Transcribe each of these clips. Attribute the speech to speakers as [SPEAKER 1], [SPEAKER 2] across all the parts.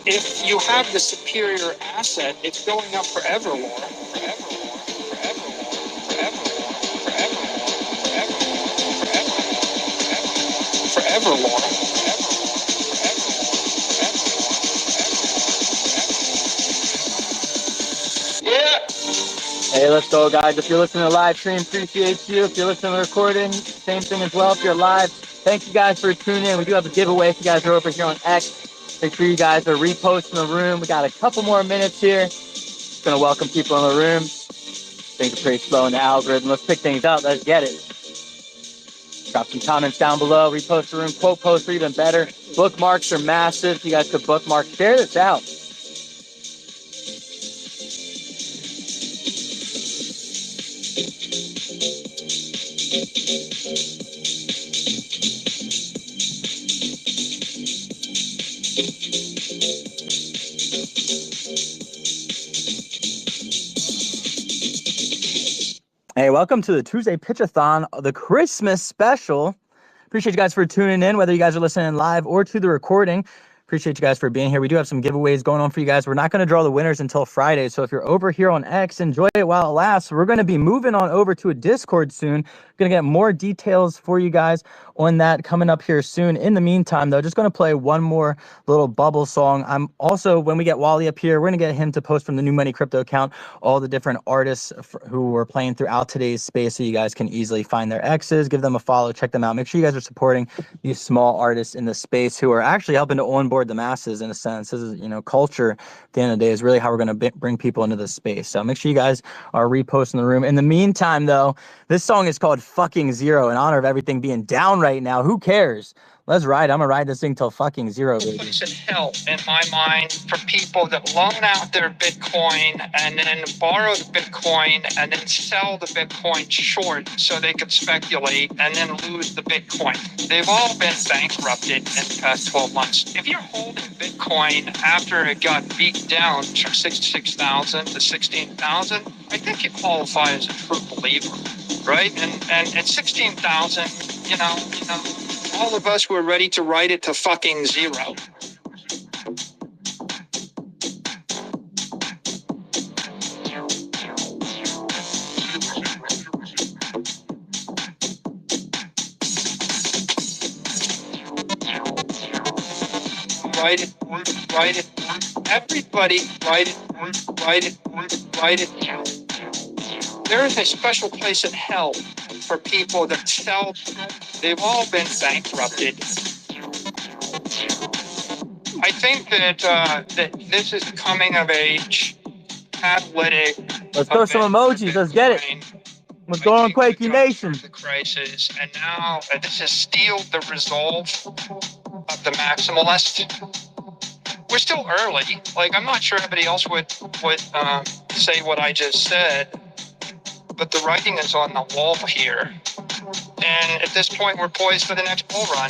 [SPEAKER 1] if you have the superior asset, it's going up forever, Laura. Forever, Laura. Forever, Laura. Forever, Laura. Forever, Laura. Forever, Laura. Yeah.
[SPEAKER 2] Hey, let's go, guys. If you're listening to the live stream, appreciate you. If you're listening to the recording, same thing as well. If you're live, thank you guys for tuning in. We do have a giveaway if you guys are over here on X. Make sure you guys are reposting the room. We got a couple more minutes here. Just gonna welcome people in the room. Things are pretty slow in the algorithm. Let's pick things up. Let's get it. Drop some comments down below. Repost the room. Quote posts are even better. Bookmarks are massive. You guys could bookmark. Share this out. Hey, welcome to the Tuesday Pitch-A-Thon, the Christmas special. Appreciate you guys for tuning in, whether you guys are listening live or to the recording. Appreciate you guys for being here. We do have some giveaways going on for you guys. We're not going to draw the winners until Friday. So if you're over here on X, enjoy it while it lasts. We're going to be moving on over to a Discord soon. Going to get more details for you guys on that coming up here soon. In the meantime, though, just going to play one more little bubble song. I'm also, when we get Wally up here, we're going to get him to post from the New Money Crypto account all the different artists who were playing throughout today's space, so you guys can easily find their X's, give them a follow, check them out. Make sure you guys are supporting these small artists in the space who are actually helping to onboard the masses in a sense. This is, culture at the end of the day is really how we're going to bring people into this space. So make sure you guys are reposting the room. In the meantime, though, this song is called Fucking Zero in honor of everything being down right now. Who cares? Let's ride. I'm going to ride this thing till fucking zero, baby.
[SPEAKER 1] It's in hell, in my mind, for people that loan out their Bitcoin and then borrow the Bitcoin and then sell the Bitcoin short so they could speculate and then lose the Bitcoin. They've all been bankrupted in the past 12 months. If you're holding Bitcoin after it got beat down from 66,000 to 16,000, I think you qualify as a true believer, right? And at 16,000, all of us were ready to ride it to fucking zero. Ride it, everybody, ride it. There is a special place in hell for people that sell. They've all been bankrupted. I think that this is coming of age catalytic.
[SPEAKER 2] Let's throw some emojis. Let's get it. What's going on, Quakey Nation?
[SPEAKER 1] The crisis, and now this has steeled the resolve of the maximalist. We're still early. I'm not sure everybody else would say what I just said, but the writing is on the wall here. And at this point, we're poised for the next bull run.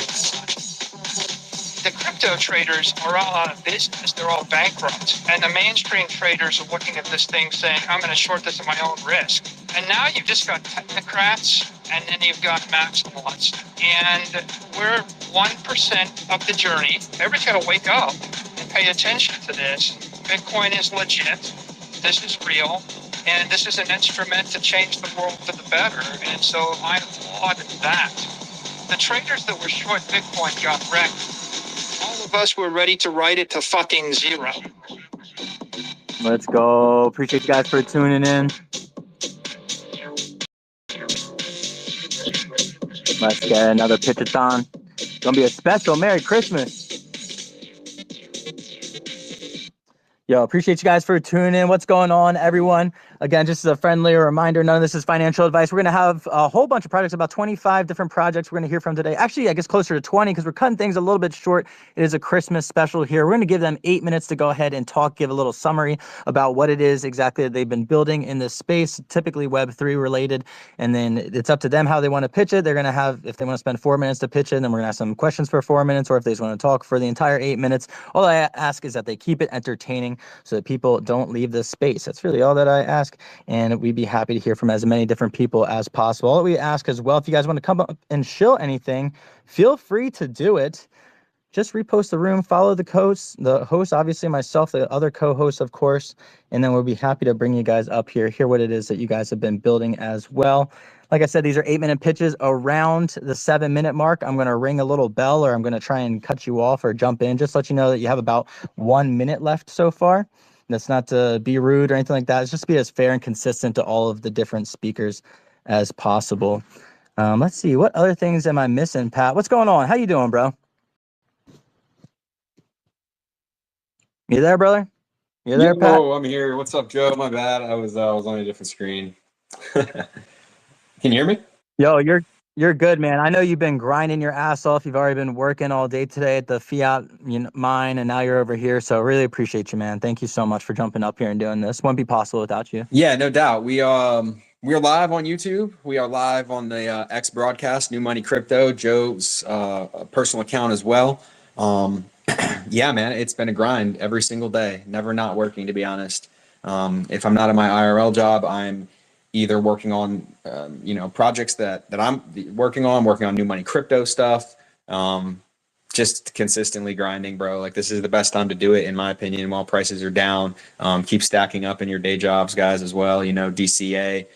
[SPEAKER 1] The crypto traders are all out of business. They're all bankrupt. And the mainstream traders are looking at this thing saying, I'm going to short this at my own risk. And now you've just got technocrats, and then you've got maximalists. And we're 1% of the journey. Everybody's got to wake up and pay attention to this. Bitcoin is legit. This is real. And this is an instrument to change the world for the better. And so I applaud that. The traders that were short Bitcoin got wrecked. All of us were ready to ride it to fucking zero.
[SPEAKER 2] Let's go. Appreciate you guys for tuning in. Let's get another Pitch-A-Thon. It's going to be a special Merry Christmas. Yo, appreciate you guys for tuning in. What's going on, everyone? Again, just as a friendly reminder, none of this is financial advice. We're going to have a whole bunch of projects, about 25 different projects we're going to hear from today. Actually, I guess closer to 20 because we're cutting things a little bit short. It is a Christmas special here. We're going to give them 8 minutes to go ahead and give a little summary about what it is exactly that they've been building in this space, typically Web3 related. And then it's up to them how they want to pitch it. They're going to have, if they want to spend 4 minutes to pitch it, then we're going to have some questions for 4 minutes, or if they just want to talk for the entire 8 minutes. All I ask is that they keep it entertaining so that people don't leave this space. That's really all that I ask. And we'd be happy to hear from as many different people as possible. All that we ask as well, if you guys want to come up and shill anything, feel free to do it. just repost the room, follow the host, obviously myself, the other co-hosts, of course, and then we'll be happy to bring you guys up here, hear what it is that you guys have been building as well. Like I said, these are 8-minute pitches around the 7-minute mark. I'm going to ring a little bell, or I'm going to try and cut you off or jump in, just let you know that you have about 1 minute left so far. That's not to be rude or anything like that. It's just to be as fair and consistent to all of the different speakers as possible. Let's see, what other things am I missing, Pat? What's going on? How you doing, bro? You there, brother? You there, Pat?
[SPEAKER 3] Yo, I'm here. What's up, Joe? My bad. I was on a different screen. Can you hear me?
[SPEAKER 2] Yo, you're good, man. I know you've been grinding your ass off. You've already been working all day today at the fiat mine, and now you're over here. So really appreciate you, man. Thank you so much for jumping up here and doing this. Wouldn't be possible without you.
[SPEAKER 3] Yeah, no doubt. We are live on YouTube. We are live on the X broadcast, New Money Crypto, Joe's personal account as well. Yeah, man, it's been a grind every single day. Never not working, to be honest. If I'm not at my IRL job, I'm either working on projects that I'm working on New Money Crypto stuff. Just consistently grinding, bro. Like, this is the best time to do it, in my opinion, while prices are down. Keep stacking up in your day jobs, guys, as well. DCA.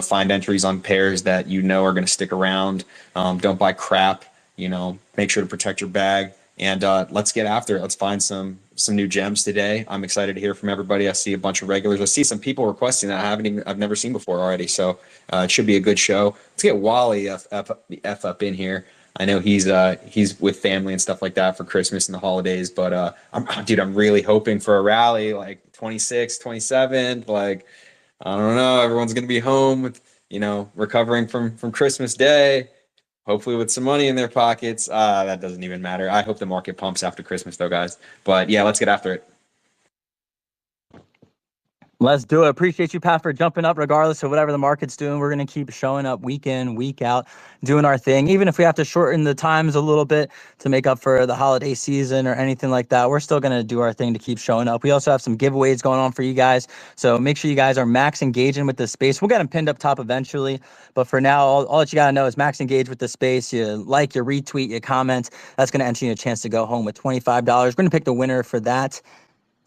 [SPEAKER 3] Find entries on pairs that are going to stick around. Don't buy crap. Make sure to protect your bag. And let's get after it. Let's find some new gems today. I'm excited to hear from everybody. I see a bunch of regulars. I see some people requesting that I've never seen before already. So it should be a good show. Let's get Wally F up in here. I know he's with family and stuff like that for Christmas and the holidays. But I'm really hoping for a rally like 26, 27. Like, I don't know. Everyone's gonna be home with recovering from Christmas Day. Hopefully with some money in their pockets. That doesn't even matter. I hope the market pumps after Christmas though, guys. But yeah, let's get after it.
[SPEAKER 2] Let's do it. Appreciate you, Pat, for jumping up regardless of whatever the market's doing. We're going to keep showing up week in, week out, doing our thing. Even if we have to shorten the times a little bit to make up for the holiday season or anything like that, we're still going to do our thing to keep showing up. We also have some giveaways going on for you guys. So make sure you guys are max engaging with the space. We'll get them pinned up top eventually. But for now, all that you got to know is max engage with the space. You like, you retweet, you comment. That's going to enter you a chance to go home with $25. We're going to pick the winner for that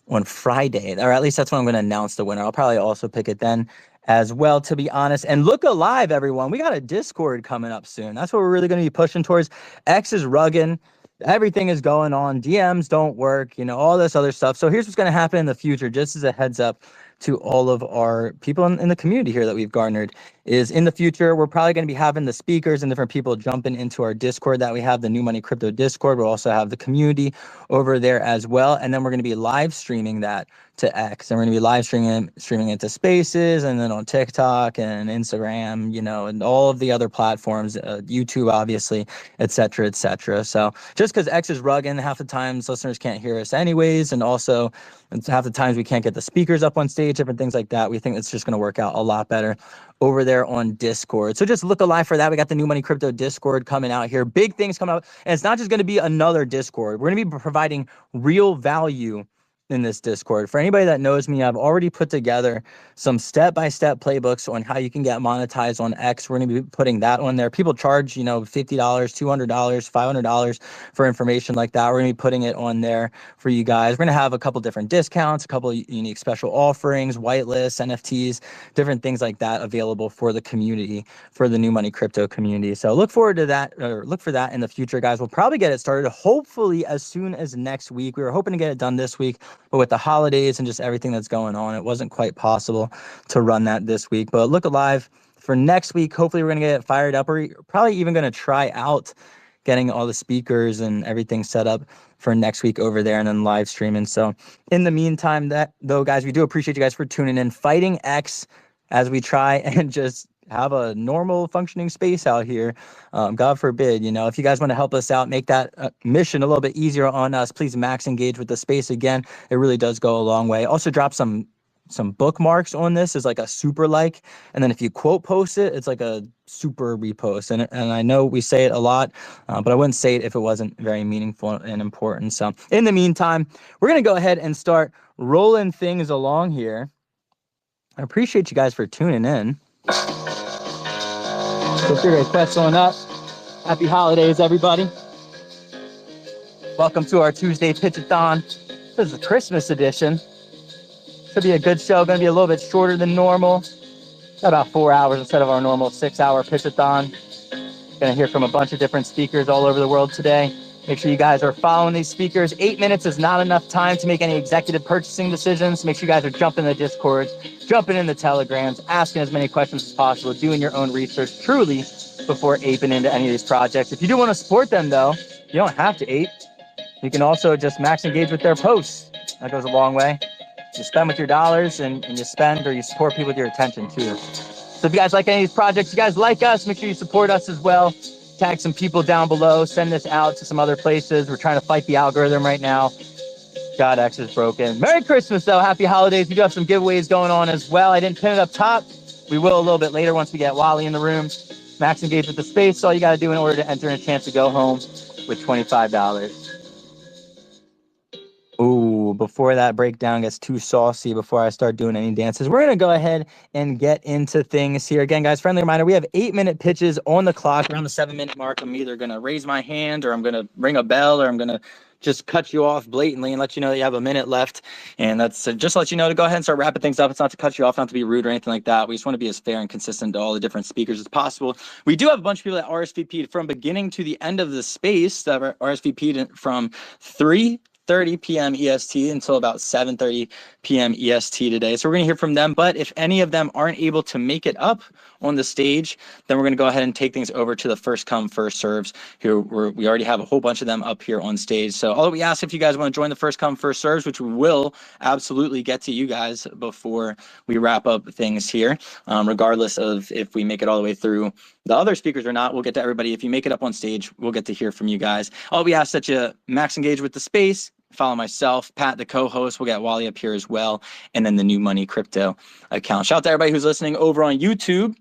[SPEAKER 2] on Friday, or at least that's when I'm going to announce the winner. I'll probably also pick it then as well, to be honest. And look alive, everyone. We got a Discord coming up soon. That's what we're really going to be pushing towards. X is rugging. Everything is going on. DMs don't work, all this other stuff. So here's what's going to happen in the future, just as a heads up to all of our people in the community here that we've garnered, is in the future, we're probably going to be having the speakers and different people jumping into our Discord that we have, the New Money Crypto Discord. We'll also have the community over there as well. And then we're going to be live streaming that to X, and we're going to be live streaming it to Spaces, and then on TikTok and Instagram, and all of the other platforms, YouTube, obviously, et cetera, et cetera. So just because X is rugging, half the times listeners can't hear us anyways, and also half the times we can't get the speakers up on stage, different things like that. We think it's just going to work out a lot better over there on Discord. So just look alive for that. We got the New Money Crypto Discord coming out here. Big things coming out. And it's not just going to be another Discord. We're going to be providing real value in this Discord. For anybody that knows me, I've already put together some step-by-step playbooks on how you can get monetized on X. We're going to be putting that on there. People charge, $50, $200, $500 for information like that. We're going to be putting it on there for you guys. We're going to have a couple different discounts, a couple unique special offerings, whitelists, NFTs, different things like that available for the community, for the New Money Crypto community. So look forward to that, or look for that in the future, guys. We'll probably get it started hopefully as soon as next week. We were hoping to get it done this week, but with the holidays and just everything that's going on, it wasn't quite possible to run that this week. But look alive for next week. Hopefully we're going to get it fired up. We're probably even going to try out getting all the speakers and everything set up for next week over there, and then live streaming. So in the meantime, guys, we do appreciate you guys for tuning in, fighting X as we try and just have a normal functioning space out here. God forbid, if you guys want to help us out, make that mission a little bit easier on us, please max engage with the space. Again, it really does go a long way. Also drop some bookmarks on this as like a super like, and then if you quote post it, it's like a super repost. And I know we say it a lot, but I wouldn't say it if it wasn't very meaningful and important. So in the meantime, we're going to go ahead and start rolling things along here. I appreciate you guys for tuning in. So your requests on up. Happy holidays, everybody. Welcome to our Tuesday Pitch-A-Thon. This is the Christmas edition. Should be a good show. Going to be a little bit shorter than normal. Got about 4 hours instead of our normal 6-hour Pitch-A-Thon. Going to hear from a bunch of different speakers all over the world today. Make sure you guys are following these speakers. 8 minutes is not enough time to make any executive purchasing decisions. Make sure you guys are jumping in the Discord, jumping in the Telegrams, asking as many questions as possible, doing your own research truly before aping into any of these projects. If you do want to support them, though, you don't have to ape. You can also just max engage with their posts. That goes a long way. You spend with your dollars and you spend, or you support people with your attention too. So if you guys like any of these projects, you guys like us, make sure you support us as well. Tag some people down below, send this out to some other places. We're trying to fight the algorithm right now. God, X is broken. Merry Christmas though, happy holidays. We do have some giveaways going on as well. I didn't pin it up top. We will a little bit later once we get Wally in the room. Max engage with the space. All you got to do in order to enter in a chance to go home with $25. Ooh, before that breakdown gets too saucy, before I start doing any dances, we're going to go ahead and get into things here. Again, guys, friendly reminder, we have 8-minute pitches on the clock. Around the 7-minute mark, I'm either going to raise my hand or I'm going to ring a bell or I'm going to just cut you off blatantly and let you know that you have a minute left. And that's just to let you know to go ahead and start wrapping things up. It's not to cut you off, not to be rude or anything like that. We just want to be as fair and consistent to all the different speakers as possible. We do have a bunch of people that RSVP'd from beginning to the end of the space that RSVP'd from 3:30 p.m. EST until about 7:30 p.m. EST today. So we're going to hear from them. But if any of them aren't able to make it up on the stage, then we're going to go ahead and take things over to the first come, first serves. Here we already have a whole bunch of them up here on stage. So all we ask, if you guys want to join the first come, first serves, which we will absolutely get to you guys before we wrap up things here, regardless of if we make it all the way through the other speakers or not, we'll get to everybody. If you make it up on stage, we'll get to hear from you guys. All we ask that you max engage with the space, follow myself, Pat, the co-host. We'll get Wally up here as well, and then the New Money Crypto account. Shout out to everybody who's listening over on YouTube.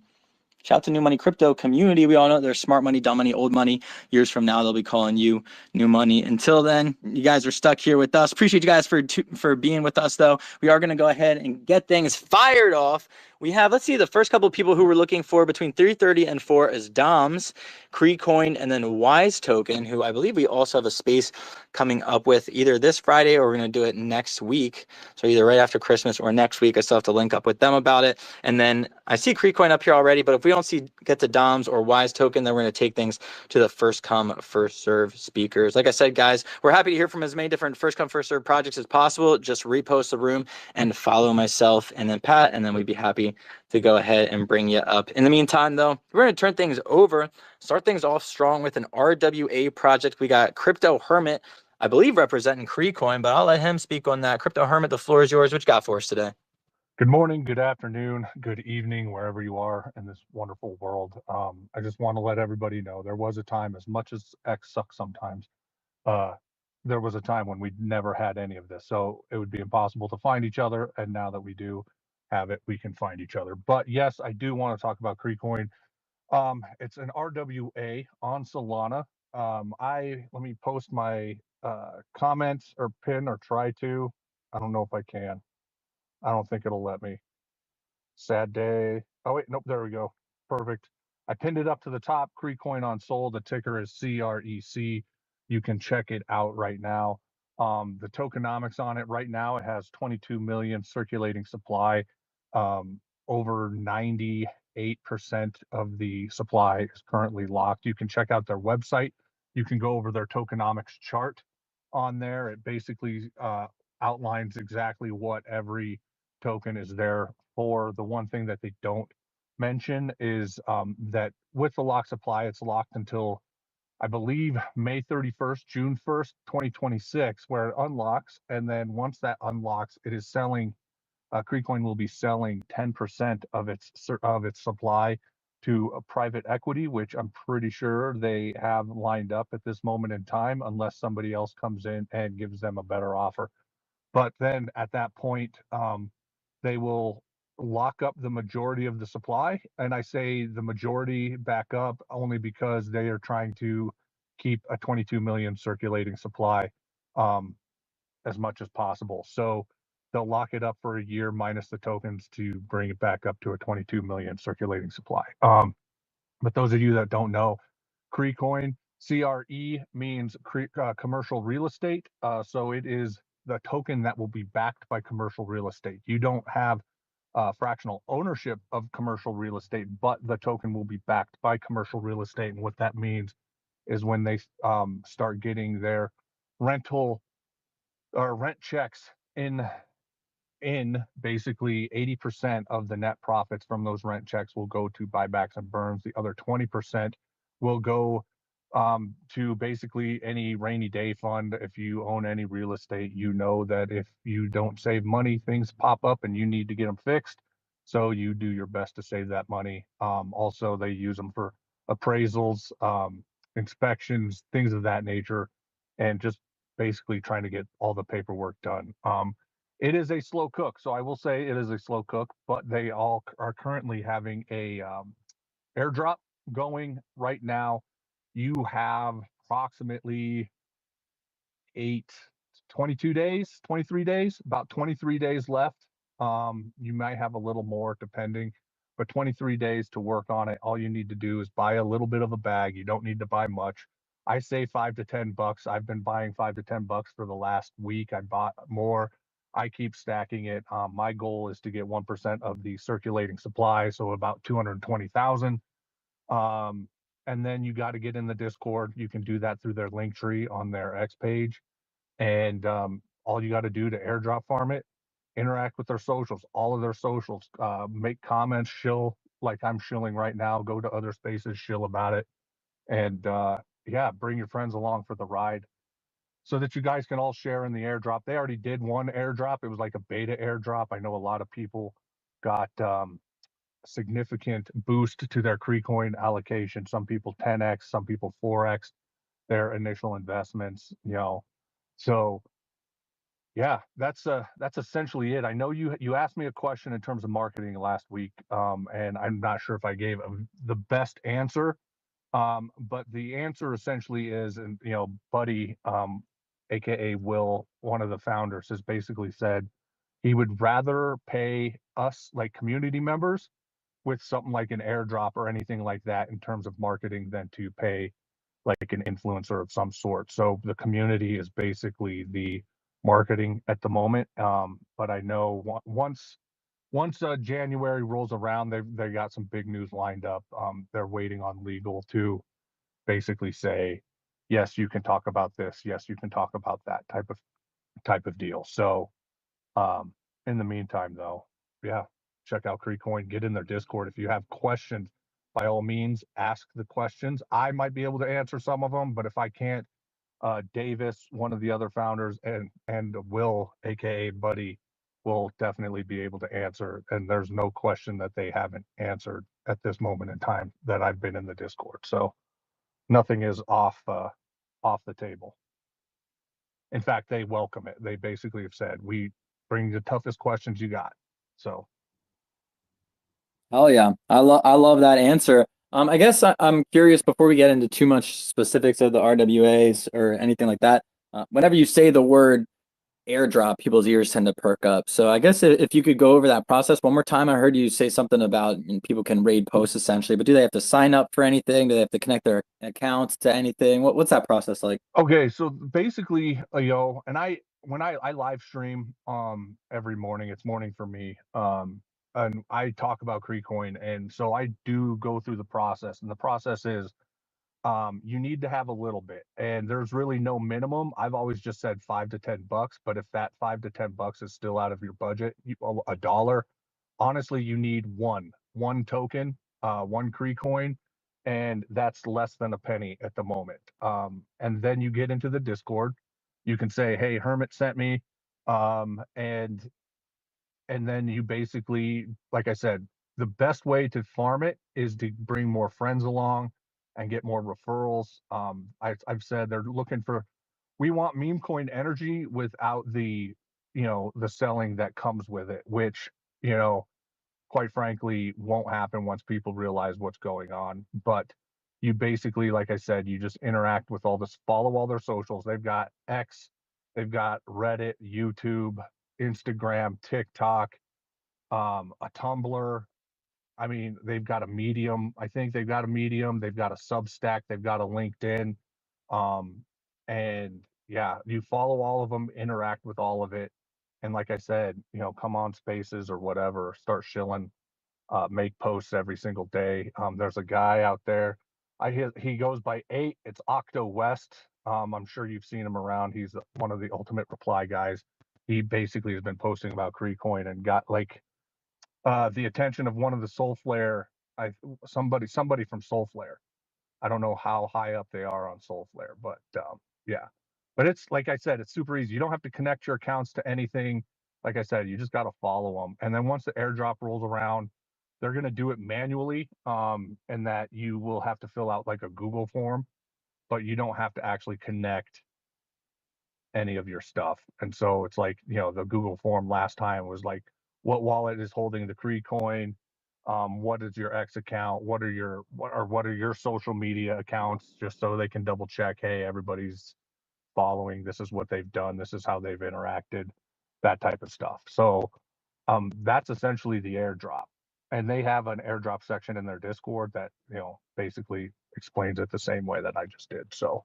[SPEAKER 2] Shout out to New Money Crypto community. We all know there's smart money, dumb money, old money. Years from now, they'll be calling you new money. Until then, you guys are stuck here with us. Appreciate you guys for being with us, though. We are going to go ahead and get things fired off. We have, let's see, the first couple of people who we're looking for between 3:30 and 4 is Doms, KuCoin, and then Wise Token, who I believe we also have a space coming up with either this Friday or we're going to do it next week. So either right after Christmas or next week. I still have to link up with them about it. And then I see KuCoin up here already, but if we don't get to Doms or Wise Token, then we're going to take things to the first come, first serve speakers. Like I said, guys, we're happy to hear from as many different first come, first serve projects as possible. Just repost the room and follow myself and then Pat, and then we'd be happy to go ahead and bring you up. In the meantime, though, we're going to turn things over, start things off strong with an RWA project. We got Crypto Hermit, I believe representing KuCoin, but I'll let him speak on that. Crypto Hermit, the floor is yours. What you got for us today?
[SPEAKER 4] Good morning, good afternoon, good evening, wherever you are in this wonderful world. I just want to let everybody know there was a time, as much as X sucks sometimes, there was a time when we never had any of this. So it would be impossible to find each other. And now that we do have it, we can find each other. But yes, I do want to talk about KuCoin. It's an RWA on Solana. Let me post my comments or pin or try to. I don't know if I can. I don't think it'll let me. Sad day. Oh wait, nope, there we go. Perfect. I pinned it up to the top. KuCoin on Sol. The ticker is CREC. You can check it out right now. The tokenomics on it right now, it has 22 million circulating supply. Over 98% of the supply is currently locked. You can check out their website. You can go over their tokenomics chart on there. It basically outlines exactly what every token is there for. The one thing that they don't mention is that with the lock supply, it's locked until I believe May 31st, June 1st, 2026, where it unlocks. And then once that unlocks, it is selling, KuCoin will be selling 10% of its supply to a private equity, which I'm pretty sure they have lined up at this moment in time, unless somebody else comes in and gives them a better offer. But then at that point, they will lock up the majority of the supply. And I say the majority back up only because they are trying to keep a 22 million circulating supply as much as possible. So they'll lock it up for a year minus the tokens to bring it back up to a 22 million circulating supply. But those of you that don't know, KuCoin CRE means commercial real estate. So it is the token that will be backed by commercial real estate. You don't have fractional ownership of commercial real estate, but the token will be backed by commercial real estate. And what that means is when they start getting their rental or rent checks in basically 80% of the net profits from those rent checks will go to buybacks and burns. The other 20% will go to basically any rainy day fund. If you own any real estate, you know that if you don't save money, things pop up and you need to get them fixed. So you do your best to save that money. Also, they use them for appraisals, inspections, things of that nature, and just basically trying to get all the paperwork done. It is a slow cook, so I will say it is a slow cook, but they all are currently having a airdrop going right now. You have approximately 22 days, 23 days, about 23 days left. You might have a little more depending, but 23 days to work on it. All you need to do is buy a little bit of a bag. You don't need to buy much. I say $5 to $10. I've been buying $5 to $10 for the last week. I bought more. I keep stacking it. My goal is to get 1% of the circulating supply, so about 220,000. And then you got to get in the Discord. You can do that through their link tree on their X page. And all you got to do to airdrop farm it, interact with their socials, all of their socials, make comments, shill like I'm shilling right now, go to other spaces, shill about it. And yeah, bring your friends along for the ride so that you guys can all share in the airdrop. They already did one airdrop. It was like a beta airdrop. I know a lot of people got significant boost to their KuCoin allocation. Some people 10x, some people 4x their initial investments, you know. So yeah, that's essentially it. I know you asked me a question in terms of marketing last week, and I'm not sure if I gave the best answer. But the answer essentially is, and you know, Buddy, aka Will, one of the founders, has basically said he would rather pay us like community members with something like an airdrop or anything like that in terms of marketing than to pay like an influencer of some sort. So the community is basically the marketing at the moment. But I know once January rolls around, they got some big news lined up. They're waiting on legal to basically say, yes, you can talk about this. Yes, you can talk about that type of deal. So in the meantime, though, yeah, check out KuCoin, get in their Discord. If you have questions, by all means, ask the questions. I might be able to answer some of them, but if I can't, Davis, one of the other founders, and Will, aka Buddy, will definitely be able to answer. And there's no question that they haven't answered at this moment in time that I've been in the Discord. So nothing is off the table. In fact, they welcome it. They basically have said, we bring the toughest questions you got. So
[SPEAKER 2] Oh yeah, I love that answer. I guess I'm curious before we get into too much specifics of the RWAs or anything like that. Whenever you say the word airdrop, people's ears tend to perk up. So I guess if you could go over that process one more time. I heard you say something about people can raid posts essentially, but do they have to sign up for anything? Do they have to connect their accounts to anything? What's that process like?
[SPEAKER 4] okay, so basically, and I live stream every morning. It's morning for me. And I talk about KuCoin, and so I do go through the process, and the process is you need to have a little bit, and there's really no minimum. I've always just said $5 to $10, but if that $5 to $10 is still out of your budget, a dollar, honestly, you need one token, one KuCoin, and that's less than a penny at the moment. And then you get into the Discord. You can say, "Hey, Hermit sent me," and then you basically, like I said, the best way to farm it is to bring more friends along and get more referrals. I've said they're looking for, we want meme coin energy without the, the selling that comes with it, which, you know, quite frankly, won't happen once people realize what's going on. But you basically, like I said, you just interact with all this, follow all their socials. They've got X, they've got Reddit, YouTube, Instagram, TikTok, a Tumblr. I mean, they've got a Medium. I think they've got a Medium. They've got a Substack. They've got a LinkedIn. And yeah, you follow all of them, interact with all of it. And like I said, come on Spaces or whatever, start shilling, make posts every single day. There's a guy out there. He goes by 8. It's Octo West. I'm sure you've seen him around. He's one of the ultimate reply guys. He basically has been posting about KuCoin and got like the attention of one of the Soulflare. Somebody from Soulflare. I don't know how high up they are on Soulflare, but yeah. But it's like I said, it's super easy. You don't have to connect your accounts to anything. Like I said, you just got to follow them. And then once the airdrop rolls around, they're going to do it manually, and that you will have to fill out like a Google form, but you don't have to actually connect any of your stuff. And so it's like, the Google form last time was like, what wallet is holding the KuCoin? What is your X account? What are your social media accounts? Just so they can double check, hey, everybody's following. This is what they've done. This is how they've interacted, that type of stuff. So that's essentially the airdrop. And they have an airdrop section in their Discord that, basically explains it the same way that I just did. So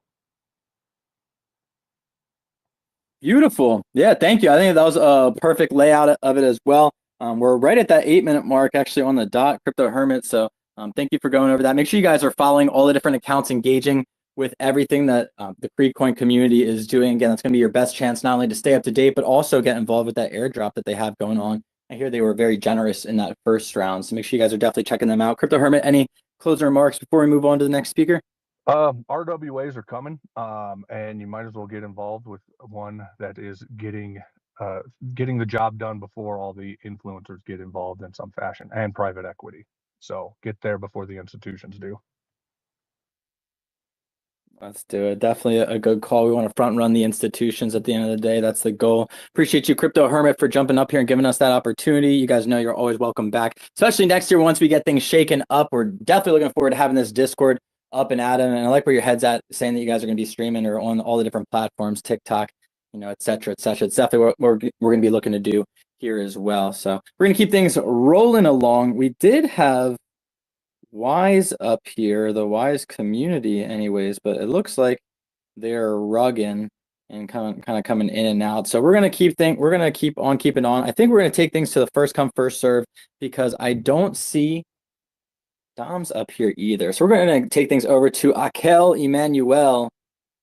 [SPEAKER 2] Beautiful. Yeah, thank you. I think that was a perfect layout of it as well. We're right at that 8-minute mark, actually, on the dot, Crypto Hermit. So thank you for going over that. Make sure you guys are following all the different accounts, engaging with everything that the KuCoin community is doing. Again, that's going to be your best chance not only to stay up to date, but also get involved with that airdrop that they have going on. I hear they were very generous in that first round. So make sure you guys are definitely checking them out. Crypto Hermit, any closing remarks before we move on to the next speaker?
[SPEAKER 4] RWAs are coming, and you might as well get involved with one that is getting the job done before all the influencers get involved in some fashion, and private equity. So get there before the institutions do.
[SPEAKER 2] Let's do it. Definitely a good call. We want to front run the institutions at the end of the day. That's the goal. Appreciate you, Crypto Hermit, for jumping up here and giving us that opportunity. You guys know you're always welcome back, especially next year once we get things shaken up. We're definitely looking forward to having this Discord up and at 'em. And I like where your head's at, saying that you guys are going to be streaming or on all the different platforms, TikTok, et cetera, et cetera. It's definitely what we're going to be looking to do here as well. So we're going to keep things rolling along. We did have Wise up here, the Wise community anyways, but it looks like they're rugging and kind of coming in and out. So we're gonna keep on keeping on. I think we're gonna take things to the first come, first serve, because I don't see Dom's up here either. So we're gonna take things over to Akel Emmanuel.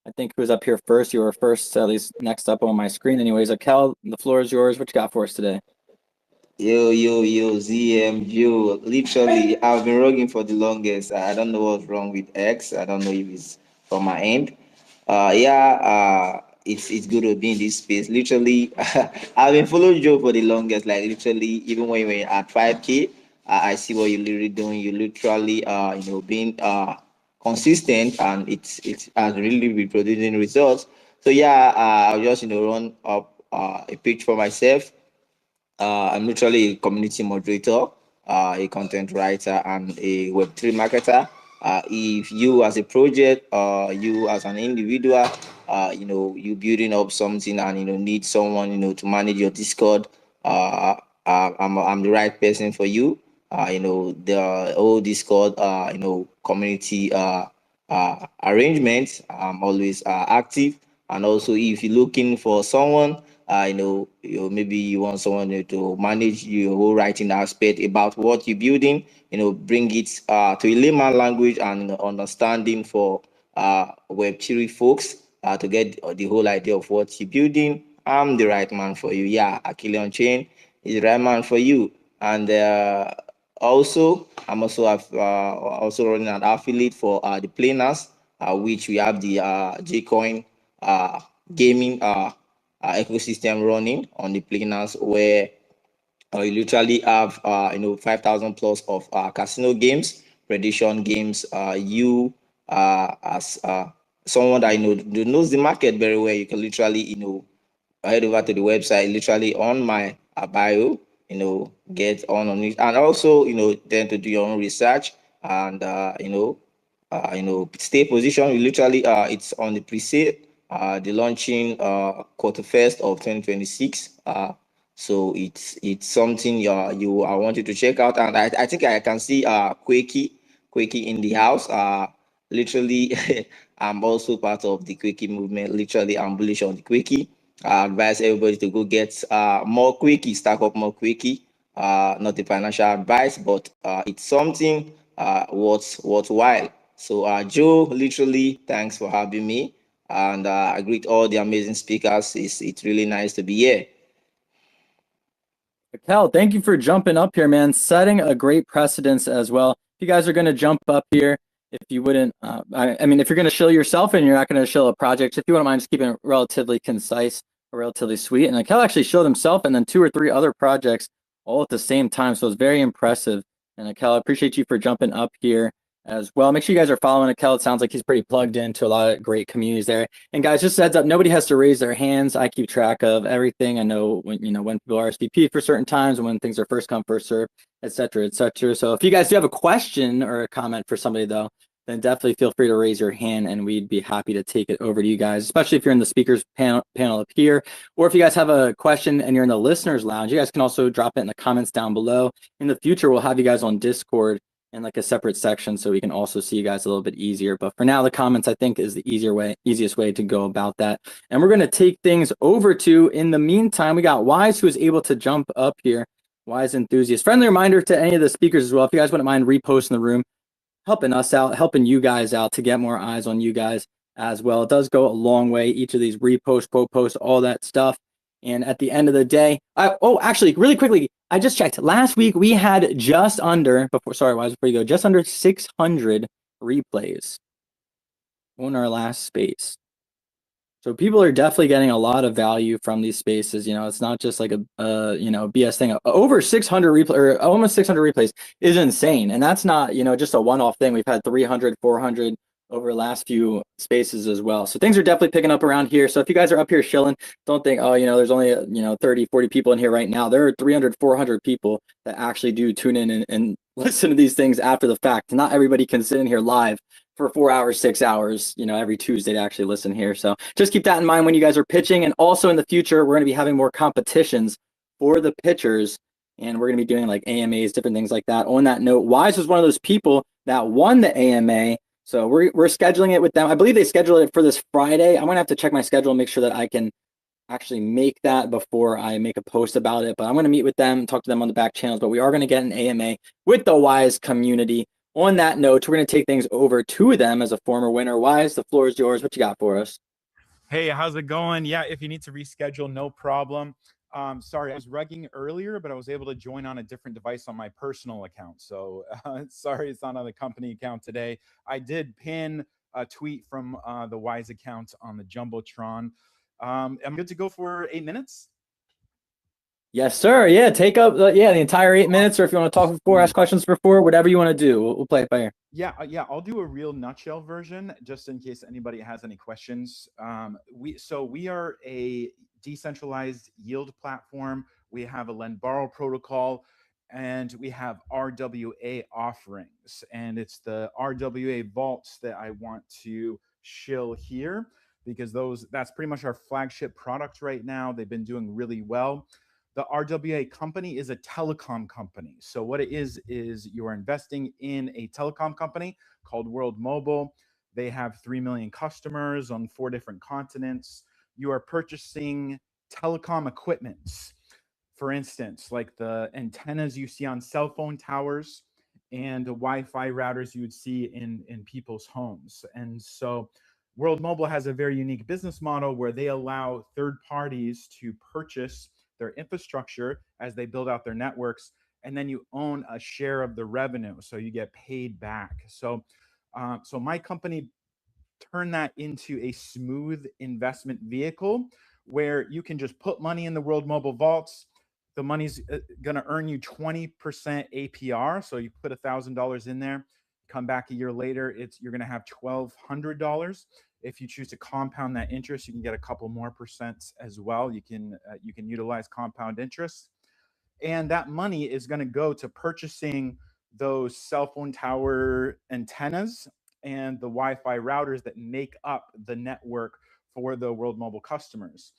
[SPEAKER 2] I think who was up here first. You were first, at least next up on my screen anyways. Akel, the floor is yours. What you got for us today?
[SPEAKER 5] Yo, ZMU. Literally, I've been rugging for the longest. I don't know what's wrong with X. I don't know if it's from my end. It's good to be in this space. Literally, I've been following Joe for the longest. Like literally, even when you're at 5K, I see what you're literally doing. You literally, being consistent, and it has really been producing results. So yeah, I'll just run up a page for myself. I'm literally a community moderator, a content writer, and a Web3 marketer. If you as a project, you as an individual, you building up something and need someone to manage your Discord, I'm the right person for you. The whole Discord, community arrangements. I'm always active, and also if you're looking for someone, maybe you want someone to manage your whole writing aspect about what you're building, bring it to a layman language and understanding for Web3 folks to get the whole idea of what you're building. I'm the right man for you. Yeah, Achilles Chain is the right man for you. And also, I'm also running an affiliate for the planners, which we have the JCoin gaming ecosystem running on the planners, where you literally have 5,000 plus of casino games, prediction games. You as someone that knows the market very well, you can literally head over to the website, literally on my bio, get on it, and also then to do your own research and stay positioned. You literally it's on the pre-sale, the launching quarter first of 2026. So it's something I want you to check out, and I think I can see Quakey in the house. literally, I'm also part of the Quickie movement. Literally, I'm bullish on the Quickie. I advise everybody to go get more Quickie, stack up more Quickie. Not a financial advice, but it's something worthwhile. So, Joe, literally, thanks for having me. And I greet all the amazing speakers. It's really nice to be here.
[SPEAKER 2] Kel, thank you for jumping up here, man. Setting a great precedence as well. If you guys are going to jump up here, if you wouldn't, I mean, if you're going to shill yourself and you're not going to shill a project, if you wouldn't mind just keeping it relatively concise or relatively sweet. And Kel actually shilled himself and then 2 or 3 other projects all at the same time. So it's very impressive. And Kel, I appreciate you for jumping up here as well. Make sure you guys are following Kel. It sounds like he's pretty plugged into a lot of great communities there. And guys, just a heads up, nobody has to raise their hands. I keep track of everything. I know when people RSVP for certain times and when things are first come, first serve, et cetera, et cetera. So if you guys do have a question or a comment for somebody though, then definitely feel free to raise your hand and we'd be happy to take it over to you guys, especially if you're in the speakers panel up here, or if you guys have a question and you're in the listeners lounge, you guys can also drop it in the comments down below. In the future, we'll have you guys on Discord in like a separate section so we can also see you guys a little bit easier. But for now, the comments I think is the easiest way to go about that. And we're going to take things over to, in the meantime, we got Wise, who is able to jump up here. Wise enthusiast. Friendly reminder to any of the speakers as well, if you guys wouldn't mind reposting the room, helping us out, helping you guys out to get more eyes on you guys as well. It does go a long way. Each of these repost, post, all that stuff. And at the end of the day, actually, really quickly, I just checked. Last week we had just under, before you go, just under 600 replays on our last space. So people are definitely getting a lot of value from these spaces. It's not just like a BS thing. Over 600 replay or almost 600 replays is insane, and that's not just a one-off thing. We've had 300, 400 over the last few spaces as well. So things are definitely picking up around here. So if you guys are up here shilling, don't think, there's only 30, 40 people in here right now. There are 300, 400 people that actually do tune in and listen to these things after the fact. Not everybody can sit in here live for 4 hours, 6 hours, every Tuesday to actually listen here. So just keep that in mind when you guys are pitching. And also in the future, we're going to be having more competitions for the pitchers. And we're going to be doing like AMAs, different things like that. On that note, Wise was one of those people that won the AMA. So we're scheduling it with them. I believe they scheduled it for this Friday. I'm going to have to check my schedule and make sure that I can actually make that before I make a post about it. But I'm going to meet with them, talk to them on the back channels. But we are going to get an AMA with the Wise community. On that note, we're going to take things over to them as a former winner. Wise, the floor is yours. What you got for us?
[SPEAKER 6] Hey, how's it going? Yeah, if you need to reschedule, no problem. Sorry, I was regging earlier, but I was able to join on a different device on my personal account. So sorry, it's not on the company account today. I did pin a tweet from the Wise account on the Jumbotron. I'm good to go for 8 minutes.
[SPEAKER 2] Yes, sir. Yeah, take up the entire 8 minutes, or if you want to talk before, ask questions before, whatever you want to do. We'll play it by ear.
[SPEAKER 6] Yeah, I'll do a real nutshell version just in case anybody has any questions. We are a decentralized yield platform. We have a lend borrow protocol, and we have RWA offerings. And it's the RWA vaults that I want to shill here because that's pretty much our flagship product right now. They've been doing really well. The RWA company is a telecom company. So what it is you're investing in a telecom company called World Mobile. They have 3 million customers on 4 different continents. You are purchasing telecom equipment. For instance, like the antennas you see on cell phone towers and the Wi-Fi routers you would see in people's homes. And so World Mobile has a very unique business model where they allow third parties to purchase their infrastructure as they build out their networks, and then you own a share of the revenue, so you get paid back. So my company turned that into a smooth investment vehicle where you can just put money in the World Mobile vaults. The money's going to earn you 20% APR. So you put $1,000 in there, come back a year later, you're going to have $1,200. If you choose to compound that interest, you can get a couple more percent as well. You can utilize compound interest. And that money is going to go to purchasing those cell phone tower antennas and the Wi-Fi routers that make up the network for the World Mobile customers.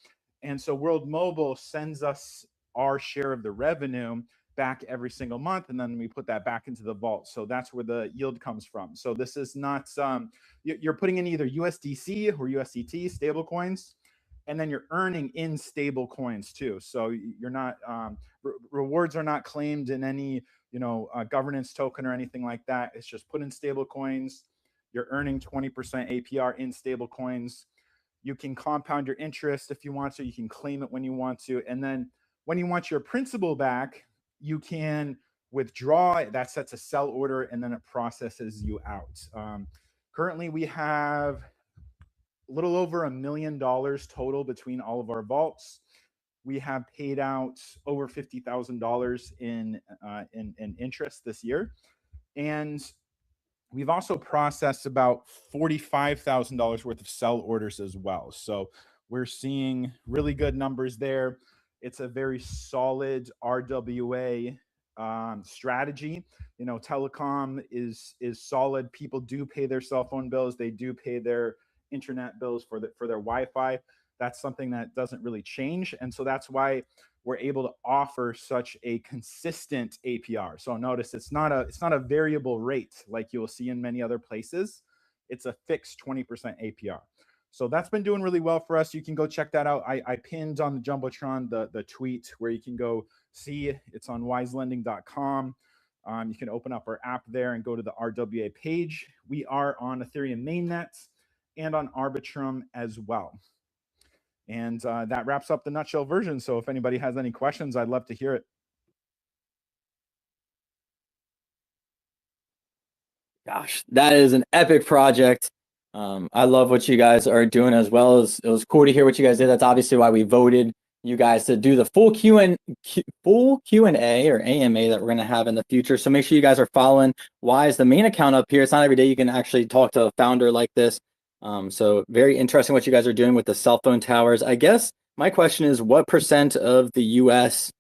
[SPEAKER 6] And so World Mobile sends us our share of the revenue back every single month, and then we put that back into the vault. So that's where the yield comes from. So this is not you're putting in either USDC or USDT stable coins, and then you're earning in stable coins too. So you're not rewards are not claimed in any governance token or anything like that. It's just put in stable coins. You're earning 20% APR in stable coins. You can compound your interest if you want to. You can claim it when you want to, and then when you want your principal back, you can withdraw. That sets a sell order, and then it processes you out. Currently, we have a little over $1 million total between all of our vaults. We have paid out over $50,000 in interest this year, and we've also processed about $45,000 worth of sell orders as well. So we're seeing really good numbers there. It's a very solid RWA strategy. Telecom is solid. People do pay their cell phone bills. They do pay their internet bills for their Wi-Fi. That's something that doesn't really change, and so that's why we're able to offer such a consistent APR. So notice it's not a variable rate like you'll see in many other places. It's a fixed 20% APR. So that's been doing really well for us. You can go check that out. I pinned on the Jumbotron the tweet where you can go see. It's on wiselending.com. You can open up our app there and go to the RWA page. We are on Ethereum mainnet and on Arbitrum as well. And that wraps up the nutshell version. So if anybody has any questions, I'd love to hear it.
[SPEAKER 2] Gosh, that is an epic project. I love what you guys are doing as well. It was cool to hear what you guys did. That's obviously why we voted you guys to do the full Q&A or AMA that we're going to have in the future. So make sure you guys are following Wise, the main account up here. It's not every day you can actually talk to a founder like this. So very interesting what you guys are doing with the cell phone towers. I guess my question is, what percent of the US,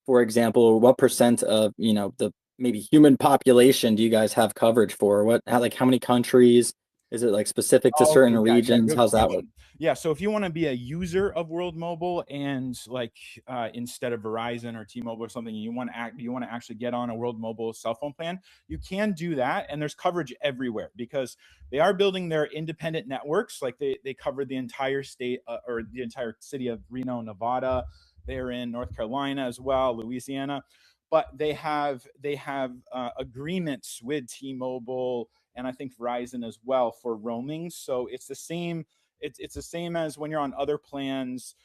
[SPEAKER 2] for example, or what percent of, the maybe human population do you guys have coverage for? How many countries? Is it like specific to certain regions? How's that work?
[SPEAKER 6] Yeah, so if you want to be a user of World Mobile and instead of Verizon or T-Mobile or something, you want to actually get on a World Mobile cell phone plan, you can do that, and there's coverage everywhere because they are building their independent networks. Like they cover the entire state or the entire city of Reno, Nevada. They're in North Carolina as well, Louisiana, but they have agreements with T-Mobile and I think Verizon as well for roaming. So it's the same. It's the same as when you're on other plans.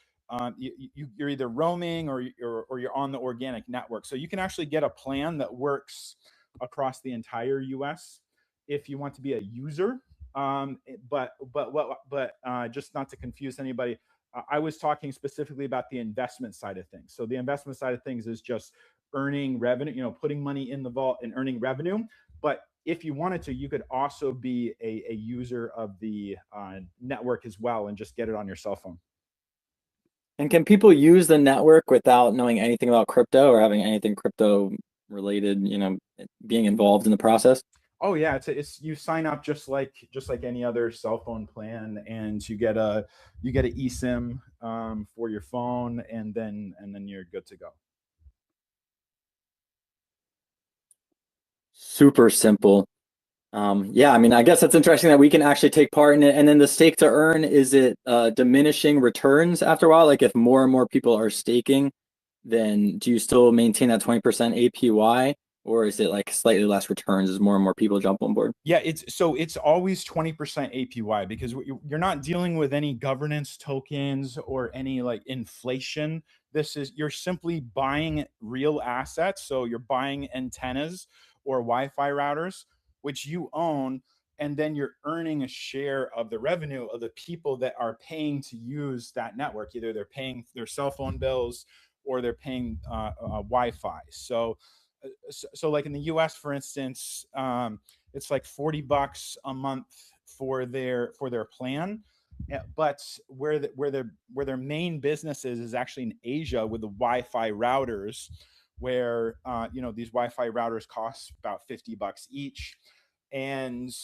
[SPEAKER 6] You're either roaming or you're on the organic network. So you can actually get a plan that works across the entire U.S. if you want to be a user. But just not to confuse anybody, I was talking specifically about the investment side of things. So the investment side of things is just earning revenue, putting money in the vault and earning revenue. But if you wanted to, you could also be a user of the network as well and just get it on your cell phone.
[SPEAKER 2] And can people use the network without knowing anything about crypto or having anything crypto related, being involved in the process?
[SPEAKER 6] Oh yeah, it's you sign up just like any other cell phone plan, and you get a eSIM for your phone, and then you're good to go.
[SPEAKER 2] Super simple. Yeah, I mean, I guess that's interesting that we can actually take part in it. And then the stake to earn, is it diminishing returns after a while? Like if more and more people are staking, then do you still maintain that 20% APY? Or is it like slightly less returns as more and more people jump on board?
[SPEAKER 6] Yeah, it's always 20% APY because you're not dealing with any governance tokens or any like inflation. You're simply buying real assets. So you're buying antennas or Wi-Fi routers, which you own, and then you're earning a share of the revenue of the people that are paying to use that network. Either they're paying their cell phone bills or they're paying Wi-Fi. So like in the US, for instance, it's like $40 a month for their plan. But where their main business is actually in Asia with the Wi-Fi routers, where these Wi-Fi routers cost about $50 each, and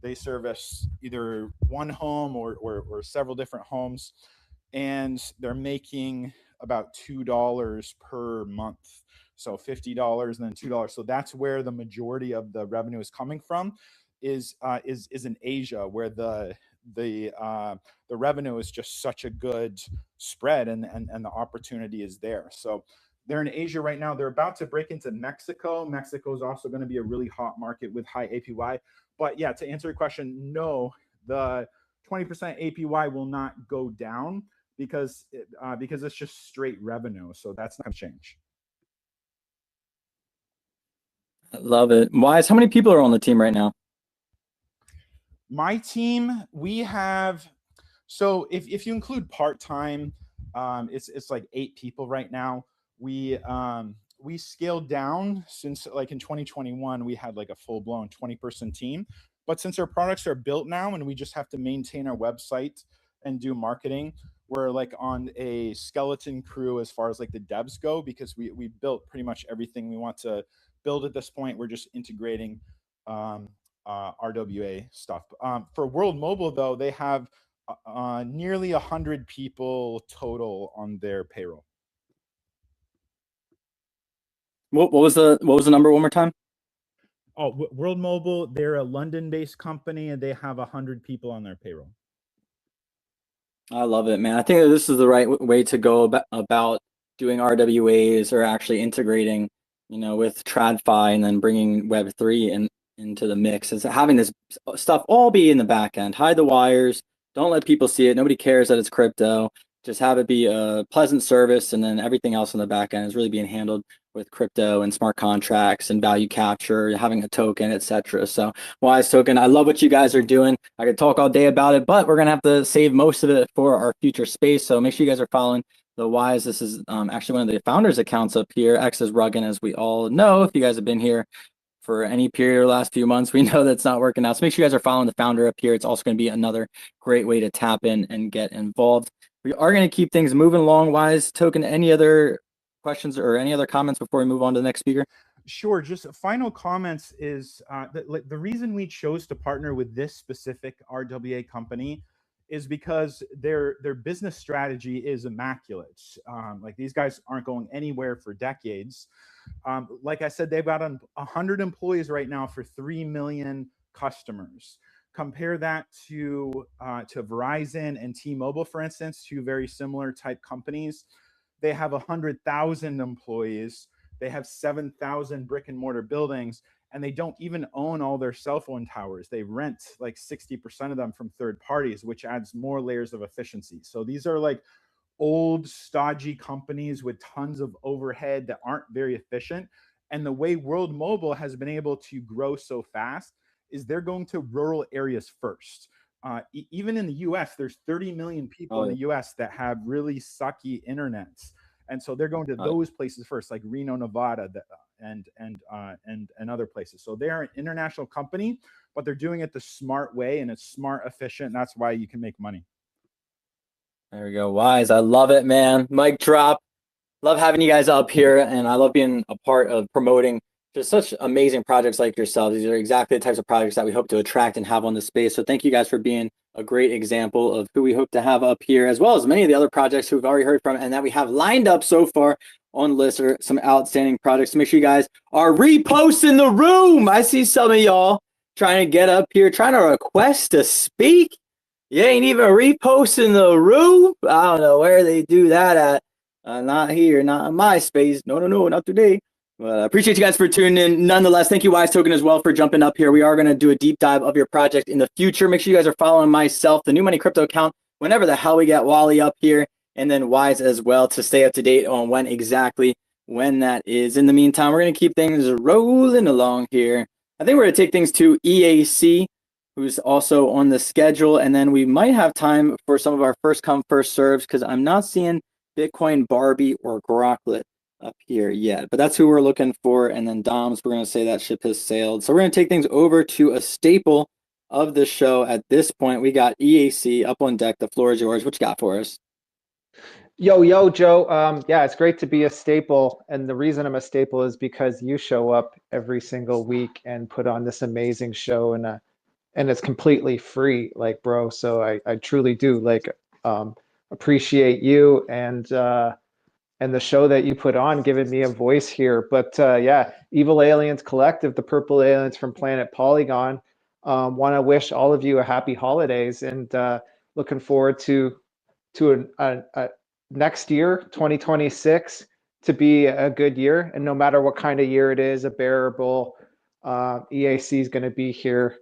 [SPEAKER 6] they service either one home or several different homes, and they're making about $2 per month. So $50 and then $2. So that's where the majority of the revenue is coming from, is in Asia, where the revenue is just such a good spread, and the opportunity is there. So they're in Asia right now. They're about to break into Mexico. Mexico is also going to be a really hot market with high APY. But yeah, to answer your question, no, the 20% APY will not go down because it's just straight revenue. So that's not going to change.
[SPEAKER 2] I love it. Wise, how many people are on the team right now?
[SPEAKER 6] My team, we have, so if you include part-time, it's like 8 people right now. We scaled down since, like, in 2021, we had like a full-blown 20-person team. But since our products are built now and we just have to maintain our website and do marketing, we're like on a skeleton crew as far as like the devs go, because we built pretty much everything we want to build at this point. We're just integrating RWA stuff. For World Mobile, though, they have nearly 100 people total on their payroll.
[SPEAKER 2] What was the number one more time?
[SPEAKER 6] Oh, World Mobile, they're a London-based company, and they have 100 people on their payroll.
[SPEAKER 2] I love it, man. I think that this is the right way to go about doing RWAs, or actually integrating, with TradFi, and then bringing Web3 into the mix. Is having this stuff all be in the back end. Hide the wires. Don't let people see it. Nobody cares that it's crypto. Just have it be a pleasant service, and then everything else on the back end is really being handled with crypto and smart contracts and value capture, having a token, etc. So Wise Token, I love what you guys are doing. I could talk all day about it, but we're gonna have to save most of it for our future space. So make sure you guys are following the Wise. This is actually one of the founders' accounts up here. X is Ruggin, as we all know. If you guys have been here for any period or last few months, we know that's not working out. So make sure you guys are following the founder up here. It's also going to be another great way to tap in and get involved. We are going to keep things moving along. Wise Token, any other questions or any other comments before we move on to the next speaker?
[SPEAKER 6] Sure. Just final comments is the reason we chose to partner with this specific RWA company is because their business strategy is immaculate. Like, these guys aren't going anywhere for decades. Like I said, they've got 100 employees right now for 3 million customers. Compare that to Verizon and T-Mobile, for instance, 2 very similar type companies. They have 100,000 employees. They have 7,000 brick and mortar buildings, and they don't even own all their cell phone towers. They rent like 60% of them from third parties, which adds more layers of efficiency. So these are like old, stodgy companies with tons of overhead that aren't very efficient. And the way World Mobile has been able to grow so fast is they're going to rural areas first. Even in the US, there's 30 million people in the US that have really sucky internets. And so they're going to those places first, like Reno, Nevada, and other places. So they're an international company, but they're doing it the smart way, and it's smart, efficient. And that's why you can make money.
[SPEAKER 2] There we go. Wise. I love it, man. Mic drop. Love having you guys up here, and I love being a part of promoting just such amazing projects like yourselves. These are exactly the types of projects that we hope to attract and have on the space. So thank you guys for being a great example of who we hope to have up here, as well as many of the other projects who we've already heard from and that we have lined up so far on the list are some outstanding projects. So make sure you guys are reposting the room. I see some of y'all trying to get up here, trying to request to speak. You ain't even reposting the room. I don't know where they do that at. Not here, not in my space. No, not today. But I appreciate you guys for tuning in. Nonetheless, thank you, Wise Token, as well, for jumping up here. We are going to do a deep dive of your project in the future. Make sure you guys are following myself, the New Money Crypto account, whenever the hell we get Wally up here, and then Wise as well, to stay up to date on when that is. In the meantime, we're going to keep things rolling along here. I think we're going to take things to EAC, who's also on the schedule, and then we might have time for some of our first come, first serves, because I'm not seeing Bitcoin Barbie or Groklet up here yet, but that's who we're looking for. And then Doms, we're going to say that ship has sailed. So we're going to take things over to a staple of the show at this point. We got EAC up on deck. The floor is yours. What you got for us?
[SPEAKER 7] Yo, Joe. Yeah, it's great to be a staple. And the reason I'm a staple is because you show up every single week and put on this amazing show, and it's completely free, like, bro. So I truly do appreciate you, and and the show that you put on, giving me a voice here. But yeah, Evil Aliens Collective, the Purple Aliens from Planet Polygon, want to wish all of you a happy holidays, and looking forward to a next year, 2026, to be a good year. And no matter what kind of year it is, a bear or bull, EAC is going to be here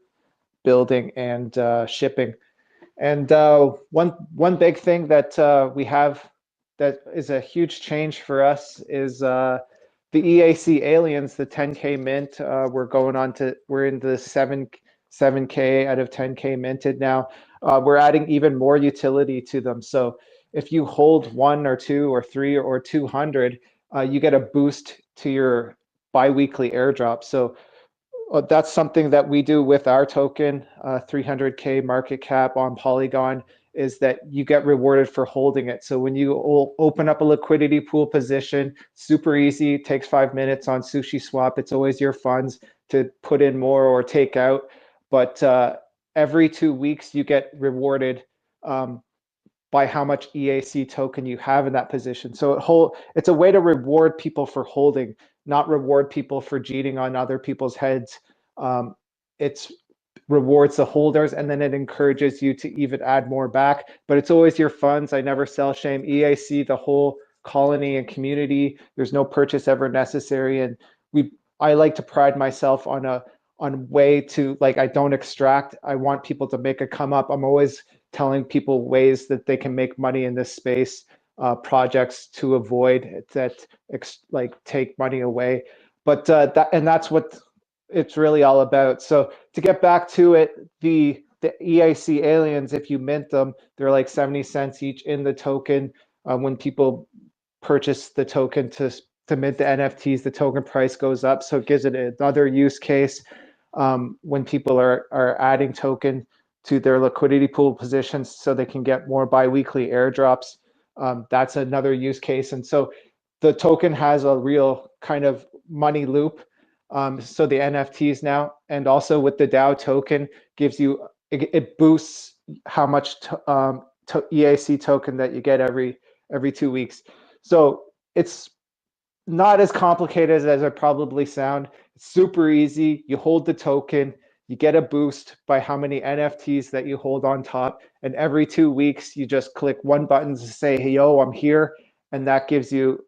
[SPEAKER 7] building and shipping. And one big thing that we have that is a huge change for us is the EAC aliens, the 10K mint. We're in the 7K out of 10K minted now. We're adding even more utility to them. So if you hold 1 or 2 or 3 or 200, you get a boost to your biweekly airdrop. So that's something that we do with our token, 300K market cap on Polygon, is that you get rewarded for holding it. So when you open up a liquidity pool position, super easy, takes 5 minutes on SushiSwap. It's always your funds to put in more or take out. But every 2 weeks, you get rewarded by how much EAC token you have in that position. So it's a way to reward people for holding, not reward people for cheating on other people's heads. It's rewards the holders, and then it encourages you to even add more back. But it's always your funds. I never sell shame. EAC, the whole colony and community, there's no purchase ever necessary. And I like to pride myself on way to, like, I don't extract. I want people to make a come up. I'm always telling people ways that they can make money in this space, projects to avoid that, like, take money away. But that's what it's really all about. So to get back to it, the EAC aliens, if you mint them, they're like 70 cents each in the token. When people purchase the token to mint the NFTs, the token price goes up. So it gives it another use case. When people are adding token to their liquidity pool positions so they can get more biweekly airdrops, that's another use case. And so the token has a real kind of money loop. So the NFTs now, and also with the DAO token, gives you, it boosts how much EAC token that you get every 2 weeks. So it's not as complicated as it probably sound. It's super easy. You hold the token, you get a boost by how many NFTs that you hold on top, and every 2 weeks you just click one button to say, hey, yo, I'm here, and that gives you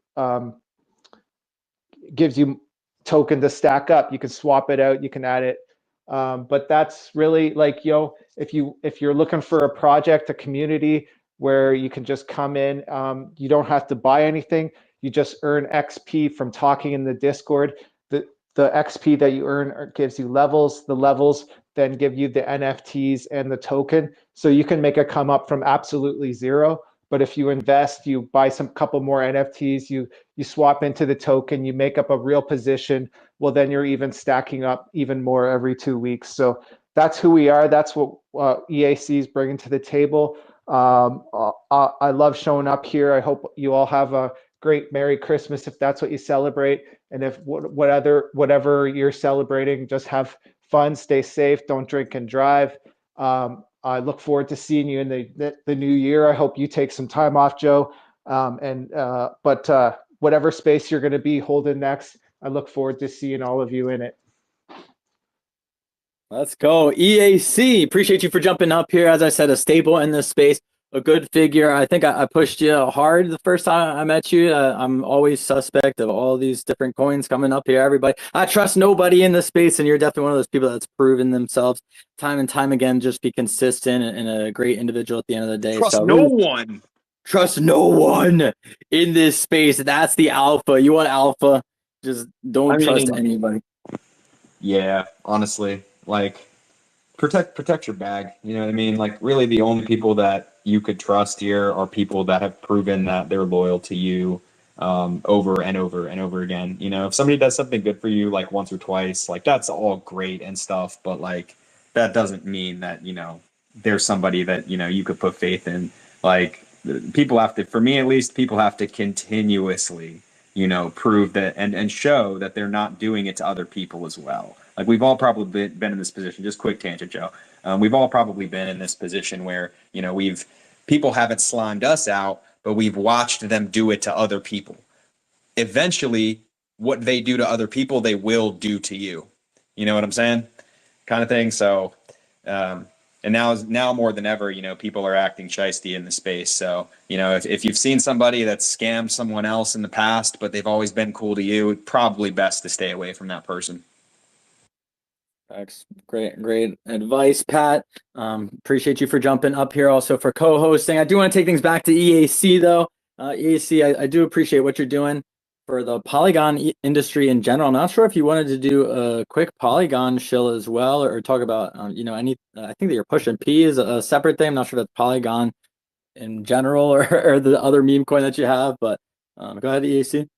[SPEAKER 7] token to stack up. You can swap it out, you can add it, but that's really, like, if you're looking for a project, a community where you can just come in, you don't have to buy anything, you just earn XP from talking in the Discord. The XP that you earn gives you levels. The levels then give you the NFTs and the token. So you can make a come up from absolutely zero. But if you invest, you buy some couple more NFTs, you swap into the token, you make up a real position, well, then you're even stacking up even more every 2 weeks. So that's who we are. That's what EAC is bringing to the table. I love showing up here. I hope you all have a great Merry Christmas if that's what you celebrate. And if whatever you're celebrating, just have fun, stay safe, don't drink and drive. I look forward to seeing you in the new year. I hope you take some time off, Joe. But whatever space you're going to be holding next, I look forward to seeing all of you in it.
[SPEAKER 2] Let's go. EAC, appreciate you for jumping up here. As I said, a staple in this space, a good figure. I think I pushed you hard the first time I met you. I'm always suspect of all these different coins coming up here. Everybody, I trust nobody in this space, and you're definitely one of those people that's proven themselves time and time again. Just be consistent and a great individual at the end of the day.
[SPEAKER 3] Trust
[SPEAKER 2] so
[SPEAKER 3] no
[SPEAKER 2] really,
[SPEAKER 3] one.
[SPEAKER 2] Trust no one in this space. That's the alpha. You want alpha? Just don't trust anybody.
[SPEAKER 3] Yeah, honestly, like, protect your bag. You know what I mean? Like, really, the only people that you could trust here are people that have proven that they're loyal to you over and over and over again. You know, if somebody does something good for you like once or twice, like, that's all great and stuff, but like, that doesn't mean that, you know, there's somebody that, you know, you could put faith in. Like, people have to, for me at least, people have to continuously, you know, prove that and show that they're not doing it to other people as well. Like, we've all probably been in this position. Just quick tangent, Joe. We've all probably been in this position where, you know, people haven't slimed us out, but we've watched them do it to other people. Eventually, what they do to other people, they will do to you. You know what I'm saying? Kind of thing. So, and now more than ever, people are acting shiesty in the space. So, if you've seen somebody that's scammed someone else in the past, but they've always been cool to you, probably best to stay away from that person.
[SPEAKER 2] Great advice, Pat. Appreciate you for jumping up here, also for co-hosting. I do want to take things back to EAC though. EAC, I do appreciate what you're doing for the Polygon industry in general. I'm not sure if you wanted to do a quick Polygon shill as well, or talk about I think that you're pushing P is a separate thing. I'm not sure if that's Polygon in general or the other meme coin that you have, but go ahead, EAC.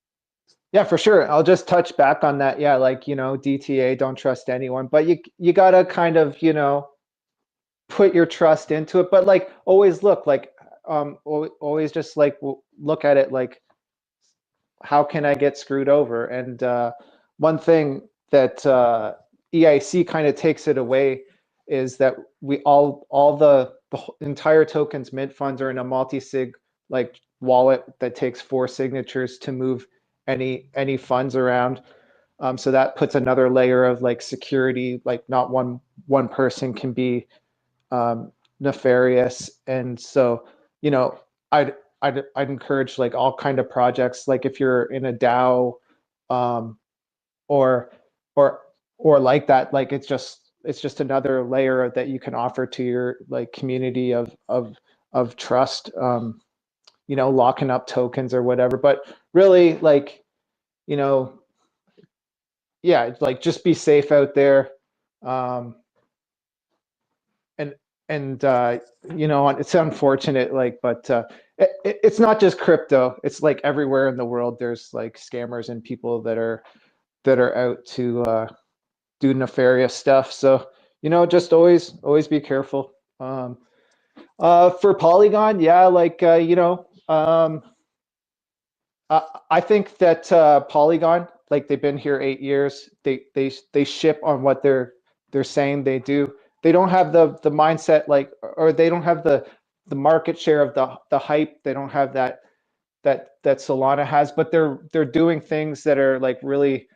[SPEAKER 7] Yeah, for sure. I'll just touch back on that. Yeah, like, DTA, don't trust anyone, but you gotta kind of, put your trust into it. But like, always look like, always just like look at it like, how can I get screwed over? And one thing that EIC kind of takes it away is that we all the entire tokens mint funds are in a multi-sig like wallet that takes 4 signatures to move any funds around. So that puts another layer of like security, like not one person can be nefarious. And so, I'd encourage like all kind of projects, like if you're in a DAO or like that, like it's just another layer that you can offer to your like community of trust, locking up tokens or whatever. But really, like, yeah, like just be safe out there. It's unfortunate, like, but it's not just crypto. It's like everywhere in the world. There's like scammers and people that are out to do nefarious stuff. So just always be careful. For Polygon, yeah, like I think that Polygon, like they've been here 8 years. They ship on what they're saying they do. They don't have the mindset, like, or they don't have the market share of the hype. They don't have that Solana has, but they're doing things that are like really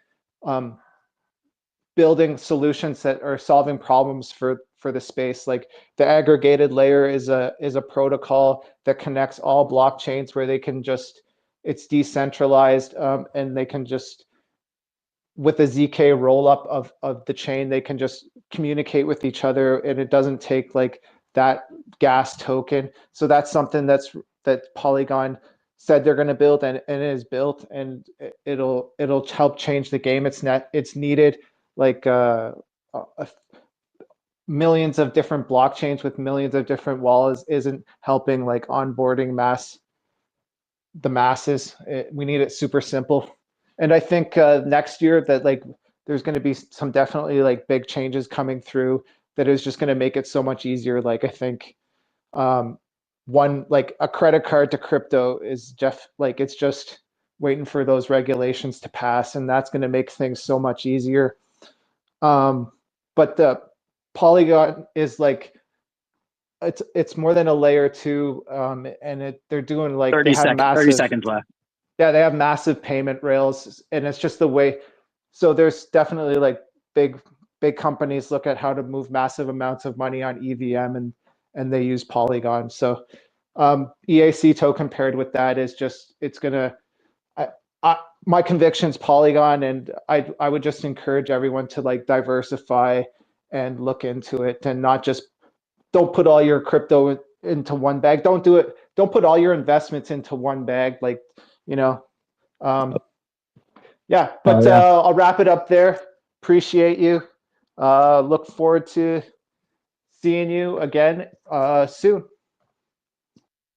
[SPEAKER 7] building solutions that are solving problems for the space. Like the aggregated layer is a protocol that connects all blockchains where they can just, it's decentralized, and they can just, with a ZK roll up of the chain, they can just communicate with each other, and it doesn't take like that gas token. So that's something that Polygon said they're going to build, and it is built, and it'll help change the game. It's needed, like millions of different blockchains with millions of different wallets isn't helping like onboarding the masses. We need it super simple. And I think next year that like there's going to be some definitely like big changes coming through that is just going to make it so much easier. Like I think one, like a credit card to crypto is like it's just waiting for those regulations to pass, and that's going to make things so much easier. But the Polygon is like, it's more than a layer 2, and they're doing like
[SPEAKER 2] 30 seconds left.
[SPEAKER 7] Yeah, they have massive payment rails, and it's just the way. So there's definitely like big companies look at how to move massive amounts of money on EVM, and they use Polygon. So EAC token paired with that is just, it's gonna. My conviction's Polygon, and I would just encourage everyone to like diversify and look into it, and not just, don't put all your crypto into one bag. Don't do it. Don't put all your investments into one bag. Like, yeah, but I'll wrap it up there. Appreciate you. Look forward to seeing you again soon.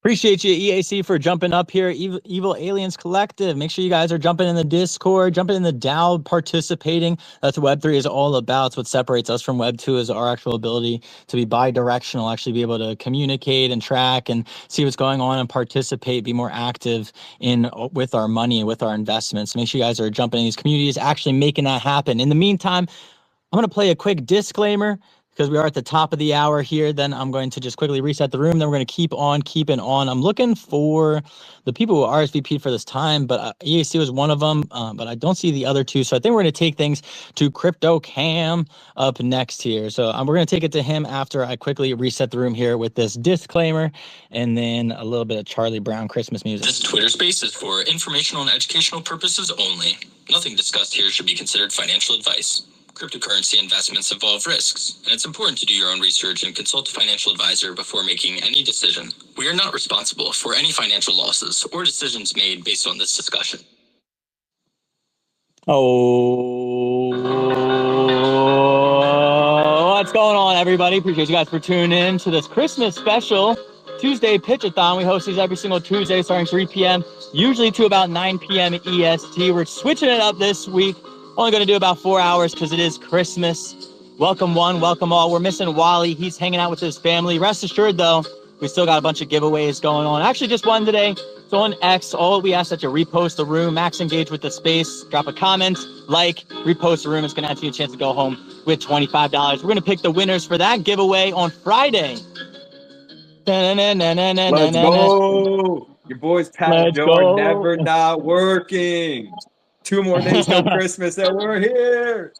[SPEAKER 2] Appreciate you, EAC, for jumping up here. Evil Aliens Collective. Make sure you guys are jumping in the Discord, jumping in the DAO, participating. That's what Web3 is all about. It's what separates us from Web2 is our actual ability to be bi-directional, actually be able to communicate and track and see what's going on and participate, be more active with our money and with our investments. Make sure you guys are jumping in these communities, actually making that happen. In the meantime, I'm going to play a quick disclaimer. because we are at the top of the hour here, then I'm going to just quickly reset the room. Then we're going to keep on keeping on. I'm looking for the people who RSVP'd for this time, but EAC was one of them, but I don't see the other two. So I think we're going to take things to Crypto Cam up next here. So we're going to take it to him after I quickly reset the room here with this disclaimer and then a little bit of Charlie Brown Christmas music.
[SPEAKER 8] This Twitter space is for informational and educational purposes only. Nothing discussed here should be considered financial advice. Cryptocurrency investments involve risks, and it's important to do your own research and consult a financial advisor before making any decision. We are not responsible for any financial losses or decisions made based on this discussion.
[SPEAKER 2] Oh, what's going on, everybody? Appreciate you guys for tuning in to this Christmas special Tuesday Pitch-A-Thon. We host these every single Tuesday starting 3 p.m., usually to about 9 p.m. EST. We're switching it up this week. Only going to do about 4 hours because it is Christmas. Welcome one, welcome all. We're missing Wally. He's hanging out with his family. Rest assured, though, we still got a bunch of giveaways going on. Actually, just one today. So on X, all we ask that you repost the room, max engage with the space, drop a comment, like, repost the room. It's going to answer you a chance to go home with $25. We're going to pick the winners for that giveaway on Friday.
[SPEAKER 3] Let's go. Your boys Pat and Joe are never not working. 2 more days till Christmas and we're here.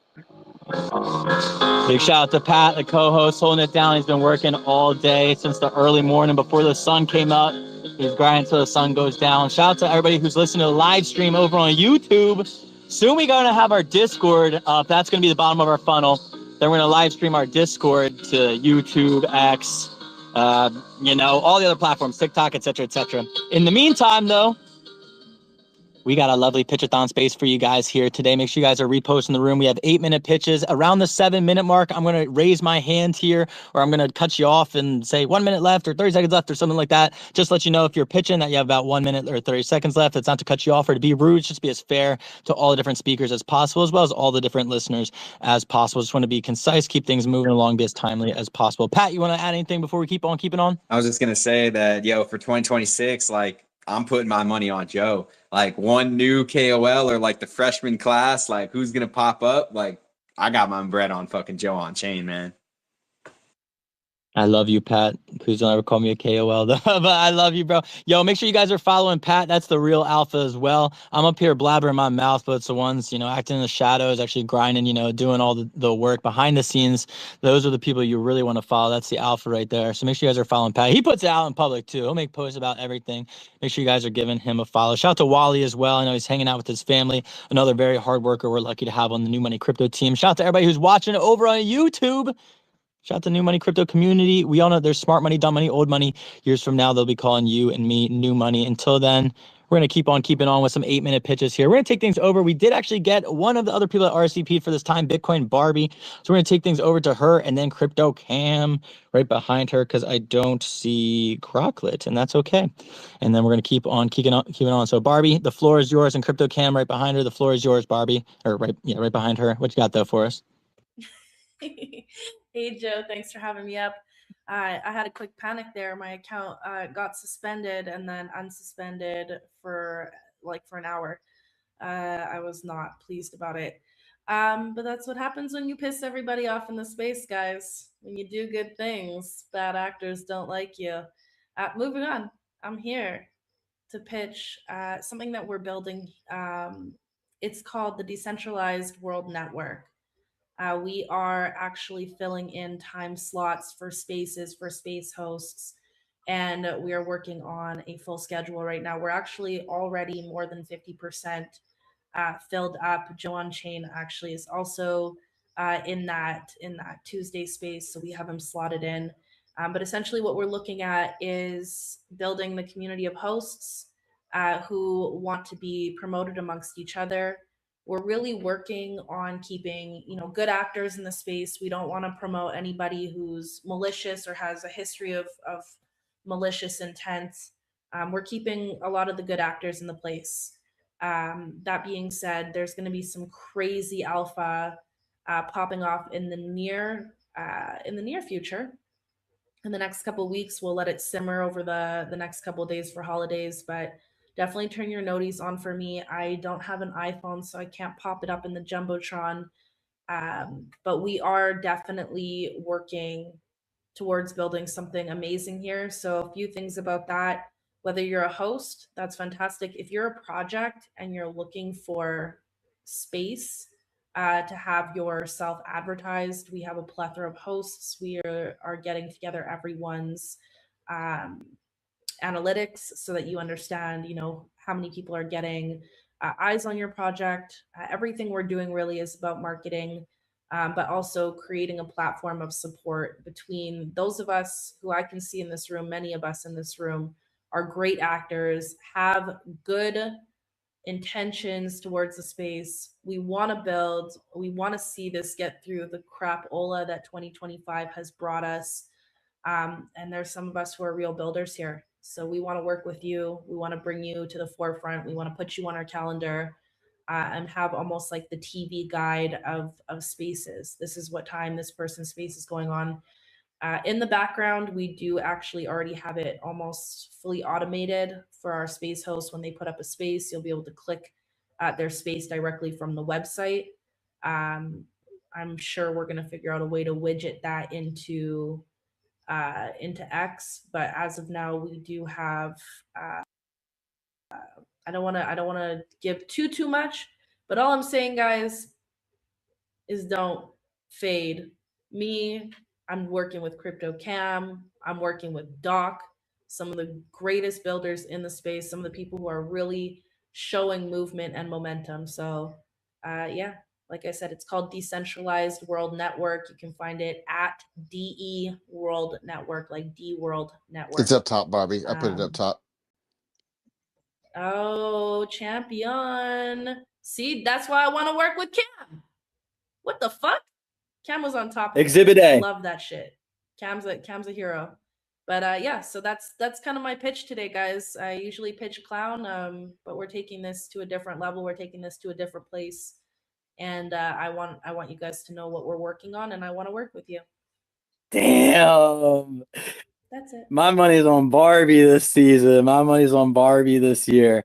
[SPEAKER 2] Big shout out to Pat, the co-host, holding it down. He's been working all day since the early morning before the sun came up. He's grinding until the sun goes down. Shout out to everybody who's listening to the live stream over on YouTube. Soon we're going to have our Discord up. That's going to be the bottom of our funnel. Then we're going to live stream our Discord to YouTube, X, all the other platforms, TikTok, etc., etc. In the meantime, though, we got a lovely Pitch-A-Thon space for you guys here today. Make sure you guys are reposting the room. We have 8-minute pitches. Around the 7-minute mark, I'm going to raise my hand here, or I'm going to cut you off and say 1 minute left or 30 seconds left or something like that. Just let you know if you're pitching that you have about 1 minute or 30 seconds left. It's not to cut you off or to be rude. It's just be as fair to all the different speakers as possible, as well as all the different listeners as possible. Just want to be concise, keep things moving along, be as timely as possible. Pat, you want to add anything before we keep on keeping on?
[SPEAKER 3] I was just going to say that, for 2026, I'm putting my money on Joe. One new KOL or the freshman class, who's going to pop up? I got my bread on fucking Joe on chain, man.
[SPEAKER 2] I love you, Pat. Please don't ever call me a KOL, though. But I love you, bro. Yo, make sure you guys are following Pat. That's the real alpha as well. I'm up here blabbering my mouth, but it's the ones, acting in the shadows, actually grinding, doing all the work behind the scenes. Those are the people you really want to follow. That's the alpha right there. So make sure you guys are following Pat. He puts it out in public, too. He'll make posts about everything. Make sure you guys are giving him a follow. Shout out to Wally as well. I know he's hanging out with his family. Another very hard worker we're lucky to have on the New Money Crypto team. Shout out to everybody who's watching it over on YouTube. Shout out to New Money Crypto community. We all know there's smart money, dumb money, old money. Years from now, they'll be calling you and me new money. Until then, we're going to keep on keeping on with some 8-minute pitches here. We're going to take things over. We did actually get one of the other people at RSVP for this time, Bitcoin Barbie. So we're going to take things over to her and then Crypto Cam right behind her because I don't see Crocklet, and that's okay. And then we're going to keep on keeping on. So Barbie, the floor is yours, and Crypto Cam right behind her. The floor is yours, Barbie. Or right behind her. What you got though for us?
[SPEAKER 9] Hey, Joe, thanks for having me up. I had a quick panic there. My account got suspended and then unsuspended for an hour. I was not pleased about it. But that's what happens when you piss everybody off in the space, guys. When you do good things, bad actors don't like you. Moving on, I'm here to pitch something that we're building. It's called the Decentralized World Network. We are actually filling in time slots for spaces for space hosts, and we are working on a full schedule right now. We're actually already more than 50% filled up. Joe on Chain actually is also in that Tuesday space, so we have him slotted in. But essentially what we're looking at is building the community of hosts who want to be promoted amongst each other. We're really working on keeping, good actors in the space. We don't want to promote anybody who's malicious or has a history of malicious intent. We're keeping a lot of the good actors in the place. That being said, there's going to be some crazy alpha popping off in the near future. In the next couple of weeks, we'll let it simmer over the next couple of days for holidays, but definitely turn your noties on for me. I don't have an iPhone, so I can't pop it up in the Jumbotron. But we are definitely working towards building something amazing here. So a few things about that. Whether you're a host, that's fantastic. If you're a project and you're looking for space to have yourself advertised, we have a plethora of hosts. We are getting together everyone's analytics so that you understand, how many people are getting eyes on your project. Everything we're doing really is about marketing, but also creating a platform of support between those of us who I can see in this room. Many of us in this room are great actors, have good intentions towards the space. We want to build, we want to see this get through the crapola that 2025 has brought us. And there's some of us who are real builders here. So we want to work with you. We want to bring you to the forefront. We want to put you on our calendar and have almost like the TV guide of spaces. This is what time this person's space is going on. In the background, we do actually already have it almost fully automated for our space hosts. When they put up a space, you'll be able to click their space directly from the website. I'm sure we're going to figure out a way to widget that into X, but as of now, we do have. I don't want to give too much, but all I'm saying, guys, is don't fade me. I'm working with Crypto Cam. I'm working with Doc, some of the greatest builders in the space, some of the people who are really showing movement and momentum. So, yeah, like I said, it's called Decentralized World Network. You can find it at DE World Network, like D World Network.
[SPEAKER 10] It's up top, Barbie. I put it up top.
[SPEAKER 9] Oh, champion. See, that's why I want to work with Cam. What the fuck? Cam was on top of
[SPEAKER 2] Exhibit
[SPEAKER 9] it.
[SPEAKER 2] A.
[SPEAKER 9] Love that shit. Cam's a hero. But yeah, so that's kind of my pitch today, guys. I usually pitch clown, but we're taking this to a different level. We're taking this to a different place. And I want you guys to know what we're working on, and I want to work with you.
[SPEAKER 2] Damn.
[SPEAKER 9] That's it.
[SPEAKER 2] My money's on Barbie this season. My money's on Barbie this year.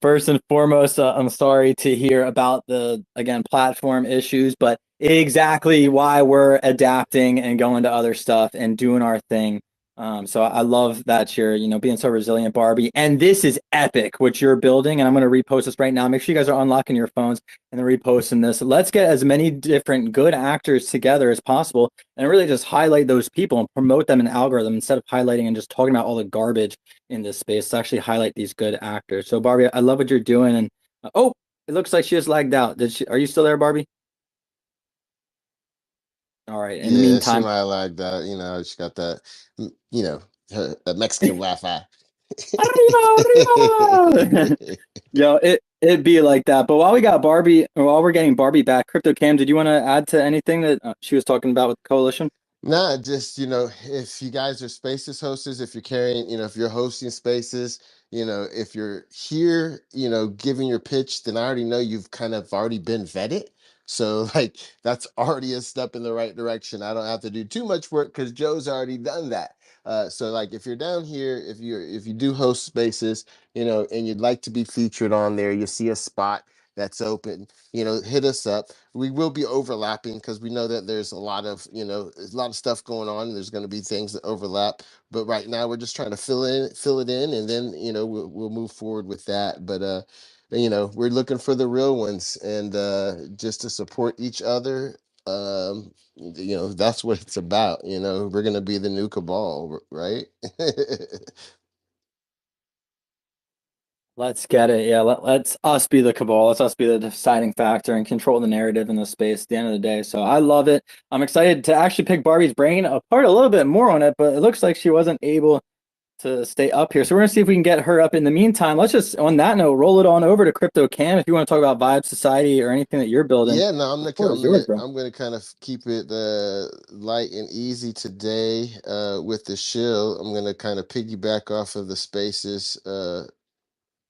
[SPEAKER 2] First and foremost, I'm sorry to hear about the, again, platform issues, but exactly why we're adapting and going to other stuff and doing our thing. So I love that you're, being so resilient, Barbie. And this is epic, what you're building. And I'm going to repost this right now. Make sure you guys are unlocking your phones and then reposting this. Let's get as many different good actors together as possible and really just highlight those people and promote them in algorithm instead of highlighting and just talking about all the garbage in this space, to actually highlight these good actors. So Barbie, I love what you're doing. And oh, it looks like she just lagged out. Are you still there, Barbie? All right. In the meantime,
[SPEAKER 10] she might have lagged out. She got that, that Mexican Wi-Fi.
[SPEAKER 2] Yo, it'd be like that. But while we got Barbie, or while we're getting Barbie back, Crypto Cam, did you want to add to anything that she was talking about with the coalition?
[SPEAKER 10] Nah, just, if you guys are spaces hosters, if you're carrying, if you're hosting spaces, if you're here, giving your pitch, then I already know you've kind of already been vetted. So like that's already a step in the right direction. I don't have to do too much work because Joe's already done that. So like if you're down here, if you do host spaces, and you'd like to be featured on there, you see a spot that's open, hit us up. We will be overlapping because we know that there's a lot of stuff going on. There's going to be things that overlap, but right now we're just trying to fill it in, and then we'll move forward with that. But we're looking for the real ones, and just to support each other. That's what it's about. We're going to be the new cabal, right?
[SPEAKER 2] Let's get it. Yeah, let's us be the cabal. Let's us be the deciding factor and control the narrative in the space at the end of the day. So I love it. I'm excited to actually pick Barbie's brain apart a little bit more on it, but it looks like she wasn't able to stay up here. So we're going to see if we can get her up. In the meantime, let's just, on that note, roll it on over to Crypto Cam if you want to talk about Vibe Society or anything that you're building.
[SPEAKER 10] Yeah, no, I'm gonna kind of keep it light and easy today with the shill. I'm gonna kind of piggyback off of the spaces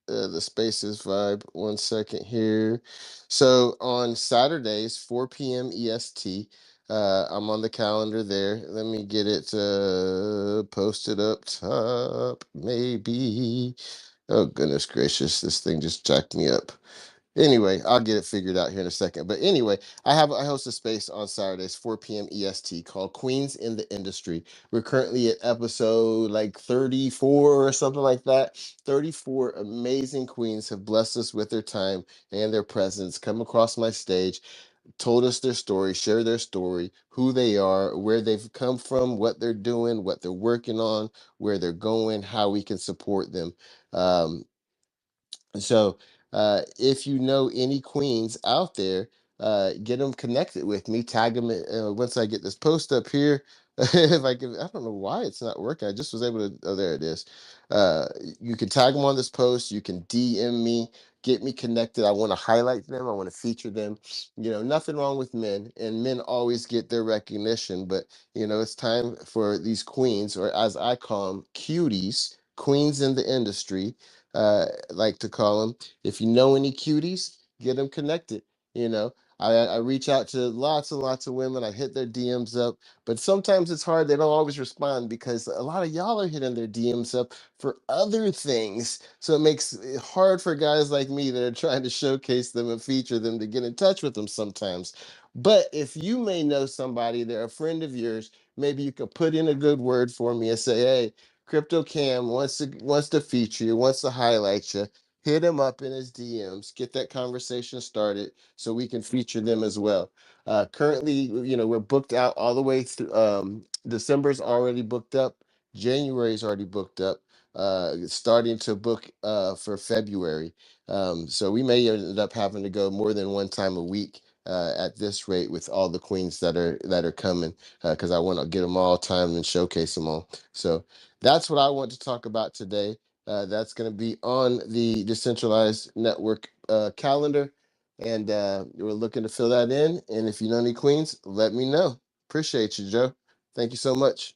[SPEAKER 10] vibe. 1 second here. So on Saturdays, 4 p.m. EST, I'm on the calendar there. Let me get it posted up top, maybe. Oh, goodness gracious, this thing just jacked me up. Anyway, I'll get it figured out here in a second. But anyway, I host a space on Saturdays, 4 p.m. EST, called Queens in the Industry. We're currently at episode like 34 or something like that. 34 amazing queens have blessed us with their time and their presence, come across my stage, told us their story, share their story, who they are, where they've come from, what they're doing, what they're working on, where they're going, how we can support them. Um, so if you know any queens out there, get them connected with me. Tag them once I get this post up here. If I can, I don't know why it's not working. I just was able to. Oh, there it is. You can tag them on this post. You can DM me. Get me connected. I want to highlight them. I want to feature them. You know, nothing wrong with men, and men always get their recognition. But you know, it's time for these queens, or as I call them, cuties, queens in the industry, like to call them. If you know any cuties, get them connected. You know, I reach out to lots and lots of women. I hit their DMs up, but sometimes it's hard. They don't always respond because a lot of y'all are hitting their DMs up for other things. So it makes it hard for guys like me that are trying to showcase them and feature them to get in touch with them sometimes. But if you may know somebody, they're a friend of yours, maybe you could put in a good word for me and say, hey, Crypto Cam wants to feature you, wants to highlight you. Hit him up in his DMs, get that conversation started so we can feature them as well. Currently, you know, we're booked out all the way through. December's already booked up. January's already booked up. Starting to book for February. So we may end up having to go more than one time a week at this rate with all the queens that are coming because I want to get them all timed and showcase them all. So that's what I want to talk about today. That's going to be on the decentralized network calendar. And we're looking to fill that in. And if you know any queens, let me know. Appreciate you, Joe. Thank you so much.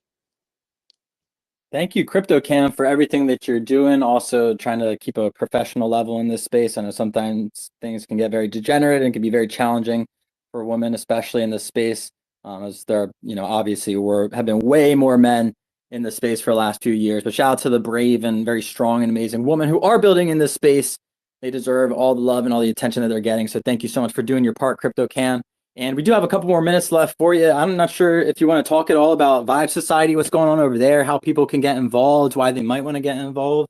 [SPEAKER 2] Thank you, CryptoCam, for everything that you're doing. Also trying to keep a professional level in this space. I know sometimes things can get very degenerate and can be very challenging for women, especially in this space. As there, you know, obviously have been way more men in the space for the last few years. But shout out to the brave and very strong and amazing women who are building in this space. They deserve all the love and all the attention that they're getting. So thank you so much for doing your part, CryptoCam. And we do have a couple more minutes left for you. I'm not sure if you want to talk at all about Vibe Society, what's going on over there, how people can get involved, why they might want to get involved.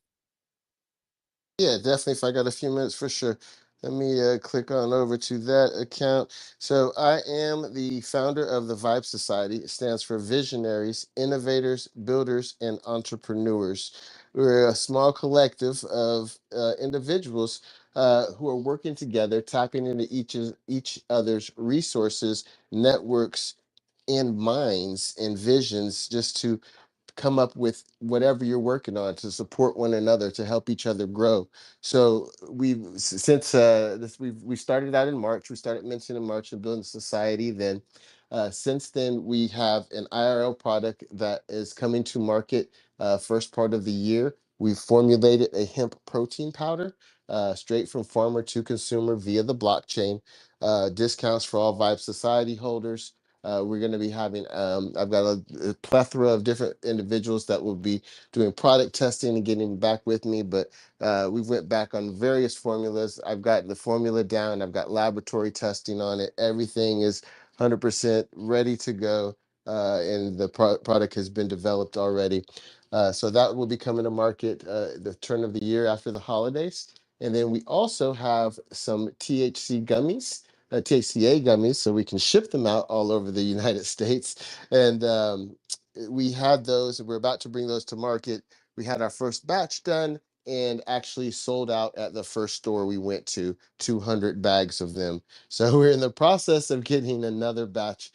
[SPEAKER 10] Yeah, definitely. If I got a few minutes, for sure. Let me click on over to that account. So I am the founder of the Vibe Society. It stands for Visionaries, Innovators, Builders, and Entrepreneurs. We're a small collective of individuals who are working together, tapping into each other's resources, networks, and minds and visions, just to come up with whatever you're working on to support one another, to help each other grow. So we've since this we started out in March. We started mentioning in March and building society. Then since then we have an IRL product that is coming to market first part of the year. We've formulated a hemp protein powder straight from farmer to consumer via the blockchain. Discounts for all Vibe Society holders. We're going to be having, I've got a plethora of different individuals that will be doing product testing and getting back with me, but we went back on various formulas. I've got the formula down. I've got laboratory testing on it. Everything is 100% ready to go, and the product has been developed already. So that will be coming to market the turn of the year after the holidays. And then we also have some THC gummies, THCA gummies, so we can ship them out all over the United States. And we had those, and we're about to bring those to market. We had our first batch done and actually sold out at the first store we went to, 200 bags of them. So we're in the process of getting another batch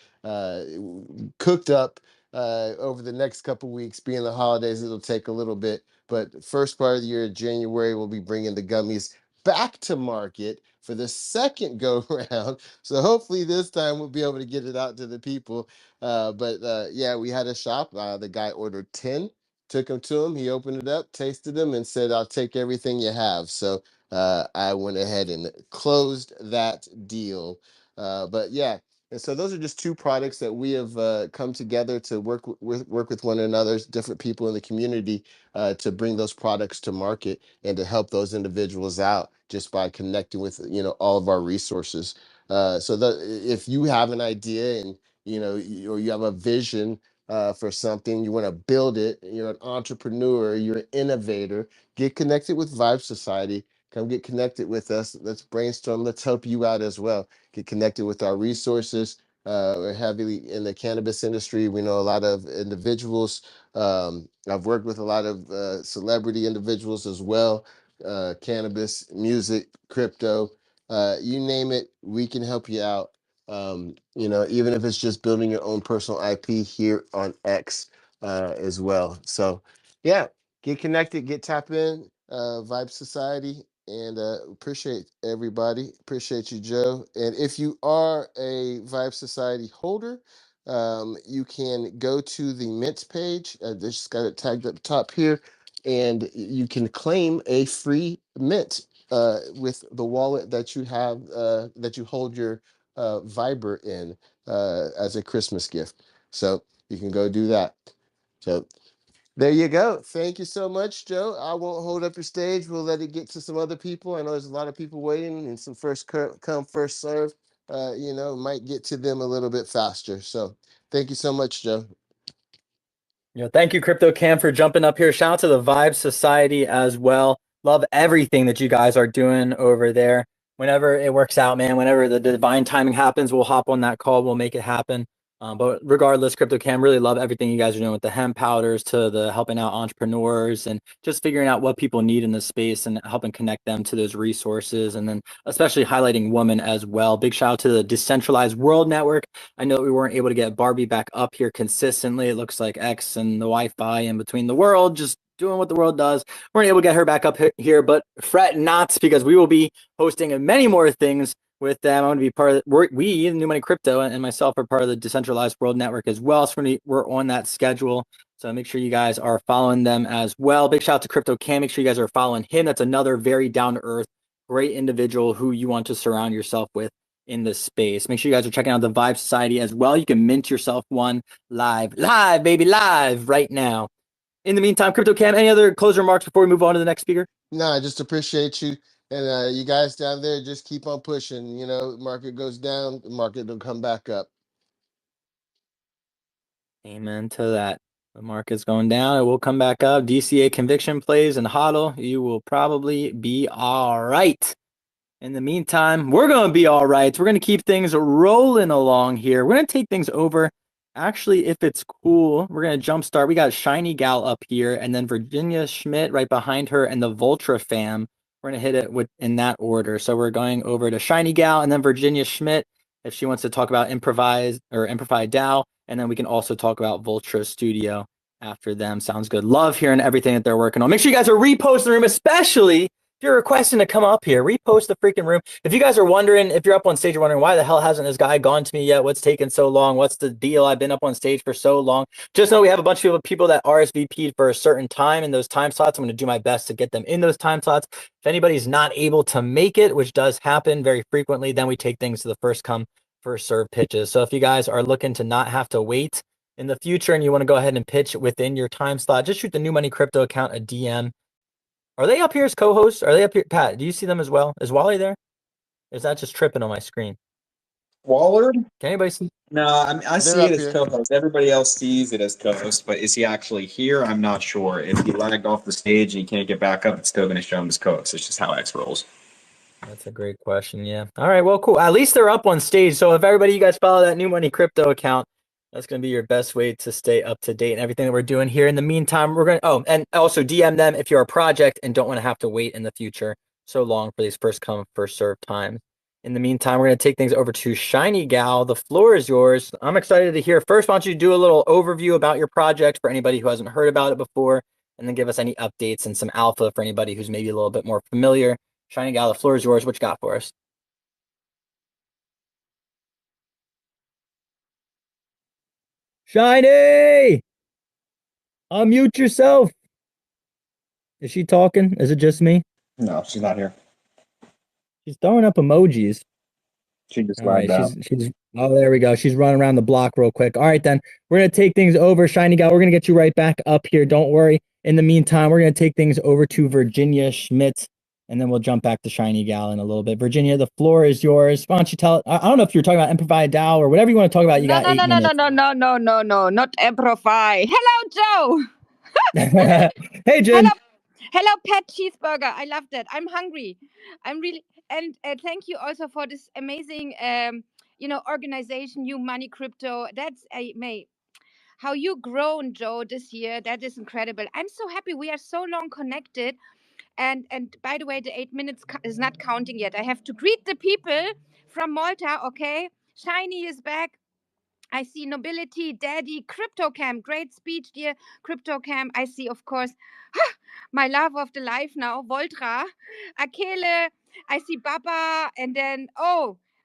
[SPEAKER 10] cooked up over the next couple weeks. Being the holidays, it'll take a little bit. But first part of the year, January, we'll be bringing the gummies back to market for the second go round. So hopefully this time we'll be able to get it out to the people. But yeah, we had a shop. The guy ordered 10, took them to him. He opened it up, tasted them, and said, I'll take everything you have. So I went ahead and closed that deal. But yeah, And so those are just two products that we have come together to work with one another, different people in the community, to bring those products to market and to help those individuals out just by connecting with all of our resources. So that if you have an idea and or you have a vision for something, you want to build it, you're an entrepreneur, you're an innovator, get connected with Vibe Society. Come get connected with us. Let's brainstorm. Let's help you out as well. Get connected with our resources. We're heavily in the cannabis industry. We know a lot of individuals. I've worked with a lot of celebrity individuals as well. Cannabis, music, crypto, you name it, we can help you out. Even if it's just building your own personal IP here on X as well. So, yeah, get connected, get tap in, Vibe Society, and appreciate everybody. Appreciate you, Joe. And if you are a Vibe Society holder, you can go to the Mint page. I just got it tagged up top here, and you can claim a free Mint with the wallet that you have that you hold your Viber in as a Christmas gift. So you can go do that. So there you go. Thank you so much, Joe. I won't hold up your stage. We'll let it get to some other people. I know there's a lot of people waiting, and some first come, first serve. Might get to them a little bit faster. So thank you so much, Joe.
[SPEAKER 2] Thank you, Crypto Cam, for jumping up here. Shout out to the Vibe Society as well. Love everything that you guys are doing over there. Whenever it works out, man, whenever the divine timing happens, we'll hop on that call. We'll make it happen. But regardless, Crypto Cam, really love everything you guys are doing with the hemp powders to the helping out entrepreneurs and just figuring out what people need in this space and helping connect them to those resources. And then especially highlighting women as well. Big shout out to the Decentralized World Network. I know we weren't able to get Barbie back up here consistently. It looks like X and the Wi-Fi in between the world, just doing what the world does. We weren't able to get her back up here, but fret not, because we will be hosting many more things with them. I'm going to be part of we, New Money Crypto, and myself are part of the Decentralized World Network as well. So we're on that schedule. So make sure you guys are following them as well. Big shout out to Crypto Cam. Make sure you guys are following him. That's another very down-to-earth, great individual who you want to surround yourself with in this space. Make sure you guys are checking out the Vibe Society as well. You can mint yourself one live, baby, live right now. In the meantime, Crypto Cam, any other closing remarks before we move on to the next speaker?
[SPEAKER 10] No, I just appreciate you. And you guys down there, just keep on pushing. Market goes down, the market will come back up.
[SPEAKER 2] Amen to that. The market's going down. It will come back up. DCA conviction plays and hodl. You will probably be all right. In the meantime, we're going to be all right. We're going to keep things rolling along here. We're going to take things over. Actually, if it's cool, we're going to jumpstart. We got Shiny Gal up here, and then Virginia Schmidt right behind her, and the Vultra fam. We're going to hit it in that order. So we're going over to Shiny Gal, and then Virginia Schmidt, if she wants to talk about Improvise or Amplify DAO, and then we can also talk about Vultra Studio after them. Sounds good. Love hearing everything that they're working on. Make sure you guys are reposting the room, especially if you're requesting to come up here. Repost the freaking room. If you guys are wondering, if you're up on stage, you're wondering, why the hell hasn't this guy gone to me yet? What's taking so long? What's the deal? I've been up on stage for so long. Just know we have a bunch of people that RSVP'd for a certain time in those time slots. I'm going to do my best to get them in those time slots. If anybody's not able to make it, which does happen very frequently, then we take things to the first come, first serve pitches. So if you guys are looking to not have to wait in the future and you want to go ahead and pitch within your time slot, just shoot the New Money Crypto account a DM. Are they up here as co-hosts? Are they up here? Pat, do you see them as well? Is Wally there? Or is that just tripping on my screen?
[SPEAKER 3] Waller?
[SPEAKER 2] Can anybody see?
[SPEAKER 3] No, I see it as co-host. Everybody else sees it as co-host, but is he actually here? I'm not sure. If he lagged off the stage and he can't get back up, it's still going to show him as co-host. It's just how X rolls.
[SPEAKER 2] That's a great question. Yeah. All right. Well, cool. At least they're up on stage. So if everybody, you guys follow that New Money Crypto account, that's going to be your best way to stay up to date and everything that we're doing here. In the meantime, we're going to, and also DM them if you're a project and don't want to have to wait in the future so long for these first come, first serve times. In the meantime, we're going to take things over to Shiny Gal. The floor is yours. I'm excited to hear. First, why don't you do a little overview about your project for anybody who hasn't heard about it before, and then give us any updates and some alpha for anybody who's maybe a little bit more familiar. Shiny Gal, the floor is yours. What you got for us? Shiny! Unmute yourself. Is she talking? Is it just me?
[SPEAKER 3] No, she's not here.
[SPEAKER 2] She's throwing up emojis.
[SPEAKER 3] She just lagged out.
[SPEAKER 2] She's Oh, there we go. She's running around the block real quick. All right, then we're gonna take things over, Shiny Gal. We're gonna get you right back up here. Don't worry. In the meantime, we're gonna take things over to Virginia Schmidt, and then we'll jump back to Shiny Gal in a little bit. Virginia, the floor is yours. Why don't you tell? I don't know if you're talking about Amplify DAO or whatever you want to talk about. You got 8 minutes.
[SPEAKER 11] No, not Amplify. Hello, Joe.
[SPEAKER 2] Hey, Jen.
[SPEAKER 11] Hello, Pet Cheeseburger. I love that. I'm hungry. I'm really, and thank you also for this amazing, organization, New Money Crypto. That's how you grown, Joe, this year. That is incredible. I'm so happy we are so long connected. And by the way, the 8 minutes is not counting yet. I have to greet the people from Malta. Okay, Shiny is back. I see Nobility, Daddy, CryptoCam. Great speech, dear CryptoCam. I see, of course, my love of the life now, Voltra, Akele. I see Baba, and then,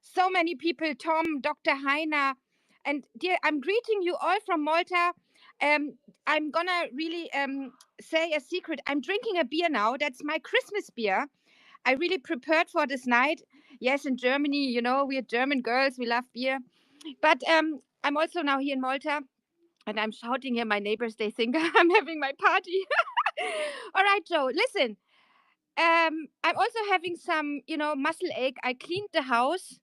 [SPEAKER 11] so many people, Tom, Dr. Heiner. And dear, I'm greeting you all from Malta. I'm gonna really say a secret. I'm drinking a beer now. That's my Christmas beer. I really prepared for this night. Yes, in Germany, we are German girls. We love beer. But I'm also now here in Malta, and I'm shouting here. My neighbors, they think I'm having my party. All right, Joe, listen. I'm also having some, muscle ache. I cleaned the house.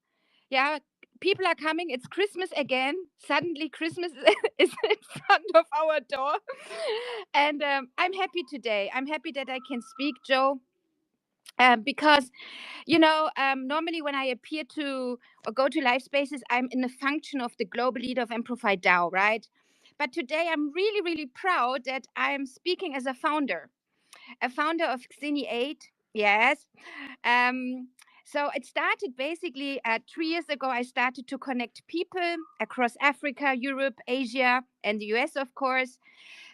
[SPEAKER 11] Yeah, people are coming. It's Christmas again. Suddenly, Christmas is in front of our door. And I'm happy today. I'm happy that I can speak, Joe. Because normally when I appear to or go to live spaces, I'm in the function of the global leader of Amplify DAO, right? But today I'm really, really proud that I'm speaking as a founder of Xini8. Yes. So it started basically 3 years ago. I started to connect people across Africa, Europe, Asia, and the US, of course.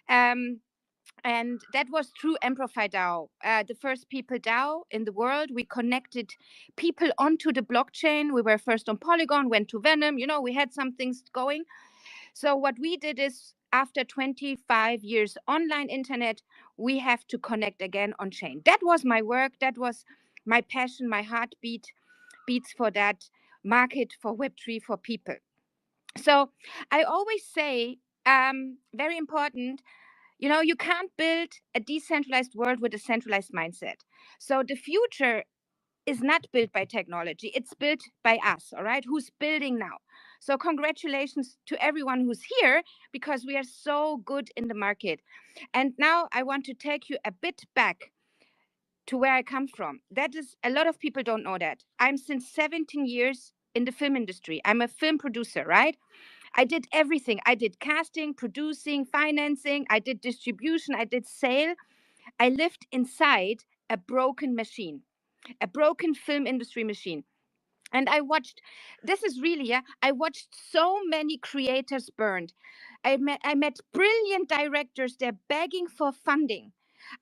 [SPEAKER 11] And that was through Amplify DAO, the first people DAO in the world. We connected people onto the blockchain. We were first on Polygon, went to Venom. We had some things going. So what we did is, after 25 years online internet, we have to connect again on chain. That was my work. That was my passion, my heartbeat beats for that market, for Web3, for people. So I always say, very important, you can't build a decentralized world with a centralized mindset. So the future is not built by technology. It's built by us, all right? Who's building now? So congratulations to everyone who's here, because we are so good in the market. And now I want to take you a bit back to where I come from. That is, a lot of people don't know that. I'm since 17 years in the film industry. I'm a film producer, right? I did everything. I did casting, producing, financing. I did distribution. I did sale. I lived inside a broken machine, a broken film industry machine. And I watched, this is really, I watched so many creators burned. I met brilliant directors. They're begging for funding.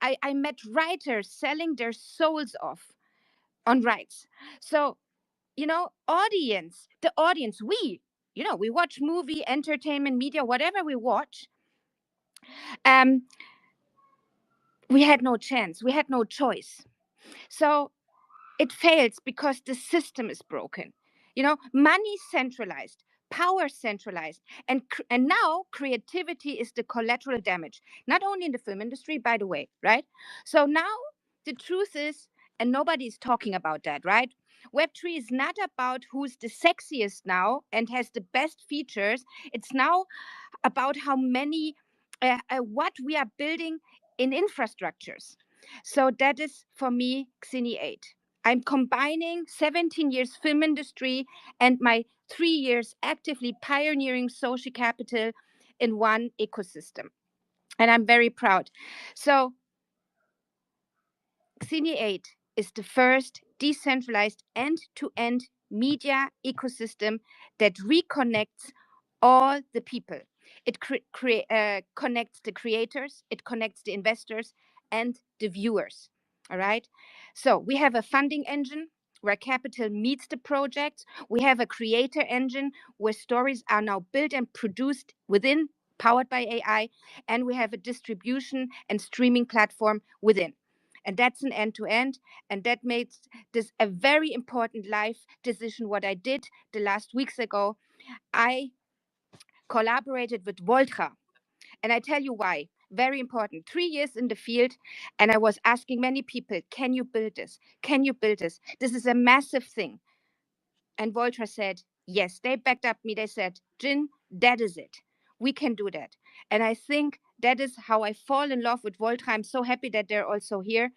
[SPEAKER 11] I met writers selling their souls off on rights. So, audience, the audience, we watch movie, entertainment, media, whatever we watch. We had no chance. We had no choice. So it fails because the system is broken. Money centralized, power centralized, and now creativity is the collateral damage. Not only in the film industry, by the way, right? So now the truth is, and nobody's talking about that, right? Web3 is not about who's the sexiest now and has the best features. It's now about how many, what we are building in infrastructures. So that is, for me, Xini8. I'm combining 17 years film industry and my 3 years actively pioneering social capital in one ecosystem. And I'm very proud. So Xini8 is the first decentralized end-to-end media ecosystem that reconnects all the people. It connects the creators, it connects the investors and the viewers. All right. So we have a funding engine where capital meets the projects. We have a creator engine where stories are now built and produced within, powered by AI. And we have a distribution and streaming platform within. And that's an end-to-end. And that makes this a very important life decision, what I did the last weeks ago, I collaborated with Voltra, and I tell you why. Very important. 3 years in the field, and I was asking many people, can you build this? Can you build this? This is a massive thing. And Voltra said, yes, they backed up me. They said, Jin, that is it. We can do that. And I think that is how I fall in love with Voltra. I'm so happy that they're also here.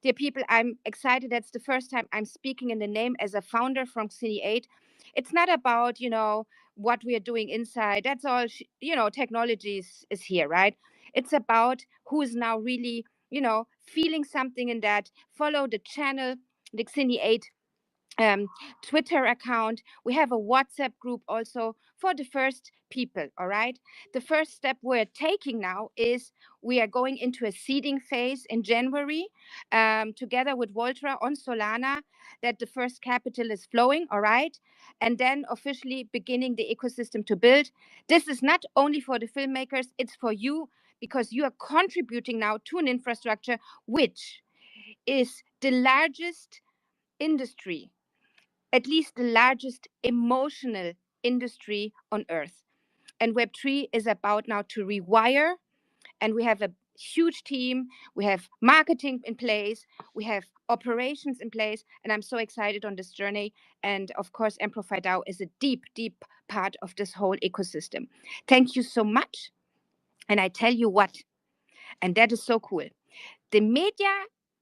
[SPEAKER 11] Dear people, I'm excited. That's the first time I'm speaking in the name as a founder from Cine8. It's not about, what we are doing inside. That's all, technology is here, right? It's about who is now really, feeling something in that. Follow the channel, the Cine8 Twitter account. We have a WhatsApp group also for the first people. All right. The first step we're taking now is we are going into a seeding phase in January together with Voltra on Solana, that the first capital is flowing. All right. And then officially beginning the ecosystem to build. This is not only for the filmmakers, it's for you, because you are contributing now to an infrastructure which is the largest industry, at least the largest emotional industry on earth. And Web3 is about now to rewire, and we have a huge team. We have marketing in place. We have operations in place, and I'm so excited on this journey. And of course, Amplify DAO is a deep, deep part of this whole ecosystem. Thank you so much. And I tell you what, and that is so cool. The media,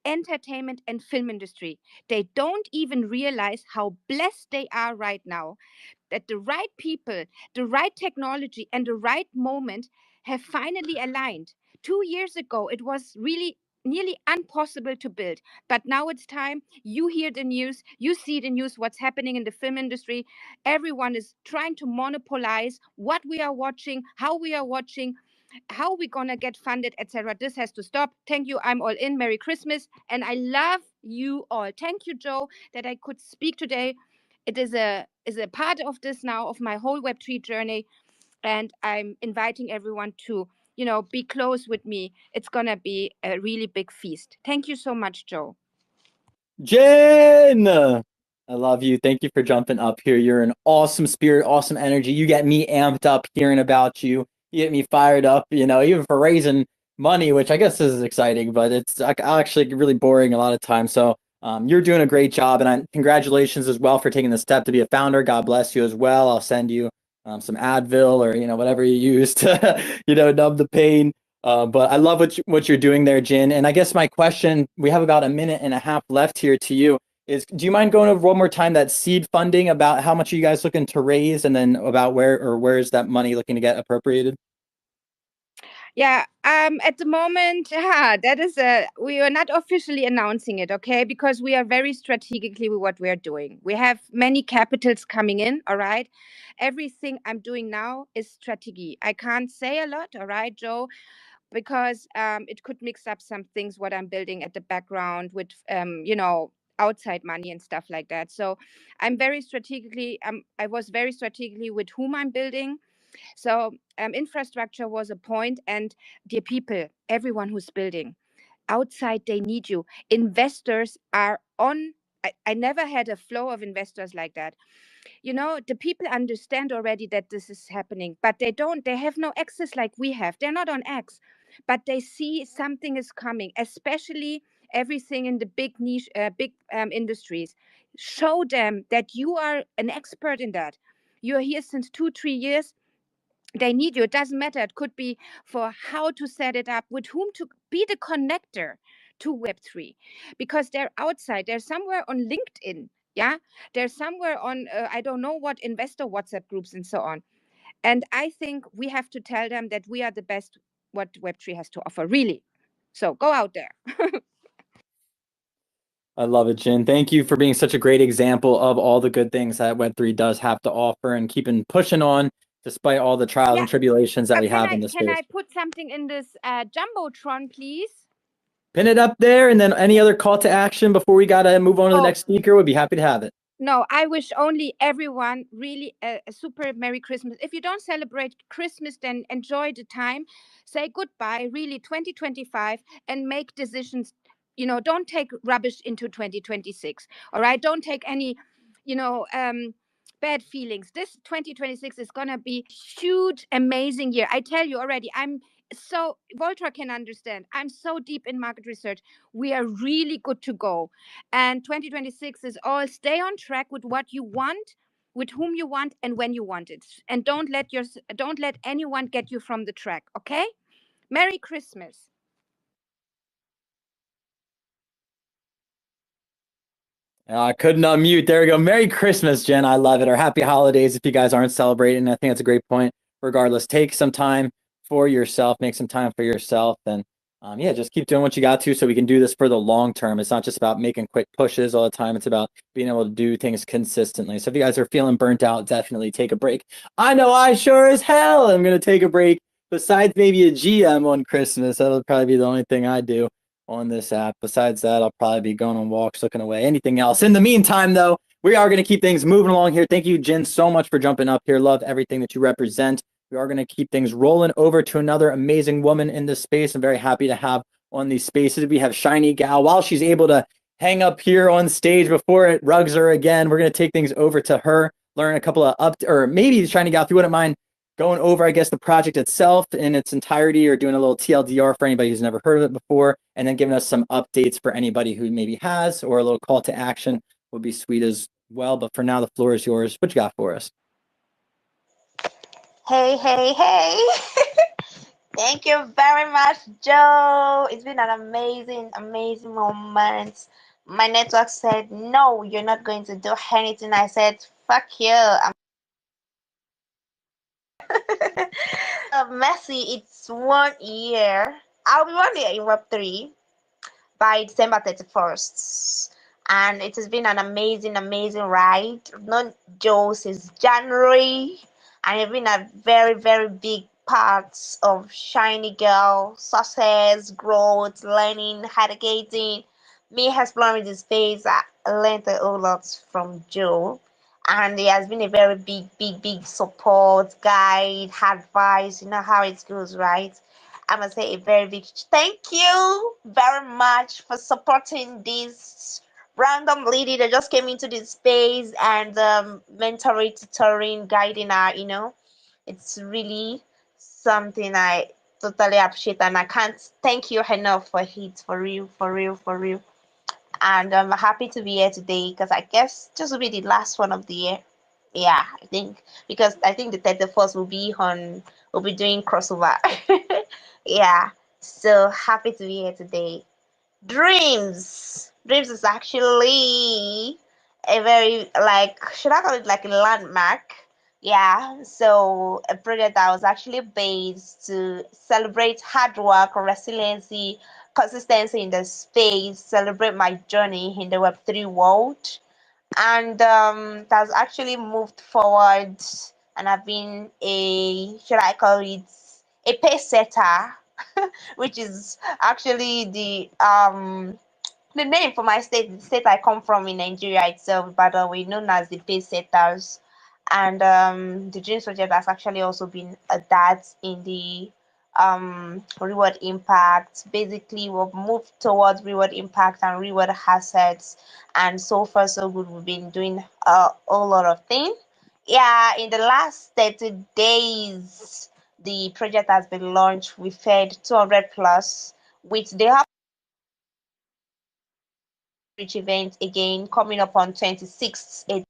[SPEAKER 11] entertainment, and film industry, they don't even realize how blessed they are right now, that the right people, the right technology, and the right moment have finally aligned. 2 years ago, it was really nearly impossible to build. But now it's time. You hear the news, you see the news, what's happening in the film industry. Everyone is trying to monopolize what we are watching, how we are watching, how we're gonna get funded, etc. This has to stop. Thank you. I'm all in. Merry Christmas. And I love you all. Thank you, Joe, that I could speak today. It is a part of this now, of my whole Web3 journey. And I'm inviting everyone to, be close with me. It's gonna be a really big feast. Thank you so much, Joe.
[SPEAKER 2] Jen, I love you. Thank you for jumping up here. You're an awesome spirit, awesome energy. You get me amped up hearing about you. You get me fired up, even for raising money, which I guess is exciting, but it's actually really boring a lot of times. So you're doing a great job, and congratulations as well for taking the step to be a founder. God bless you as well. I'll send you some Advil or whatever you use to numb the pain. But I love what you're doing there, Jin. And I guess my question, we have about a minute and a half left here to you, is do you mind going over one more time that seed funding, about how much are you guys looking to raise, and then about where is that money looking to get appropriated?
[SPEAKER 11] Yeah, at the moment, that is we are not officially announcing it, okay? Because we are very strategically with what we are doing. We have many capitals coming in, all right? Everything I'm doing now is strategy. I can't say a lot, all right, Joe? Because it could mix up some things, what I'm building at the background with, outside money and stuff like that. So I'm very strategically, I was very strategically with whom I'm building. So infrastructure was a point, and dear people, everyone who's building, outside they need you. Investors are on. I never had a flow of investors like that. The people understand already that this is happening, but they have no access like we have. They're not on X, but they see something is coming, especially everything in the big niche, big industries. Show them that you are an expert in that. You're here since 2-3 years. They need you. It doesn't matter. It could be for how to set it up, with whom to be the connector to Web3, because they're outside. They're somewhere on LinkedIn. Yeah, they're somewhere on, I don't know what, investor WhatsApp groups and so on. And I think we have to tell them that we are the best what Web3 has to offer, really. So go out there.
[SPEAKER 2] I love it, Jin. Thank you for being such a great example of all the good things that Web3 does have to offer, and keeping pushing on despite all the trials and tribulations that we have in this space.
[SPEAKER 11] Can I put something in this Jumbotron, please?
[SPEAKER 2] Pin it up there, and then any other call to action before we gotta move on to the next speaker, would be happy to have it.
[SPEAKER 11] No, I wish only everyone really a super Merry Christmas. If you don't celebrate Christmas, then enjoy the time. Say goodbye, really, 2025, and make decisions. Don't take rubbish into 2026. All right, don't take any, bad feelings. This 2026 is gonna be huge, amazing year. I tell you already. I'm so Voltra can understand. I'm so deep in market research. We are really good to go, and 2026 is all stay on track with what you want, with whom you want, and when you want it. And don't let anyone get you from the track. Okay? Merry Christmas.
[SPEAKER 2] I couldn't unmute. There we go. Merry Christmas, Jen. I love it. Or happy holidays if you guys aren't celebrating. I think that's a great point. Regardless, take some time for yourself, make some time for yourself, and yeah, just keep doing what you got to so we can do this for the long term. It's not just about making quick pushes all the time. It's about being able to do things consistently. So if you guys are feeling burnt out, definitely take a break. I know I sure as hell am going to take a break. Besides maybe a GM on Christmas, that'll probably be the only thing I do on this app. Besides that, I'll probably be going on walks, looking away, anything else. In the meantime, though, we are going to keep things moving along here. Thank you, Jen, so much for jumping up here. Love everything that you represent. We are going to keep things rolling over to another amazing woman in this space. I'm very happy to have on these spaces. We have Shiny Gal. While she's able to hang up here on stage before it rugs her again, we're going to take things over to her, learn a couple of or maybe Shiny Gal, if you wouldn't mind going over, I guess, the project itself in its entirety, or doing a little TLDR for anybody who's never heard of it before, and then giving us some updates for anybody who maybe has, or a little call to action would be sweet as well. But for now, the floor is yours. What you got for us?
[SPEAKER 12] Hey, hey, hey. Thank you very much, Joe. It's been an amazing, amazing moment. My network said, no, you're not going to do anything. I said, fuck you. Messi, it's 1 year. I'll be 1 year in Web3 by December 31st. And it has been an amazing, amazing ride. I've known Joe since January. And it's been a very, very big part of Shiny Girl success, growth, learning, educating. Me exploring this space, I learned a whole lot from Joe. And he has been a very big, big, big support, guide, advice. You know how it goes, right? I must say a very big thank you very much for supporting this random lady that just came into this space and mentoring, tutoring, guiding her. It's really something I totally appreciate, and I can't thank you enough for it, for real, for real, for real. And I'm happy to be here today because I guess this will be the last one of the year. Yeah, I think, because I think the 31st will be doing crossover. Yeah, so happy to be here today. Dreams is actually a very, like, should I call it like a landmark? Yeah, so a project that was actually based to celebrate hard work, resiliency, consistency in the space, celebrate my journey in the Web3 world. And that's actually moved forward, and I've been a, should I call it, a pace setter, which is actually the name for my state, the state I come from in Nigeria itself, but we're known as the pace setters. And the Dreams project has actually also been a that in the reward impact. Basically, we've moved towards reward impact and reward assets, and so far so good. We've been doing a whole lot of things. Yeah, in the last 30 days, the project has been launched. We fed 200 plus, with the outreach event again coming up on 26th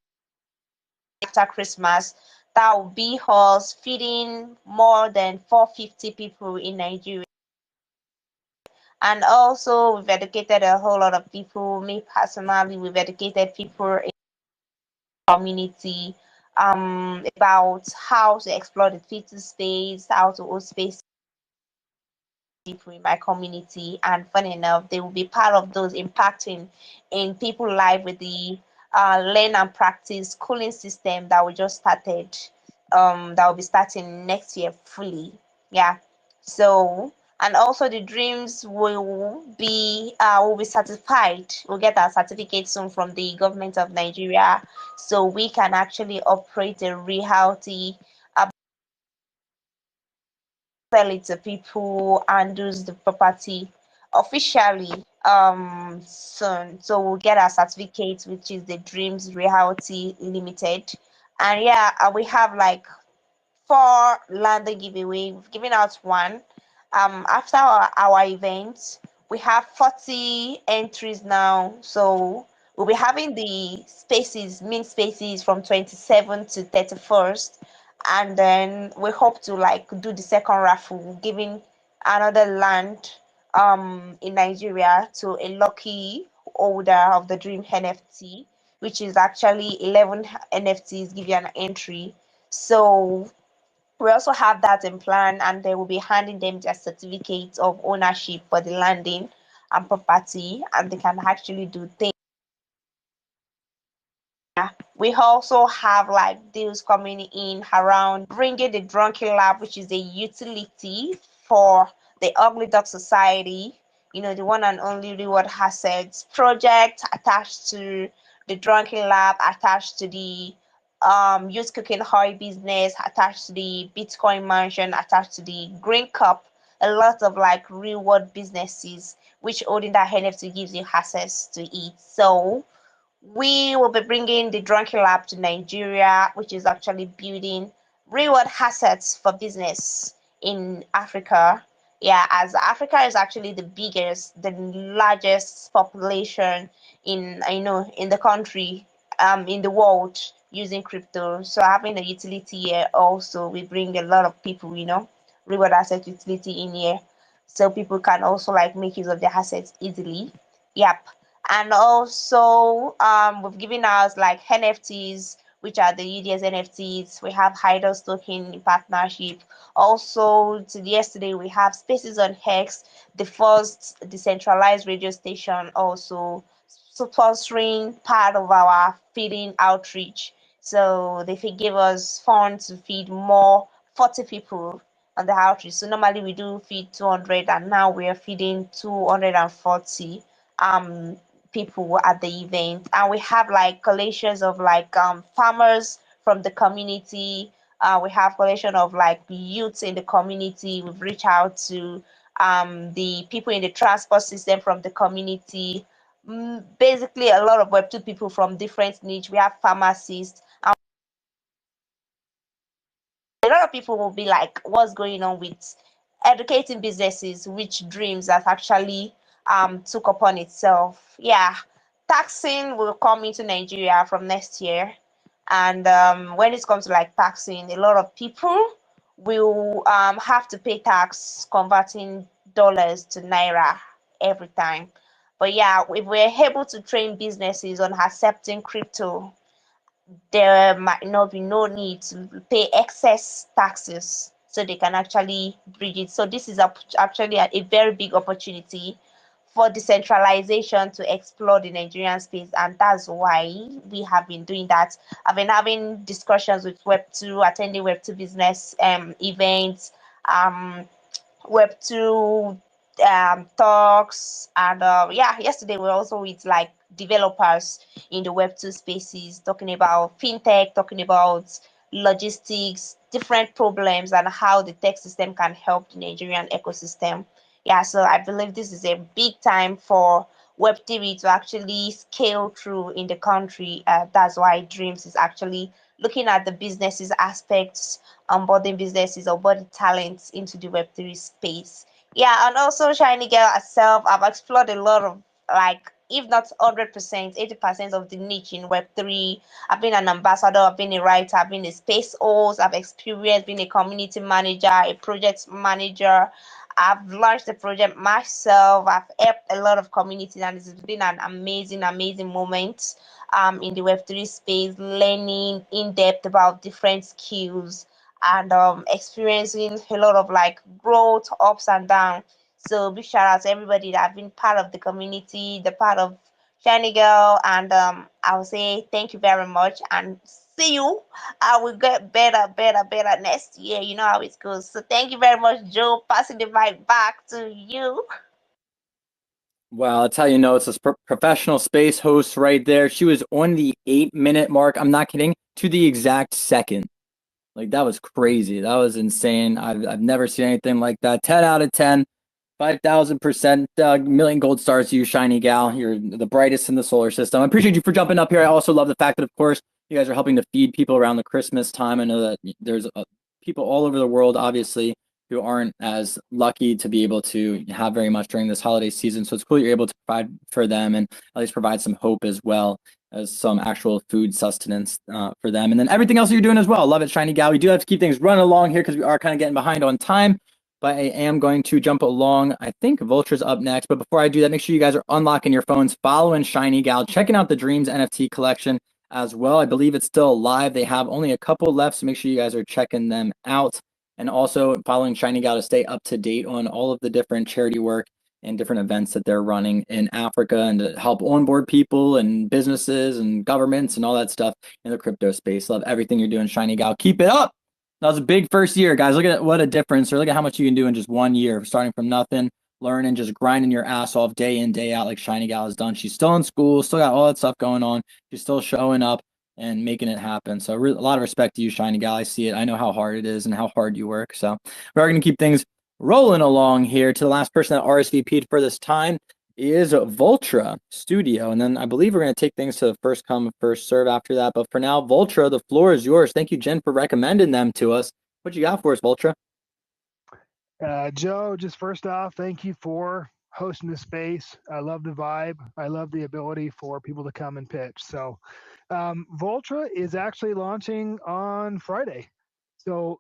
[SPEAKER 12] after Christmas. That will be us feeding more than 450 people in Nigeria. And also, we've educated a whole lot of people. Me personally, we've educated people in the community about how to explore the fetal space, how to host space people in my community. And funny enough, they will be part of those impacting in people's life with the learn and practice schooling system that we just started, that will be starting next year fully. Yeah, so, and also the dreams will be certified. We'll get our certificate soon from the government of Nigeria, so we can actually operate a reality, sell it to people, and use the property officially soon. So we'll get our certificate, which is the Dreams Reality Limited. And yeah, we have like 4 landing giveaway. We've given out one. After our event, we have 40 entries now. So we'll be having the spaces, min spaces from 27th to 31st. And then we hope to like do the second raffle, giving another land in Nigeria to a lucky holder of the Dream NFT, which is actually 11 NFTs give you an entry. So we also have that in plan, and they will be handing them their certificates of ownership for the landing and property, and they can actually do things. We also have like deals coming in around bringing the Drunken Lab, which is a utility for the Ugly Dog Society, you know, the one and only reward assets project attached to the Drunken Lab, attached to the used cooking oil business, attached to the Bitcoin mansion, attached to the Green Cup, a lot of like reward businesses which owning that NFT gives you access to it. So we will be bringing the Drunken Lab to Nigeria, which is actually building reward assets for business in Africa. Yeah, as Africa is actually the biggest, the largest population in in the country, in the world using crypto. So having a utility here also we bring a lot of people, reward asset utility in here. So people can also like make use of their assets easily. Yep. And also we've given us like NFTs, which are the UDS NFTs. We have Hidos token in partnership. Also, to yesterday we have Spaces on Hex, the first decentralized radio station, also sponsoring part of our feeding outreach. So they give us funds to feed more 40 people on the outreach. So normally we do feed 200, and now we are feeding 240 people at the event. And we have like collations of like farmers from the community. We have collection of like youths in the community. We've reached out to the people in the transport system from the community. Basically a lot of Web2 people from different niche. We have pharmacists. A lot of people will be like, what's going on with educating businesses, which dreams that actually took upon itself. Yeah, taxing will come into Nigeria from next year. And when it comes to like taxing, a lot of people will have to pay tax converting dollars to naira every time. But yeah, if we're able to train businesses on accepting crypto, there might not be no need to pay excess taxes, so they can actually bridge it. So this is actually a very big opportunity for decentralization to explore the Nigerian space, and that's why we have been doing that. I've been having discussions with Web2, attending Web2 business events, um, Web2 talks, and yeah, yesterday we were also with like developers in the Web2 spaces, talking about fintech, talking about logistics, different problems, and how the tech system can help the Nigerian ecosystem. Yeah, so I believe this is a big time for Web3 to actually scale through in the country. That's why Dreams is actually looking at the businesses aspects, onboarding businesses, onboarding talents into the Web3 space. Yeah, and also Shiny Girl herself, I've explored a lot of like, if not 100%, 80% of the niche in Web3. I've been an ambassador, I've been a writer, I've been a space host, I've experienced being a community manager, a project manager. I've launched the project myself. I've helped a lot of communities, and it's been an amazing, amazing moment in the Web3 space, learning in depth about different skills and experiencing a lot of like growth, ups and downs. So big shout out to everybody that have been part of the community, the part of Shiny Girl, and I will say thank you very much and see you. I will get better, better, better next year. You know how it goes. So thank you very much, Joe. Passing the mic back to you.
[SPEAKER 2] Wow, that's how you know it's a professional space host right there. She was on the 8-minute mark. I'm not kidding, to the exact second. Like, that was crazy. That was insane. I've never seen anything like that. 10 out of 10, 5,000%, million gold stars to you, Shiny Gal. You're the brightest in the solar system. I appreciate you for jumping up here. I also love the fact that, of course, You guys are helping to feed people around the Christmas time. I know that there's people all over the world, obviously, who aren't as lucky to be able to have very much during this holiday season. So it's cool you're able to provide for them and at least provide some hope as well as some actual food sustenance for them. And then everything else you're doing as well. Love it, Shiny Gal. We do have to keep things running along here because we are kind of getting behind on time. But I am going to jump along. I think Vulture's up next. But before I do that, make sure you guys are unlocking your phones, following Shiny Gal, checking out the Dreams NFT collection as well. I believe it's still live. They have only a couple left, so make sure you guys are checking them out. And also following Shiny Gal to stay up to date on all of the different charity work and different events that they're running in Africa and to help onboard people and businesses and governments and all that stuff in the crypto space. Love everything you're doing, Shiny Gal. Keep it up. That was a big first year, guys. Look at what a difference, or look at how much you can do in just 1 year, starting from nothing, learning, just grinding your ass off day in, day out like Shiny Gal has done. She's still in school, still got all that stuff going on. She's still showing up and making it happen. So a lot of respect to you, Shiny Gal. I see it. I know how hard it is and how hard you work. So we're going to keep things rolling along here. To the last person that RSVP'd for this time is Vultra Studio. And then I believe we're going to take things to the first come, first serve after that. But for now, Vultra, the floor is yours. Thank you, Jen, for recommending them to us. What you got for us, Vultra?
[SPEAKER 13] Joe, just first off, thank you for hosting the space. I love the vibe. I love the ability for people to come and pitch. So Vultra is actually launching on Friday. So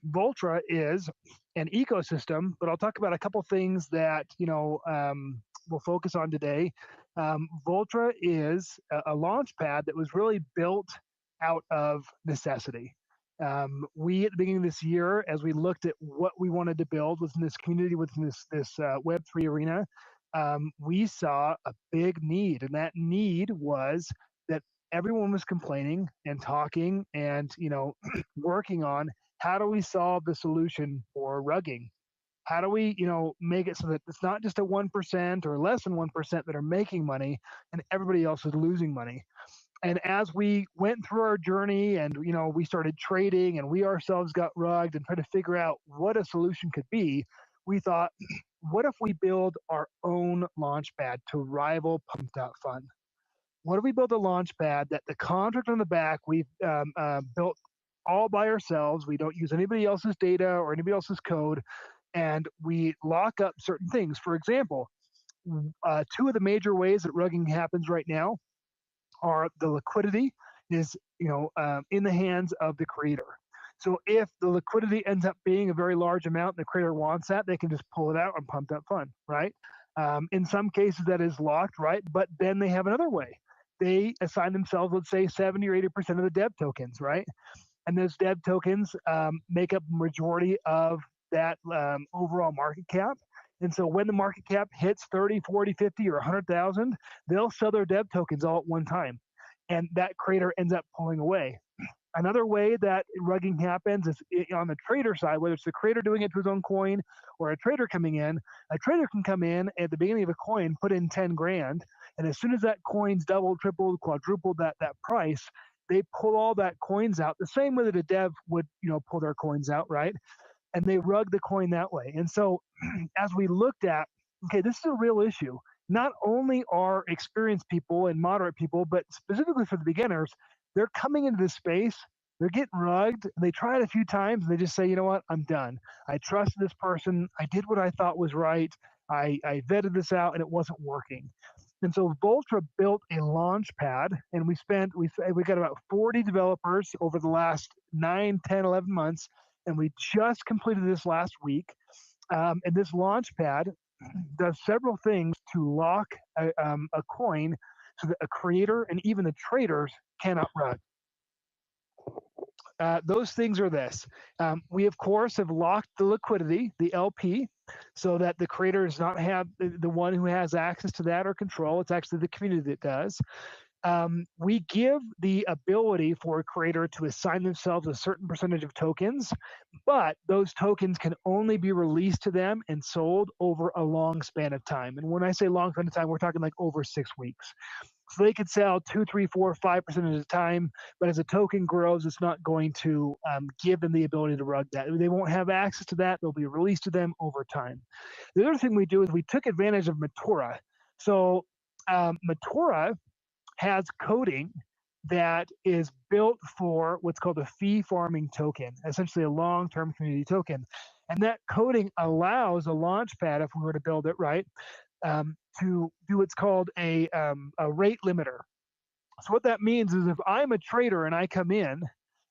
[SPEAKER 13] Vultra is an ecosystem, but I'll talk about a couple things that, we'll focus on today. Vultra is a launch pad that was really built out of necessity. We, at the beginning of this year, as we looked at what we wanted to build within this community, within this Web3 arena, we saw a big need, and that need was that everyone was complaining and talking and working on how do we solve the solution for rugging. How do we make it so that it's not just a 1% or less than 1% that are making money and everybody else is losing money. And as we went through our journey and we started trading and we ourselves got rugged and tried to figure out what a solution could be, we thought, what if we build our own launchpad to rival Pump.Fun? What if we build a launchpad that the contract on the back we've built all by ourselves? We don't use anybody else's data or anybody else's code, and we lock up certain things. For example, two of the major ways that rugging happens right now are the liquidity is in the hands of the creator. So if the liquidity ends up being a very large amount, the creator wants that, they can just pull it out on Pump.Fun, right? In some cases that is locked, right? But then they have another way. They assign themselves, let's say, 70 or 80% of the dev tokens, right? And those dev tokens make up the majority of that overall market cap. And so when the market cap hits 30, 40, 50, or 100,000, they'll sell their dev tokens all at one time. And that creator ends up pulling away. Another way that rugging happens is on the trader side, whether it's the creator doing it to his own coin or a trader coming in. A trader can come in at the beginning of a coin, put in 10 grand, and as soon as that coin's doubled, tripled, quadrupled that price, they pull all that coins out the same way that a dev would pull their coins out, right? And they rug the coin that way. And so as we looked at, okay, this is a real issue. Not only are experienced people and moderate people, but specifically for the beginners, they're coming into this space, they're getting rugged, and they try it a few times, and they just say, you know what, I'm done. I trusted this person, I did what I thought was right, I vetted this out, and it wasn't working. And so Vultra built a launch pad, and we got about 40 developers over the last 9, 10, 11 months, and we just completed this last week. And this launch pad does several things to lock a coin so that a creator and even the traders cannot rug. Those things are this. We, of course, have locked the liquidity, the LP, so that the creator does not have the one who has access to that or control. It's actually the community that does. We give the ability for a creator to assign themselves a certain percentage of tokens, but those tokens can only be released to them and sold over a long span of time. And when I say long span of time, we're talking like over 6 weeks. So they could sell 2, 3, 4, 5% at a time, but as a token grows, it's not going to give them the ability to rug that. They won't have access to that. They'll be released to them over time. The other thing we do is we took advantage of Matura. So Matura has coding that is built for what's called a fee farming token, essentially a long-term community token. And that coding allows a launch pad, if we were to build it right, to do what's called a rate limiter. So what that means is if I'm a trader and I come in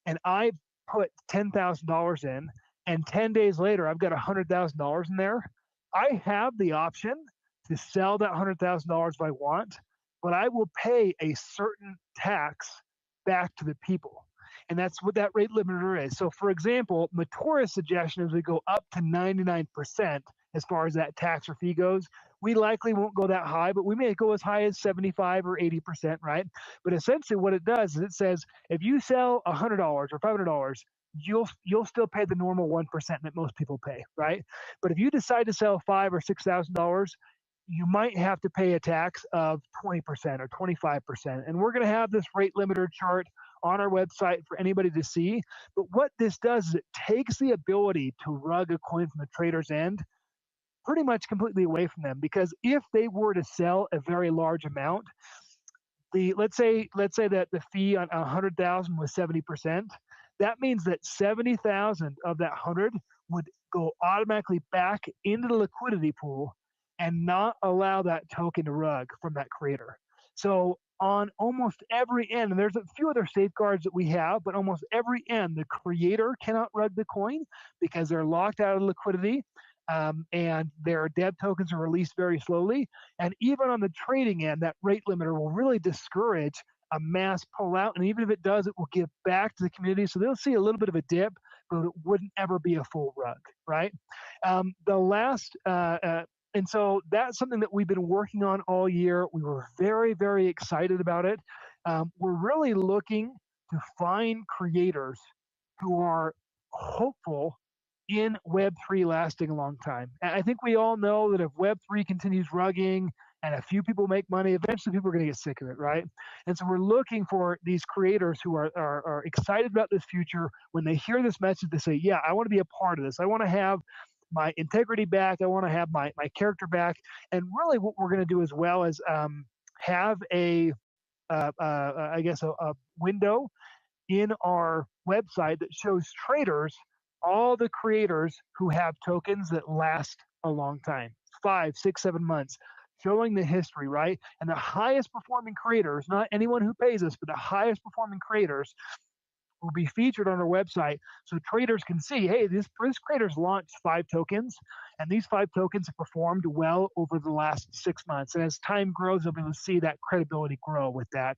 [SPEAKER 13] and I put $10,000 in, and 10 days later I've got $100,000 in there, I have the option to sell that $100,000 if I want, but I will pay a certain tax back to the people. And that's what that rate limiter is. So for example, Matora's suggestion is we go up to 99% as far as that tax or fee goes. We likely won't go that high, but we may go as high as 75 or 80%, right? But essentially what it does is it says, if you sell $100 or $500, you'll still pay the normal 1% that most people pay, right? But if you decide to sell $5,000 or $6,000, you might have to pay a tax of 20% or 25%. And we're going to have this rate limiter chart on our website for anybody to see. But what this does is it takes the ability to rug a coin from the trader's end pretty much completely away from them, because if they were to sell a very large amount, let's say that the fee on 100,000 was 70%, that means that 70,000 of that 100 would go automatically back into the liquidity pool and not allow that token to rug from that creator. So on almost every end, and there's a few other safeguards that we have, but almost every end, the creator cannot rug the coin because they're locked out of liquidity. And their dev tokens are released very slowly. And even on the trading end, that rate limiter will really discourage a mass pullout. And even if it does, it will give back to the community. So they'll see a little bit of a dip, but it wouldn't ever be a full rug, right? And so that's something that we've been working on all year. We were very, very excited about it. We're really looking to find creators who are hopeful in Web3 lasting a long time. And I think we all know that if Web3 continues rugging and a few people make money, eventually people are going to get sick of it, right? And so we're looking for these creators who are excited about this future. When they hear this message, they say, yeah, I want to be a part of this. I want to have my integrity back. I want to have my character back. And really what we're going to do as well is have a window in our website that shows traders all the creators who have tokens that last a long time, 5, 6, 7 months, showing the history, right? And the highest performing creators, not anyone who pays us, but the highest performing creators will be featured on our website so traders can see, hey, this creator's launched 5 tokens, and these 5 tokens have performed well over the last 6 months. And as time grows, they'll be able to see that credibility grow with that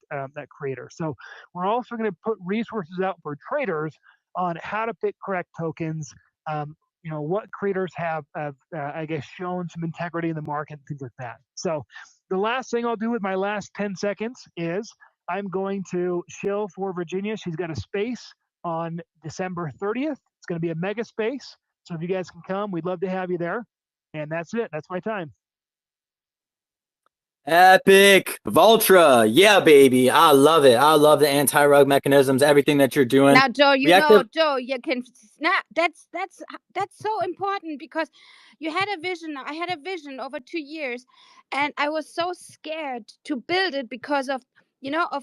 [SPEAKER 13] creator. So we're also going to put resources out for traders on how to pick correct tokens, what creators have shown some integrity in the market, things like that. So the last thing I'll do with my last 10 seconds is I'm going to shill for Virginia. She's got a space on December 30th. It's going to be a mega space. So if you guys can come, we'd love to have you there. And that's it. That's my time.
[SPEAKER 2] Epic. Voltra. Yeah, baby. I love it. I love the anti-rug mechanisms, everything that you're doing.
[SPEAKER 11] Now, Joe, Joe, you can snap. That's so important, because you had a vision. I had a vision over 2 years, and I was so scared to build it because of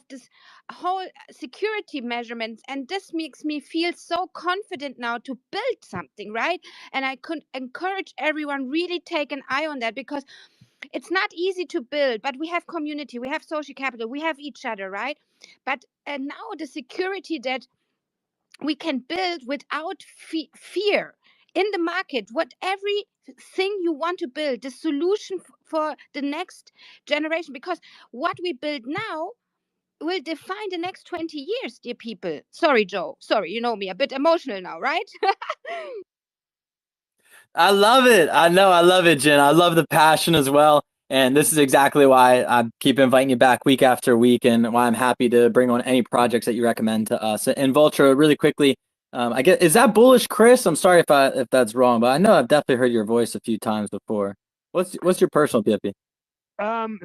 [SPEAKER 11] this whole security measurements. And this makes me feel so confident now to build something, right? And I could encourage everyone, really take an eye on that, because it's not easy to build, but we have community, we have social capital, we have each other, right? But now the security that we can build without fear in the market, what everything you want to build, the solution for the next generation, because what we build now will define the next 20 years, dear people. Sorry, Joe. Sorry, you know me, a bit emotional now, right?
[SPEAKER 2] I love it. I know. I love it, Jen. I love the passion as well. And this is exactly why I keep inviting you back week after week, and why I'm happy to bring on any projects that you recommend to us. And Vultra, really quickly, I guess, is that bullish, Chris? I'm sorry if that's wrong, but I know I've definitely heard your voice a few times before. What's your personal PFP?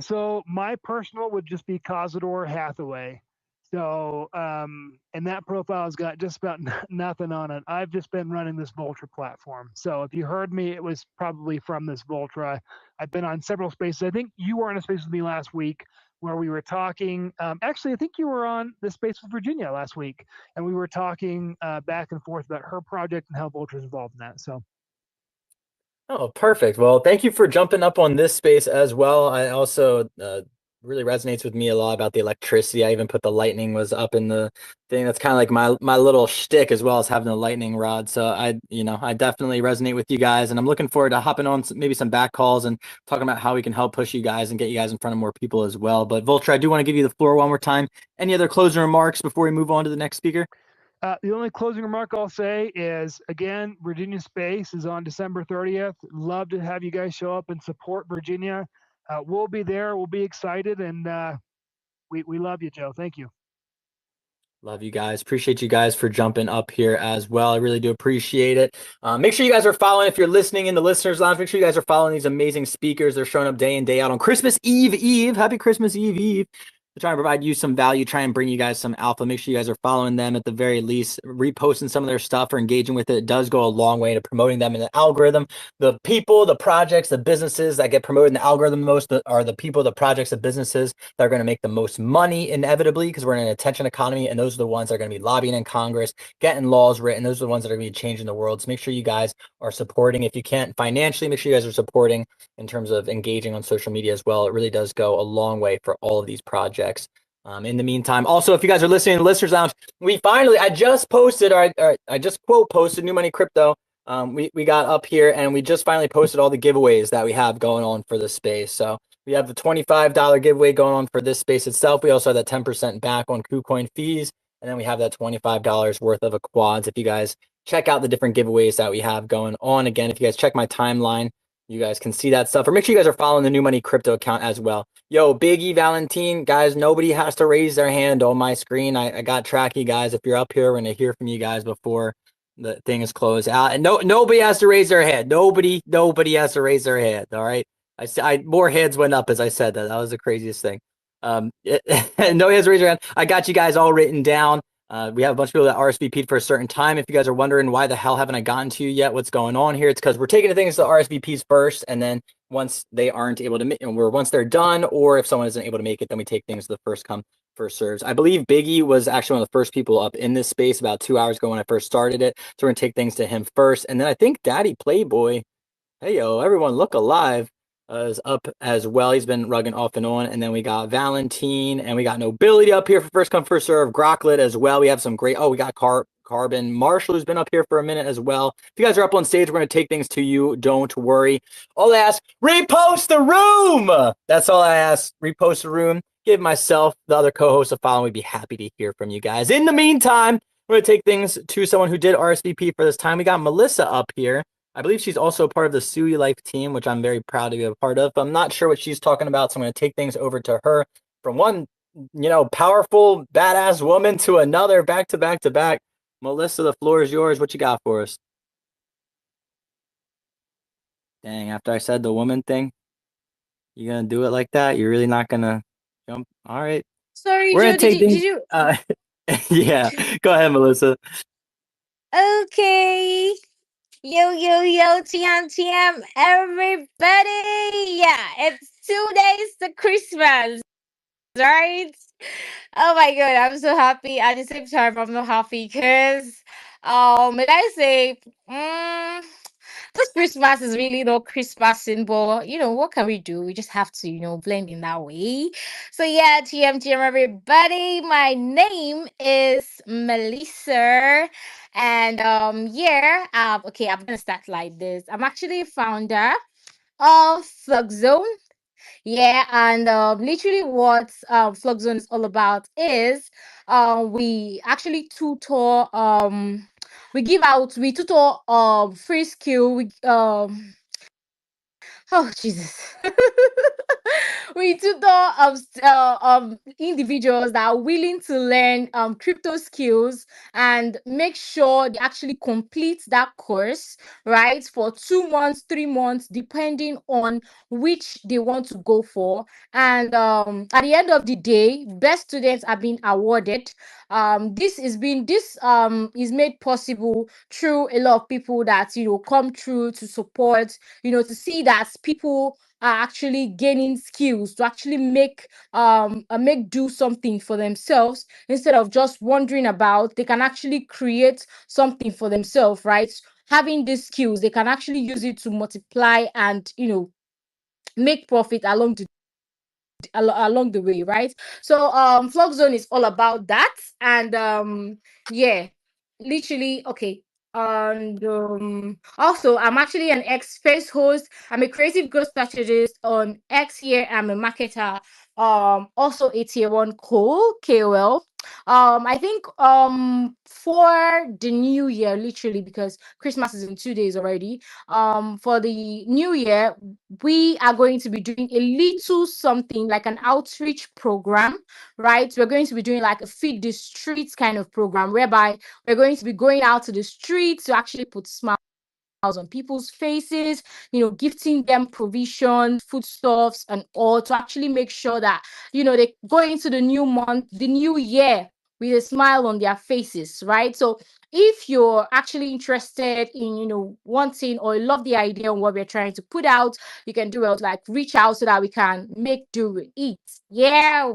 [SPEAKER 13] So my personal would just be Cazador Hathaway. So, and that profile's got just about nothing on it. I've just been running this Vultra platform. So if you heard me, it was probably from this Vultra. I've been on several spaces. I think you were in a space with me last week where we were talking. Actually, I think you were on the space with Virginia last week, and we were talking back and forth about her project and how Vulture is involved in that. So.
[SPEAKER 2] Oh, perfect. Well, thank you for jumping up on this space as well. I also really resonates with me a lot about the electricity. I even put the lightning was up in the thing. That's kind of like my little shtick, as well as having the lightning rod. So I definitely resonate with you guys, and I'm looking forward to hopping on maybe some back calls and talking about how we can help push you guys and get you guys in front of more people as well. But Vulture, I do want to give you the floor one more time. Any other closing remarks before we move on to the next speaker?
[SPEAKER 13] The only closing remark I'll say is, again, Virginia Space is on December 30th. Love to have you guys show up and support Virginia. We'll be there. We'll be excited, and we love you, Joe. Thank you.
[SPEAKER 2] Love you guys. Appreciate you guys for jumping up here as well. I really do appreciate it. Make sure you guys are following. If you're listening in the listeners lounge, make sure you guys are following these amazing speakers. They're showing up day in, day out on Christmas Eve. Happy Christmas Eve. To try and provide you some value, try and bring you guys some alpha. Make sure you guys are following them at the very least, reposting some of their stuff or engaging with it. It does go a long way to promoting them in the algorithm. The people, the projects, the businesses that get promoted in the algorithm the most are the people, the projects, the businesses that are going to make the most money inevitably, because we're in an attention economy, and those are the ones that are going to be lobbying in Congress, getting laws written. Those are the ones that are going to be changing the world. So make sure you guys are supporting. If you can't financially, make sure you guys are supporting in terms of engaging on social media as well. It really does go a long way for all of these projects. In the meantime, also, if you guys are listening to the Listeners Lounge, I just posted, I just quote posted New Money Crypto. We got up here, and we just finally posted all the giveaways that we have going on for this space. So we have the $25 giveaway going on for this space itself. We also have that 10% back on KuCoin fees, and then we have that $25 worth of a quads. If you guys check out the different giveaways that we have going on, again, if you guys check my timeline, you guys can see that stuff. Or make sure you guys are following the New Money Crypto account as well. Yo, Big E Valentine, guys, nobody has to raise their hand on my screen. I got tracky, guys. If you're up here, we're going to hear from you guys before the thing is closed out. And nobody has to raise their hand. Nobody has to raise their hand, all right? More heads went up as I said that. That was the craziest thing. Nobody has to raise their hand. I got you guys all written down. We have a bunch of people that RSVP'd for a certain time. If you guys are wondering why the hell haven't I gotten to you yet, what's going on here, it's because we're taking the things to the RSVPs first, and then once they aren't able to make, once they're done, or if someone isn't able to make it, then we take things to the first come, first serves. I believe Biggie was actually one of the first people up in this space about 2 hours ago when I first started it. So we're gonna take things to him first, and then I think Daddy Playboy, hey yo, everyone look alive, is up as well. He's been rugging off and on. And then we got Valentine, and we got Nobility up here for first come, first serve. Grocklet as well. We have some great, we got Carbon Marshall, who's been up here for a minute as well. If you guys are up on stage, we're going to take things to you. Don't worry. All I ask, repost the room. That's all I ask. Repost the room. Give myself, the other co-host, a follow. We'd be happy to hear from you guys. In the meantime, we're going to take things to someone who did RSVP for this time. We got Melissa up here. I believe she's also part of the Sui Life team, which I'm very proud to be a part of. I'm not sure what she's talking about, so I'm going to take things over to her. From one, powerful, badass woman to another, back to back to back. Melissa, the floor is yours. What you got for us? Dang, after I said the woman thing, you going to do it like that? You're really not going to jump? All right.
[SPEAKER 14] Sorry,
[SPEAKER 2] We're
[SPEAKER 14] Joe,
[SPEAKER 2] going to take
[SPEAKER 14] did
[SPEAKER 2] things.
[SPEAKER 14] you?
[SPEAKER 2] Yeah, go ahead, Melissa.
[SPEAKER 14] Okay. Yo, TM, everybody. Yeah, it's 2 days to Christmas, right? Oh my God, I'm so happy. At the same time, I'm not happy because, may I say, this Christmas is really no Christmasing, but what can we do? We just have to, blend in that way. So yeah, TM, everybody. My name is Melissa. And okay, I'm gonna start like this. I'm actually a founder of Flux Zone. Yeah, and literally what Flux Zone is all about is we actually tutor we tutor free skill. Oh Jesus. We tutor individuals that are willing to learn crypto skills and make sure they actually complete that course, right, for 2 months, 3 months, depending on which they want to go for. And at the end of the day, best students are being awarded. This is made possible through a lot of people that come through to support, to see that people are actually gaining skills to actually make do something for themselves instead of just wondering about. They can actually create something for themselves, right? Having these skills, they can actually use it to multiply and make profit along the way, right? So Vlog Zone is all about that. And yeah, literally, okay. And also, I'm actually an X-Space host. I'm a creative growth strategist on X here. I'm a marketer. Also a tier one KOL. I think for the new year, literally, because Christmas is in 2 days already. For the new year, we are going to be doing a little something like an outreach program, right? We're going to be doing like a feed the streets kind of program, whereby we're going to be going out to the streets to actually put smiles on people's faces, gifting them provisions, foodstuffs, and all, to actually make sure that they go into the new month, the new year, with a smile on their faces, right? So if you're actually interested in wanting or love the idea of what we're trying to put out, you can do it, like reach out so that we can make do with it. Yeah,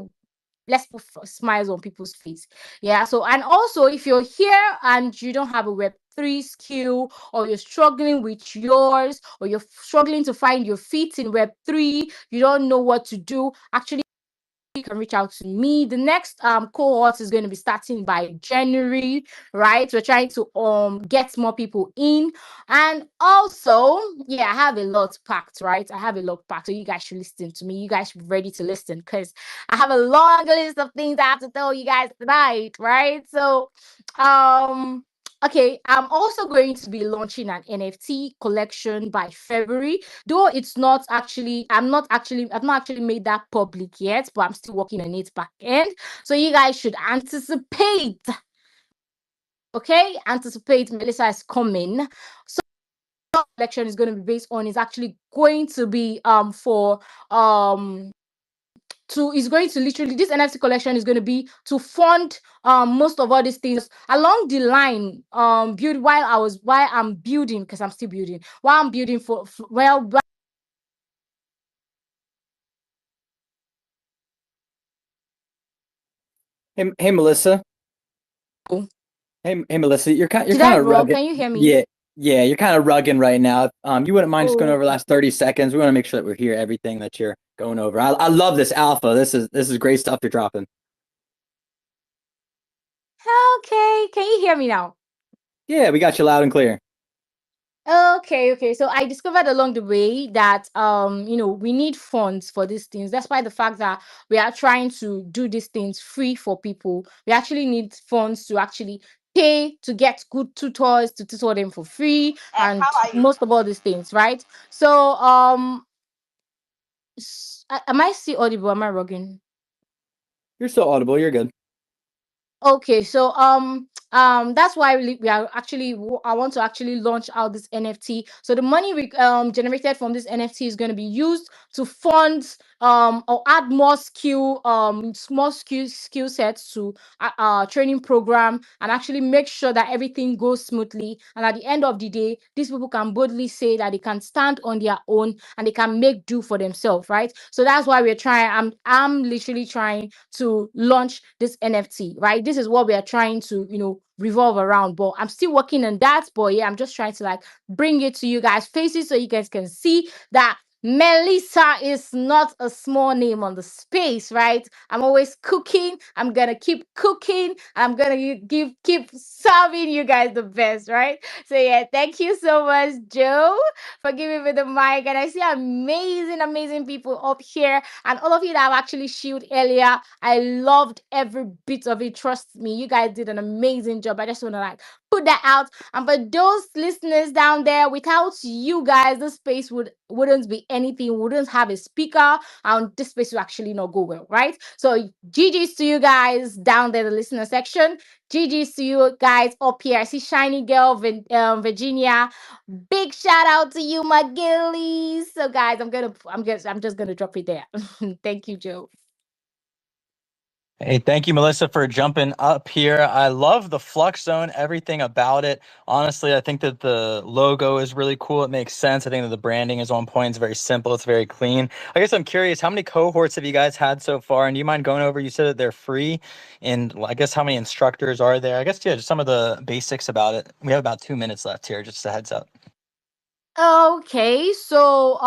[SPEAKER 14] let's put smiles on people's face. Yeah. So, and also, if you're here and you don't have a Web3 skill, or you're struggling with yours, or you're struggling to find your feet in Web3, you don't know what to do, actually, you can reach out to me. The next cohort is going to be starting by January, right? We're trying to get more people in. And also, yeah, I have a lot packed, right? I have a lot packed. So you guys should listen to me. You guys should be ready to listen, because I have a long list of things I have to tell you guys tonight, right? So okay, I'm also going to be launching an NFT collection by February. Though it's not actually, I've not actually made that public yet, but I'm still working on it back end. So you guys should anticipate. Okay, anticipate. Melissa is coming. So collection is going to be based on, is actually going to be for is going to literally, this NFT collection is going to be to fund most of all these things along the line, build while I'm building, because I'm still building, while I'm building
[SPEAKER 2] Hey, Melissa.
[SPEAKER 14] Oh.
[SPEAKER 2] Hey, Melissa. You're kind
[SPEAKER 14] Did I
[SPEAKER 2] of
[SPEAKER 14] rug?
[SPEAKER 2] rugged.
[SPEAKER 14] Can you hear me?
[SPEAKER 2] Yeah, you're kind of rugging right now. You wouldn't mind just going
[SPEAKER 14] Oh.
[SPEAKER 2] over the last 30 seconds. We want to make sure that we hear everything that you're going over. I love this alpha. This is great stuff you're dropping.
[SPEAKER 14] Okay, can you hear me now?
[SPEAKER 2] Yeah, we got you loud and clear.
[SPEAKER 14] Okay. So I discovered along the way that we need funds for these things. That's why the fact that we are trying to do these things free for people. We actually need funds to actually pay to get good tutors to tutor them for free, and
[SPEAKER 12] How are you?
[SPEAKER 14] most of all these things, right? So am I still audible? Am I rugging?
[SPEAKER 2] You're so audible. You're good.
[SPEAKER 14] Okay, so that's why we are actually I want to actually launch out this NFT. So the money we generated from this NFT is going to be used to fund or add more skill sets to training program, and actually make sure that everything goes smoothly. And at the end of the day, these people can boldly say that they can stand on their own and they can make do for themselves, right? So that's why we're trying. I'm literally trying to launch this NFT, right? This is what we are trying to, revolve around. But I'm still working on that. But yeah, I'm just trying to like bring it to you guys' faces so you guys can see that Melissa is not a small name on the space, right? I'm always cooking. I'm gonna keep cooking. I'm gonna keep serving you guys the best, right? So yeah, thank you so much, Joe, for giving me the mic. And I see amazing people up here, and all of you that have actually shielded earlier. I loved every bit of it. Trust me, you guys did an amazing job. I just want to like put that out. And for those listeners down there, without you guys, this space wouldn't be anything. Wouldn't have a speaker, and this space will actually not go well, right? So GG's to you guys down there, the listener section. GG's to you guys up here. I see Shiny Girl, Virginia. Big shout out to you, my gillies. So guys, I'm just gonna drop it there. Thank you, Joe.
[SPEAKER 2] Hey, thank you, Melissa, for jumping up here. I love the Flux Zone, everything about it. Honestly, I think that the logo is really cool. It makes sense. I think that the branding is on point. It's very simple. It's very clean. I guess I'm curious, how many cohorts have you guys had so far? And do you mind going over, you said that they're free. And I guess how many instructors are there? I guess, yeah, just some of the basics about it. We have about 2 minutes left here, just a heads up.
[SPEAKER 14] Okay, so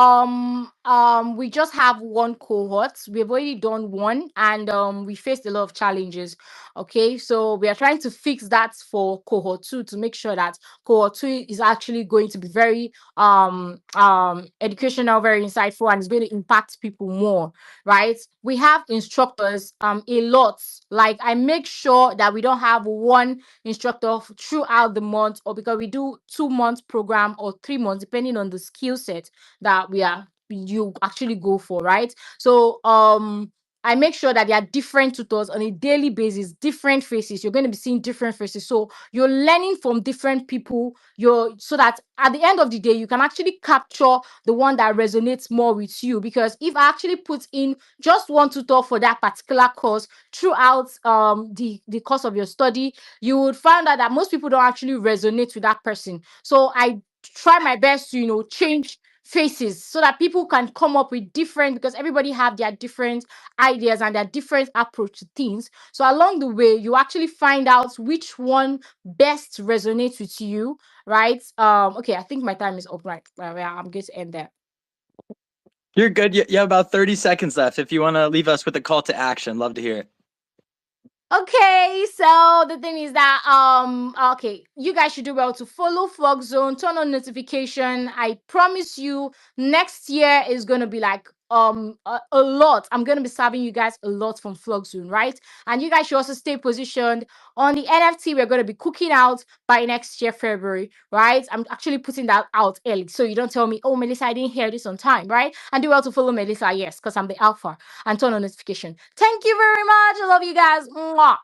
[SPEAKER 14] we just have one cohort. We've already done one, and we faced a lot of challenges. Okay, so we are trying to fix that for cohort 2 to make sure that cohort 2 is actually going to be very educational, very insightful, and it's going to impact people more, right? We have instructors a lot. Like, I make sure that we don't have one instructor throughout the month, or because we do 2 month program or 3 months, depending on the skill set that you actually go for, right? So I make sure that there are different tutors on a daily basis, different faces. You're going to be seeing different faces. So you're learning from different people. So that at the end of the day, you can actually capture the one that resonates more with you. Because if I actually put in just one tutor for that particular course throughout the course of your study, you would find out that most people don't actually resonate with that person. So I try my best to, change faces so that people can come up with different, because everybody have their different ideas and their different approach to things. So along the way, you actually find out which one best resonates with you, right? Okay, I think my time is up, right? Yeah, I'm going to end there.
[SPEAKER 2] You're good. You have about 30 seconds left. If you want to leave us with a call to action, love to hear it.
[SPEAKER 14] Okay, so the thing is that okay, you guys should do well to follow Flux Zone, turn on notification. I promise you, next year is gonna be like a lot. I'm gonna be serving you guys a lot from Flux Zone, right? And you guys should also stay positioned on the NFT. We're gonna be cooking out by next year, February, right? I'm actually putting that out early, so you don't tell me, oh, Melissa, I didn't hear this on time, right? And do well to follow Melissa, yes, because I'm the alpha, and turn on notification. Thank you very much. I love you guys. Mwah.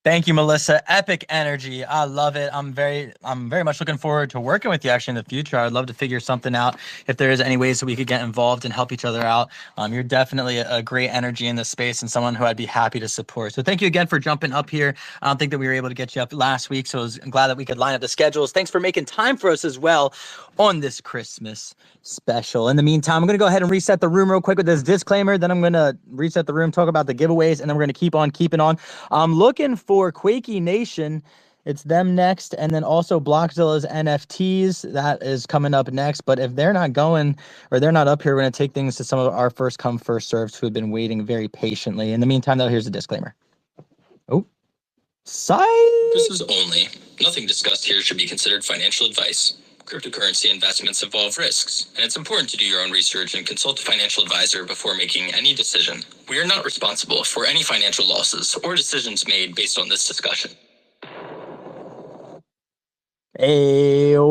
[SPEAKER 2] Thank you, Melissa. Epic energy. I love it. I'm very much looking forward to working with you actually in the future. I'd love to figure something out if there is any ways that we could get involved and help each other out. You're definitely a great energy in this space and someone who I'd be happy to support. So thank you again for jumping up here. I don't think that we were able to get you up last week, so I'm glad that we could line up the schedules. Thanks for making time for us as well on this Christmas special. In the meantime, I'm going to go ahead and reset the room real quick with this disclaimer. Then I'm going to reset the room, talk about the giveaways, and then we're going to keep on keeping on. I'm looking for Quakey Nation. It's them next, and then also Blockzilla's NFTs. That is coming up next. But if they're not going or they're not up here, we're going to take things to some of our first come, first serves who have been waiting very patiently. In the meantime, though, here's a disclaimer. Oh,
[SPEAKER 8] Purposes only. Nothing discussed here should be considered financial advice. Cryptocurrency investments involve risks, and it's important to do your own research and consult a financial advisor before making any decision. We are not responsible for any financial losses or decisions made based on this discussion.
[SPEAKER 2] Hey, what's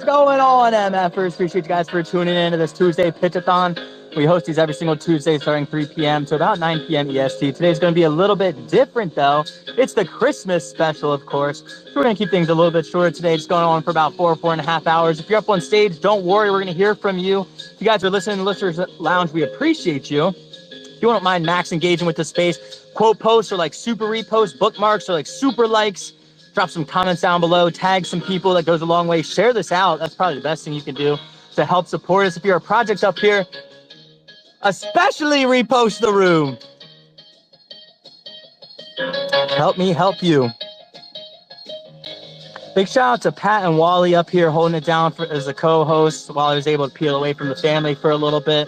[SPEAKER 2] going on, MFers? Appreciate you guys for tuning in to this Tuesday Pitch-A-Thon. We host these every single Tuesday starting 3 p.m. to about 9 p.m. EST. Today's going to be a little bit different, though. It's the Christmas special, of course. So we're going to keep things a little bit shorter today. It's going on for about 4.5 hours. If you're up on stage, don't worry. We're going to hear from you. If you guys are listening to Listeners Lounge, we appreciate you. If you don't mind max engaging with the space, quote posts or like super reposts, bookmarks or like super likes, drop some comments down below, tag some people. That goes a long way. Share this out. That's probably the best thing you can do to help support us. If you're a project up here, especially repost the room. Help me help you. Big shout out to Pat and Wally up here holding it down as a co-host while I was able to peel away from the family for a little bit.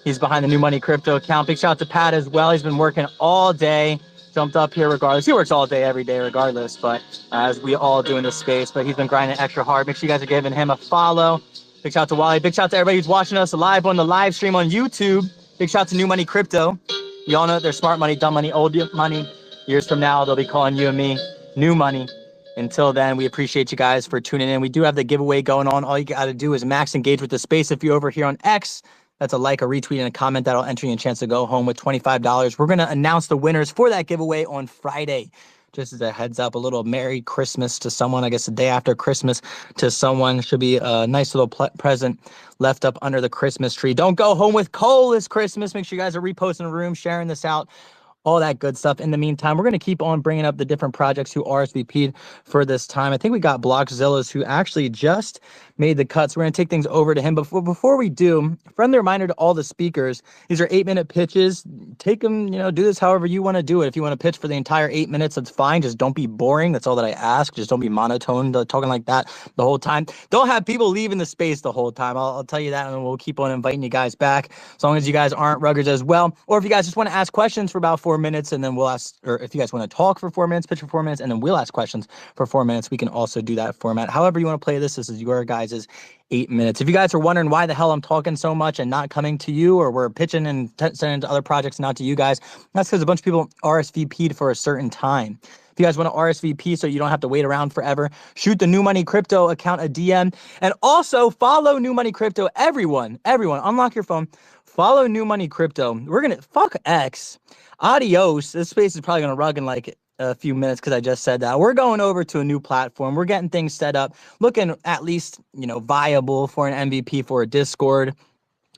[SPEAKER 2] He's behind the New Money Crypto account. Big shout out to Pat as well. He's been working all day, jumped up here regardless. He works all day, every day regardless, but as we all do in this space, but he's been grinding extra hard. Make sure you guys are giving him a follow. Big shout out to Wally. Big shout out to everybody who's watching us live on the live stream on YouTube. Big shout out to New Money Crypto. You all know they're smart money, dumb money, old money. Years from now, they'll be calling you and me new money. Until then, we appreciate you guys for tuning in. We do have the giveaway going on. All you got to do is max engage with the space. If you're over here on X, that's a like, a retweet, and a comment. That'll enter you a chance to go home with $25. We're going to announce the winners for that giveaway on Friday. just as a heads up, a little Merry Christmas to someone. I guess the day after Christmas to someone should be a nice little present left up under the Christmas tree. Don't go home with coal this Christmas. Make sure you guys are reposting the room, sharing this out, all that good stuff. In the meantime, we're going to keep on bringing up the different projects who RSVP'd for this time. I think we got Blockzilla's who actually just made the cuts. We're going to take things over to him. But before we do, friendly reminder to all the speakers, these are 8-minute pitches. Take them, do this however you want to do it. If you want to pitch for the entire 8 minutes, that's fine. Just don't be boring. That's all that I ask. Just don't be monotone, talking like that the whole time. Don't have people leaving the space the whole time. I'll tell you that, and we'll keep on inviting you guys back as long as you guys aren't ruggers as well. Or if you guys just want to ask questions for about 4 minutes, and then we'll ask, or if you guys want to talk for 4 minutes, pitch for 4 minutes, and then we'll ask questions for 4 minutes, we can also do that format. However you want to play this is your guys' 8 minutes. If you guys are wondering why the hell I'm talking so much and not coming to you, or we're pitching and sending to other projects, not to you guys, that's because a bunch of people RSVP'd for a certain time. If you guys want to RSVP so you don't have to wait around forever, shoot the New Money Crypto account a DM, and also follow New Money Crypto. Everyone, unlock your phone, follow New Money Crypto. We're going to fuck X. Adios. This space is probably going to rug in like a few minutes because I just said that. We're going over to a new platform. We're getting things set up, looking at least, viable for an MVP for a Discord.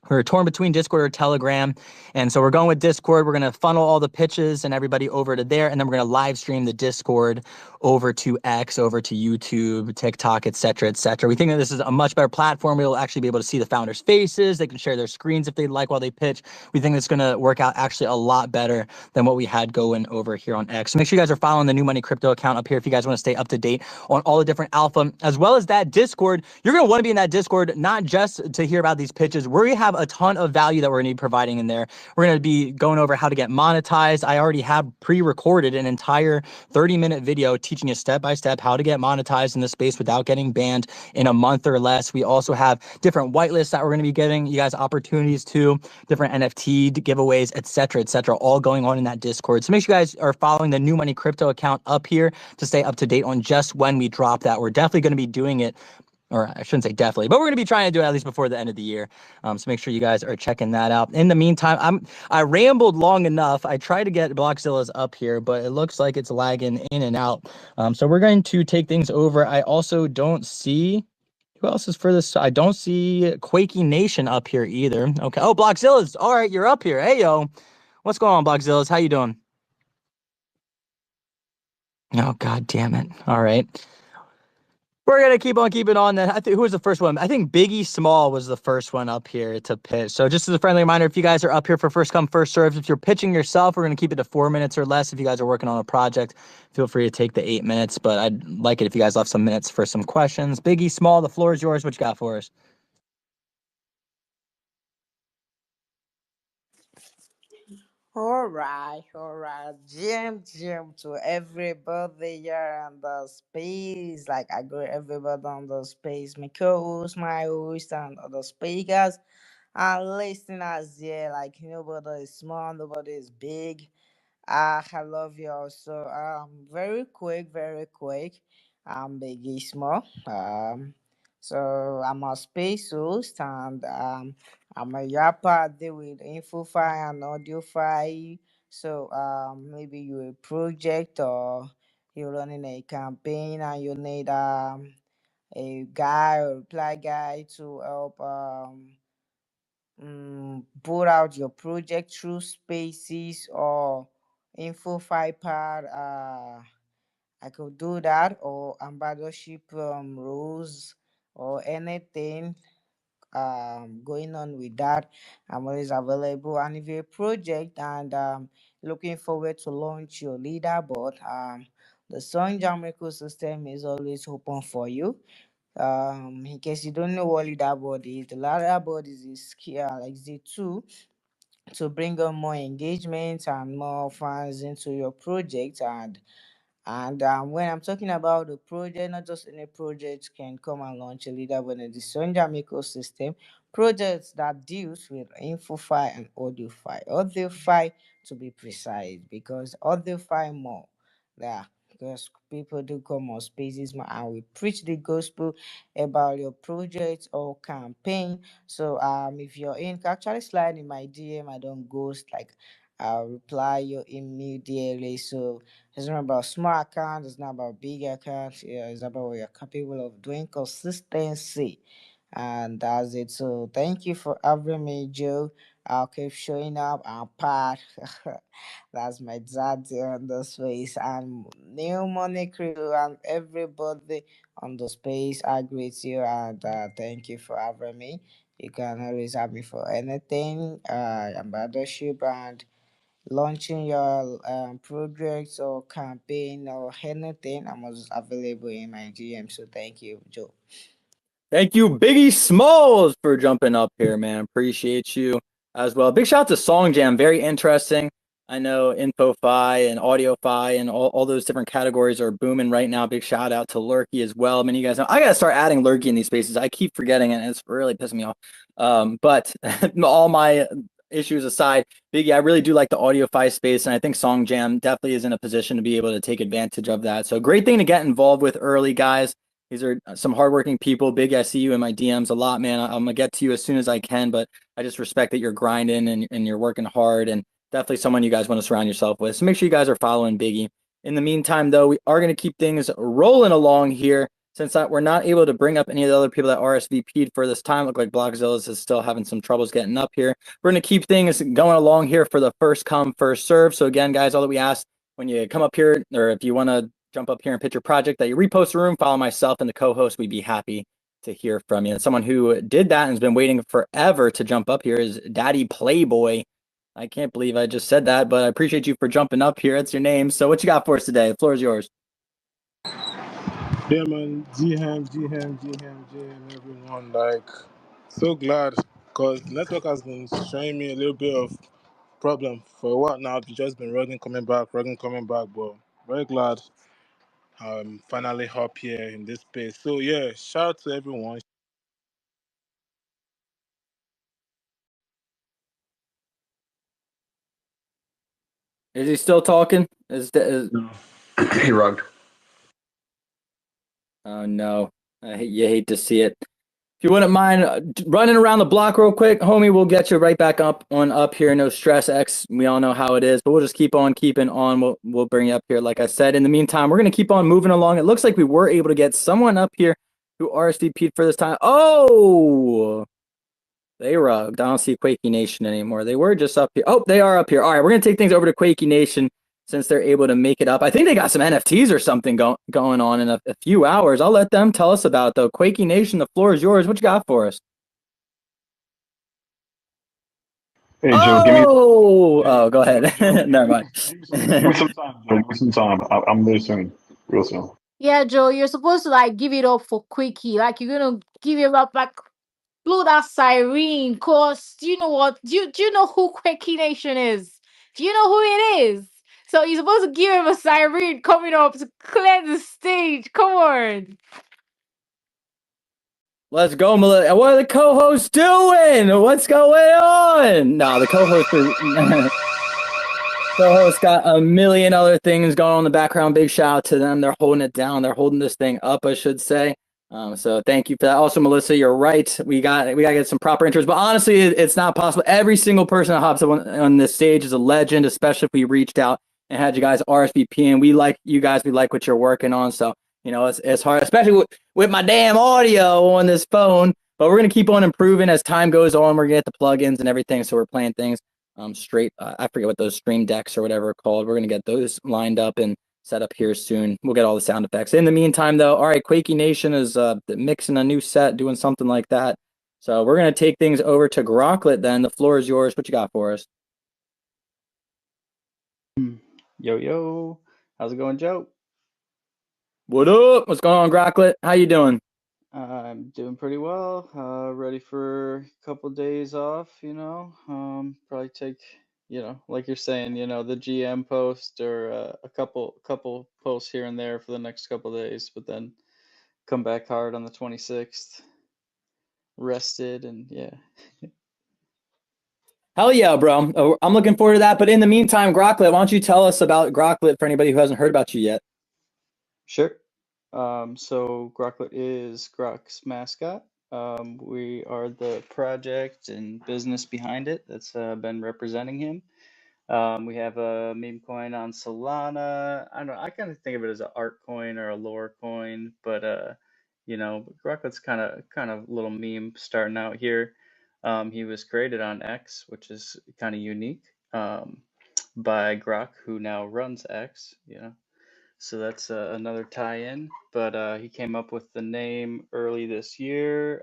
[SPEAKER 2] We're torn between Discord or Telegram. And so we're going with Discord. We're going to funnel all the pitches and everybody over to there. And then we're going to live stream the Discord over to X, over to YouTube, TikTok, et cetera, et cetera. We think that this is a much better platform. We'll actually be able to see the founders' faces. They can share their screens if they'd like while they pitch. We think it's going to work out actually a lot better than what we had going over here on X. So make sure you guys are following the New Money Crypto account up here if you guys want to stay up to date on all the different alpha, as well as that Discord. You're going to want to be in that Discord, not just to hear about these pitches. We have a ton of value that we're going to be providing in there. We're going to be going over how to get monetized. I already have pre-recorded an entire 30-minute video teaching you step-by-step how to get monetized in this space without getting banned in a month or less. We also have different whitelists that we're going to be giving you guys opportunities to, different NFT giveaways, et cetera, all going on in that Discord. So make sure you guys are following the New Money Crypto account up here to stay up to date on just when we drop that. We're definitely going to be doing it, or I shouldn't say definitely, but we're going to be trying to do it at least before the end of the year. So make sure you guys are checking that out. In the meantime, I rambled long enough. I tried to get Blockzilla's up here, but it looks like it's lagging in and out. So we're going to take things over. I also don't see, who else is for this? I don't see Quakey Nation up here either. Okay. Oh, Blockzilla's. All right, you're up here. Hey, yo. What's going on, Blockzilla's? How you doing? Oh, God damn it. All right. We're going to keep on keeping on. Then I think, who was the first one? I think Biggie Small was the first one up here to pitch. So just as a friendly reminder, if you guys are up here for first come, first served, if you're pitching yourself, we're going to keep it to 4 minutes or less. If you guys are working on a project, feel free to take the 8 minutes. But I'd like it if you guys left some minutes for some questions. Biggie Small, the floor is yours. What you got for us?
[SPEAKER 15] All right, all right. Jim to everybody here on the space. Like I got everybody on the space, my co-host, my host, and other speakers and listeners here. Like nobody is small, nobody is big. I love you all. So very quick, very quick. I'm Biggie Small. So I'm a space host and I'm a rapper. I deal with info-fi and audio-fi. So maybe you're a project or you're running a campaign and you need a guy or reply guy to help put out your project through spaces or info file pad. I could do that, or ambassadorship rules or anything going on with that. I'm always available. And if you're a project and looking forward to launch your leaderboard, the Sunjam ecosystem is always open for you. In case you don't know what leaderboard is, the leaderboard is a skill, like the tool to bring on more engagement and more fans into your project. And when I'm talking about the project, not just any project can come and launch a leaderboard in the Sunjam ecosystem. Projects that deals with info-fi and audio-fi. Audio-fi to be precise, because audio-fi more. Yeah, because people do come on spaces more and we preach the gospel about your project or campaign. So if you're in, actually slide in my DM. I don't ghost. Like I'll reply you immediately. So it's not about small accounts, it's not about big accounts. Yeah, it's about what you're capable of doing, consistency. And that's it. So thank you for having me, Joe. I'll keep showing up and part. That's my dad there on the space. And New Money Crew and everybody on the space. I greet you and thank you for having me. You can always have me for anything, ambassadorship and launching your projects or campaign or anything. I'm always available in my GM. So thank you, Joe.
[SPEAKER 2] Thank you, Biggie Smalls, for jumping up here, man. Appreciate you as well. Big shout out to Song Jam. Very interesting. I know InfoFi and AudioFi and all those different categories are booming right now. Big shout out to Lurky as well. I mean, you guys know I got to start adding Lurky in these spaces. I keep forgetting it, and it's really pissing me off. But all my issues aside, Biggie, I really do like the AudioFi space, and I think Song Jam definitely is in a position to be able to take advantage of that. So great thing to get involved with early, guys. These are some hardworking people. Big, I see you in my DMs a lot, man. I'm going to get to you as soon as I can, but I just respect that you're grinding and you're working hard, and definitely someone you guys want to surround yourself with. So make sure you guys are following Biggie. In the meantime, though, we are going to keep things rolling along here. Since we're not able to bring up any of the other people that RSVP'd for this time, look like Blockzilla's is still having some troubles getting up here. We're going to keep things going along here for the first come, first serve. So again, guys, all that we ask when you come up here, or if you want to jump up here and pitch your project, that you repost the room, follow myself and the co-host. We'd be happy to hear from you. And someone who did that and has been waiting forever to jump up here is Daddy Playboy. I can't believe I just said that, but I appreciate you for jumping up here. It's your name. So what you got for us today? The floor is yours.
[SPEAKER 16] Yeah, man. GM, everyone. Like, so glad because network has been showing me a little bit of problem for a while now. It's just been running, coming back. But very glad I'm finally up here in this space. So, yeah, shout out to everyone.
[SPEAKER 2] Is he still talking?
[SPEAKER 3] No. He rugged.
[SPEAKER 2] Oh, no. You hate to see it. If you wouldn't mind running around the block real quick, homie, we'll get you right back up here. No stress, X. We all know how it is, but we'll just keep on keeping on. We'll bring you up here, like I said. In the meantime, we're going to keep on moving along. It looks like we were able to get someone up here who RSVP'd for this time. Oh, they rugged. I don't see Quakey Nation anymore. They were just up here. Oh, they are up here. All right, we're going to take things over to Quakey Nation since they're able to make it up. I think they got some NFTs or something going on in a few hours. I'll let them tell us about it, though. Quakey Nation, the floor is yours. What you got for us?
[SPEAKER 17] Hey, Joe, give me.
[SPEAKER 2] Oh, go ahead.
[SPEAKER 17] Joe,
[SPEAKER 2] Never mind.
[SPEAKER 17] give me some time, Joe. Give me some time. I'm there soon, real soon.
[SPEAKER 14] Yeah, Joe, you're supposed to like give it up for Quickie. Like you're gonna give it up, like blow that siren. Cause do you know what? Do you know who Quickie Nation is? Do you know who it is? So you're supposed to give him a siren coming up to clear the stage. Come on.
[SPEAKER 2] Let's go, Melissa. What are the co-hosts doing? What's going on? No, the co-hosts got a million other things going on in the background. Big shout out to them. They're holding it down. They're holding this thing up, I should say. So thank you for that. Also, Melissa, you're right. We got to get some proper intros, but honestly, it's not possible. Every single person that hops up on this stage is a legend, especially if we reached out and had you guys RSVP, and we like you guys. We like what you're working on. So, you know, it's hard, especially with my damn audio on this phone, but we're going to keep on improving as time goes on. We're going to get the plugins and everything. So we're playing things straight. I forget what those stream decks or whatever are called. We're going to get those lined up and set up here soon. We'll get all the sound effects. In the meantime, though, all right, Quakey Nation is mixing a new set, doing something like that. So we're going to take things over to Grocklet then. The floor is yours. What you got for us?
[SPEAKER 18] Yo, how's it going, Joe?
[SPEAKER 2] What up? What's going on, Grocklet? How you doing?
[SPEAKER 18] I'm doing pretty well. Ready for a couple days off, you know. Probably take, you know, like you're saying, you know, the GM post or a couple posts here and there for the next couple days, but then come back hard on the 26th. Rested and yeah.
[SPEAKER 2] Hell yeah, bro. I'm looking forward to that. But in the meantime, Grocklet, why don't you tell us about Grocklet for anybody who hasn't heard about you yet?
[SPEAKER 18] Sure. So Grocklet is Grok's mascot. We are the project and business behind it that's been representing him. We have a meme coin on Solana. I don't know. I kind of think of it as an art coin or a lore coin, but you know, Grocklet's kind of little meme starting out here. He was created on X, which is kind of unique, by Grok, who now runs X. You know, so that's another tie-in. But he came up with the name early this year,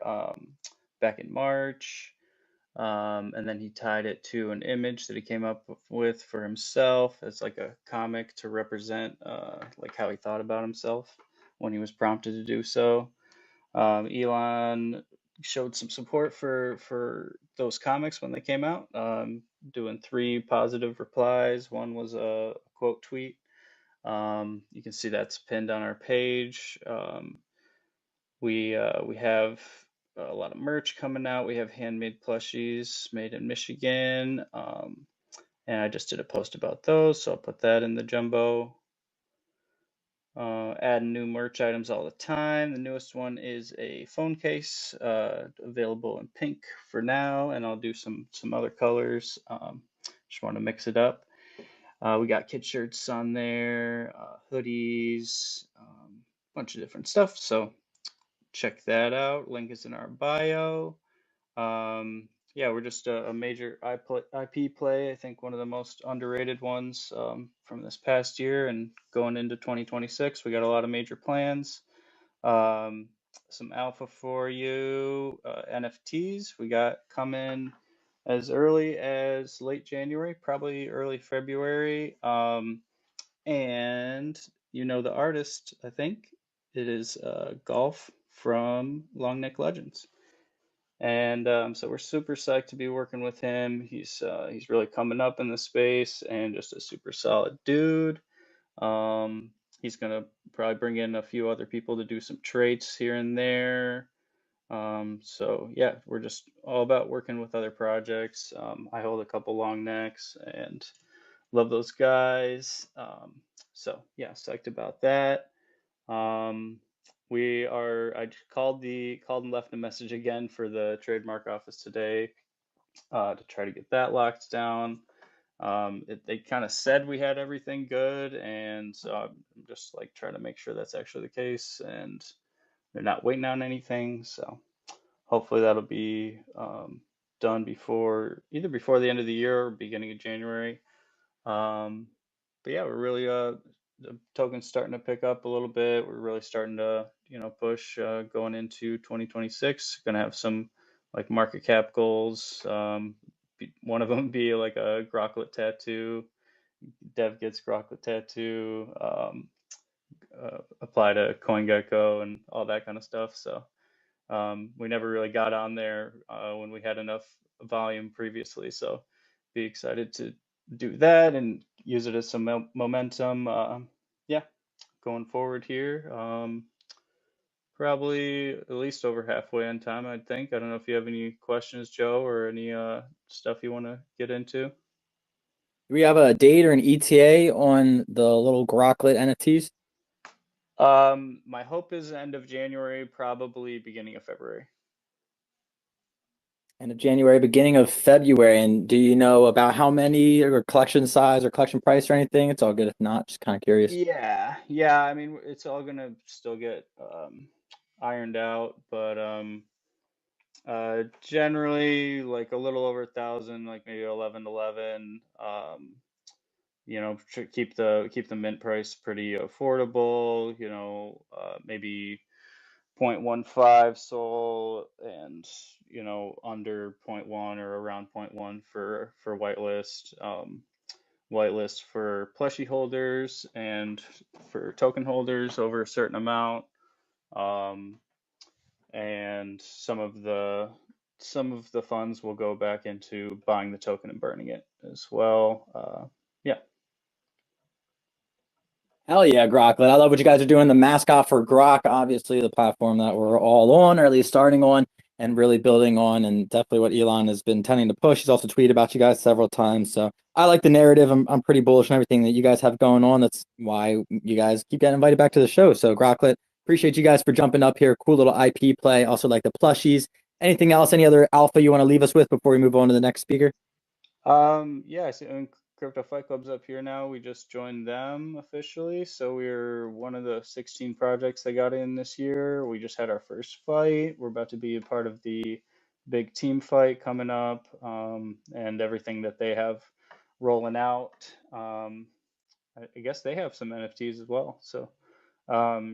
[SPEAKER 18] back in March. And then he tied it to an image that he came up with for himself as like a comic to represent like how he thought about himself when he was prompted to do so. Elon showed some support for those comics when they came out, doing 3 positive replies. One was a quote tweet. You can see that's pinned on our page. We have a lot of merch coming out. We have handmade plushies made in Michigan, and I just did a post about those, so I'll put that in the jumbo. Adding new merch items all the time. The newest one is a phone case, available in pink for now, and I'll do some other colors. Just want to mix it up. We got kid shirts on there, hoodies, bunch of different stuff. So check that out. Link is in our bio. Yeah, we're just a major IP play. I think one of the most underrated ones from this past year and going into 2026. We got a lot of major plans. Some alpha for you. NFTs we got coming as early as late January, probably early February. And you know the artist, I think it is Golf from Long Neck Legends. And so we're super psyched to be working with him. He's really coming up in the space and just a super solid dude. He's gonna probably bring in a few other people to do some traits here and there. So yeah, we're just all about working with other projects. I hold a couple long necks and love those guys. So yeah, psyched about that. I called and left a message again for the trademark office today to try to get that locked down. They kind of said we had everything good, and so I'm just like trying to make sure that's actually the case, and they're not waiting on anything. So hopefully that'll be done either before the end of the year or beginning of January. But yeah, we're really the token's starting to pick up a little bit. We're really starting to push going into 2026. Gonna have some like market cap goals. One of them be like a Grocklet tattoo. Dev gets Grocklet tattoo. Apply to CoinGecko and all that kind of stuff. So we never really got on there when we had enough volume previously. So be excited to do that and use it as some momentum. Yeah, going forward here. Probably at least over halfway on time, I think. I don't know if you have any questions, Joe, or any stuff you want to get into.
[SPEAKER 2] Do we have a date or an ETA on the little Grocklet NFTs?
[SPEAKER 18] My hope is end of January, probably beginning of February.
[SPEAKER 2] End of January, beginning of February. And do you know about how many or collection size or collection price or anything? It's all good if not, just kind of curious.
[SPEAKER 18] Yeah. I mean, it's all gonna still get ironed out, but generally like a little over 1,000, like maybe 1111. Keep the mint price pretty affordable. Maybe 0.15 Sol and under 0.1 or around 0.1 for whitelist. Whitelist for plushie holders and for token holders over a certain amount. And some of the funds will go back into buying the token and burning it as well. Yeah.
[SPEAKER 2] Hell yeah, Grocklet. I love what you guys are doing. The mascot for Grok, obviously the platform that we're all on, or at least starting on and really building on, and definitely what Elon has been tending to push. He's also tweeted about you guys several times. So I like the narrative. I'm pretty bullish on everything that you guys have going on. That's why you guys keep getting invited back to the show. So Grocklet, appreciate you guys for jumping up here. Cool little IP play. Also like the plushies. Anything else? Any other alpha you want to leave us with before we move on to the next speaker?
[SPEAKER 18] Yeah, so Crypto Fight Club's up here now. We just joined them officially, so we're one of the 16 projects that got in this year. We just had our first fight. We're about to be a part of the big team fight coming up, and everything that they have rolling out. I guess they have some NFTs as well. So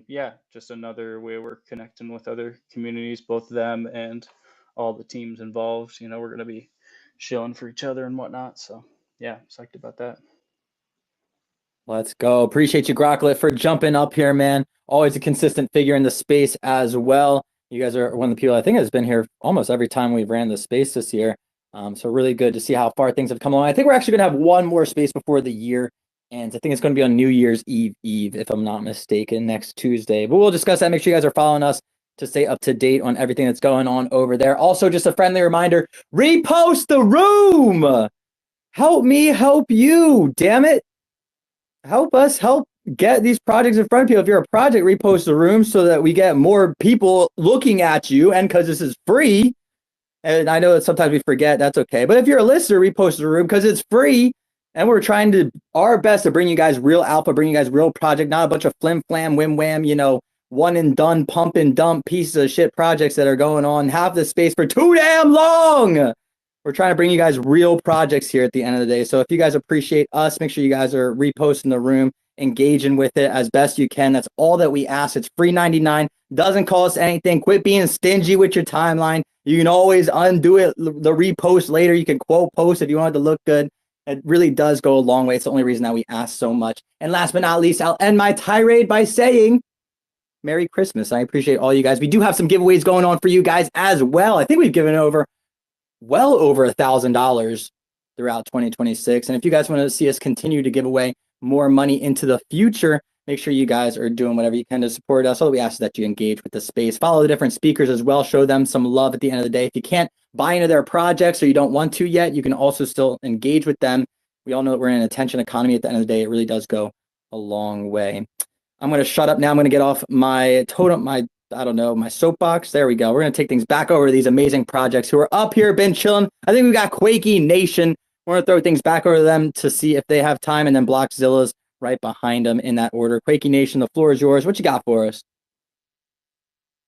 [SPEAKER 18] yeah, just another way we're connecting with other communities, both them and all the teams involved. You know, we're gonna be shilling for each other and whatnot. So yeah, psyched about that.
[SPEAKER 2] Let's go. Appreciate you, Grocklet, for jumping up here, man. Always a consistent figure in the space as well. You guys are one of the people I think has been here almost every time we've ran the space this year. So really good to see how far things have come along. I think we're actually going to have one more space before the year. And I think it's going to be on New Year's Eve, if I'm not mistaken, next Tuesday. But we'll discuss that. Make sure you guys are following us to stay up to date on everything that's going on over there. Also, just a friendly reminder, repost the room. Help me help you, damn it. Help us help get these projects in front of people. If you're a project, repost the room so that we get more people looking at you. And because this is free, and I know that sometimes we forget, that's okay. But if you're a listener, repost the room because it's free. And we're trying to our best to bring you guys real alpha, bring you guys real project, not a bunch of flim flam, whim wham, you know, one and done, pump and dump pieces of shit projects that are going on half the space for too damn long. We're trying to bring you guys real projects here at the end of the day. So if you guys appreciate us, make sure you guys are reposting the room, engaging with it as best you can. That's all that we ask. It's free 99. Doesn't cost anything. Quit being stingy with your timeline. You can always undo it, the repost later. You can quote post if you want it to look good. It really does go a long way. It's the only reason that we ask so much. And last but not least, I'll end my tirade by saying Merry Christmas. I appreciate all you guys. We do have some giveaways going on for you guys as well. I think we've given well over $1,000 throughout 2026. And if you guys want to see us continue to give away more money into the future, make sure you guys are doing whatever you can to support us. All we ask is that you engage with the space, follow the different speakers as well, show them some love at the end of the day. If you can't buy into their projects or you don't want to yet, you can also still engage with them. We all know that we're in an attention economy at the end of the day. It really does go a long way. I'm going to shut up now. I'm going to get off my my soapbox. There we go. We're going to take things back over to these amazing projects who are up here, been chilling. I think we've got Quakey Nation. We're going to throw things back over to them to see if they have time, and then Blockzilla's right behind them in that order. Quakey Nation, the floor is yours. What you got for us?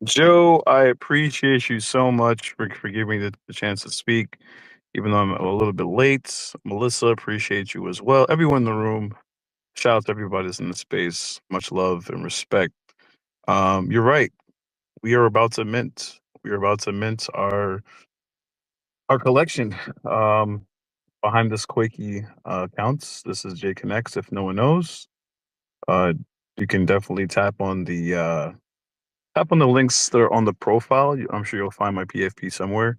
[SPEAKER 17] Joe, I appreciate you so much for giving me the chance to speak, even though I'm a little bit late. Melissa, appreciate you as well. Everyone in the room, shout out to everybody that's in the space. Much love and respect. You're right. We are about to mint. We are about to mint our collection. Behind this Quakey accounts, this is J Connects. If no one knows, you can definitely tap on the links that are on the profile. I'm sure you'll find my PFP somewhere.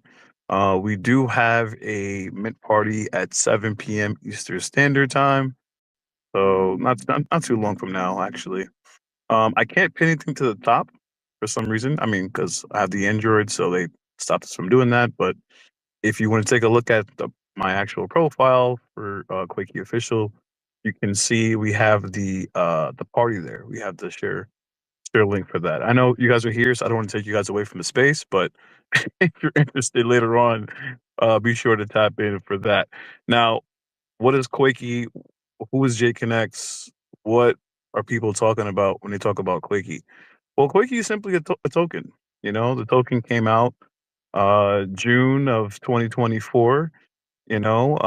[SPEAKER 17] We do have a mint party at 7 p.m. Eastern Standard Time, so not too long from now, actually. I can't pin anything to the top for some reason. I mean, because I have the Android, so they stopped us from doing that. But if you want to take a look at my actual profile for Quakey Official, you can see we have the party there. We have the share link for that. I know you guys are here, so I don't want to take you guys away from the space, but if you're interested later on, be sure to tap in for that. Now, what is Quakey? Who is J Connects? What are people talking about when they talk about Quakey? Well, Quakey is simply a token. You know, the token came out June of 2024. You know,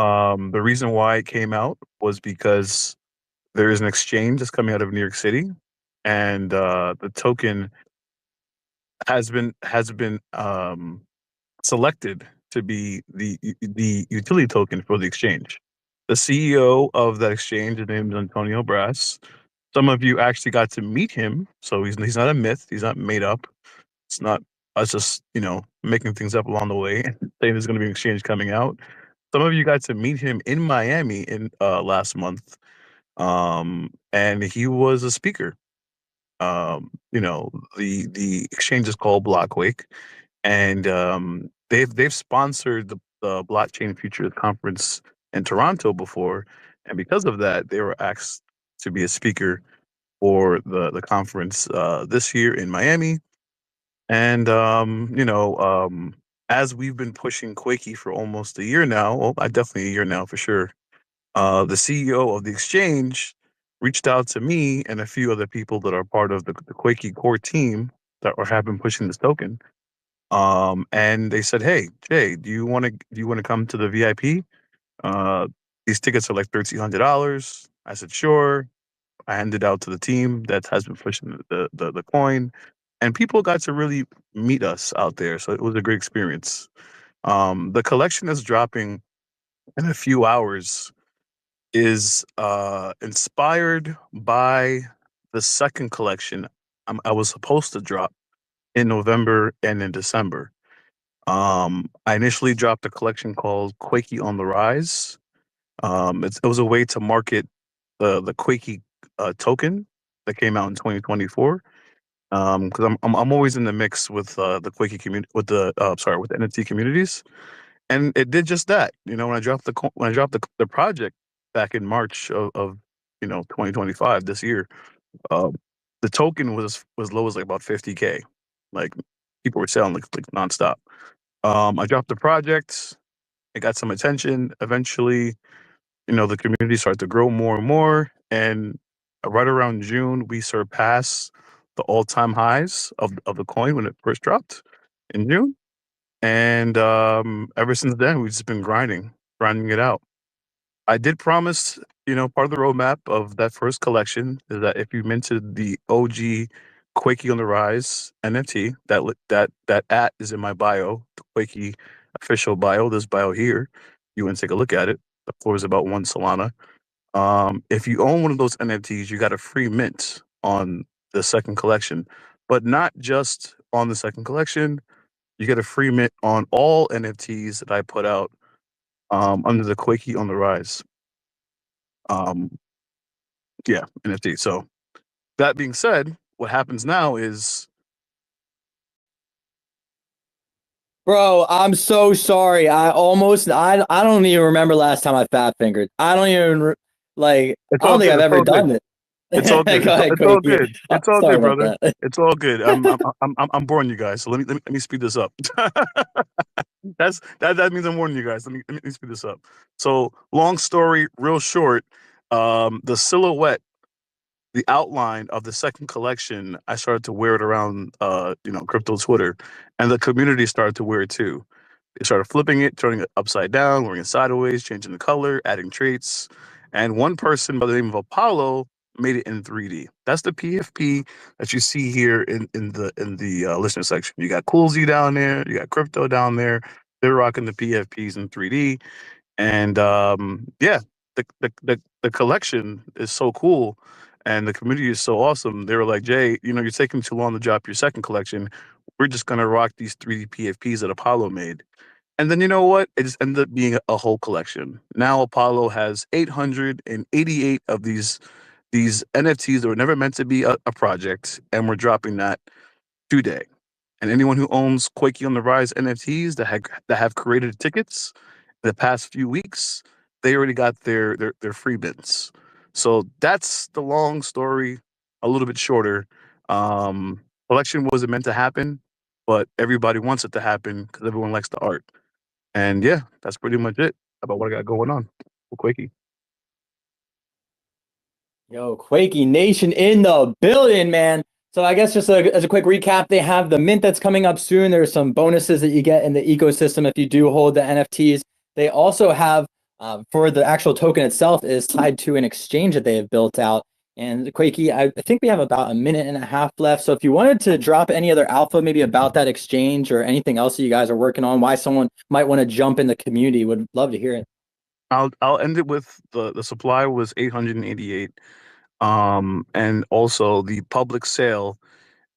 [SPEAKER 17] the reason why it came out was because there is an exchange that's coming out of New York City, and the token has been selected to be the utility token for the exchange. The CEO of that exchange, his name is Antonio Brass. Some of you actually got to meet him, so he's not a myth. He's not made up. It's not us just making things up along the way, saying there's going to be an exchange coming out. Some of you got to meet him in Miami in last month, and he was a speaker. The exchange is called Blockwake, and they've sponsored the Blockchain Futures Conference in Toronto before, and because of that, they were asked to be a speaker for the conference this year in Miami. And as we've been pushing Quakey for almost a year now, well, definitely a year now for sure. The CEO of the exchange reached out to me and a few other people that are part of the Quakey core team that have been pushing this token. And they said, "Hey, Jay, do you want to come to the VIP? These tickets are like $1,300." I said, "Sure." I handed out to the team that has been pushing the coin, and people got to really meet us out there. So it was a great experience. The collection is dropping in a few hours is inspired by the second collection I was supposed to drop in November and in December. I initially dropped a collection called Quakey on the Rise. It was a way to market the Quakey token that came out in 2024. Because I'm always in the mix with the Quakey community, with the with the NFT communities, and it did just that. You know, when I dropped the project back in March of 2025 this year, uh, the token was low as like about 50K. Like people were selling like nonstop. I dropped the project. It got some attention. Eventually, the community started to grow more and more. And right around June, we surpassed the all-time highs of the coin when it first dropped in June. And ever since then, we've just been grinding it out. I did promise, part of the roadmap of that first collection is that if you minted the OG Quakey on the Rise NFT, that at is in my bio, the Quakey official bio, this bio here. You want to take a look at it. The floor is about 1 Solana. If you own one of those NFTs, you got a free mint on the second collection, but not just on the second collection. You get a free mint on all NFTs that I put out under the Quakey on the Rise. Yeah, NFT. So that being said, what happens now is,
[SPEAKER 2] Bro, I'm so sorry. I don't even remember last time I fat fingered. I don't even like.
[SPEAKER 17] it's
[SPEAKER 2] I
[SPEAKER 17] all
[SPEAKER 2] don't think
[SPEAKER 17] good.
[SPEAKER 2] I've
[SPEAKER 17] It's
[SPEAKER 2] ever
[SPEAKER 17] all good.
[SPEAKER 2] done it.
[SPEAKER 17] It's all good.
[SPEAKER 2] Go ahead,
[SPEAKER 17] It's all
[SPEAKER 2] Quakey.
[SPEAKER 17] good. It's all
[SPEAKER 2] Sorry
[SPEAKER 17] good,
[SPEAKER 2] about
[SPEAKER 17] brother.
[SPEAKER 2] that.
[SPEAKER 17] It's all good. I'm boring you guys. So let me speed this up. That means I'm warning you guys. Let me speed this up. So long story, real short. The silhouette, the outline of the second collection, I started to wear it around, crypto Twitter, and the community started to wear it too. They started flipping it, turning it upside down, wearing it sideways, changing the color, adding traits. And one person by the name of Apollo made it in 3D. That's the PFP that you see here in the listener section. You got Coolzy down there, you got Crypto down there. They're rocking the PFPs in 3D. And yeah, the collection is so cool, and the community is so awesome. They were like, "Jay, you're taking too long to drop your second collection. We're just gonna rock these 3D PFPs that Apollo made." And then you know what? It just ended up being a whole collection. Now Apollo has 888 of these NFTs that were never meant to be a project, and we're dropping that today. And anyone who owns Quakey on the Rise NFTs that have created tickets in the past few weeks, they already got their free bits. So that's the long story, a little bit shorter. Election wasn't meant to happen, but everybody wants it to happen because everyone likes the art. And yeah, that's pretty much it about what I got going on with Quakey.
[SPEAKER 2] Yo, Quakey Nation in the building, man. So I guess just as a quick recap, they have the mint that's coming up soon. There's some bonuses that you get in the ecosystem if you do hold the NFTs. They also have, for the actual token itself, is tied to an exchange that they have built out. And Quakey, I think we have about a minute and a half left. So if you wanted to drop any other alpha, maybe about that exchange or anything else that you guys are working on, why someone might want to jump in the community, would love to hear it.
[SPEAKER 17] I'll end it with the supply was 888. And also the public sale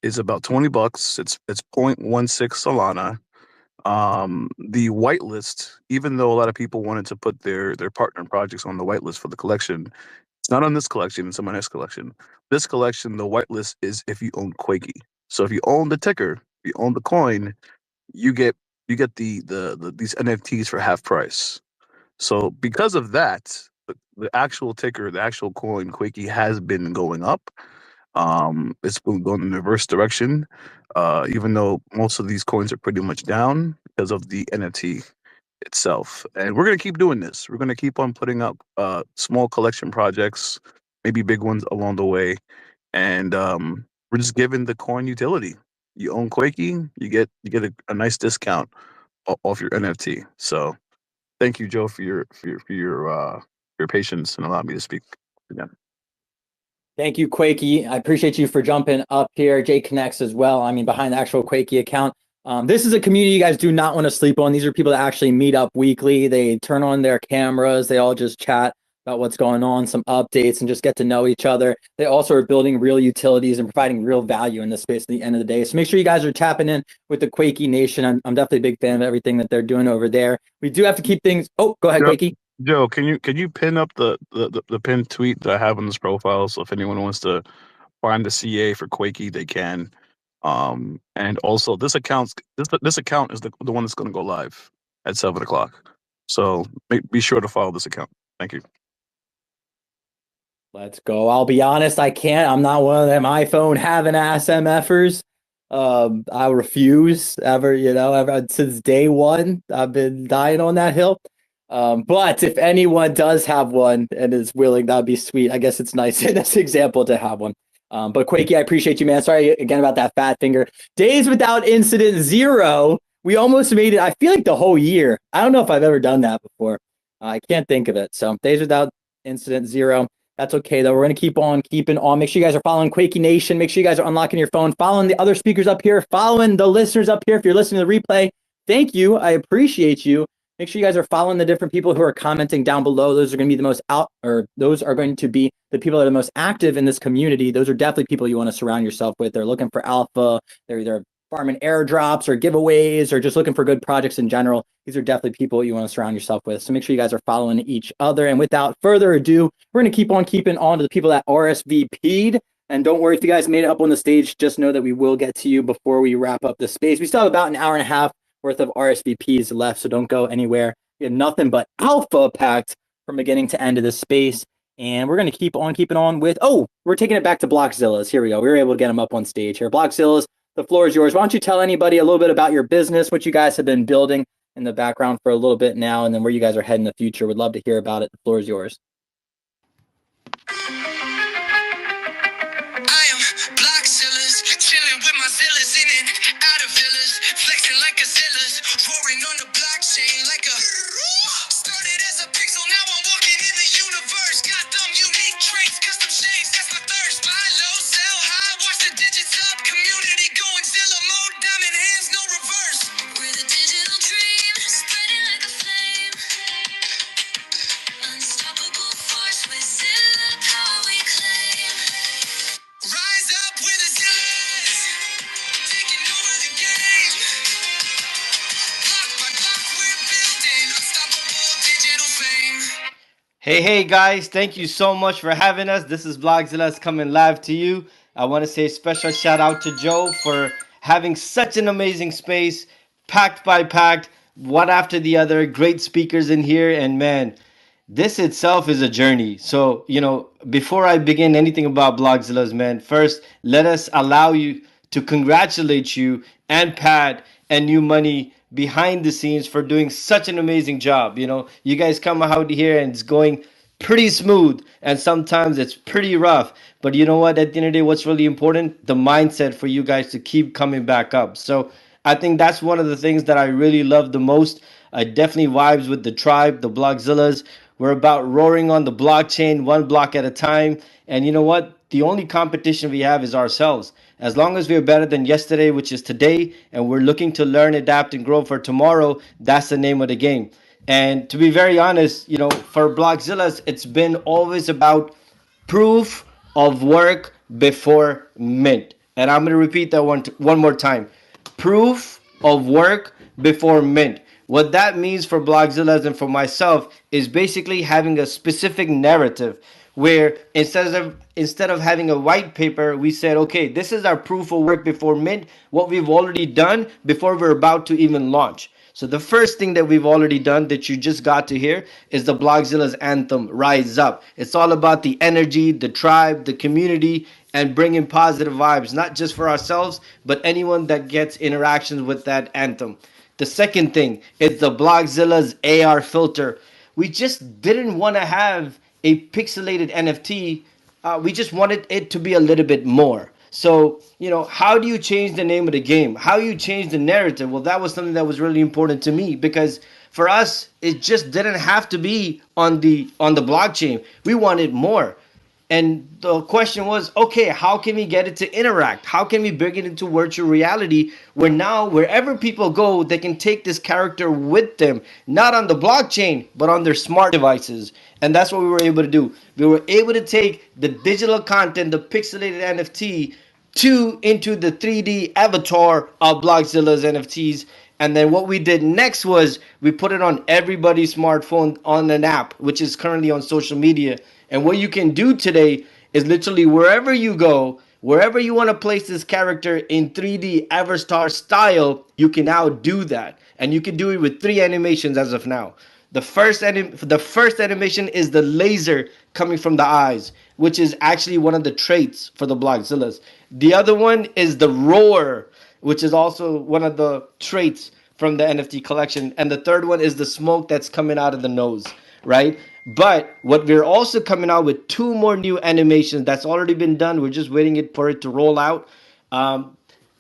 [SPEAKER 17] is about $20. It's 0.16 Solana. The whitelist, even though a lot of people wanted to put their partner projects on the whitelist for the collection, it's not on this collection, it's on my next collection. This collection, the whitelist is if you own Quakey. So if you own the ticker, if you own the coin, you get these NFTs for half price. So because of that, the actual ticker, the actual coin, Quakey, has been going up. It's been going in the reverse direction, even though most of these coins are pretty much down because of the NFT. itself. And we're going to keep doing this. We're going to keep on putting up small collection projects, maybe big ones along the way. And we're just giving the coin utility. You own Quakey, you get a nice discount off your NFT. So thank you, Joe, for your patience and allowing me to speak again.
[SPEAKER 2] Thank you, Quakey. I appreciate you for jumping up here. Jay Connects as well. I mean, behind the actual Quakey account. This is a community you guys do not want to sleep on. These are people that actually meet up weekly. They turn on their cameras. They all just chat about what's going on, some updates, and just get to know each other. They also are building real utilities and providing real value in this space at the end of the day. So make sure you guys are tapping in with the Quakey Nation. I'm definitely a big fan of everything that they're doing over there. We do have to keep things. Oh, go ahead, Quakey.
[SPEAKER 17] Joe, can you pin up the pinned tweet that I have on this profile? So if anyone wants to find the CA for Quakey, they can. And also this account is the one that's going to go live at 7:00. So be sure to follow this account. Thank you.
[SPEAKER 2] Let's go. I'll be honest, I can't. I'm not one of them iPhone having SMFers. I refuse ever since day one. I've been dying on that hill. But if anyone does have one and is willing, that'd be sweet. I guess it's nice in this example to have one. But Quakey, I appreciate you, man. Sorry again about that fat finger. Days without incident 0. We almost made it. I feel like the whole year. I don't know if I've ever done that before. I can't think of it. So days without incident 0. That's okay, though. We're going to keep on keeping on. Make sure you guys are following Quakey Nation. Make sure you guys are unlocking your phone, following the other speakers up here, following the listeners up here. If you're listening to the replay, thank you. I appreciate you. Make sure you guys are following the different people who are commenting down below. Those are going to be those are going to be the people that are most active in this community. Those are definitely people you want to surround yourself with. They're looking for alpha. They're either farming airdrops or giveaways or just looking for good projects in general. These are definitely people you want to surround yourself with. So make sure you guys are following each other. And without further ado, we're going to keep on keeping on to the people that RSVP'd. And don't worry if you guys made it up on the stage, just know that we will get to you before we wrap up the space. We still have about an hour and a half worth of RSVPs left, so don't go anywhere. We have nothing but alpha packed from beginning to end of this space. And we're going to keep on keeping on with, we're taking it back to Blockzillas. Here we go. We were able to get them up on stage here. Blockzillas, the floor is yours. Why don't you tell anybody a little bit about your business, what you guys have been building in the background for a little bit now, and then where you guys are heading in the future. Would love to hear about it. The floor is yours.
[SPEAKER 19] Chilling with my zillas in and out of villas, flexing like a zillas, roaring on the blockchain like a started as a pixel, now I'm walking in the universe. Got them unique traits, custom shades, that's my thirst. Buy low, sell high, watch the digits up. Community going Zilla mode, diamond hands, no reverse. We're the digital dream, spreading like a flame. Unstoppable force with Zilla power we claim. Rise up with a Zillas, taking over the game. Block by block we're building unstoppable digital fame.
[SPEAKER 20] Hey guys, thank you so much for having us. This is Vlogzilla's coming live to you. I want to say a special shout out to Joe for having such an amazing space, packed by packed, one after the other, great speakers in here, and man, this itself is a journey. So, before I begin anything about Blogzilla's, man, first, let us allow you to congratulate you and Pat and New Money behind the scenes for doing such an amazing job. You guys come out here and it's going pretty smooth, and sometimes it's pretty rough. But you know what? At the end of the day, what's really important? The mindset for you guys to keep coming back up. So I think that's one of the things that I really love the most. I definitely vibes with the tribe, the Blockzillas. We're about roaring on the blockchain one block at a time. And you know what? The only competition we have is ourselves. As long as we're better than yesterday, which is today, and we're looking to learn, adapt, and grow for tomorrow, that's the name of the game. And to be very honest, for Blockzillas, it's been always about proof of work before mint. And I'm going to repeat that one more time. Proof of work before mint. What that means for Blockzillas and for myself is basically having a specific narrative where instead of having a white paper, we said, okay, this is our proof of work before mint, what we've already done before we're about to even launch. So the first thing that we've already done that you just got to hear is the Blockzilla's anthem, Rise Up. It's all about the energy, the tribe, the community, and bringing positive vibes, not just for ourselves, but anyone that gets interactions with that anthem. The second thing is the Blockzilla's AR filter. We just didn't want to have a pixelated NFT. We just wanted it to be a little bit more. So, how do you change the name of the game? How you change the narrative? Well, that was something that was really important to me, because for us, it just didn't have to be on the blockchain. We wanted more. And the question was, okay, how can we get it to interact? How can we bring it into virtual reality where now wherever people go, they can take this character with them, not on the blockchain, but on their smart devices. And that's what we were able to do. We were able to take the digital content, the pixelated NFT, into the 3D avatar of Blockzilla's NFTs. And then what we did next was we put it on everybody's smartphone on an app, which is currently on social media. And what you can do today is literally wherever you go, wherever you want to place this character in 3D Avatar style, you can now do that. And you can do it with 3 animations as of now. The first animation is the laser coming from the eyes, which is actually one of the traits for the Blockzillas. The other one is the roar, which is also one of the traits from the NFT collection. And the third one is the smoke that's coming out of the nose, right? But what we're also coming out with 2 more new animations that's already been done. We're just waiting for it to roll out.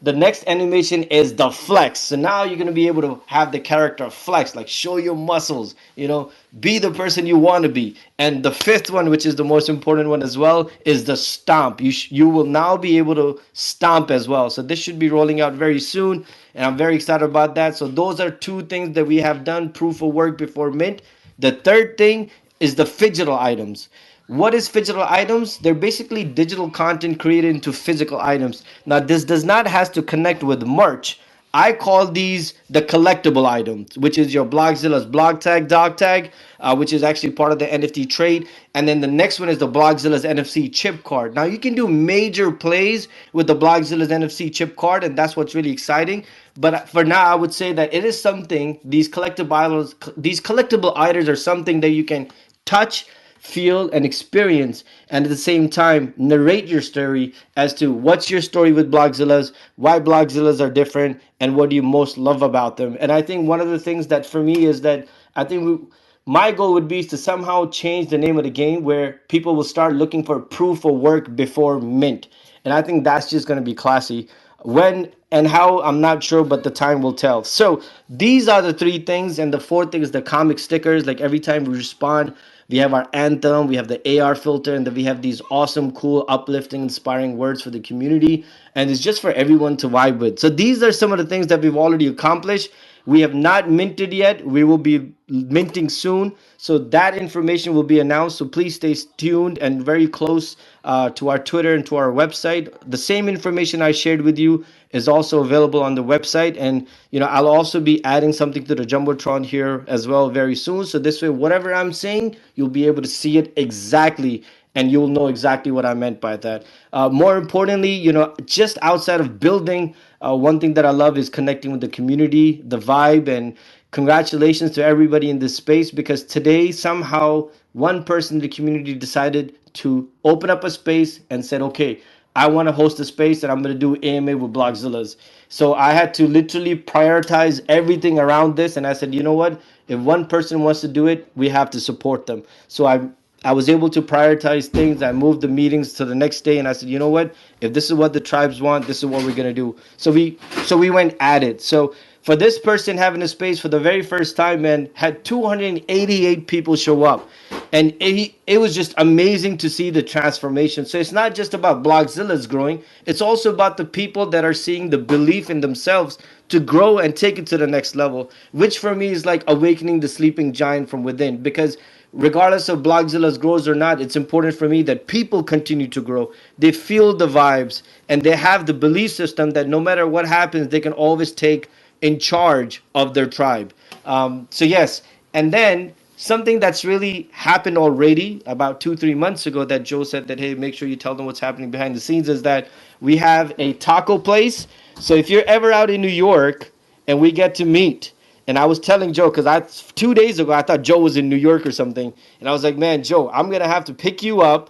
[SPEAKER 20] The next animation is the flex. So now you're going to be able to have the character flex, like show your muscles, be the person you want to be. And the 5th one, which is the most important one as well, is the stomp. You will now be able to stomp as well. So this should be rolling out very soon, and I'm very excited about that. So those are 2 things that we have done, proof of work before mint. The third thing is the phygital items. What is phygital items? They're basically digital content created into physical items. Now, this does not has to connect with merch. I call these the collectible items, which is your Blockzilla's blog tag, dog tag, which is actually part of the NFT trade. And then the next one is the Blockzilla's NFC chip card. Now, you can do major plays with the Blockzilla's NFC chip card, and that's what's really exciting. But for now, I would say that it is something, these collectible items are something that you can touch, feel, and experience, and at the same time narrate your story as to what's your story with Blockzillas, why Blockzillas are different, and what do you most love about them. And I think one of the things that for me is that I think my goal would be to somehow change the name of the game where people will start looking for proof of work before mint. And I think that's just going to be classy. When and how, I'm not sure, but the time will tell. So these are the 3 things. And the 4th thing is the comic stickers. Like every time we respond, we have our anthem, we have the AR filter, and then we have these awesome, cool, uplifting, inspiring words for the community. And it's just for everyone to vibe with. So these are some of the things that we've already accomplished. We have not minted yet. We will be minting soon. So that information will be announced. So please stay tuned and very close to our Twitter and to our website. The same information I shared with you is also available on the website. And, I'll also be adding something to the Jumbotron here as well very soon. So this way, whatever I'm saying, you'll be able to see it exactly, and you'll know exactly what I meant by that. More importantly, just outside of building, one thing that I love is connecting with the community, the vibe, and congratulations to everybody in this space, because today somehow one person in the community decided to open up a space and said, okay, I want to host a space and I'm going to do AMA with Blockzillas. So I had to literally prioritize everything around this. And I said, you know what? If one person wants to do it, we have to support them. So I was able to prioritize things. I moved the meetings to the next day, and I said, you know what? If this is what the tribes want, this is what we're gonna do. So we went at it. So for this person having a space for the very first time, man, had 288 people show up, and it was just amazing to see the transformation. So it's not just about Blockzillas growing; it's also about the people that are seeing the belief in themselves to grow and take it to the next level, which for me is like awakening the sleeping giant from within. Because regardless of Blockzilla's grows or not, it's important for me that people continue to grow. They feel the vibes, and they have the belief system that no matter what happens, they can always take in charge of their tribe. So yes, and then something that's really happened already about 2-3 months ago that Joe said that, hey, make sure you tell them what's happening behind the scenes, is that we have a taco place. So if you're ever out in New York and we get to meet, and I was telling Joe, because 2 days ago, I thought Joe was in New York or something. And I was like, man, Joe, I'm going to have to pick you up.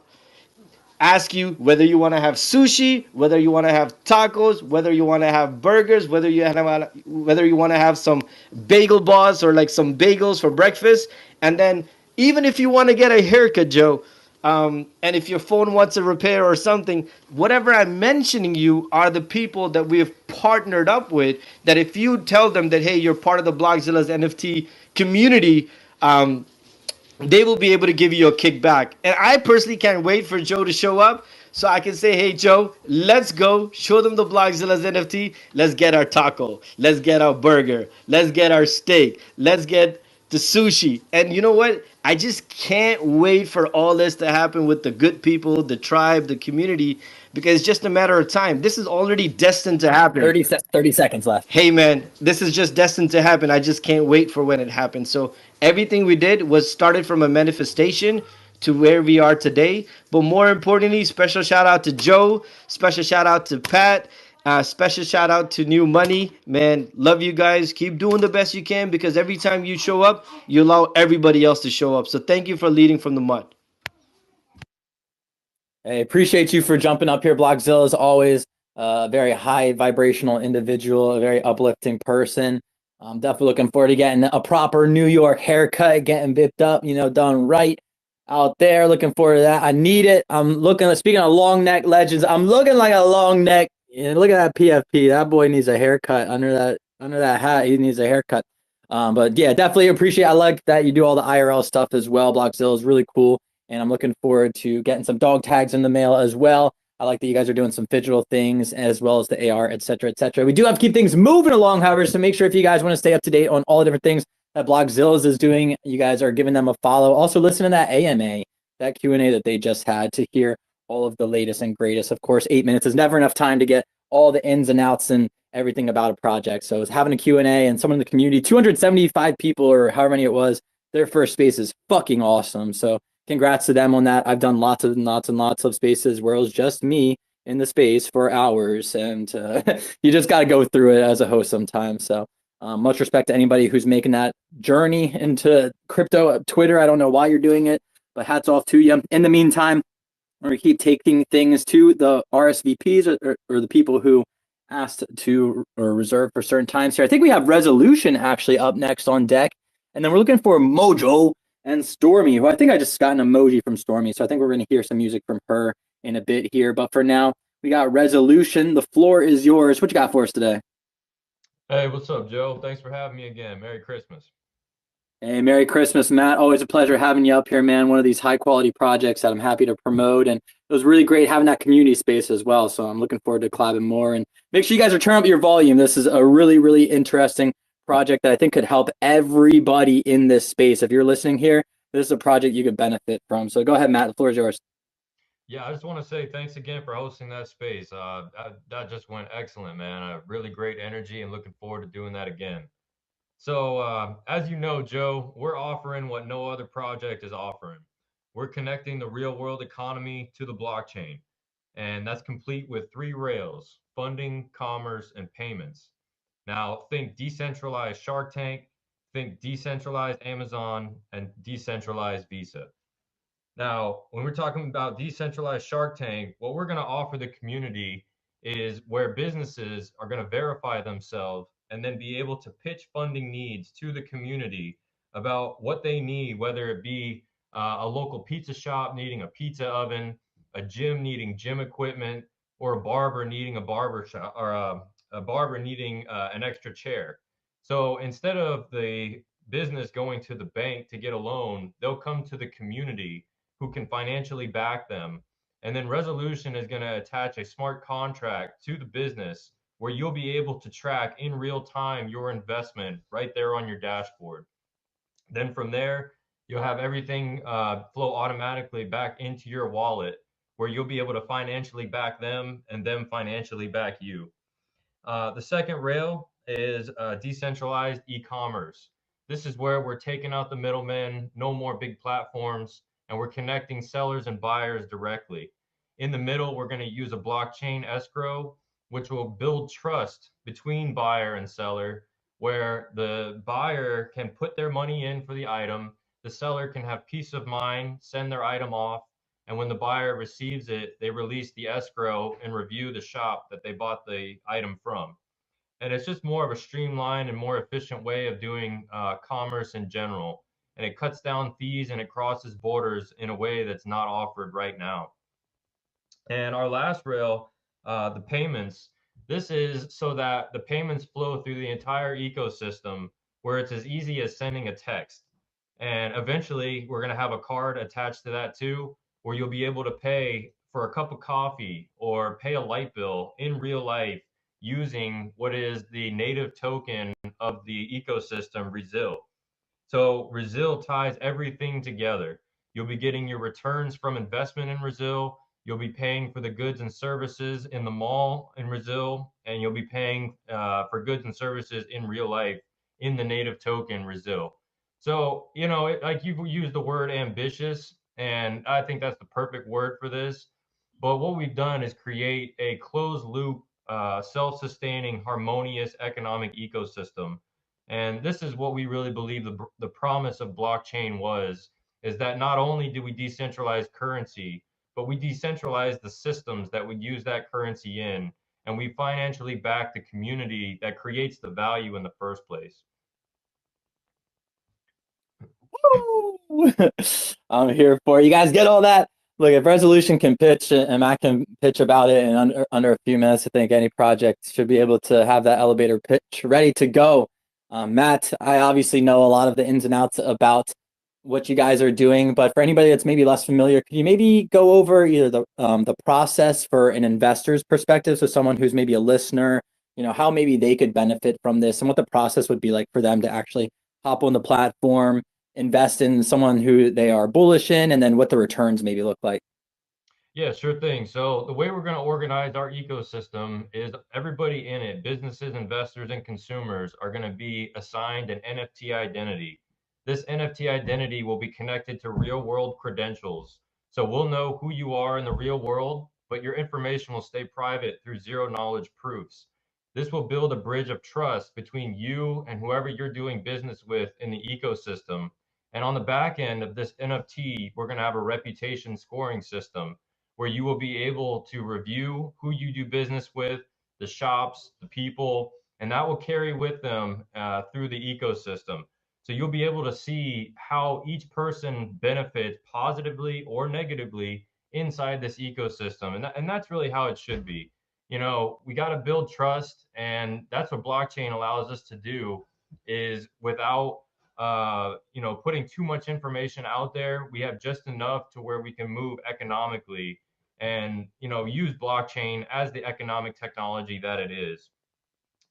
[SPEAKER 20] ask you whether you want to have sushi, whether you want to have tacos, whether you want to have burgers, whether you want to have some bagel balls or like some bagels for breakfast, and then even if you want to get a haircut, Joe, and if your phone wants a repair or something, whatever I'm mentioning you are the people that we have partnered up with. That if you tell them that hey, you're part of the Blockzilla's NFT community, they will be able to give you a kickback. And I personally can't wait for Joe to show up so I can say, hey, Joe, let's go. Show them the Blockzilla's NFT. Let's get our taco. Let's get our burger. Let's get our steak. Let's get the sushi. And you know what? I just can't wait for all this to happen with the good people, the tribe, the community, because it's just a matter of time. This is already destined to happen.
[SPEAKER 2] 30 seconds left.
[SPEAKER 20] Hey man, this is just destined to happen. I just can't wait for when it happens. So everything we did was started from a manifestation to where we are today. But more importantly, special shout out to Joe, special shout out to Pat, special shout out to New Money. Man, love you guys. Keep doing the best you can because every time you show up, you allow everybody else to show up. So thank you for leading from the mud.
[SPEAKER 2] Hey, appreciate you for jumping up here. Blockzilla is always a very high vibrational individual, a very uplifting person. I'm definitely looking forward to getting a proper New York haircut, getting bipped up, done right out there. Looking forward to that. I need it. Speaking of long neck legends, I'm looking like a long neck. Look at that PFP. That boy needs a haircut under that hat. He needs a haircut. But yeah, definitely appreciate. I like that you do all the IRL stuff as well. Blockzilla is really cool. And I'm looking forward to getting some dog tags in the mail as well. I like that you guys are doing some digital things as well as the AR, et cetera, et cetera. We do have to keep things moving along, however, so make sure if you guys want to stay up to date on all the different things that Blockzilla is doing, you guys are giving them a follow. Also, listen to that AMA, that Q&A that they just had to hear all of the latest and greatest. Of course, 8 minutes is never enough time to get all the ins and outs and everything about a project. So it's having a Q&A and someone in the community, 275 people or however many it was, their first space is fucking awesome. So congrats to them on that. I've done lots of spaces where it was just me in the space for hours, and you just got to go through it as a host sometimes. So much respect to anybody who's making that journey into crypto. Twitter, I don't know why you're doing it, but hats off to you. In the meantime, we're going to keep taking things to the RSVPs or the people who asked to or reserved for certain times here. I think we have Resolution actually up next on deck, and then we're looking for Mojo and Stormy, who I think I just got an emoji from Stormy. So I think we're going to hear some music from her in a bit here. But for now, we got Resolution. The floor is yours. What you got for us today? Hey, what's up, Joe? Thanks for having me again. Merry Christmas. Hey, Merry Christmas, Matt. Always a pleasure having you up here, man. One of these high quality projects that I'm happy to promote. And it was really great having that community space as well. So I'm looking forward to collabing more. And make sure you guys are turning up your volume. This is a really, really interesting project that I think could help everybody in this space. If you're listening here, this is a project you could benefit from. So go ahead, Matt. The floor is yours. Yeah, I just want to say thanks again for hosting that space. That just went excellent, man. Really great energy and looking forward to doing that again. So as you know, Joe, we're offering what no other project is offering. We're connecting the real world economy to the blockchain. And that's complete with 3 rails: funding, commerce, and payments. Now think decentralized Shark Tank, think decentralized Amazon, and decentralized Visa. Now, when we're talking about decentralized Shark Tank, what we're going to offer the community is where businesses are going to verify themselves and then be able to pitch funding needs to the community about what they need, whether it be a local pizza shop needing a pizza oven, a gym needing gym equipment, or a barber needing a barber shop, or a barber needing an extra chair. So instead of the business going to the bank to get a loan, they'll come to the community who can financially back them. And then Resolution is going to attach a smart contract to the business where you'll be able to track in real time your investment right there on your dashboard. Then from there, you'll have everything flow automatically back into your wallet where you'll be able to financially back them and them financially back you. The second rail is decentralized e-commerce. This is where we're taking out the middlemen, no more big platforms, and we're connecting sellers and buyers directly. In the middle, we're going to use a blockchain escrow, which will build trust between buyer and seller, where the buyer can put their money in for the item, the seller can have peace of mind, send their item off, And when the buyer receives it, they release the escrow and review the shop that they bought the item from. And it's just more of a streamlined and more efficient way of doing commerce in general. And it cuts down fees and it crosses borders in a way that's not offered right now. And our last rail, the payments, this is so that the payments flow through the entire ecosystem where it's as easy as sending a text. And eventually we're going to have a card attached to that too, where you'll be able to pay for a cup of coffee or pay a light bill in real life using what is the native token of the ecosystem, Brazil. So Brazil ties everything together. You'll be getting your returns from investment in Brazil. You'll be paying for the goods and services in the mall in Brazil, and you'll be paying for goods and services in real life in the native token Brazil. So, you know, like you've used the word ambitious, and I think that's the perfect word for this. But what we've done is create a closed loop, self-sustaining, harmonious economic ecosystem. And this is what we really believe the promise of blockchain was, is that not only do we decentralize currency, but we decentralize the systems that would use that currency in, and we financially back the community that creates the value in the first place. Woo! I'm here for it. You guys get all that? Look, if Resolution can pitch and Matt can pitch about it in under a few minutes, I think any project should be able to have that elevator pitch ready to go. Matt, I obviously know a lot of the ins and outs about what you guys are doing, but for anybody that's maybe less familiar, could you maybe go over either the process for an investor's perspective, so someone who's maybe a listener, you know, how maybe they could benefit from this and what the process would be like for them to actually hop on the platform, invest in someone who they are bullish in, and then what the returns maybe look like? Yeah, sure thing. So the way we're going to organize our ecosystem is everybody in it, businesses, investors, and consumers, are going to be assigned an NFT identity. This NFT identity will be connected to real world credentials. So we'll know who you are in the real world, but your information will stay private through zero knowledge proofs. This will build a bridge of trust between you and whoever you're doing business with in the ecosystem. And on the back end of this NFT, we're going to have a reputation scoring system where you will be able to review who you do business with, the shops, the people, and that will carry with them through the ecosystem. So you'll be able to see how each person benefits positively or negatively inside this ecosystem. And that's really how it should be. You know, we got to build trust, and that's what blockchain allows us to do, is without you know, putting too much information out there, we have just enough to where we can move economically and, you know, use blockchain as the economic technology that it is.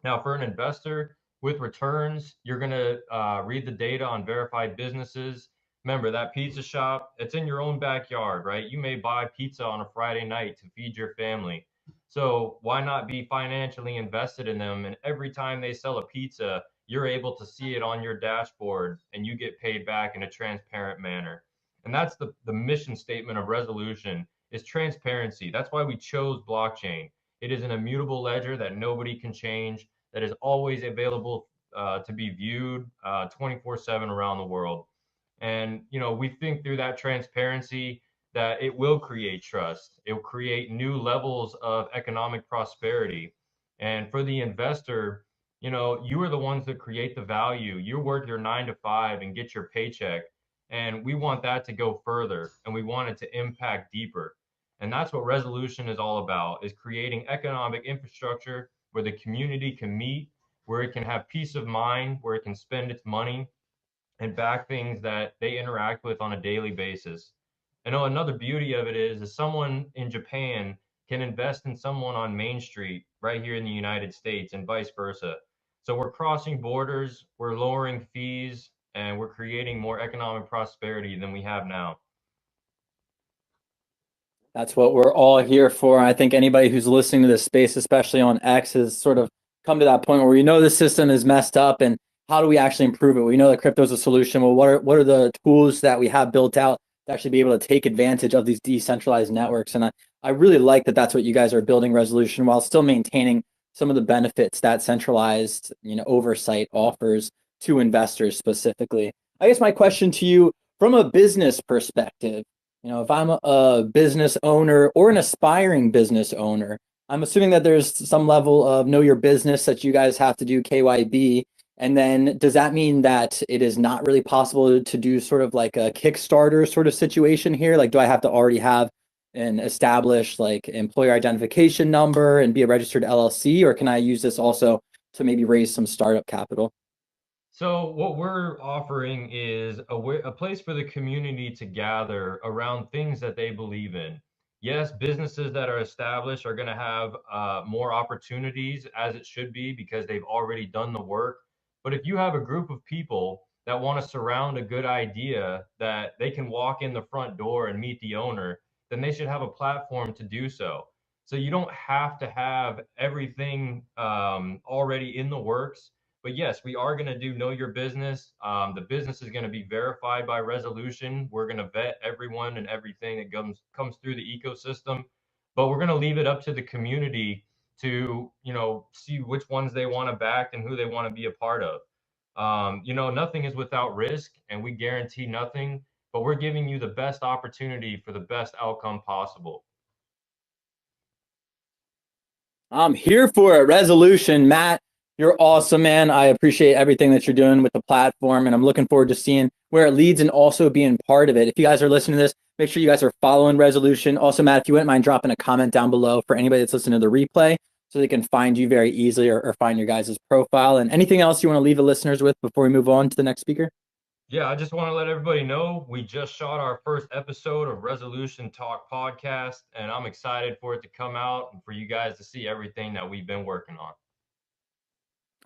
[SPEAKER 2] Now, for an investor with returns, you're going to read the data on verified businesses. Remember, that pizza shop, it's in your own backyard, right? You may buy pizza on a Friday night to feed your family. So why not be financially invested in them? And every time they sell a pizza, you're able to see it on your dashboard and you get paid back in a transparent manner. And that's the mission statement of Resolution, is transparency. That's why we chose blockchain. It is an immutable ledger that nobody can change, that is always available to be viewed 24/7 around the world. And, you know, we think through that transparency that it will create trust. It will create new levels of economic prosperity. And for the investor, you know, you are the ones that create the value. You work your 9 to 5 and get your paycheck. And we want that to go further, and we want it to impact deeper. And that's what Resolution is all about, is creating economic infrastructure where the community can meet, where it can have peace of mind, where it can spend its money and back things that they interact with on a daily basis. I know another beauty of it is someone in Japan can invest in someone on Main Street right here in the United States, and vice versa. So we're crossing borders, we're lowering fees, and we're creating more economic prosperity than we have now. That's what we're all here for. I think anybody who's listening to this space, especially on X, has sort of come to that point where we know the system is messed up, and how do we actually improve it? We know that crypto is a solution. Well, what are the tools that we have built out to actually be able to take advantage of these decentralized networks? And I really like that that's what you guys are building, Resolution, while still maintaining some of the benefits that centralized, you know, oversight offers to investors specifically. I guess my question to you, from a business perspective, You know, if I'm a business owner or an aspiring business owner, I'm assuming that there's some level of know your business that you guys have to do KYB. And then does that mean that it is not really possible to do sort of like a Kickstarter sort of situation here? Like, do I have to already have an established like employer identification number and be a registered LLC, or can I use this also to maybe raise some startup capital?
[SPEAKER 1] So what we're offering is a place for the community to gather around things that they believe in. Yes, businesses that are established are going to have more opportunities, as it should be, because they've already done the work. But if you have a group of people that want to surround a good idea that they can walk in the front door and meet the owner, then they should have a platform to do so. So you don't have to have everything already in the works. But yes, we are going to do know your business. The business is going to be verified by resolution. We're going to vet everyone and everything that comes through the ecosystem. But we're going to leave it up to the community to, see which ones they want to back and who they want to be a part of. Nothing is without risk, and we guarantee nothing. But we're giving you the best opportunity for the best outcome possible.
[SPEAKER 2] I'm here for a resolution, Matt. You're awesome, man. I appreciate everything that you're doing with the platform, and I'm looking forward to seeing where it leads and also being part of it. If you guys are listening to this, make sure you guys are following Resolution. Also, Matt, if you wouldn't mind dropping a comment down below for anybody that's listening to the replay so they can find you very easily or find your guys' profile. And anything else you want to leave the listeners with before we move on to the next speaker?
[SPEAKER 1] Yeah, I just want to let everybody know we just shot our first episode of Resolution Talk podcast, and I'm excited for it to come out and for you guys to see everything that we've been working on.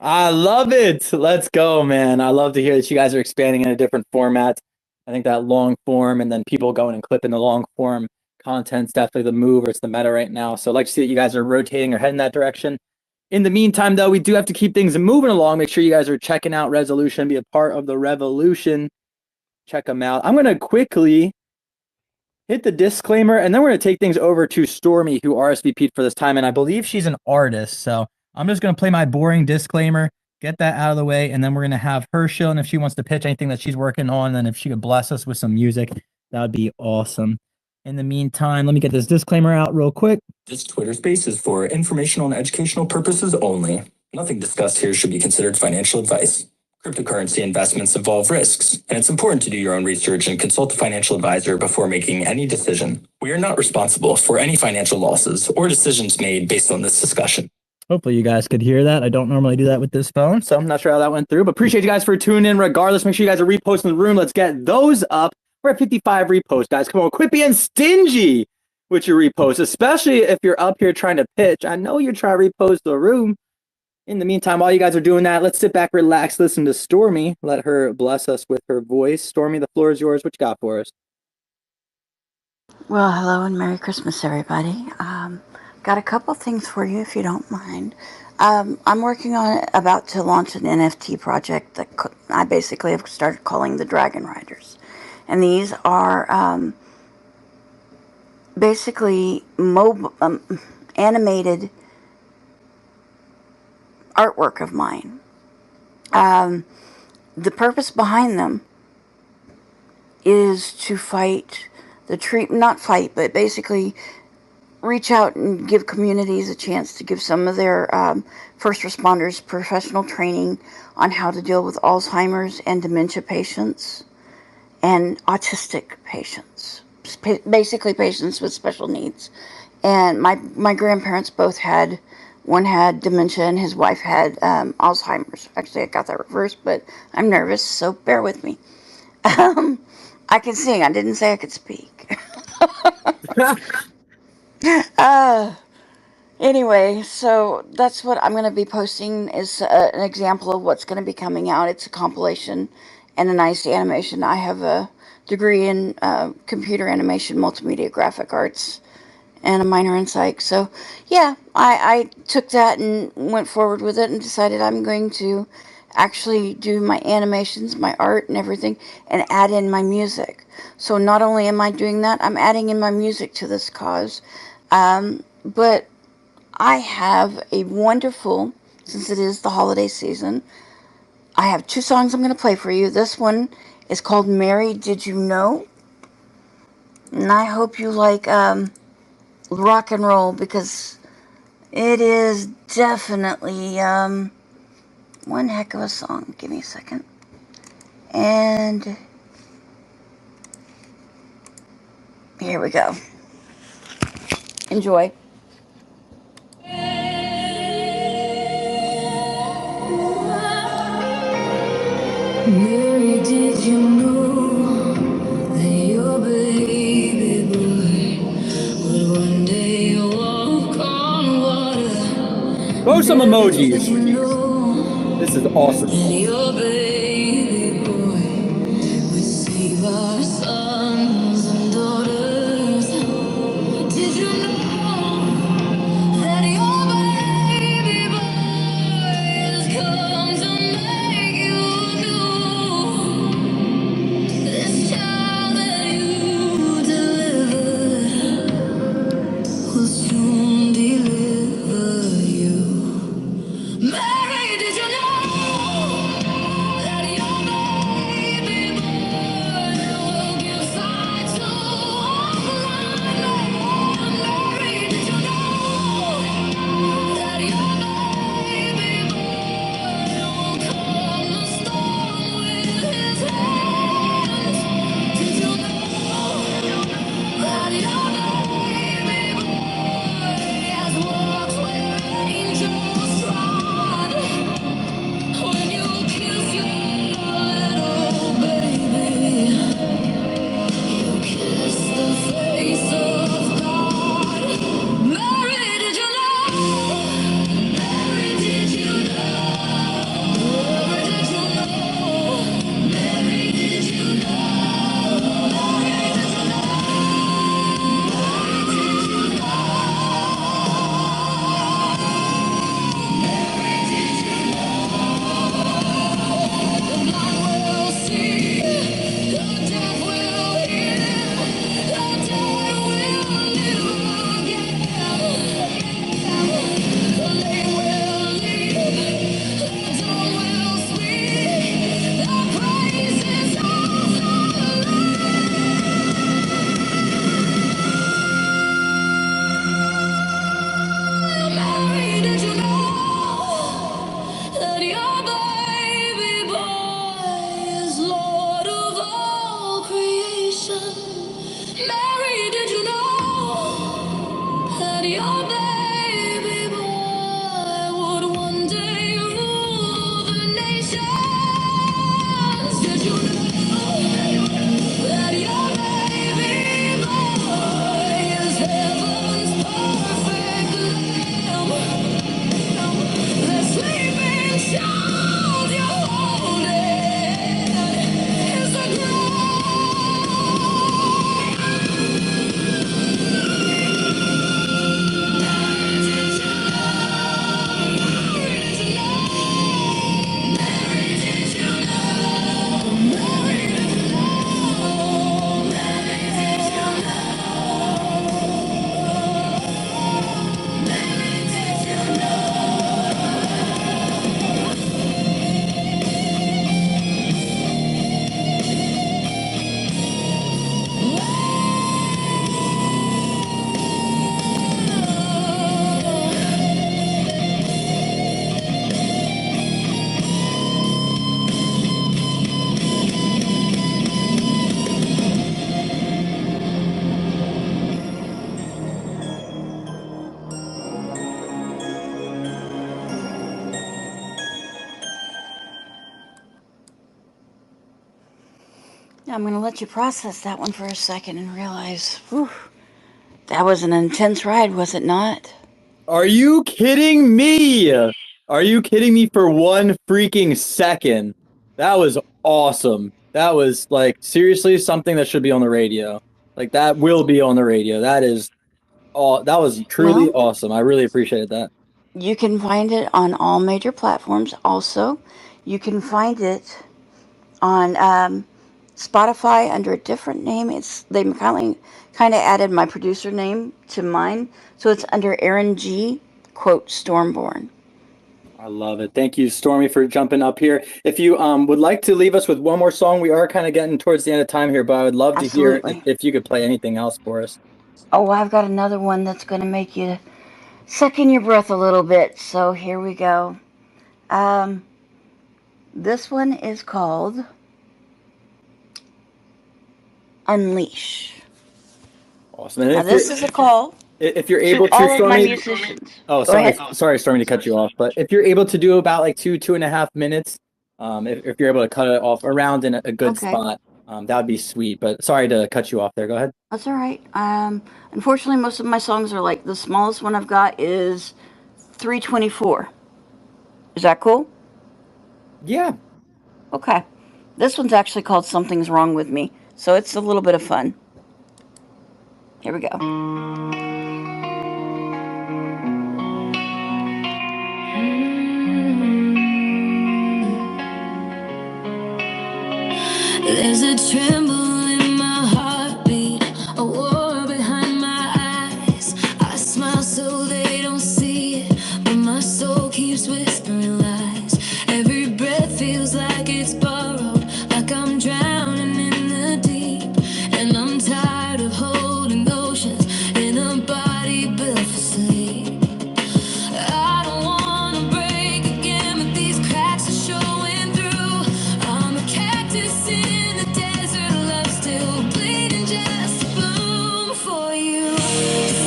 [SPEAKER 2] I love it. Let's go, man. I love to hear that you guys are expanding in a different format. I think that long form and then people going and clipping the long form content's definitely the move, or it's the meta right now. So I'd like to see that you guys are rotating or heading that direction. In the meantime, though, we do have to keep things moving along. Make sure you guys are checking out Resolution, be a part of the revolution. Check them out. I'm going to quickly hit the disclaimer, and then we're going to take things over to Stormy, who RSVP'd for this time, and I believe she's an artist. So I'm just going to play my boring disclaimer, get that out of the way, and then we're going to have her show, and if she wants to pitch anything that she's working on, then if she could bless us with some music, that would be awesome. In the meantime, let me get this disclaimer out real quick.
[SPEAKER 8] This Twitter space is for informational and educational purposes only. Nothing discussed here should be considered financial advice. Cryptocurrency investments involve risks, and it's important to do your own research and consult a financial advisor before making any decision. We are not responsible for any financial losses or decisions made based on this discussion.
[SPEAKER 2] Hopefully you guys could hear that. I don't normally do that with this phone, so I'm not sure how that went through, but appreciate you guys for tuning in regardless. Make sure you guys are reposting the room. Let's get those up. We're at 55 reposts, guys. Come on, quit being stingy with your reposts, especially if you're up here trying to pitch. I know you're trying to repost the room. In the meantime, while you guys are doing that, let's sit back, relax, listen to Stormy. Let her bless us with her voice. Stormy, the floor is yours. What you got for us?
[SPEAKER 21] Well, hello and Merry Christmas, everybody. Got a couple things for you, if you don't mind. I'm working on about to launch an NFT project that I basically have started calling the Dragon Riders. And these are basically animated artwork of mine. The purpose behind them is to fight not fight, but basically reach out and give communities a chance to give some of their first responders professional training on how to deal with Alzheimer's and dementia patients and autistic patients, basically patients with special needs. And my grandparents both one had dementia and his wife had Alzheimer's. Actually, I got that reversed, but I'm nervous, so bear with me. I can sing. I didn't say I could speak. Anyway, so that's what I'm going to be posting is an example of what's going to be coming out. It's a compilation and a nice animation. I have a degree in computer animation, multimedia graphic arts, and a minor in psych. So yeah, I took that and went forward with it and decided I'm going to actually do my animations, my art and everything, and add in my music. So not only am I doing that, I'm adding in my music to this cause. But I have a wonderful, since it is the holiday season, I have 2 songs I'm going to play for you. This one is called Mary Did You Know? And I hope you like rock and roll, because it is definitely one heck of a song. Give me a second. And here we go. Enjoy. Mary, did you know that your baby boy would one day walk on water?
[SPEAKER 2] Throw some
[SPEAKER 21] Mary, did
[SPEAKER 2] emojis.
[SPEAKER 21] you know
[SPEAKER 2] This is awesome.
[SPEAKER 21] that your baby boy would save our sons and daughters? Did you know that your baby boy has come to make you new? This child that you delivered will soon deliver you. Mary, did you know that your baby boy will give sight to a blind man? Mary, did you know that your baby boy will calm the storm with his hands? Did you know that your baby boy has walked where angels trod? When you kiss your little baby, you kiss the face of God. Mary, did you know? Mary, did you know? Mary, did you know? Mary, did you know? Mary, did you will see, the deaf will hear, the dead will live again. The lame will leap, the dumb will speak, the praises of the Lord. Mary, did you know that your baby boy is Lord of all creation? Mary, did you know that your baby boy would one day rule the nations? Did you know that your baby boy is heaven's perfect lamb? The sleeping child you're holding is a I'm going to let you process that one for a second and realize, whew, that was an intense ride, was it not?
[SPEAKER 2] Are you kidding me? Are you kidding me for one freaking second? That was awesome. That was like seriously something that should be on the radio. Like that will be on the radio. That is all. That was truly
[SPEAKER 21] Well,
[SPEAKER 2] awesome. I really appreciated that.
[SPEAKER 21] you can find it on all major platforms. Also, you can find it on Spotify under a different name. They kind of added my producer name to mine, so it's under Aaron G. quote Stormborn.
[SPEAKER 2] I love it. Thank you, Stormy, for jumping up here. If you would like to leave us with one more song, we are kind of getting towards the end of time here, but I would love to hear
[SPEAKER 21] Absolutely.
[SPEAKER 2] if you could play anything else for us.
[SPEAKER 21] Oh, I've got another one that's going to make you suck in your breath a little bit. So here we go. This one is called Unleash.
[SPEAKER 2] Awesome.
[SPEAKER 21] Now, this is a call
[SPEAKER 2] if you're able
[SPEAKER 21] to all of my
[SPEAKER 2] Stormy.
[SPEAKER 21] musicians.
[SPEAKER 2] Oh,
[SPEAKER 21] Go
[SPEAKER 2] sorry,
[SPEAKER 21] ahead.
[SPEAKER 2] sorry, Stormy, to cut you off. But if you're able to do about like 2.5 minutes, if you're able to cut it off around in a good
[SPEAKER 21] Okay.
[SPEAKER 2] spot, that would be sweet. But sorry to cut you off there. Go ahead.
[SPEAKER 21] That's all right. Unfortunately, most of my songs are like the smallest one I've got is 324. Is that cool?
[SPEAKER 2] Yeah.
[SPEAKER 21] Okay. This one's actually called Something's Wrong with Me, so it's a little bit of fun. Here we go.
[SPEAKER 19] There's a tremble in my heartbeat, a war behind my eyes. I smile so they don't see it, but my soul keeps whispering lies. Every breath feels like it's borrowed, like I'm drowning in the deep. And I'm tired of holding oceans in a body built for sleep. I don't wanna break again, but these cracks are showing through. I'm a cactus in the desert, love still bleeding just to bloom for you.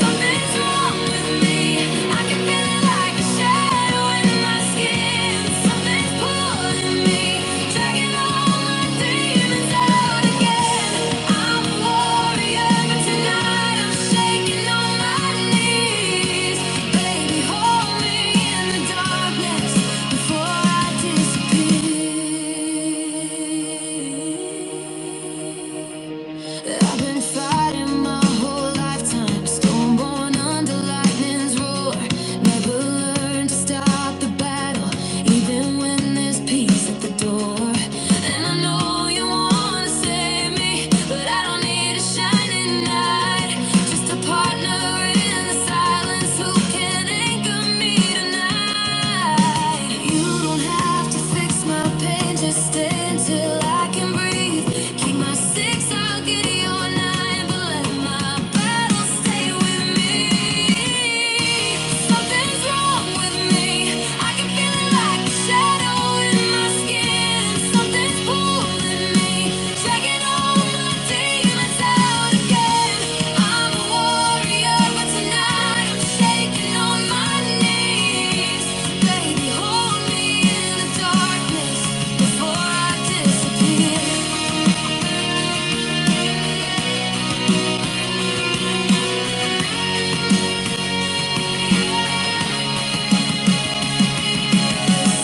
[SPEAKER 19] Something's wrong with me, I can feel it like a shadow in my skin. Something's pulling me, dragging all my demons out again. I'm a warrior, but tonight I'm shaking on my knees. Baby, hold me in the darkness before I disappear. I've been fighting my whole lifetime, storm-born under lightning's roar. Never learned to stop the battle, even when there's peace at the door. And I know you wanna save me, but I don't need a shining knight, just a partner in the silence who can anchor me tonight. You don't have to fix my pain, just stay until I can breathe. Keep my six, I'll get your nine, but let my battle stay with me. Something's wrong with me, I can feel it like a shadow in my skin. Something's pulling me, dragging all my demons out again. I'm a warrior, but tonight I'm shaking on my knees. Baby, hold me in the darkness before I disappear.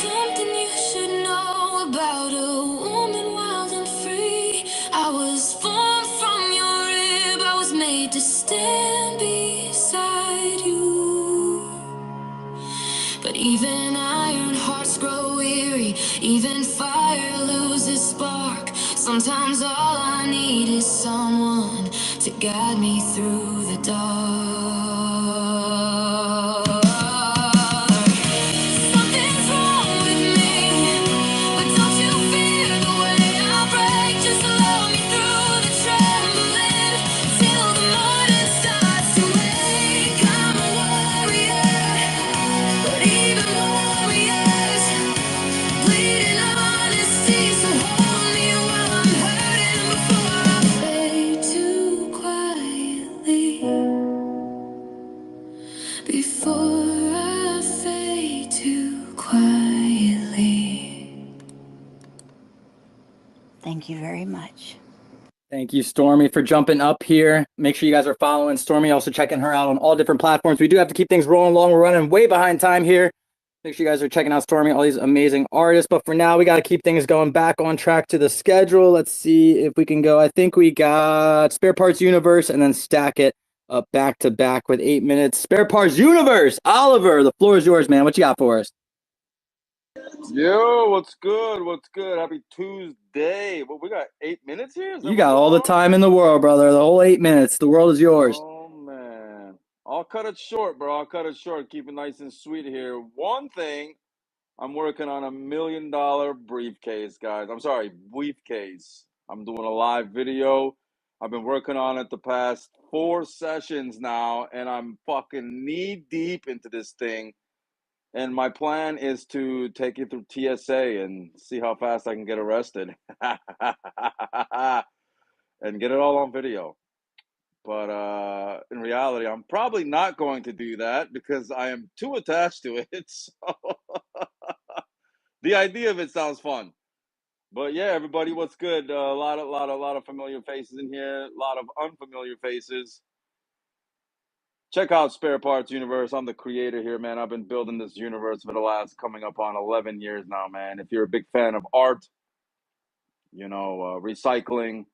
[SPEAKER 19] Something you should know about a woman wild and free. I was formed from your rib, I was made to stand beside you. But even iron hearts grow weary, even fire loses spark. Sometimes all I need is someone to guide me through the dark. Something's wrong with me, but don't you fear the way I break. Just love me through the trembling till the morning starts to wake. I'm a warrior, but even warriors bleeding honesty. So hold me while I'm hurting before I fade too quietly. Before I fade too quietly.
[SPEAKER 21] Thank you very much.
[SPEAKER 2] Thank you, Stormy, for jumping up here. Make sure you guys are following Stormy, also checking her out on all different platforms. We do have to keep things rolling along. We're running way behind time here. Make sure you guys are checking out Stormy, all these amazing artists. But for now, we got to keep things going back on track to the schedule. Let's see if we can go. I think we got Spare Parts Universe and then stack it up back to back with 8 minutes. Spare Parts Universe. Oliver, the floor is yours, man. What you got for us?
[SPEAKER 4] Yo, what's good? What's good? Happy Tuesday. Well, we got 8 minutes here? Is that
[SPEAKER 2] You
[SPEAKER 4] what's
[SPEAKER 2] got all the
[SPEAKER 4] going on?
[SPEAKER 2] time in the world, brother. The whole 8 minutes. The world is yours.
[SPEAKER 4] Oh, man. I'll cut it short, bro. I'll cut it short. Keep it nice and sweet here. One thing I'm working on $1 million briefcase, guys. I'm sorry, briefcase. I'm doing a live video. I've been working on it the past 4 sessions now, and I'm fucking knee deep into this thing. And my plan is to take it through TSA and see how fast I can get arrested and get it all on video. But in reality, I'm probably not going to do that because I am too attached to it. So the idea of it sounds fun. But yeah, everybody, what's good? A lot of familiar faces in here, a lot of unfamiliar faces. Check out Spare Parts Universe. I'm the creator here, man. I've been building this universe for the last coming up on 11 years now, man. If you're a big fan of art, you know, recycling,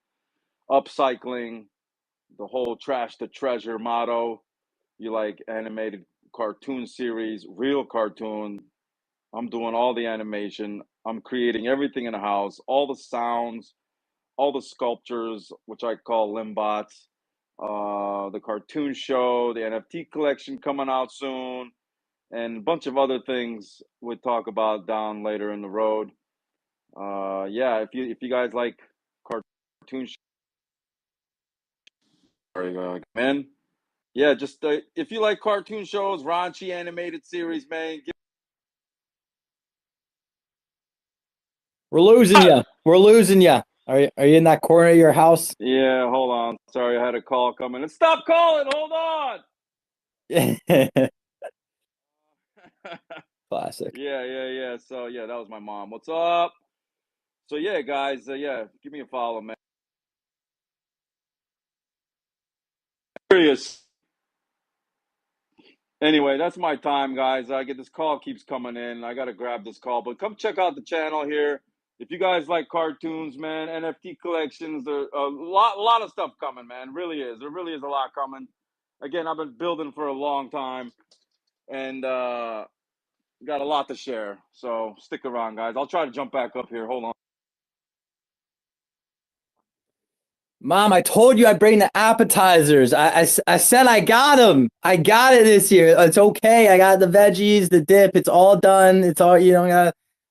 [SPEAKER 4] upcycling, the whole trash to treasure motto, you like animated cartoon series, real cartoon, I'm doing all the animation. I'm creating everything in the house, all the sounds, all the sculptures, which I call limbots, the cartoon show, the NFT collection coming out soon, and a bunch of other things we'll talk about down later in the road. Yeah, if you guys like cartoon shows, man. Yeah, just if you like cartoon shows, raunchy animated series, man.
[SPEAKER 2] We're losing you. We're losing you. Are you in that corner of your house?
[SPEAKER 4] Yeah, hold on. Sorry, I had a call coming. And stop calling. Hold on.
[SPEAKER 2] Classic.
[SPEAKER 4] Yeah. So yeah, that was my mom. What's up? So yeah, guys. Yeah, give me a follow, man. Serious. Anyway, that's my time, guys. I get this call keeps coming in. I gotta grab this call, but come check out the channel here. If you guys like cartoons, man, NFT collections, there a lot of stuff coming, man. Really is. There really is a lot coming. Again, I've been building for a long time, and got a lot to share. So stick around, guys. I'll try to jump back up here. Hold on.
[SPEAKER 2] Mom, I told you I'd bring the appetizers. I said I got them. I got it this year. It's okay. I got the veggies, the dip. It's all done. It's all,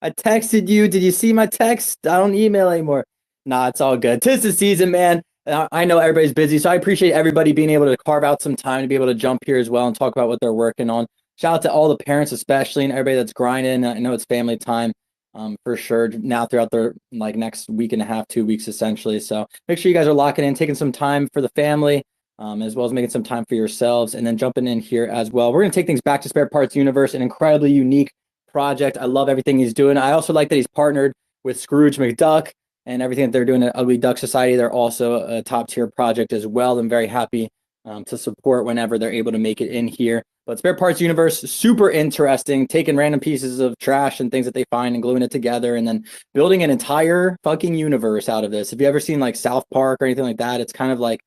[SPEAKER 2] I texted you. Did you see my text? I don't email anymore. Nah, it's all good. 'Tis the season, man. I know everybody's busy, so I appreciate everybody being able to carve out some time to be able to jump here as well and talk about what they're working on. Shout out to all the parents, especially, and everybody that's grinding. I know it's family time. For sure now throughout the next week and a half, 2 weeks essentially. So make sure you guys are locking in, taking some time for the family, as well as making some time for yourselves, and then jumping in here as well. We're going to take things back to Spare Parts Universe, an incredibly unique project. I love everything he's doing. I also like that he's partnered with Scrooge McDuck and everything that they're doing at Ugly Duck Society. They're also a top tier project as well. I'm very happy to support whenever they're able to make it in here. But Spare Parts Universe, super interesting, taking random pieces of trash and things that they find and gluing it together and then building an entire fucking universe out of this. If you ever seen like South Park or anything like that, it's kind of like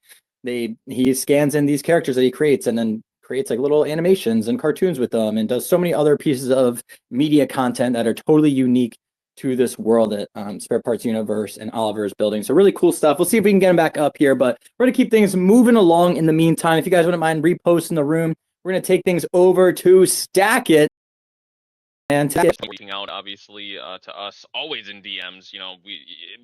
[SPEAKER 2] he scans in these characters that he creates and then creates like little animations and cartoons with them and does so many other pieces of media content that are totally unique to this world that Spare Parts Universe and Oliver is building. So really cool stuff. We'll see if we can get him back up here, but we're going to keep things moving along in the meantime. If you guys wouldn't mind reposting the room, we're going to take things over to Stack It. And
[SPEAKER 5] reaching out obviously to us always in DMs.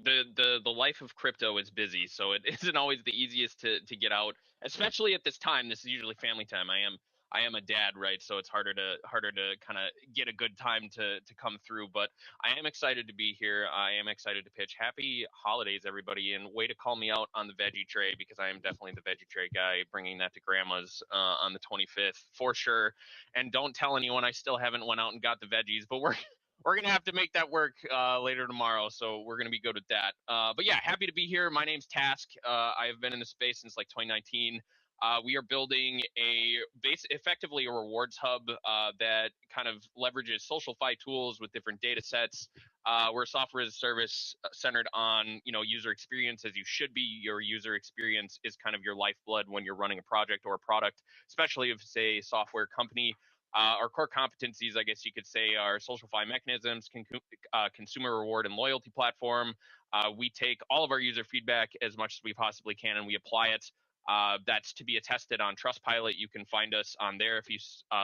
[SPEAKER 5] The life of crypto is busy, so it isn't always the easiest to get out, especially at this time. This is usually family time. I am a dad, right? So it's harder to kind of get a good time to come through, but I am excited to be here. I am excited to pitch. Happy holidays, everybody, and way to call me out on the veggie tray, because I am definitely the veggie tray guy, bringing that to grandma's on the 25th for sure. And don't tell anyone I still haven't went out and got the veggies, but we're gonna have to make that work later tomorrow, so we're gonna be good with that. But yeah, happy to be here. My name's Task. I have been in the space since like 2019. We are building effectively a rewards hub that kind of leverages SocialFi tools with different data sets. We're software as a service centered on user experience, as you should be. Your user experience is kind of your lifeblood when you're running a project or a product, especially if it's a software company. Our core competencies, I guess you could say, are SocialFi mechanisms, consumer reward and loyalty platform. We take all of our user feedback as much as we possibly can, and we apply it. That's to be attested on Trustpilot. You can find us on there if you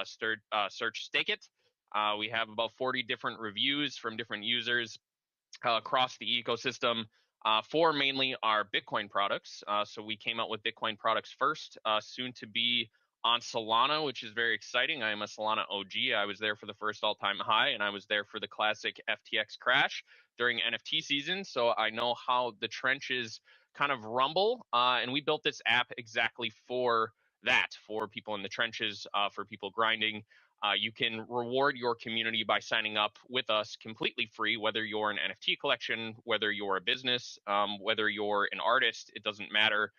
[SPEAKER 5] search Stake It. We have about 40 different reviews from different users across the ecosystem for mainly our Bitcoin products. So we came out with Bitcoin products first, soon to be on Solana, which is very exciting. I am a Solana OG. I was there for the first all-time high, and I was there for the classic FTX crash during NFT season. So I know how the trenches kind of rumble, and we built this app exactly for that, for people in the trenches, for people grinding. You can reward your community by signing up with us completely free, whether you're an NFT collection, whether you're a business, whether you're an artist, it doesn't matter.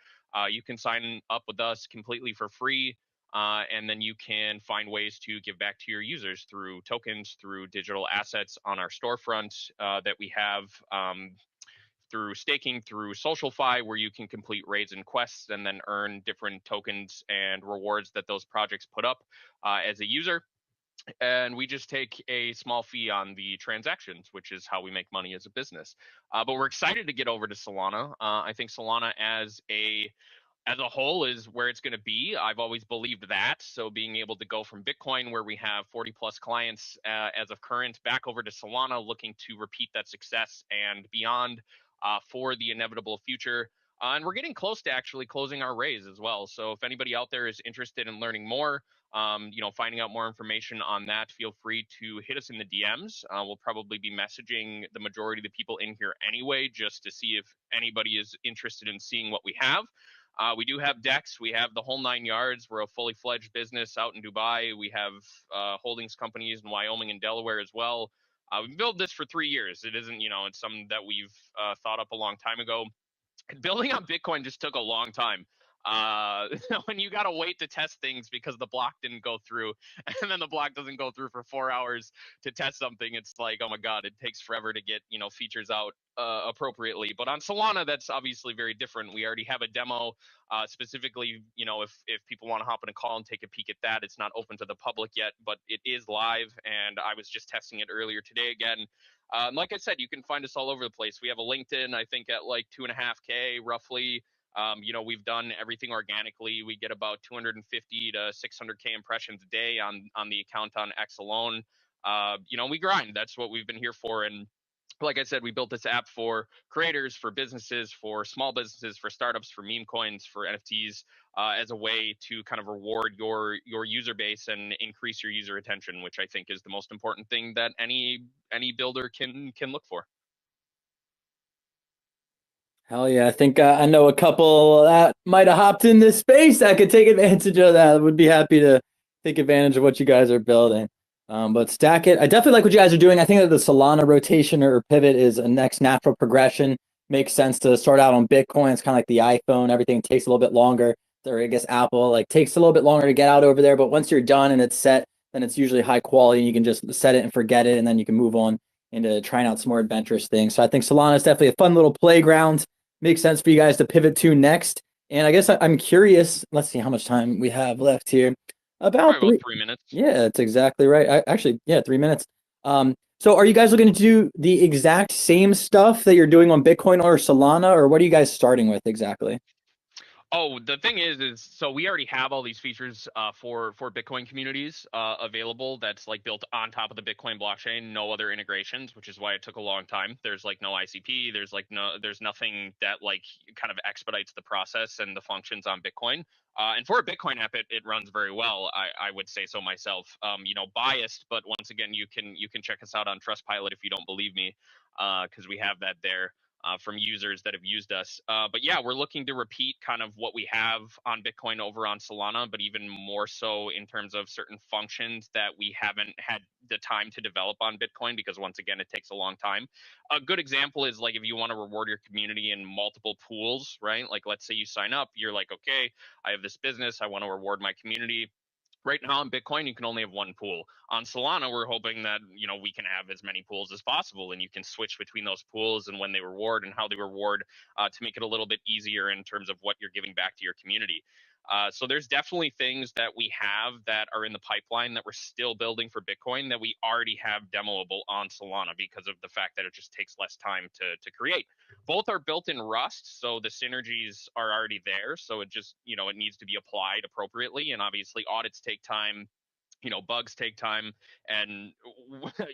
[SPEAKER 5] You can sign up with us completely for free, and then you can find ways to give back to your users through tokens, through digital assets on our storefront that we have. Through staking, through SocialFi, where you can complete raids and quests and then earn different tokens and rewards that those projects put up as a user. And we just take a small fee on the transactions, which is how we make money as a business. But we're excited to get over to Solana. I think Solana as a whole is where it's going to be. I've always believed that. So being able to go from Bitcoin, where we have 40 plus clients as of current, back over to Solana, looking to repeat that success and beyond for the inevitable future. And we're getting close to actually closing our raise as well. So if anybody out there is interested in learning more, finding out more information on that, feel free to hit us in the DMs. We'll probably be messaging the majority of the people in here anyway, just to see if anybody is interested in seeing what we have. We do have decks. We have the whole 9 yards. We're a fully fledged business out in Dubai. We have holdings companies in Wyoming and Delaware as well. We've built this for 3 years. It isn't, it's something that we've thought up a long time ago. Building on Bitcoin just took a long time. When you got to wait to test things because the block didn't go through, and then the block doesn't go through for 4 hours to test something, it's like, oh my God, it takes forever to get, features out appropriately. But on Solana, that's obviously very different. We already have a demo specifically, if people want to hop in a call and take a peek at that. It's not open to the public yet, but it is live, and I was just testing it earlier today again. Like I said, you can find us all over the place. We have a LinkedIn, I think, at like 2.5K roughly. We've done everything organically. We get about 250 to 600K impressions a day on the account on X alone. We grind. That's what we've been here for. And like I said, we built this app for creators, for businesses, for small businesses, for startups, for meme coins, for NFTs, as a way to kind of reward your user base and increase your user attention, which I think is the most important thing that any builder can look for.
[SPEAKER 2] Hell yeah. I think I know a couple that might have hopped in this space that could take advantage of that. Would be happy to take advantage of what you guys are building. But stack it. I definitely like what you guys are doing. I think that the Solana rotation or pivot is a next natural progression. Makes sense to start out on Bitcoin. It's kind of like the iPhone. Everything takes a little bit longer. Or I guess Apple takes a little bit longer to get out over there. But once you're done and it's set, then it's usually high quality. And you can just set it and forget it. And then you can move on into trying out some more adventurous things. So I think Solana is definitely a fun little playground. Makes sense for you guys to pivot to next. And I guess I'm curious. Let's see how much time we have left here. About
[SPEAKER 5] 3 minutes.
[SPEAKER 2] Yeah, that's exactly right. 3 minutes. So are you guys looking to do the exact same stuff that you're doing on Bitcoin or Solana, or what are you guys starting with exactly?
[SPEAKER 5] Oh, the thing is so we already have all these features for Bitcoin communities available. That's like built on top of the Bitcoin blockchain. No other integrations, which is why it took a long time. There's like no ICP. There's nothing that like kind of expedites the process and the functions on Bitcoin. And for a Bitcoin app, it runs very well. I would say so myself. Biased, but once again, you can check us out on Trustpilot if you don't believe me, because we have that there. From users that have used us. But yeah, we're looking to repeat kind of what we have on Bitcoin over on Solana, but even more so in terms of certain functions that we haven't had the time to develop on Bitcoin, because once again, it takes a long time. A good example is like if you want to reward your community in multiple pools, right? Like let's say you sign up, you're like, okay, I have this business, I want to reward my community. Right now on Bitcoin, you can only have one pool. On Solana, we're hoping that, we can have as many pools as possible, and you can switch between those pools and when they reward and how they reward to make it a little bit easier in terms of what you're giving back to your community. So there's definitely things that we have that are in the pipeline that we're still building for Bitcoin that we already have demoable on Solana because of the fact that it just takes less time to create. Both are built in Rust, so the synergies are already there. So it just, it needs to be applied appropriately. And obviously audits take time. bugs take time, and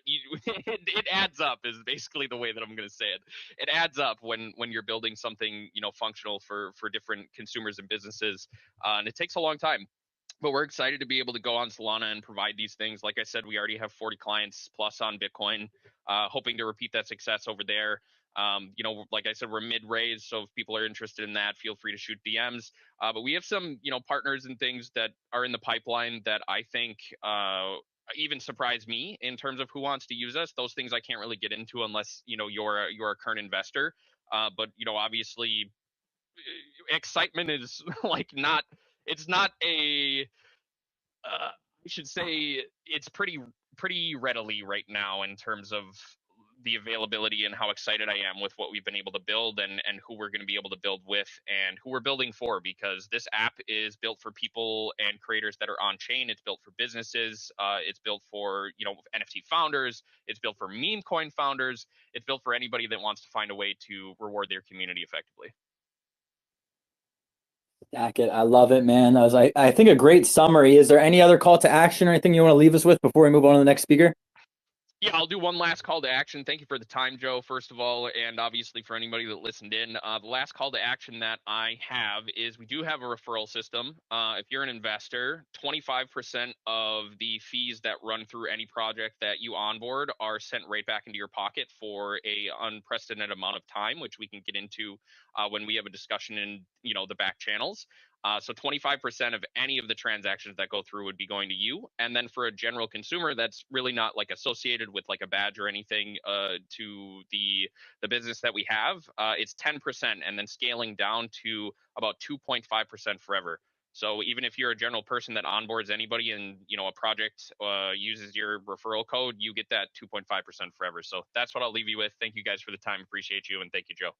[SPEAKER 5] it adds up is basically the way that I'm going to say it. It adds up when you're building something functional for different consumers and businesses, and it takes a long time. But we're excited to be able to go on Solana and provide these things. Like I said, we already have 40 clients plus on Bitcoin, hoping to repeat that success over there. Like I said, we're mid-raise, so if people are interested in that, feel free to shoot DMs. But we have some, partners and things that are in the pipeline that I think even surprise me in terms of who wants to use us. Those things I can't really get into unless you're a current investor. But obviously, excitement is like not. It's not a. I should say it's pretty readily right now in terms of the availability and how excited I am with what we've been able to build and who we're going to be able to build with and who we're building for, because this app is built for people and creators that are on chain. It's built for businesses. It's built for, NFT founders. It's built for meme coin founders. It's built for anybody that wants to find a way to reward their community effectively.
[SPEAKER 2] Stack it. I love it, man. That was, I think, a great summary. Is there any other call to action or anything you want to leave us with before we move on to the next speaker?
[SPEAKER 5] Yeah, I'll do one last call to action. Thank you for the time, Joe, first of all, and obviously for anybody that listened in. The last call to action that I have is we do have a referral system. If you're an investor, 25% of the fees that run through any project that you onboard are sent right back into your pocket for a unprecedented amount of time, which we can get into when we have a discussion in the back channels. So 25% of any of the transactions that go through would be going to you. And then for a general consumer that's really not like associated with like a badge or anything to the business that we have, it's 10% and then scaling down to about 2.5% forever. So even if you're a general person that onboards anybody and a project uses your referral code, you get that 2.5% forever. So that's what I'll leave you with. Thank you guys for the time. Appreciate you. And thank you, Joe.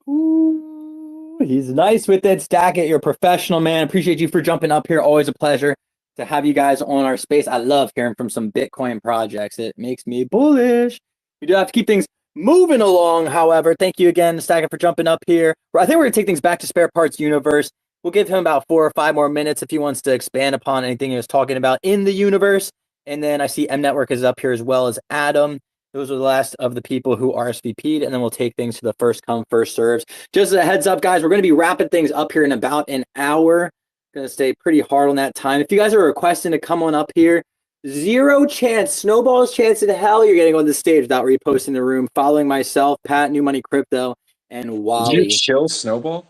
[SPEAKER 2] Ooh, he's nice with it. Stack it. You're a professional, man. Appreciate you for jumping up here. Always a pleasure to have you guys on our space. I love hearing from some Bitcoin projects. It makes me bullish. We do have to keep things moving along, however. Thank you again, Stack, for jumping up here. I think we're going to take things back to Spare Parts Universe. We'll give him about 4 or 5 more minutes if he wants to expand upon anything he was talking about in the universe. And then I see M Network is up here as well as Adam. Those are the last of the people who RSVP'd, and then we'll take things to the first come, first serves. Just a heads up, guys, we're going to be wrapping things up here in about an hour. Going to stay pretty hard on that time. If you guys are requesting to come on up here, 0 chance, snowball's chance in hell you're getting on the stage without reposting the room, following myself, Pat, New Money Crypto, and Wally.
[SPEAKER 3] Did you chill Snowball?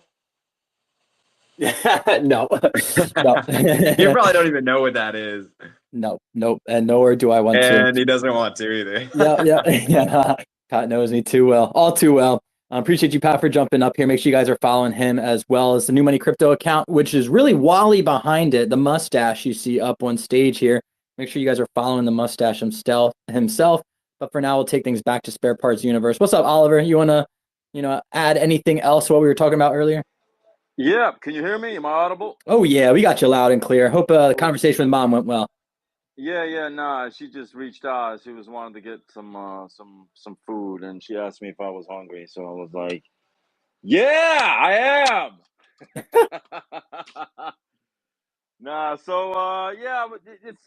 [SPEAKER 2] No.
[SPEAKER 3] No. You probably don't even know what that is.
[SPEAKER 2] Nope. And nowhere do I want to.
[SPEAKER 3] And he doesn't want to either.
[SPEAKER 2] Yeah. Pat knows me too well. All too well. Appreciate you, Pat, for jumping up here. Make sure you guys are following him as well as the New Money Crypto account, which is really Wally behind it, the mustache you see up on stage here. Make sure you guys are following the mustache himself. But for now, we'll take things back to Spare Parts Universe. What's up, Oliver? You want to add anything else to what we were talking about earlier?
[SPEAKER 4] Yeah. Can you hear me? Am I audible?
[SPEAKER 2] Oh, yeah. We got you loud and clear. Hope the conversation with Mom went well.
[SPEAKER 4] Yeah. Nah, she just reached out. She was wanting to get some food, and she asked me if I was hungry. So I was like, "Yeah, I am." Nah, so yeah, it's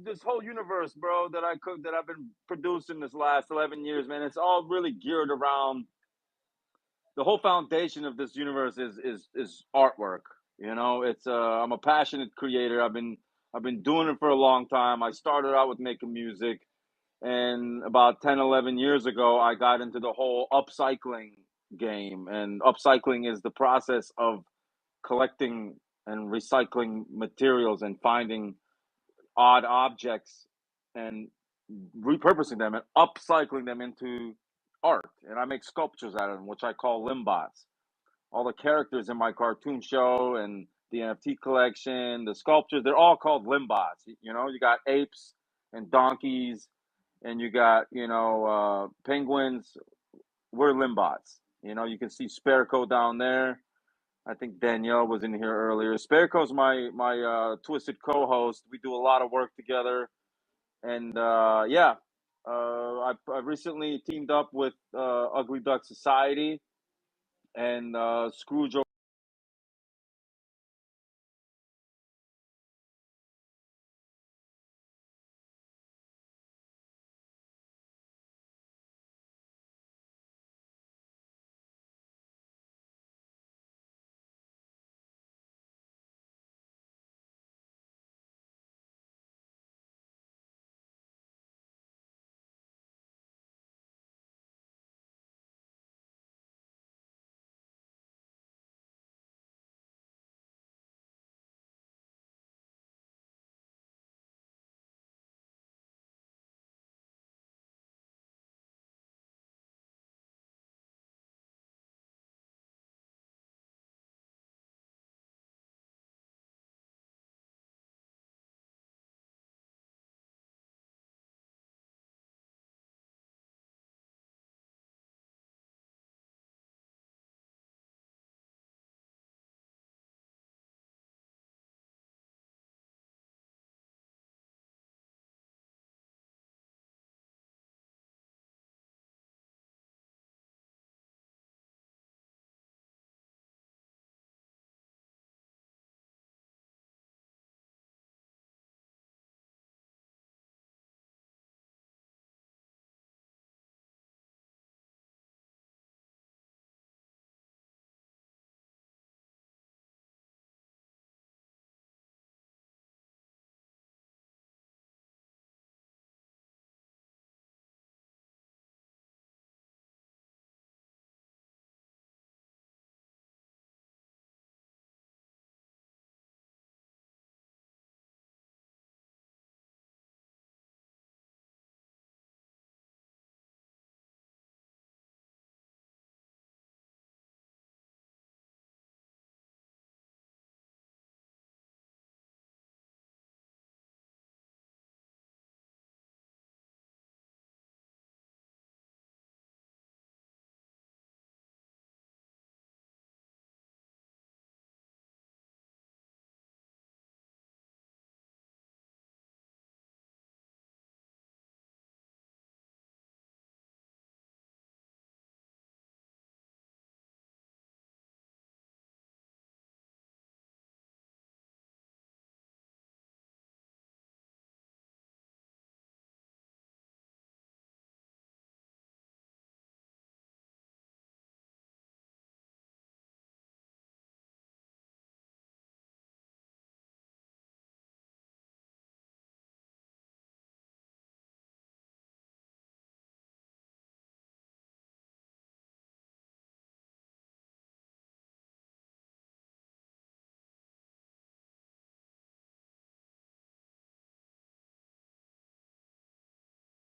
[SPEAKER 4] this whole universe, bro, that I've been producing this last 11 years, man. It's all really geared around the whole foundation of this universe is artwork. It's I'm a passionate creator. I've been doing it for a long time. I started out with making music, and about 10, 11 years ago, I got into the whole upcycling game. And upcycling is the process of collecting and recycling materials and finding odd objects and repurposing them and upcycling them into art. And I make sculptures out of them, which I call limbots. All the characters in my cartoon show and the NFT collection, the sculptures, they're all called limbots. You got apes and donkeys, and you got penguins. We're limbots. You can see Sparrow down there. I think Danielle was in here earlier. Sparrow's my Twisted co-host. We do a lot of work together, and I recently teamed up with Ugly Duck Society and Scrooge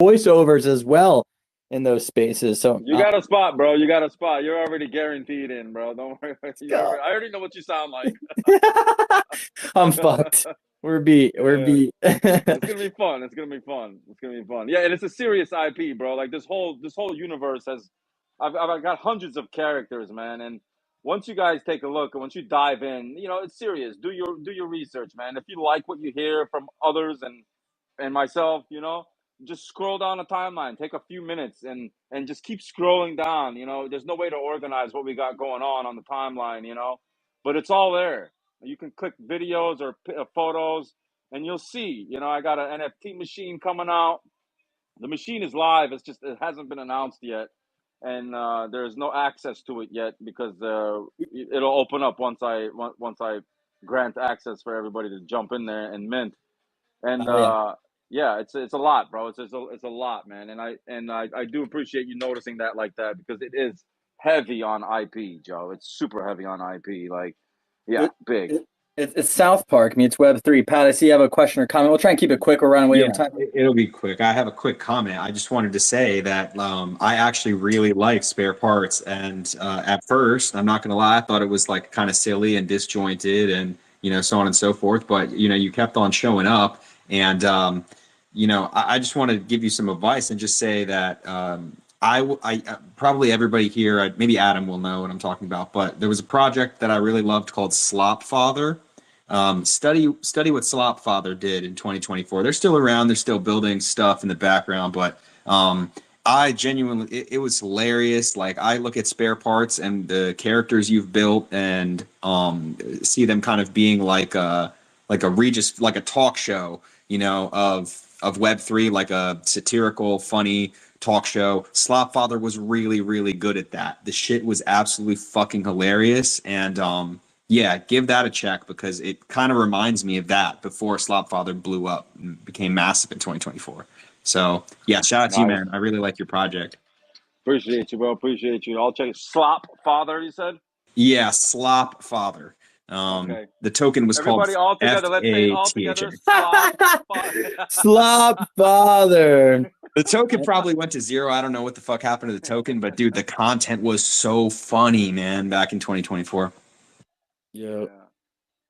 [SPEAKER 2] voiceovers as well in those spaces. So
[SPEAKER 4] You got a spot, bro. You got a spot. You're already guaranteed in, bro. Don't worry. I already know what you sound like.
[SPEAKER 2] I'm fucked. We're beat. We're
[SPEAKER 4] Yeah.
[SPEAKER 2] beat.
[SPEAKER 4] It's gonna be fun. It's gonna be fun. It's gonna be fun. Yeah, and it's a serious IP, bro. Like this whole universe has, I've got hundreds of characters, man. And once you guys take a look and once you dive in, you know it's serious. Do your research, man. If you like what you hear from others and myself, you know, just scroll down the timeline. Take a few minutes and just keep scrolling down. You know, there's no way to organize what we got going on the timeline. You know, but it's all there. You can click videos or photos and you'll see, you know, I got an NFT machine coming out. The machine is live. It's just it hasn't been announced yet, and there's no access to it yet because it'll open up once I grant access for everybody to jump in there and mint. And
[SPEAKER 2] Oh, yeah.
[SPEAKER 4] yeah, it's a lot, bro. It's a lot, man. And I do appreciate you noticing that like that because it is heavy on IP, Joe. It's super heavy on IP. Like, yeah, big.
[SPEAKER 2] It's South Park. I mean, it's Web3. Pat, I see you have a question or comment. We'll try and keep it quick. We're running way over time.
[SPEAKER 3] It'll be quick. I have a quick comment. I just wanted to say that I actually really like spare parts, and at first, I'm not going to lie, I thought it was like kind of silly and disjointed, and you know, so on and so forth. But you know, you kept on showing up, and you know, I just want to give you some advice and just say that I probably everybody here, maybe Adam will know what I'm talking about, but there was a project that I really loved called Slop Father. Study what Slop Father did in 2024. They're still around. They're still building stuff in the background, but I genuinely, it was hilarious. Like I look at spare parts and the characters you've built, and see them kind of being like a Regis, like a talk show, you know, of Web3, like a satirical, funny talk show. Slop Father was really, really good at that. The shit was absolutely fucking hilarious, and yeah, give that a check because it kind of reminds me of that before Slop Father blew up and became massive in 2024. So yeah, shout out to you,
[SPEAKER 4] Nice.
[SPEAKER 3] man. I really like your project.
[SPEAKER 4] Appreciate you, bro. Appreciate you. I'll check it. Slop Father, you said?
[SPEAKER 3] Yeah, Slop Father.
[SPEAKER 4] Okay.
[SPEAKER 3] The token was called
[SPEAKER 4] Everybody all together. Let's say it all
[SPEAKER 3] FATHA.
[SPEAKER 4] together. Slop Father.
[SPEAKER 2] Slop Father.
[SPEAKER 3] The token probably went to zero. I don't know what the fuck happened to the token, but dude, the content was so funny, man, back in 2024.
[SPEAKER 2] Yeah.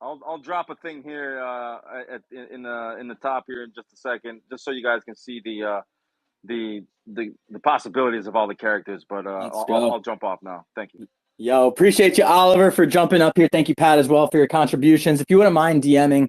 [SPEAKER 4] I'll drop a thing here in the top here in just a second, just so you guys can see the possibilities of all the characters. But I'll jump off now. Thank you.
[SPEAKER 2] Yo, appreciate you, Oliver, for jumping up here. Thank you, Pat, as well, for your contributions. If you wouldn't mind DMing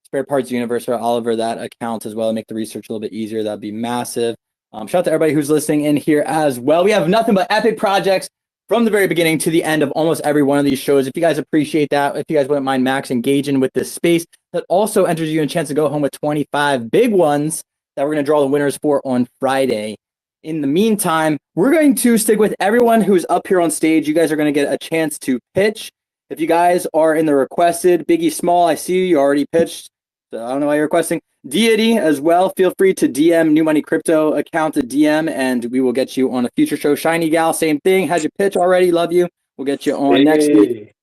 [SPEAKER 2] Spare Parts Universe or Oliver that account as well, make the research a little bit easier, that'd be massive. Shout out to everybody who's listening in here as well. We have nothing but epic projects from the very beginning to the end of almost every one of these shows. If you guys appreciate that, if you guys wouldn't mind Max engaging with this space, that also enters you in a chance to go home with 25 big ones that we're going to draw the winners for on Friday. In the meantime, we're going to stick with everyone who's up here on stage. You guys are going to get a chance to pitch. If you guys are in the requested, Biggie Small, I see you already pitched. So I don't know why you're requesting. Deity as well. Feel free to DM New Money Crypto account to DM, and we will get you on a future show. Shiny Gal, same thing. Had your pitch already. Love you. We'll get you on next week.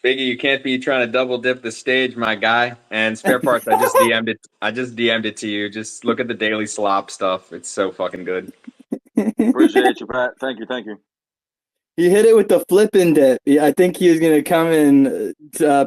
[SPEAKER 3] Biggie, you can't be trying to double dip the stage, my guy. And Spare Parts, I just DM'd it. I just DM'd it to you. Just look at the daily slop stuff. It's so fucking good.
[SPEAKER 4] Appreciate you, Pat. Thank you. Thank you.
[SPEAKER 2] He hit it with the flipping dip. I think he was going to come and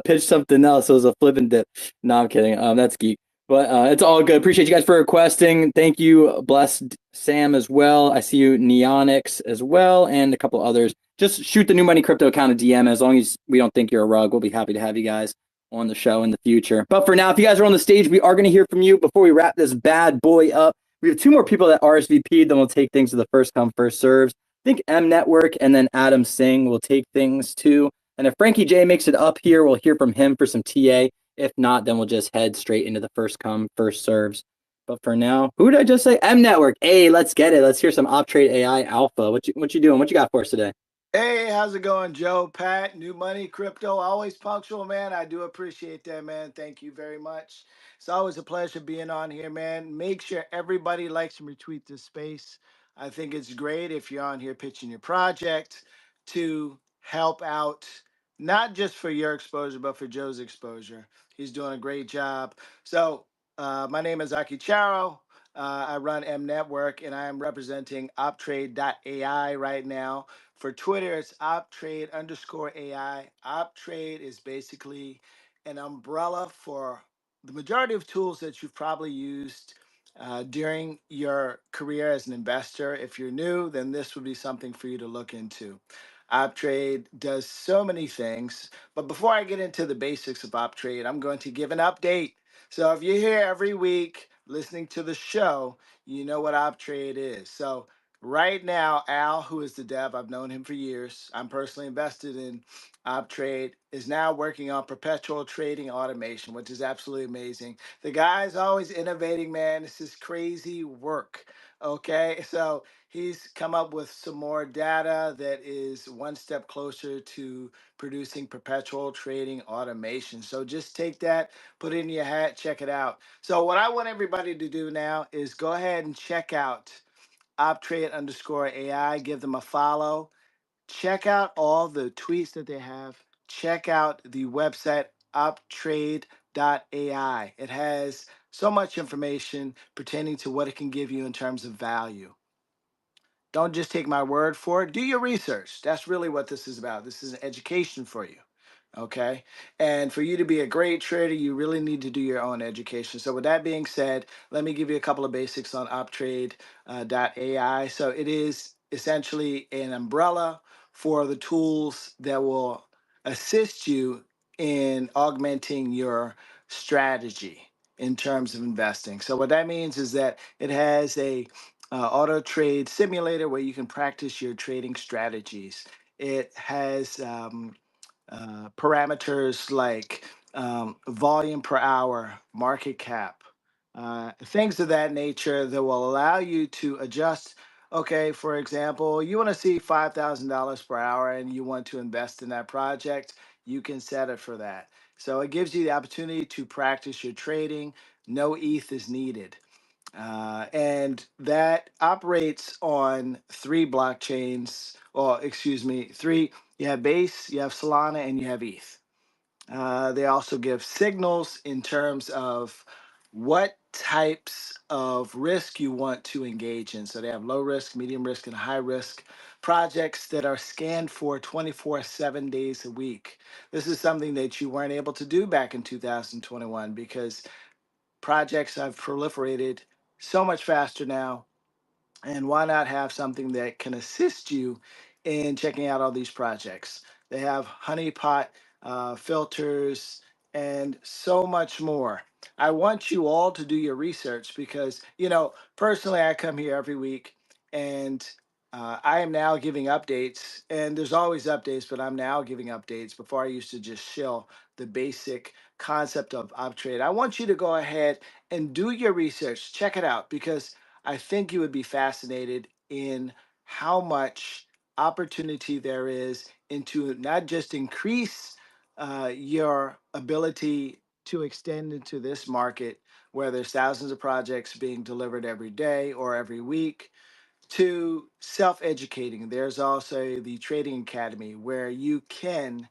[SPEAKER 2] pitch something else. It was a flipping dip. No, I'm kidding. That's geek. But it's all good. Appreciate you guys for requesting. Thank you, Blessed Sam, as well. I see you, Neonix, as well, and a couple others. Just shoot the New Money Crypto account a DM. As long as we don't think you're a rug, we'll be happy to have you guys on the show in the future. But for now, if you guys are on the stage, we are going to hear from you before we wrap this bad boy up. We have two more people that RSVP'd, then we'll take things to the first come, first serves. I think M Network and then Adam Singh will take things too. And if Frankie J makes it up here, we'll hear from him for some TA. If not, then we'll just head straight into the first come, first serves. But for now, who did I just say? M Network. Hey, let's get it. Let's hear some OpTrade AI Alpha. What you doing? What you got for us today?
[SPEAKER 6] Hey, how's it going, Joe, Pat, New Money, Crypto? Always punctual, man. I do appreciate that, man. Thank you very much. It's always a pleasure being on here, man. Make sure everybody likes and retweet this space. I think it's great if you're on here pitching your project to help out, not just for your exposure, but for Joe's exposure. He's doing a great job. So my name is Aki Charo. I run M Network, and I am representing optrade.ai right now. For Twitter, it's optrade_AI. Optrade is basically an umbrella for the majority of tools that you've probably used during your career as an investor. If you're new, then this would be something for you to look into. Optrade does so many things, but before I get into the basics of Optrade, I'm going to give an update. So if you're here every week listening to the show, you know what Optrade is. So right now, Al, who is the dev, I've known him for years. I'm personally invested in Optrade, is now working on perpetual trading automation, which is absolutely amazing. The guy's always innovating, man. This is crazy work. Okay, so he's come up with some more data that is one step closer to producing perpetual trading automation. So just take that, put it in your hat, check it out. So what I want everybody to do now is go ahead and check out optrade_AI, give them a follow. Check out all the tweets that they have. Check out the website optrade.ai. It has so much information pertaining to what it can give you in terms of value. Don't just take my word for it. Do your research. That's really what this is about. This is an education for you. Okay. And for you to be a great trader, you really need to do your own education. So, with that being said, let me give you a couple of basics on optrade.ai. So, it is essentially an umbrella for the tools that will assist you in augmenting your strategy in terms of investing. So, what that means is that it has a auto trade simulator where you can practice your trading strategies. It has parameters like volume per hour, market cap, things of that nature that will allow you to adjust. Okay, for example, you want to see $5,000 per hour and you want to invest in that project, you can set it for that. So it gives you the opportunity to practice your trading. No ETH is needed. And that operates on three blockchains, or excuse me, three. You have Base, you have Solana, and you have ETH. They also give signals in terms of what types of risk you want to engage in. So they have low risk, medium risk, and high risk projects that are scanned for 24/7 days a week. This is something that you weren't able to do back in 2021 because projects have proliferated so much faster now. And why not have something that can assist you in checking out all these projects? They have honeypot filters and so much more. I want you all to do your research because, personally, I come here every week and I am now giving updates. And there's always updates, but I'm now giving updates. Before I used to just shill the basic concept of OpTrade. I want you to go ahead and do your research. Check it out because I think you would be fascinated in how much opportunity there is into not just increase your ability to extend into this market where there's thousands of projects being delivered every day or every week, to self-educating. There's also the Trading Academy where you can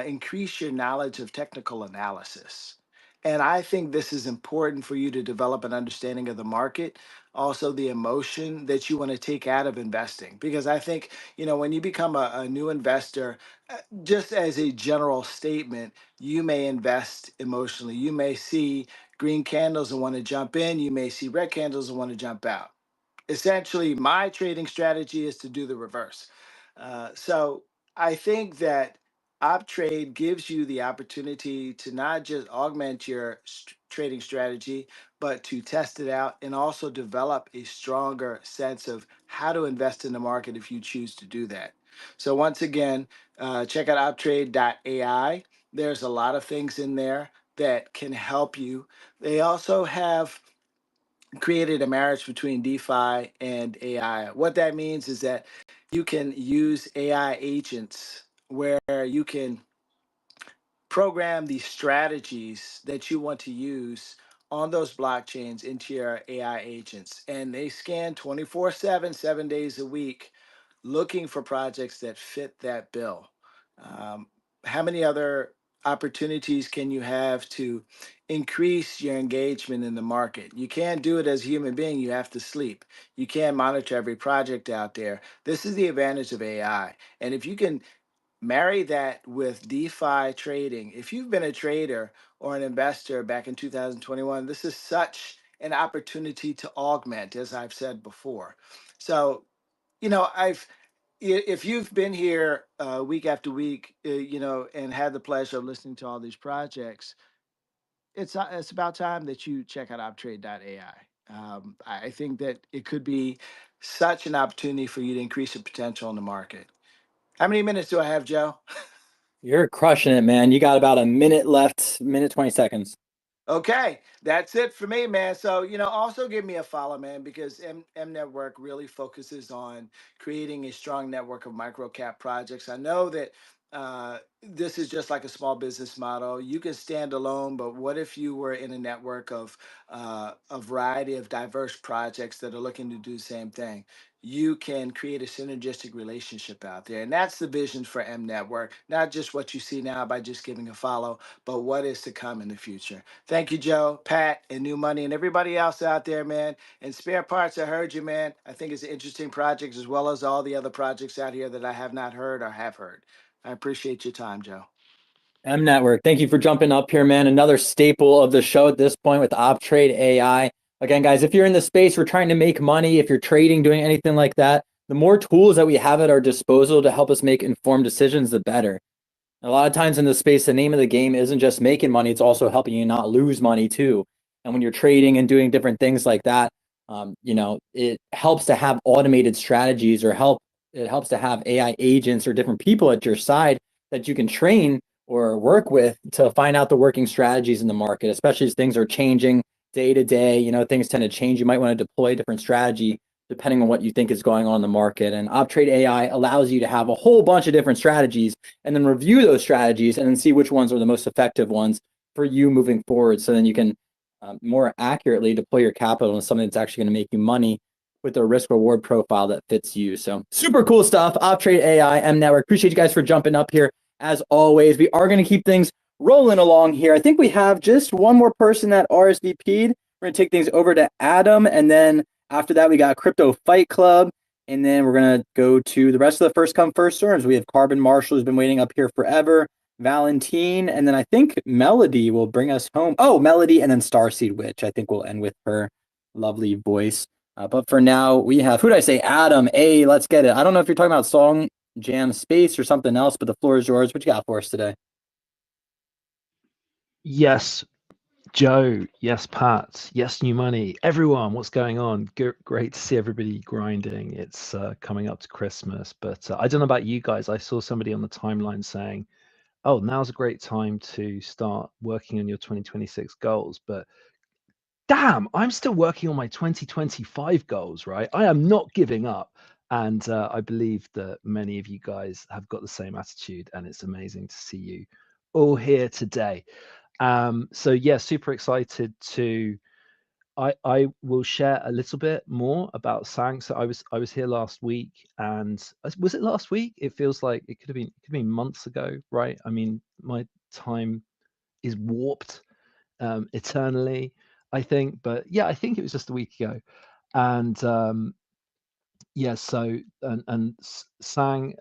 [SPEAKER 6] increase your knowledge of technical analysis. And I think this is important for you to develop an understanding of the market, also the emotion that you want to take out of investing. Because I think, when you become a new investor, just as a general statement, you may invest emotionally. You may see green candles and want to jump in. You may see red candles and want to jump out. Essentially, my trading strategy is to do the reverse. So I think that OpTrade gives you the opportunity to not just augment your trading strategy, but to test it out and also develop a stronger sense of how to invest in the market if you choose to do that. So once again, check out optrade.ai. There's a lot of things in there that can help you. They also have created a marriage between DeFi and AI. What that means is that you can use AI agents where you can program the strategies that you want to use on those blockchains into your AI agents. And they scan 24/7, 7 days a week, looking for projects that fit that bill. How many other opportunities can you have to increase your engagement in the market? You can't do it as a human being. You have to sleep. You can't monitor every project out there. This is the advantage of AI. And if you can marry that with DeFi trading, if you've been a trader or an investor back in 2021, this is such an opportunity to augment, as I've said before. So, you know, if you've been here week after week, you know, and had the pleasure of listening to all these projects, it's about time that you check out optrade.ai. I think that it could be such an opportunity for you to increase your potential in the market. How many minutes do I have, Joe?
[SPEAKER 2] You're crushing it, man. You got about a minute left, minute 20 seconds.
[SPEAKER 6] Okay, that's it for me, man. So, you know, also give me a follow, man, because M Network really focuses on creating a strong network of micro cap projects. I know that this is just like a small business model. You can stand alone, but what if you were in a network of a variety of diverse projects that are looking to do the same thing? You can create a synergistic relationship out there. And that's the vision for M Network, not just what you see now by just giving a follow, but what is to come in the future. Thank you, Joe, Pat, and New Money, and everybody else out there, man. And Spare Parts, I heard you, man. I think it's an interesting project, as well as all the other projects out here that I have not heard or have heard. I appreciate your time, Joe.
[SPEAKER 2] M Network, thank you for jumping up here, man. Another staple of the show at this point with OpTrade AI. Again, guys, if you're in the space, we're trying to make money. If you're trading, doing anything like that, the more tools that we have at our disposal to help us make informed decisions, the better. And a lot of times in this space, the name of the game isn't just making money, it's also helping you not lose money too. And when you're trading and doing different things like that, you know, it helps to have automated strategies, or it helps to have AI agents or different people at your side that you can train or work with to find out the working strategies in the market, especially as things are changing day to day. You know, things tend to change. You might want to deploy a different strategy depending on what you think is going on in the market. And OpTrade AI allows you to have a whole bunch of different strategies and then review those strategies and then see which ones are the most effective ones for you moving forward. So then you can more accurately deploy your capital into something that's actually going to make you money with a risk reward profile that fits you. So super cool stuff. OpTrade AI, M Network. Appreciate you guys for jumping up here. As always, we are going to keep things rolling along here. I think we have just one more person that RSVP'd. We're going to take things over to Adam, and then after that, we got Crypto Fight Club, and then we're going to go to the rest of the first come, first serves. We have Carbon Marshall, who's been waiting up here forever, Valentine, and then I think Melody will bring us home. Oh, Melody, and then Starseed Witch. I think we'll end with her lovely voice. But for now, we have, who did I say? Adam. Hey, let's get it. I don't know if you're talking about Song Jam Space or something else, but the floor is yours. What you got for us today?
[SPEAKER 7] Yes, Joe. Yes, Pat. Yes, New Money. Everyone, what's going on? Great to see everybody grinding. It's coming up to Christmas, but I don't know about you guys. I saw somebody on the timeline saying, oh, now's a great time to start working on your 2026 goals. But damn, I'm still working on my 2025 goals, right? I am not giving up. And I believe that many of you guys have got the same attitude, and it's amazing to see you all here today. So yeah, super excited to. I will share a little bit more about Sang. So I was here last week, and was it last week? It feels like it could have been months ago, right? I mean, my time is warped eternally, I think. But yeah, I think it was just a week ago, and yeah. So and Sang.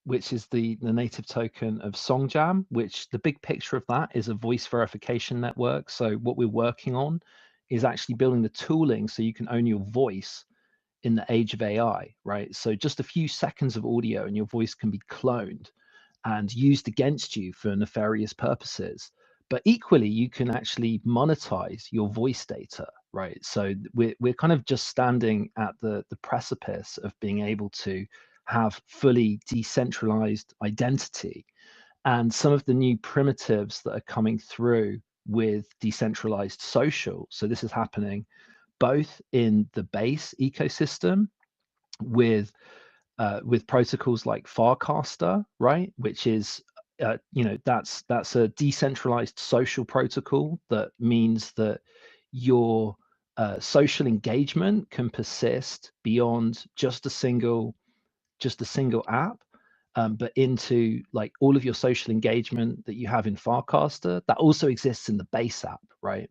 [SPEAKER 7] Which is the native token of SongJam, which the big picture of that is a voice verification network. So what we're working on is actually building the tooling so you can own your voice in the age of AI, right? So just a few seconds of audio and your voice can be cloned and used against you for nefarious purposes. But equally, you can actually monetize your voice data, right? So we're kind of just standing at the precipice of being able to have fully decentralized identity. And some of the new primitives that are coming through with decentralized social. So this is happening both in the base ecosystem with protocols like Farcaster, right? Which is that's a decentralized social protocol that means that your social engagement can persist beyond just a single app, but into like all of your social engagement that you have in Farcaster, that also exists in the base app, right?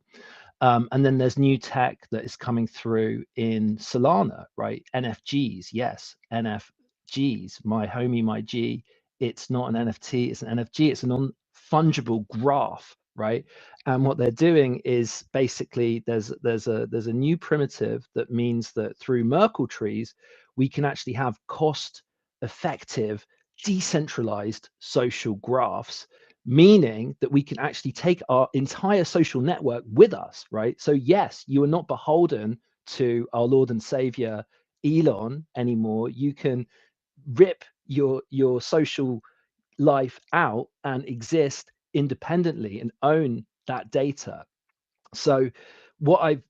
[SPEAKER 7] And then there's new tech that is coming through in Solana, right? NFGs, yes, NFGs, my homie, my G. It's not an NFT, it's an NFG, it's a non-fungible graph, right? And what they're doing is basically there's a new primitive that means that through Merkle trees, we can actually have cost-effective, decentralized social graphs, meaning that we can actually take our entire social network with us, right? So yes, you are not beholden to our Lord and Savior Elon anymore. You can rip your social life out and exist independently and own that data. So what I've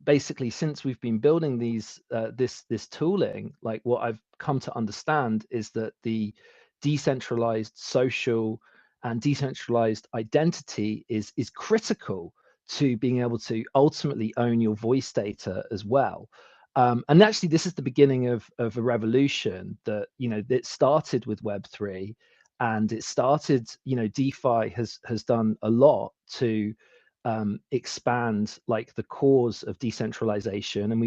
[SPEAKER 7] basically, since we've been building these this tooling, like what I've come to understand is that the decentralized social and decentralized identity is critical to being able to ultimately own your voice data as well. And actually, this is the beginning of a revolution that, you know, that started with Web3, and it started, you know, DeFi has done a lot to expand like the cause of decentralization, and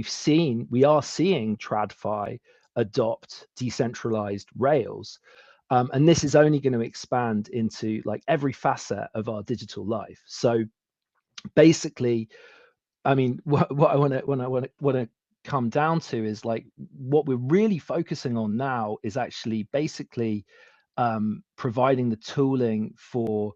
[SPEAKER 7] we are seeing TradFi adopt decentralized rails, and this is only going to expand into like every facet of our digital life. So basically, I mean, what I want to come down to is like what we're really focusing on now is actually basically providing the tooling for,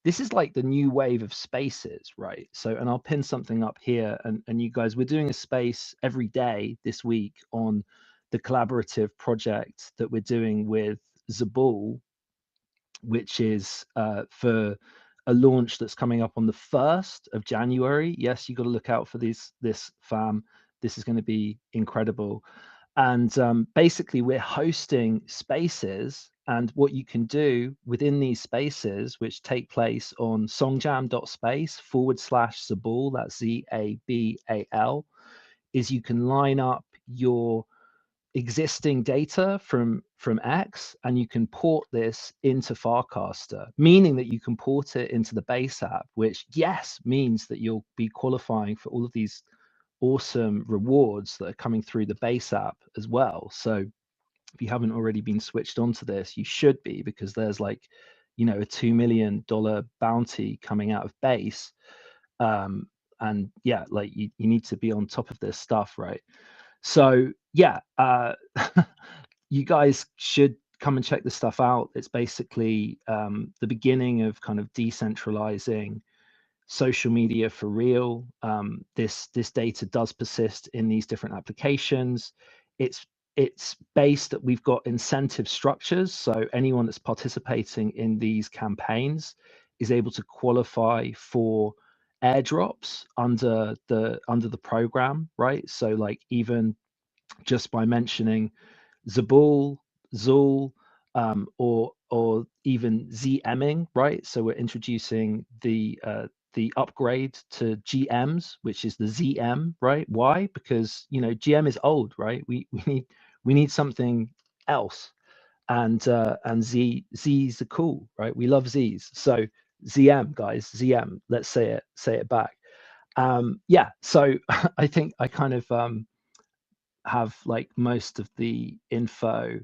[SPEAKER 7] this is like the new wave of spaces, right? So, and I'll pin something up here, and you guys, we're doing a space every day this week on the collaborative project that we're doing with Zabul, which is for a launch that's coming up on the 1st of January. Yes, you got to look out for this fam. This is going to be incredible. And basically, we're hosting spaces, and what you can do within these spaces, which take place on songjam.space/Zabul, that's ZABAL, is you can line up your existing data from X, and you can port this into Farcaster, meaning that you can port it into the base app, which yes means that you'll be qualifying for all of these awesome rewards that are coming through the base app as well. So if you haven't already been switched onto this, you should be, because there's like, you know, a $2 million bounty coming out of base. And yeah, like you need to be on top of this stuff, right? So yeah, you guys should come and check this stuff out. It's basically the beginning of kind of decentralizing social media for real. This data does persist in these different applications. It's based that we've got incentive structures, so anyone that's participating in these campaigns is able to qualify for airdrops under the program, right? So like even just by mentioning Zabul, Zul, or even ZMing, right? So we're introducing the upgrade to GMs, which is the ZM, right? Why? Because, you know, GM is old, right? We need something else, and Z's are cool, right? We love Z's, so ZM, guys, ZM. Let's say it back. Yeah. So I think I kind of have like most of the info,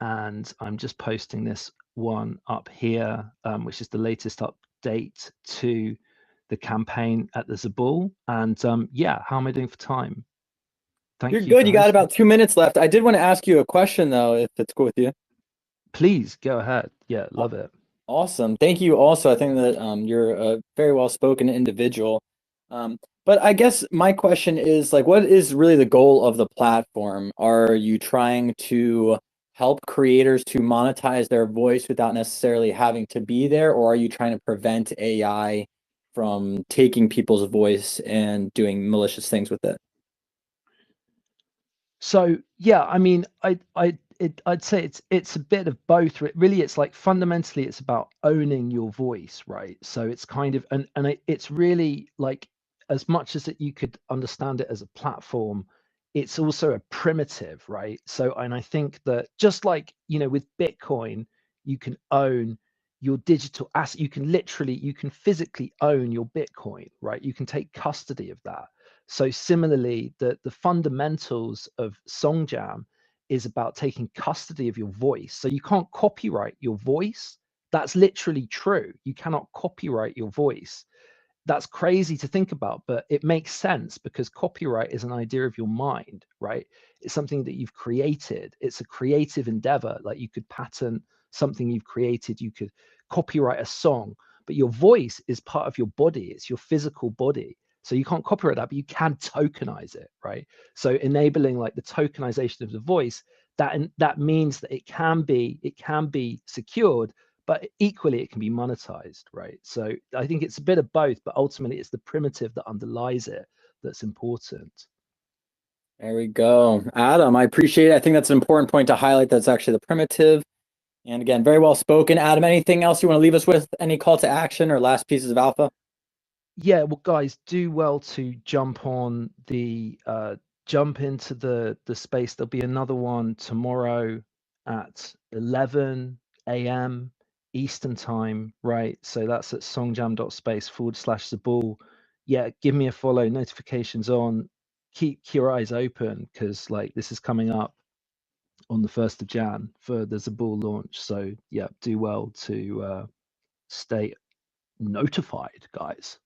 [SPEAKER 7] and I'm just posting this one up here, which is the latest update to the campaign at the Zabul. And yeah, how am I doing for time? Thank
[SPEAKER 2] You're
[SPEAKER 7] you.
[SPEAKER 2] good.
[SPEAKER 7] For
[SPEAKER 2] You got
[SPEAKER 7] hosting.
[SPEAKER 2] about 2 minutes left. I did want to ask you a question though, if it's cool with you.
[SPEAKER 7] Please go ahead. Yeah, love it.
[SPEAKER 2] Awesome. Thank you also. I think that you're a very well-spoken individual. But I guess my question is like, what is really the goal of the platform? Are you trying to help creators to monetize their voice without necessarily having to be there, or are you trying to prevent AI from taking people's voice and doing malicious things with it?
[SPEAKER 7] So yeah, I mean, I'd say it's a bit of both. Really, it's like fundamentally it's about owning your voice, right? So it's kind of it's really like, as much as that you could understand it as a platform, it's also a primitive, right? So, and I think that just like, you know, with Bitcoin, you can own your digital asset. You can physically own your Bitcoin, right? You can take custody of that. So similarly, the fundamentals of Songjam is about taking custody of your voice. So you can't copyright your voice. That's literally true. You cannot copyright your voice. That's crazy to think about, but it makes sense because copyright is an idea of your mind, right? It's something that you've created. It's a creative endeavor. Like you could patent something you've created, you could copyright a song, but your voice is part of your body. It's your physical body. So you can't copyright that, but you can tokenize it, right? So enabling like the tokenization of the voice, that means that it can be secured, but equally it can be monetized, right? So I think it's a bit of both, but ultimately it's the primitive that underlies it that's important.
[SPEAKER 2] There we go. Adam, I appreciate it. I think that's an important point to highlight. That's actually the primitive. And again, very well spoken. Adam, anything else you want to leave us with? Any call to action or last pieces of alpha?
[SPEAKER 7] Yeah, well, guys, do well to jump on the jump into the space. There'll be another one tomorrow at 11 a.m. Eastern time, right? So that's at songjam.space/Zabul. Yeah, give me a follow, notifications on, keep your eyes open because like this is coming up on the 1st of Jan for the Zabul launch. So yeah, do well to stay notified, guys.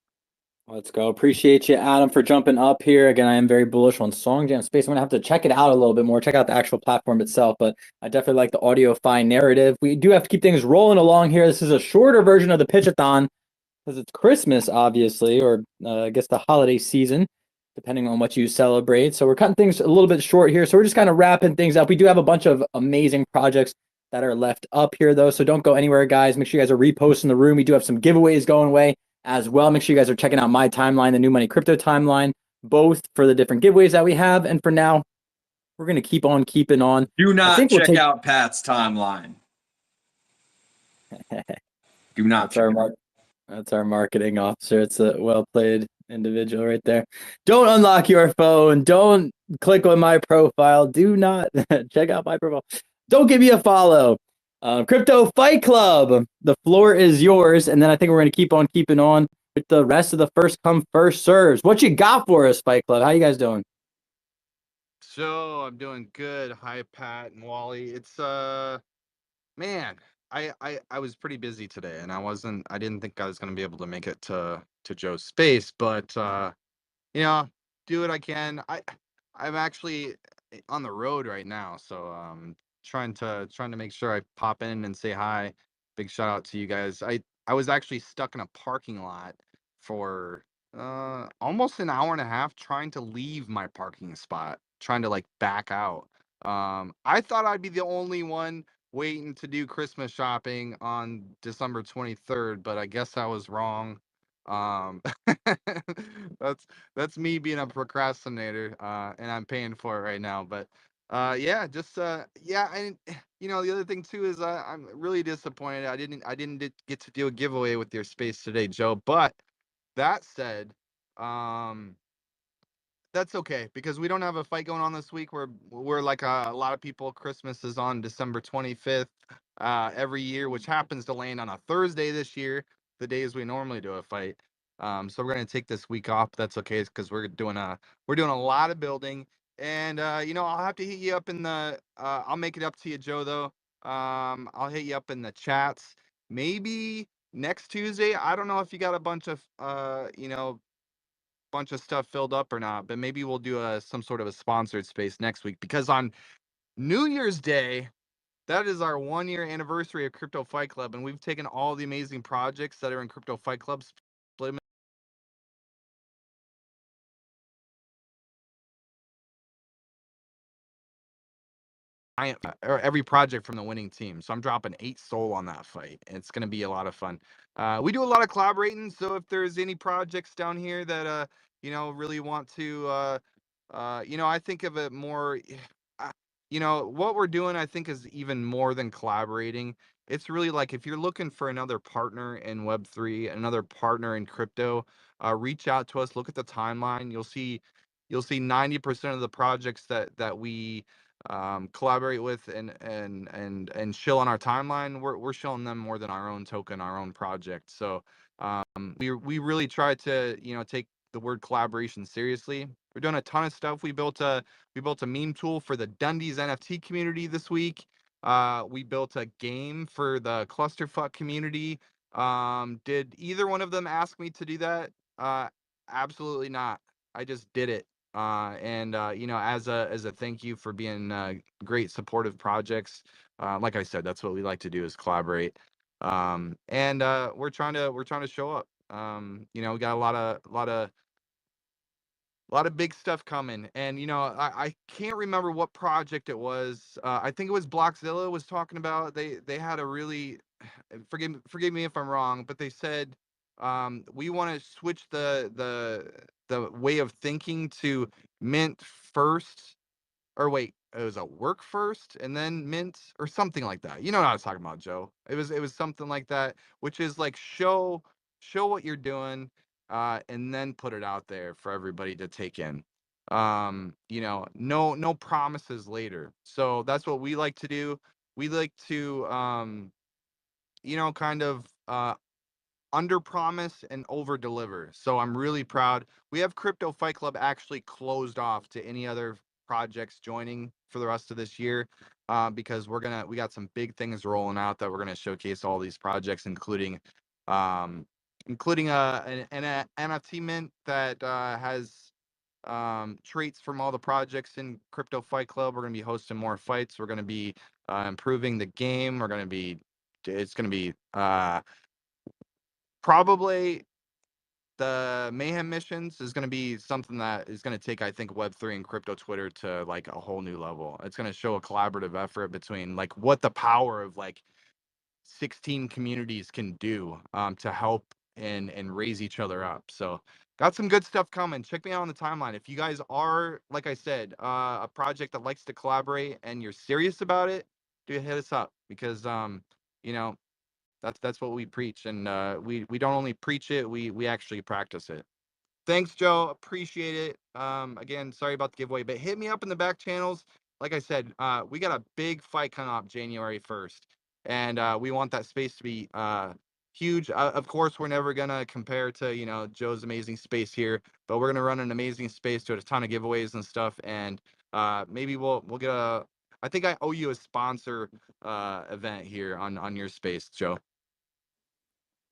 [SPEAKER 2] Let's go. Appreciate you, Adam, for jumping up here. Again, I am very bullish on Songjam Space. I'm going to have to check it out a little bit more, check out the actual platform itself, but I definitely like the AudioFi narrative. We do have to keep things rolling along here. This is a shorter version of the Pitch-A-Thon because it's Christmas, obviously, or I guess the holiday season, depending on what you celebrate. So we're cutting things a little bit short here. So we're just kind of wrapping things up. We do have a bunch of amazing projects that are left up here, though, so don't go anywhere, guys. Make sure you guys are reposting the room. We do have some giveaways going away as well. Make sure you guys are checking out my timeline, the New Money Crypto timeline, both for the different giveaways that we have. And for now, we're going to keep on keeping on.
[SPEAKER 3] Do not check out Pat's timeline. Do not.
[SPEAKER 2] That's our marketing officer. It's a well-played individual right there. Don't unlock your phone. Don't click on my profile. Do not check out my profile. Don't give me a follow. Crypto Fight Club. The floor is yours. And then I think we're going to keep on keeping on with the rest of the first come, first serves. What you got for us, Fight Club? How you guys doing?
[SPEAKER 9] So I'm doing good. Hi, Pat and Wally. It's man, I was pretty busy today, and I didn't think I was gonna be able to make it to Joe's space, but you know, do what I can. I'm actually on the road right now, so trying to make sure I pop in and say hi. Big shout out to you guys. I was actually stuck in a parking lot for almost an hour and a half trying to leave my parking spot, trying to like back out. I thought I'd be the only one waiting to do Christmas shopping on December 23rd, but I guess I was wrong. That's me being a procrastinator, and I'm paying for it right now. But yeah, just yeah, and you know, the other thing too is I'm really disappointed. I didn't get to do a giveaway with your space today, Joe. But that said, that's okay because we don't have a fight going on this week. We're like a lot of people. Christmas is on December 25th every year, which happens to land on a Thursday this year, the days we normally do a fight. So we're gonna take this week off. That's okay because we're doing a lot of building, and you know, I'll have to hit you up in the. I'll make it up to you, Joe. Though I'll hit you up in the chats maybe next Tuesday. I don't know if you got a bunch of you know, bunch of stuff filled up or not, but maybe we'll do some sort of a sponsored space next week because on New Year's Day, that is our 1-year anniversary of Crypto Fight Club, and we've taken all the amazing projects that are in Crypto Fight Club, split them or every project from the winning team. So I'm dropping 8 soul on that fight. And it's going to be a lot of fun. We do a lot of collaborating. So if there's any projects down here that, you know, really want to, you know, I think of it more, you know, what we're doing, I think is even more than collaborating. It's really like, if you're looking for another partner in Web3, another partner in crypto, reach out to us, look at the timeline. You'll see you'll see 90% of the projects that we collaborate with and show on our timeline, we're showing them more than our own token, our own project. So we really try to take the word collaboration seriously. We're doing a ton of stuff. We built a meme tool for the Dundies NFT community this week. We built a game for the clusterfuck community. Did either one of them ask me to do that? Absolutely not. I just did it. And as a thank you for being great supportive projects. Like I said, that's what we like to do, is collaborate. And we're trying to show up. We got a lot of big stuff coming. And I can't remember what project it was. I think it was Blockzilla was talking about. They had a really, forgive me if I'm wrong, but they said we want to switch the way of thinking to mint first, or wait, it was a work first and then mint, or something like that. You know what I was talking about, Joe. It was something like that, which is like show what you're doing, and then put it out there for everybody to take in. No promises later. So that's what we like to do. We like to kind of under promise and over deliver. So I'm really proud. We have Crypto Fight Club actually closed off to any other projects joining for the rest of this year, because we got some big things rolling out that we're gonna showcase all these projects, including an NFT mint that has traits from all the projects in Crypto Fight Club. We're gonna be hosting more fights. We're gonna be improving the game. It's gonna be probably the mayhem missions is going to be something that is going to take, I think, Web3 and crypto Twitter to like a whole new level. It's going to show a collaborative effort between like what the power of like 16 communities can do to help and raise each other up. So got some good stuff coming. Check me out on the timeline. If you guys are, like I said, a project that likes to collaborate and you're serious about it, do hit us up, because you know that's what we preach, and we don't only preach it, we actually practice it. Thanks, Joe. Appreciate it. Again, sorry about the giveaway, but hit me up in the back channels. Like I said, we got a big fight coming up January 1st, and we want that space to be huge. Of course, we're never gonna compare to Joe's amazing space here, but we're gonna run an amazing space to a ton of giveaways and stuff, and maybe we'll get a. I think I owe you a sponsor event here on your space, Joe.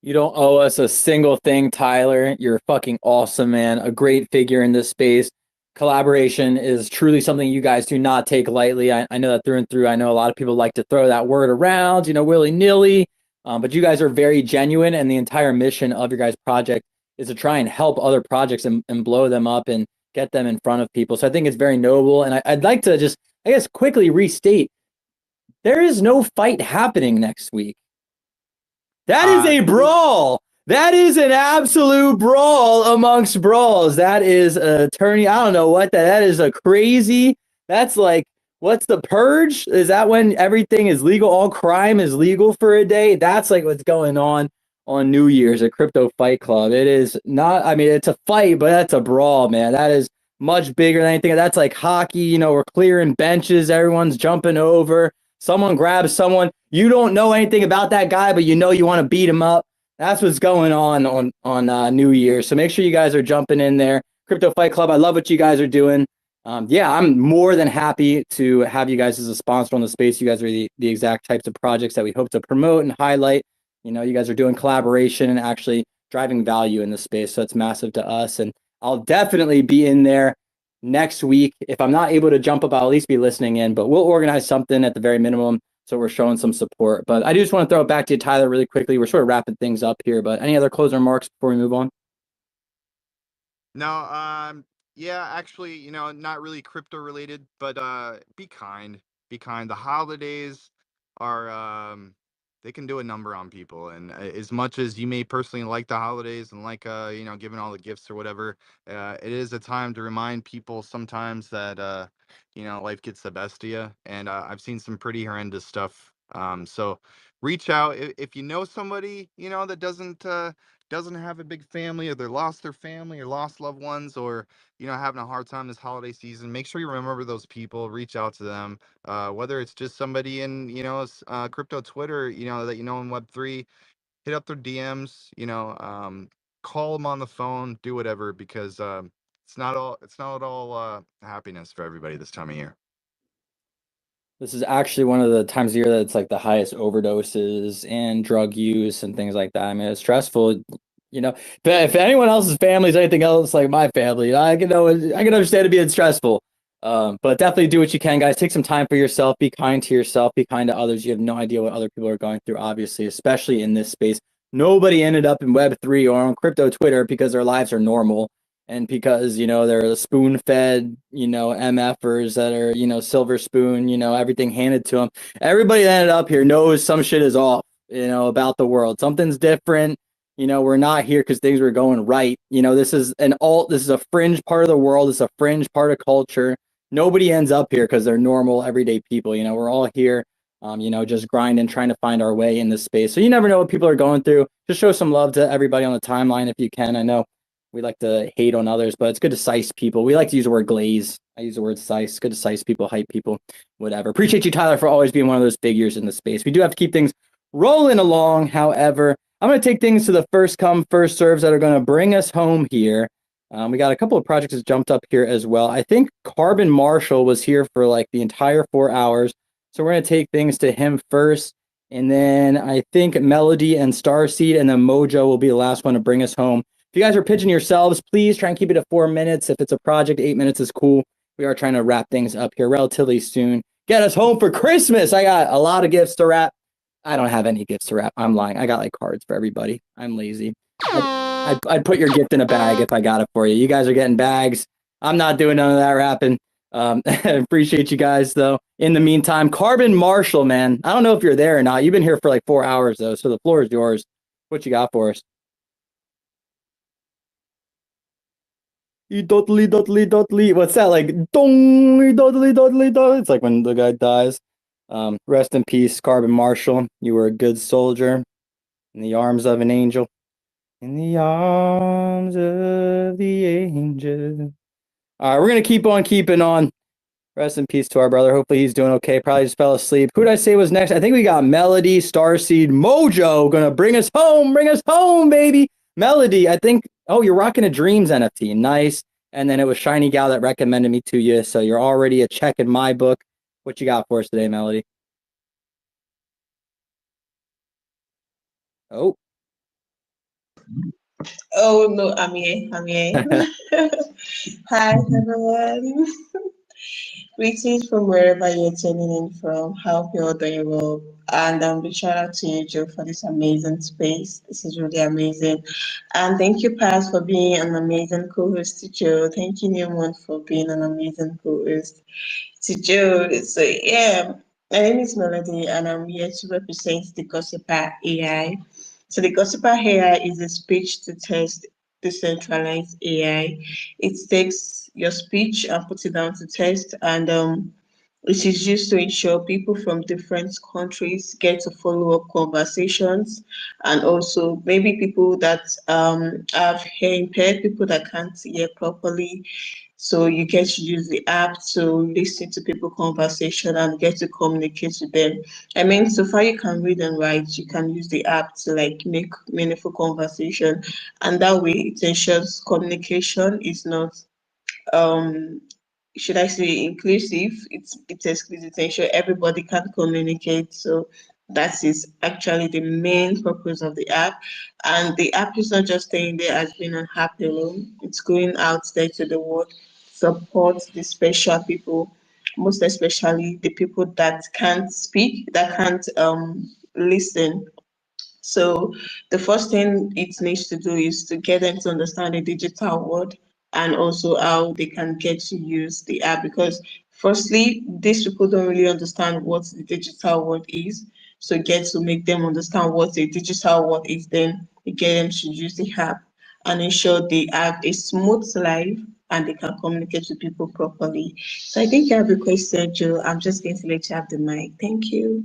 [SPEAKER 2] You don't owe us a single thing, Tyler. You're fucking awesome, man. A great figure in this space. Collaboration is truly something you guys do not take lightly. I know that through and through. I know a lot of people like to throw that word around, willy-nilly. But you guys are very genuine, and the entire mission of your guys' project is to try and help other projects and blow them up and get them in front of people. So I think it's very noble. And I'd like to just, I guess, quickly restate, there is no fight happening next week. That is a brawl. That is an absolute brawl amongst brawls. That is a tourney. I don't know what that is. A crazy. That's like, what's the purge? Is that when everything is legal? All crime is legal for a day? That's like what's going on New Year's at Crypto Fight Club. It is not, I mean, it's a fight, but that's a brawl, man. That is much bigger than anything. That's like hockey. We're clearing benches. Everyone's jumping over. Someone grabs someone. You don't know anything about that guy, but you want to beat him up. That's what's going on New Year. So make sure you guys are jumping in there. Crypto Fight Club, I love what you guys are doing. I'm more than happy to have you guys as a sponsor on the space. You guys are the exact types of projects that we hope to promote and highlight. You guys are doing collaboration and actually driving value in the space. So it's massive to us. And I'll definitely be in there next week. If I'm not able to jump up, I'll at least be listening in, but we'll organize something at the very minimum, so we're showing some support. But I do just want to throw it back to you, Tyler, really quickly. We're sort of wrapping things up here, but any other closing remarks before we move on?
[SPEAKER 9] No, yeah, actually, not really crypto related, but be kind. Be kind. The holidays are they can do a number on people, and as much as you may personally like the holidays and like giving all the gifts or whatever, it is a time to remind people sometimes that life gets the best of you. And I've seen some pretty horrendous stuff So reach out if you know somebody, that doesn't have a big family, or they lost their family or lost loved ones, or having a hard time this holiday season. Make sure you remember those people. Reach out to them, whether it's just somebody in crypto Twitter, that in Web3. Hit up their DMs, call them on the phone, do whatever, because it's not all happiness for everybody this time of year.
[SPEAKER 2] This is actually one of the times of year that's like the highest overdoses and drug use and things like that. I mean, it's stressful, But if anyone else's family is anything else like my family, I can understand it being stressful. But definitely do what you can, guys. Take some time for yourself. Be kind to yourself. Be kind to others. You have no idea what other people are going through, obviously, especially in this space. Nobody ended up in Web3 or on crypto Twitter because their lives are normal. And because, they're spoon-fed, MFers that are, silver spoon, everything handed to them. Everybody that ended up here knows some shit is off, about the world. Something's different. We're not here because things were going right. This is this is a fringe part of the world. It's a fringe part of culture. Nobody ends up here because they're normal, everyday people. We're all here, just grinding, trying to find our way in this space. So you never know what people are going through. Just show some love to everybody on the timeline if you can. I know we like to hate on others, but it's good to size people. We like to use the word glaze. I use the word size. It's good to size people, hype people, whatever. Appreciate you, Tyler, for always being one of those figures in the space. We do have to keep things rolling along. However, I'm going to take things to the first come, first serves that are going to bring us home here. We got a couple of projects that jumped up here as well. I think Carbon Marshall was here for like the entire 4 hours. So we're going to take things to him first. And then I think Melody and Starseed and then Mojo will be the last one to bring us home. If you guys are pitching yourselves, please try and keep it at 4 minutes. If it's a project, 8 minutes is cool. We are trying to wrap things up here relatively soon. Get us home for Christmas. I got a lot of gifts to wrap. I don't have any gifts to wrap. I'm lying. I got like cards for everybody. I'm lazy. I'd put your gift in a bag if I got it for you. You guys are getting bags. I'm not doing none of that wrapping. Appreciate you guys, though. In the meantime, Carbon Marshall, man. I don't know if you're there or not. You've been here for like 4 hours, though, so the floor is yours. What you got for us? Dotly. What's that like? Dotly. It's like when the guy dies. Rest in peace, Carbon Marshall. You were a good soldier in the arms of an angel. In the arms of the angel. All right, we're gonna keep on keeping on. Rest in peace to our brother. Hopefully he's doing okay. Probably just fell asleep. Who did I say was next? I think we got Melody, Starseed, Mojo gonna bring us home, baby. Melody, I think. Oh, you're rocking a Dreams NFT. Nice. And then it was Shiny Gal that recommended me to you. So you're already a check in my book. What you got for us today, Melody? Oh.
[SPEAKER 10] Oh no, I'm here. Hi everyone. Greetings from wherever you're tuning in from. Hope you're all doing well. And big shout out to you, Joe, for this amazing space. This is really amazing. And thank you, Paz, for being an amazing co-host to Joe. Thank you, Newman, for being an amazing co-host to Joe. So yeah, my name is Melody, and I'm here to represent the Gossiper AI. So the Gossiper AI is a speech-to-text decentralized AI. It takes your speech and puts it down to text, and it is used to ensure people from different countries get to follow up conversations, and also maybe people that have hearing impaired, people that can't hear properly. So you get to use the app to listen to people conversation and get to communicate with them. I mean, so far you can read and write, you can use the app to like make meaningful conversation, and that way it ensures communication is not should I say inclusive? It's exclusive to ensure everybody can communicate. So that is actually the main purpose of the app. And the app is not just staying there as being an app alone. It's going out there to the world, support the special people, most especially the people that can't speak, that can't listen. So the first thing it needs to do is to get them to understand the digital world and also how they can get to use the app, because firstly, these people don't really understand what the digital world is. So get to make them understand what the digital world is, then you get them to use the app and ensure they have a smooth life and they can communicate with people properly. So I think you have a question, Joe. I'm just going to let you have the mic. Thank you.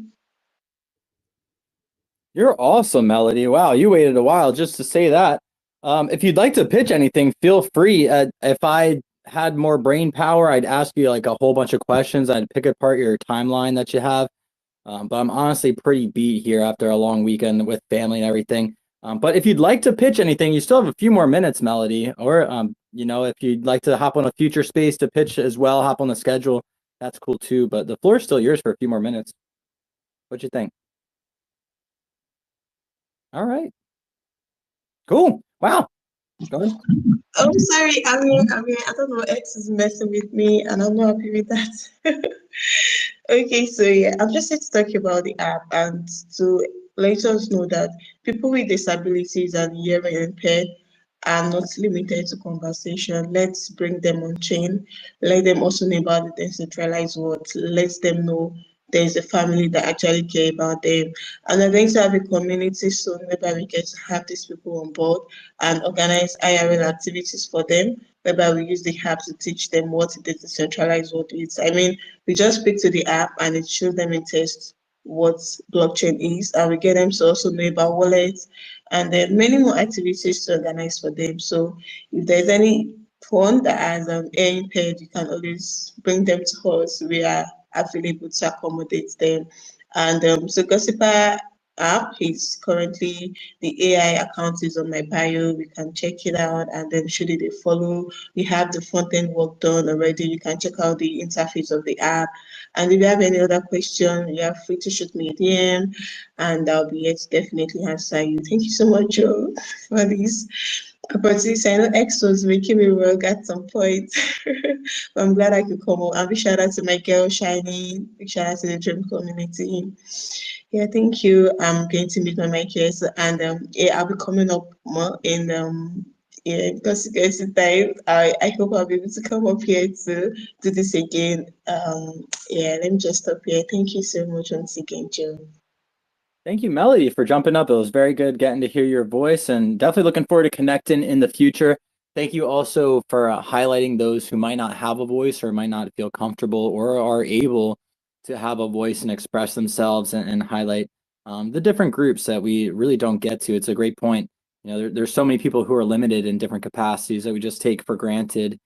[SPEAKER 2] You're awesome, Melody. Wow, you waited a while just to say that. If you'd like to pitch anything, feel free. If I had more brain power, I'd ask you like a whole bunch of questions. I'd pick apart your timeline that you have. But I'm honestly pretty beat here after a long weekend with family and everything. But if you'd like to pitch anything, you still have a few more minutes, Melody. Or, if you'd like to hop on a future space to pitch as well, hop on the schedule, that's cool too. But the floor is still yours for a few more minutes. What you think? All right. Cool. Wow. Go ahead.
[SPEAKER 10] I'm sorry, I mean, I don't know, X is messing with me and I'm not happy with that. Okay, so yeah, I'm just here to talk about the app and to let us know that people with disabilities and hearing impaired are not limited to conversation. Let's bring them on chain. Let them also know about the decentralized world. Let them know there's a family that actually care about them. And I'm going to have a community soon whereby we get to have these people on board and organize IRL activities for them, whereby we use the app to teach them what the decentralized world is. I mean, we just speak to the app and it shows them in text what blockchain is, and we get them to also know about wallets and then many more activities to organize for them. So if there's any phone that has air impaired, you can always bring them to us. We are available to accommodate them. And so Gossiper app is currently the AI account is on my bio. We can check it out and then should it follow. We have the front end work done already. You can check out the interface of the app. And if you have any other question, you are free to shoot me a DM and I'll be here to definitely answer you. Thank you so much, Joe, for this opportunity. I know X was making me work at some point, but I'm glad I could come up. And big shout out to my girl Shiny. Big shout out to the Dream community. Yeah, thank you. I'm going to meet my mic here, and yeah, I'll be coming up more in yeah, because you guys time. I hope I'll be able to come up here to do this again. Yeah, let me just stop here. Thank you so much once again, Joe.
[SPEAKER 2] Thank you, Melody, for jumping up. It was very good getting to hear your voice and definitely looking forward to connecting in the future. Thank you also for highlighting those who might not have a voice or might not feel comfortable or are able to have a voice and express themselves and highlight the different groups that we really don't get to. It's a great point. There's so many people who are limited in different capacities that we just take for granted,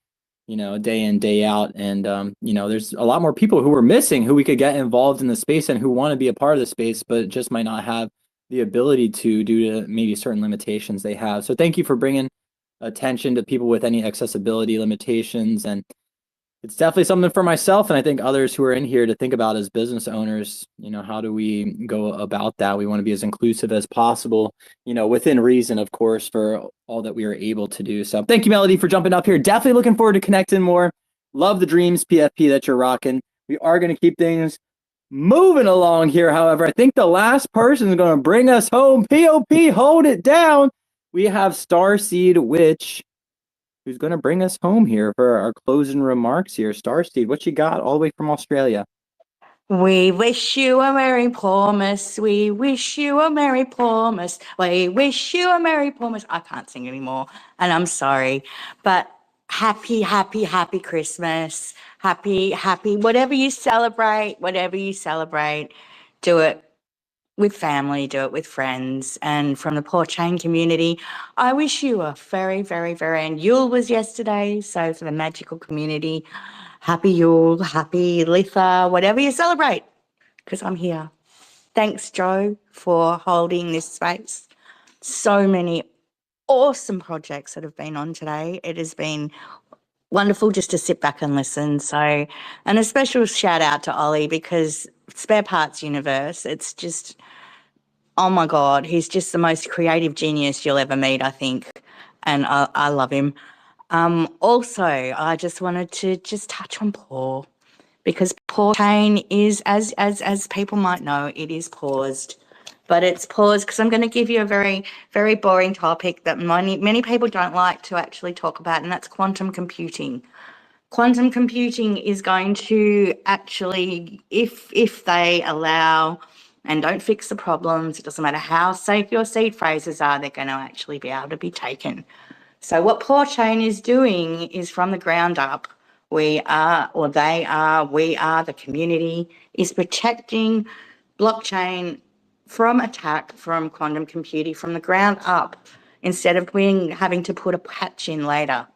[SPEAKER 2] day in, day out. And, there's a lot more people who are missing who we could get involved in the space and who want to be a part of the space, but just might not have the ability to due to maybe certain limitations they have. So thank you for bringing attention to people with any accessibility limitations. And it's definitely something for myself and I think others who are in here to think about as business owners. How do we go about that? We want to be as inclusive as possible, within reason, of course, for all that we are able to do. So thank you, Melody, for jumping up here. Definitely looking forward to connecting more. Love the dreams, PFP, that you're rocking. We are going to keep things moving along here. However, I think the last person is going to bring us home. POP, hold it down. We have Starseed Witch, who's going to bring us home here for our closing remarks here. Starseed, what you got all the way from Australia?
[SPEAKER 11] We wish you a Merry Portmas. We wish you a Merry Portmas. We wish you a Merry Portmas. I can't sing anymore, and I'm sorry, but happy, happy, happy Christmas. Happy, happy, whatever you celebrate, do it with family, do it with friends. And from the Poor Chain community, I wish you a very, very, very, and Yule was yesterday, so for the magical community, happy Yule, happy Litha, whatever you celebrate, because I'm here. Thanks, Joe, for holding this space. So many awesome projects that have been on today. It has been wonderful just to sit back and listen. So, and a special shout out to Ollie, because Spare Parts Universe, it's just, oh my God, he's just the most creative genius you'll ever meet, I think. And I love him. Also, I just wanted to just touch on Paul, because Poor Chain is, as people might know, it is paused. But it's paused because I'm going to give you a very, very boring topic that many people don't like to actually talk about, and that's quantum computing. Quantum computing is going to actually, if they allow and don't fix the problems, it doesn't matter how safe your seed phrases are, they're going to actually be able to be taken. So what Poor Chain is doing is, from the ground up, we are, the community is protecting blockchain from attack from quantum computing from the ground up instead of having to put a patch in later.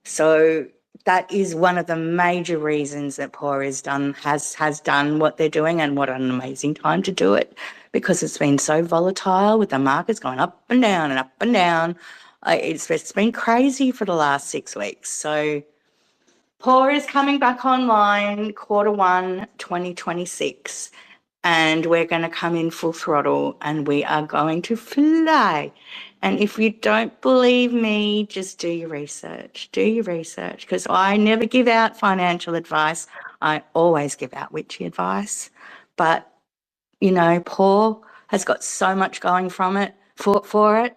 [SPEAKER 11] So that is one of the major reasons that POR has done what they're doing, and what an amazing time to do it, because it's been so volatile with the markets going up and down and up and down. It's been crazy for the last 6 weeks. So POR is coming back online Q1 2026, and we're going to come in full throttle and we are going to fly. And if you don't believe me, just do your research. Do your research, because I never give out financial advice. I always give out witchy advice. But, you know, POR has got so much going from it for it.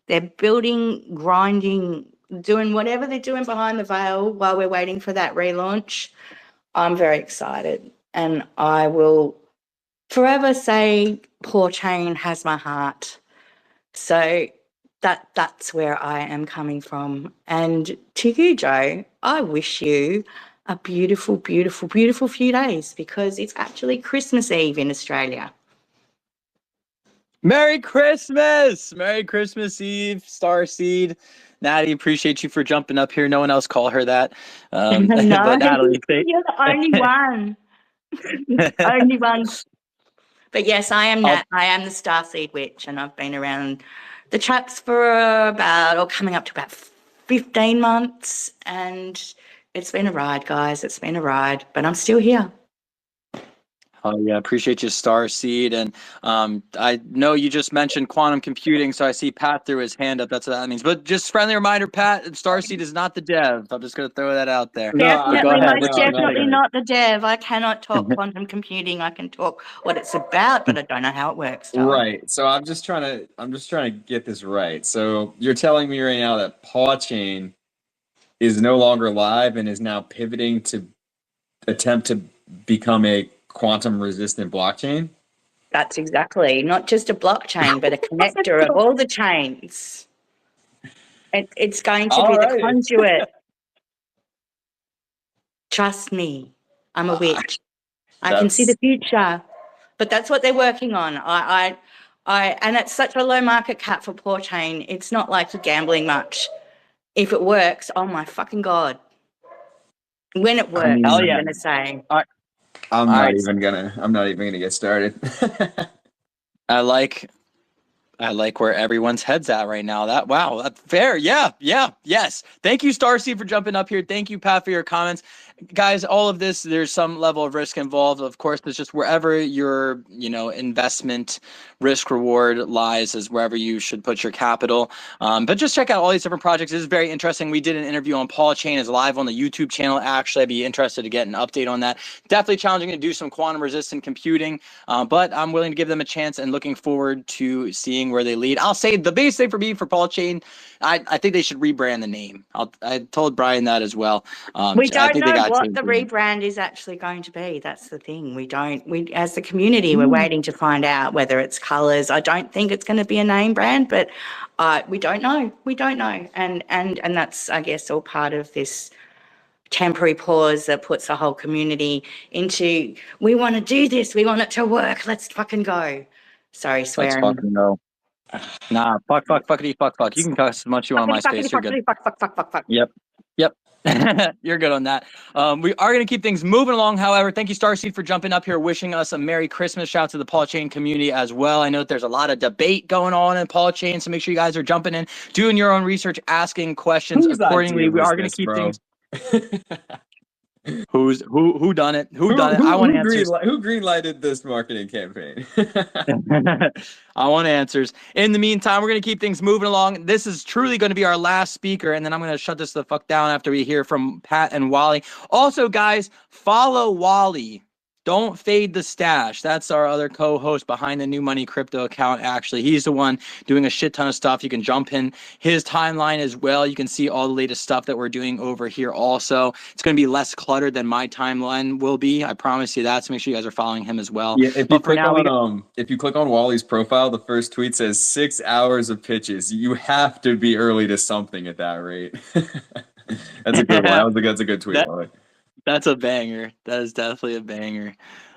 [SPEAKER 11] They're building, grinding, doing whatever they're doing behind the veil while we're waiting for that relaunch. I'm very excited, and I will forever say POR Chain has my heart. So that's where I am coming from. And to you, Joe, I wish you a beautiful, beautiful, beautiful few days, because it's actually Christmas Eve in Australia.
[SPEAKER 2] Merry Christmas! Merry Christmas Eve, Starseed. Natty, appreciate you for jumping up here. No one else call her that.
[SPEAKER 11] No,
[SPEAKER 2] but Natalie,
[SPEAKER 11] you're the only one. Only one. But yes, I am Nat. I am the Starseed Witch, and I've been around the traps for coming up to about 15 months, and it's been a ride, guys. It's been a ride, but I'm still here.
[SPEAKER 2] Oh yeah, appreciate you, Starseed. And I know you just mentioned quantum computing, so I see Pat threw his hand up. That's what that means. But just friendly reminder, Pat, Starseed is not the dev. I'm just going to throw that out there.
[SPEAKER 11] Definitely not the dev. I cannot talk quantum computing. I can talk what it's about, but I don't know how it works.
[SPEAKER 3] Right. So I'm just trying to get this right. So you're telling me right now that POR Chain is no longer live and is now pivoting to attempt to become a quantum resistant blockchain?
[SPEAKER 11] That's exactly, not just a blockchain, but a connector of all the chains. It's going to be the conduit. Trust me, I'm a witch. I can see the future, but that's what they're working on. And it's such a low market cap for POR Chain. It's not like you're gambling much. If it works, oh my fucking God. When it works, I'm going to say.
[SPEAKER 3] I'm not even gonna get started.
[SPEAKER 2] I like where everyone's head's at right now. That's fair. Yeah. Yes. Thank you, Starseed, for jumping up here. Thank you, Pat, for your comments. Guys, all of this, there's some level of risk involved. Of course, it's just wherever your, investment risk reward lies is wherever you should put your capital. But just check out all these different projects. This is very interesting. We did an interview on POR Chain. It's live on the YouTube channel. Actually, I'd be interested to get an update on that. Definitely challenging to do some quantum resistant computing, but I'm willing to give them a chance and looking forward to seeing where they lead. I'll say the biggest thing for me for POR Chain, I think they should rebrand the name. I told Brian that as well.
[SPEAKER 11] We don't know what the rebrand is actually going to be. That's the thing. We as the community, we're waiting to find out whether it's colors. I don't think it's going to be a name brand, but we don't know. We don't know. And that's, I guess, all part of this temporary pause that puts the whole community into, we want to do this. We want it to work. Let's fucking go. Sorry, swearing.
[SPEAKER 2] Let's fucking go. Nah, fuckity, fuck. You can cuss as much as you want on my space. You're good.
[SPEAKER 11] Fuck.
[SPEAKER 2] Yep. You're good on that. We are going to keep things moving along. However, thank you, Starseed, for jumping up here, wishing us a Merry Christmas. Shout out to the POR Chain community as well. I know that there's a lot of debate going on in POR Chain, so make sure you guys are jumping in, doing your own research, asking questions accordingly. We are going to keep things. Who done it? Who done it? I want answers.
[SPEAKER 3] Who greenlighted this marketing campaign?
[SPEAKER 2] I want answers. In the meantime, we're going to keep things moving along. This is truly going to be our last speaker, and then I'm going to shut this the fuck down after we hear from Pat and Wally. Also, guys, follow Wally. Don't fade the stash. That's our other co-host behind the New Money Crypto account. Actually, he's the one doing a shit ton of stuff. You can jump in his timeline as well. You can see all the latest stuff that we're doing over here also. It's going to be less cluttered than my timeline will be. I promise you that. So make sure you guys are following him as well.
[SPEAKER 3] Yeah, if you click on Wally's profile, the first tweet says 6 hours of pitches. You have to be early to something at that rate. That's a good one. That's a good tweet, Wally.
[SPEAKER 2] That's a banger. That is definitely a banger.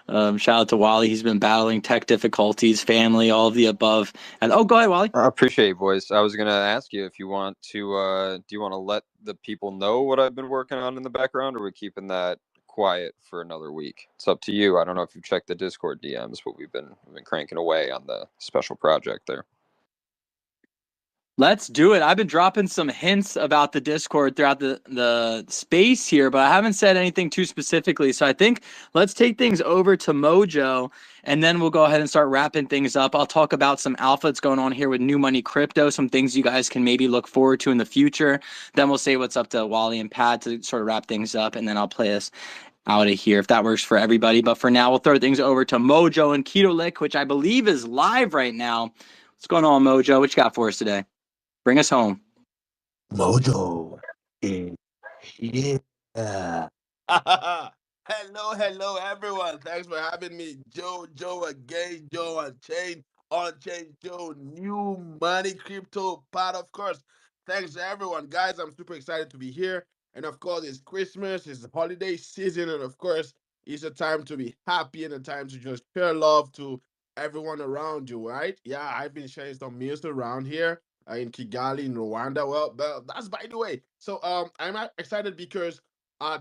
[SPEAKER 2] Shout out to Wally. He's been battling tech difficulties, family, all of the above. And oh, go ahead, Wally.
[SPEAKER 13] I appreciate it, boys. I was gonna ask you if you want to. Do you want to let the people know what I've been working on in the background, or are we keeping that quiet for another week? It's up to you. I don't know if you've checked the Discord DMs, but we've been cranking away on the special project there.
[SPEAKER 2] Let's do it. I've been dropping some hints about the Discord throughout the space here, but I haven't said anything too specifically. So I think let's take things over to Mojo, and then we'll go ahead and start wrapping things up. I'll talk about some alpha that's going on here with New Money Crypto, some things you guys can maybe look forward to in the future. Then we'll say what's up to Wally and Pat to sort of wrap things up, and then I'll play us out of here if that works for everybody. But for now, we'll throw things over to Mojo and Keto Lick, which I believe is live right now. What's going on, Mojo? What you got for us today? Bring us home.
[SPEAKER 22] Mojo is here. Hello, everyone. Thanks for having me. Joe again, Joe on chain Joe, new money crypto part, of course. Thanks to everyone. Guys, I'm super excited to be here. And of course, it's Christmas, it's the holiday season, and of course, it's a time to be happy and a time to just share love to everyone around you, right? Yeah, I've been sharing some meals around here in Kigali, in Rwanda. Well, that's by the way. So I'm excited because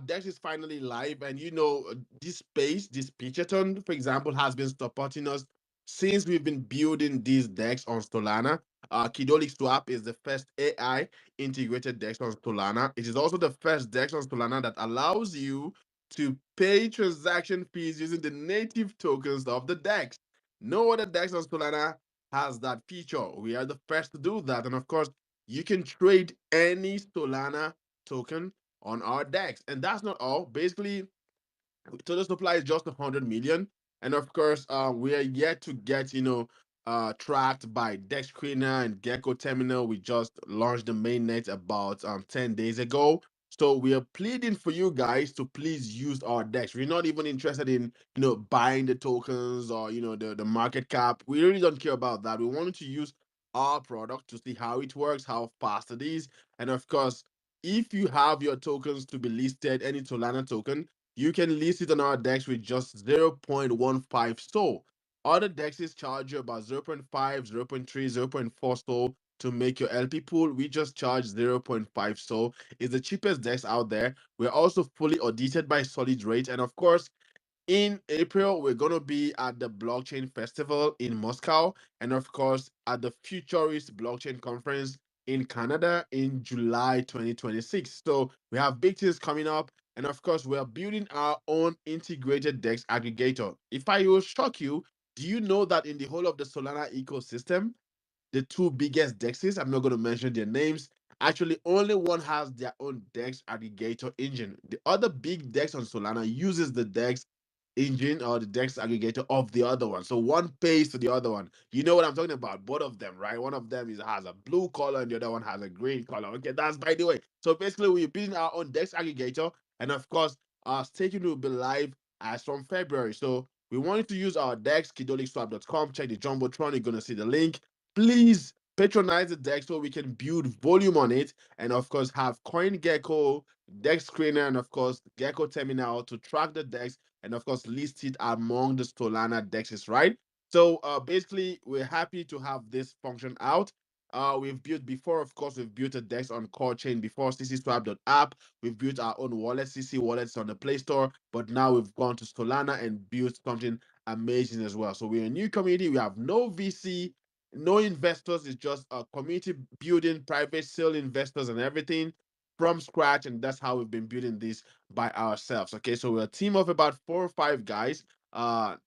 [SPEAKER 22] Dex is finally live, and this space, this Pitch-A-Thon, for example, has been supporting us since we've been building these decks on Solana. Kidolic Swap is the first AI integrated DEX on Solana. It is also the first DEX on Solana that allows you to pay transaction fees using the native tokens of the DEX. No other DEX on Solana has that feature. We are the first to do that. And of course, you can trade any Solana token on our DEX. And that's not all. Basically, total supply is just 100 million. And of course, we are yet to get, tracked by Dex Screener and Gecko Terminal. We just launched the mainnet about 10 days ago. So we are pleading for you guys to please use our DEX. We're not even interested in, buying the tokens or, the market cap. We really don't care about that. We want to use our product to see how it works, how fast it is. And of course, if you have your tokens to be listed, any Solana token, you can list it on our DEX with just 0.15 SOL. Other DEXs charge you about 0.5, 0.3, 0.4 SOL to make your LP pool. We just charge 0.5 SOL. It's the cheapest DEX out there. We're also fully audited by Solid Rate. And of course, in April, we're going to be at the Blockchain Festival in Moscow. And of course, at the Futurist Blockchain Conference in Canada in July 2026. So we have big things coming up. And of course, we're building our own integrated DEX aggregator. If I will shock you, do you know that in the whole of the Solana ecosystem, the two biggest DEXs, I'm not going to mention their names, actually only one has their own DEX aggregator engine. The other big DEX on Solana uses the DEX engine or the DEX aggregator of the other one. So one pays to the other one. You know what I'm talking about? Both of them, right? One of them has a blue color and the other one has a green color. Okay, that's by the way. So basically, we're building our own DEX aggregator, and of course, our staking will be live as from February. So we wanted to use our DEX, kidolicswap.com. Check the Jumbotron. You're gonna see the link. Please patronize the DEX so we can build volume on it, and of course have CoinGecko, DEX Screener, and of course Gecko Terminal to track the DEX, and of course list it among the Solana DEXs, right? So basically, we're happy to have this function out. We've built before, of course, we've built a DEX on core chain before, ccswap.app. We've built our own wallet, CC Wallets on the Play Store, but now we've gone to Solana and built something amazing as well. So we're a new community. We have no VC, no investors. It's just a community building, private sale investors and everything from scratch. And that's how we've been building this by ourselves. Okay, so we're a team of about 4 or 5 guys.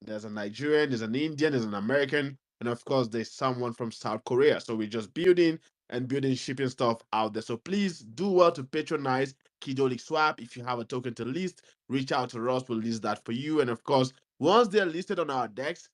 [SPEAKER 22] There's a Nigerian, there's an Indian, there's an American, and of course there's someone from South Korea. So we're just building and building shipping stuff out there. So please do well to patronize Kidolic Swap. If you have a token to list, reach out to us. We'll list that for you. And of course, once they're listed on our DEX,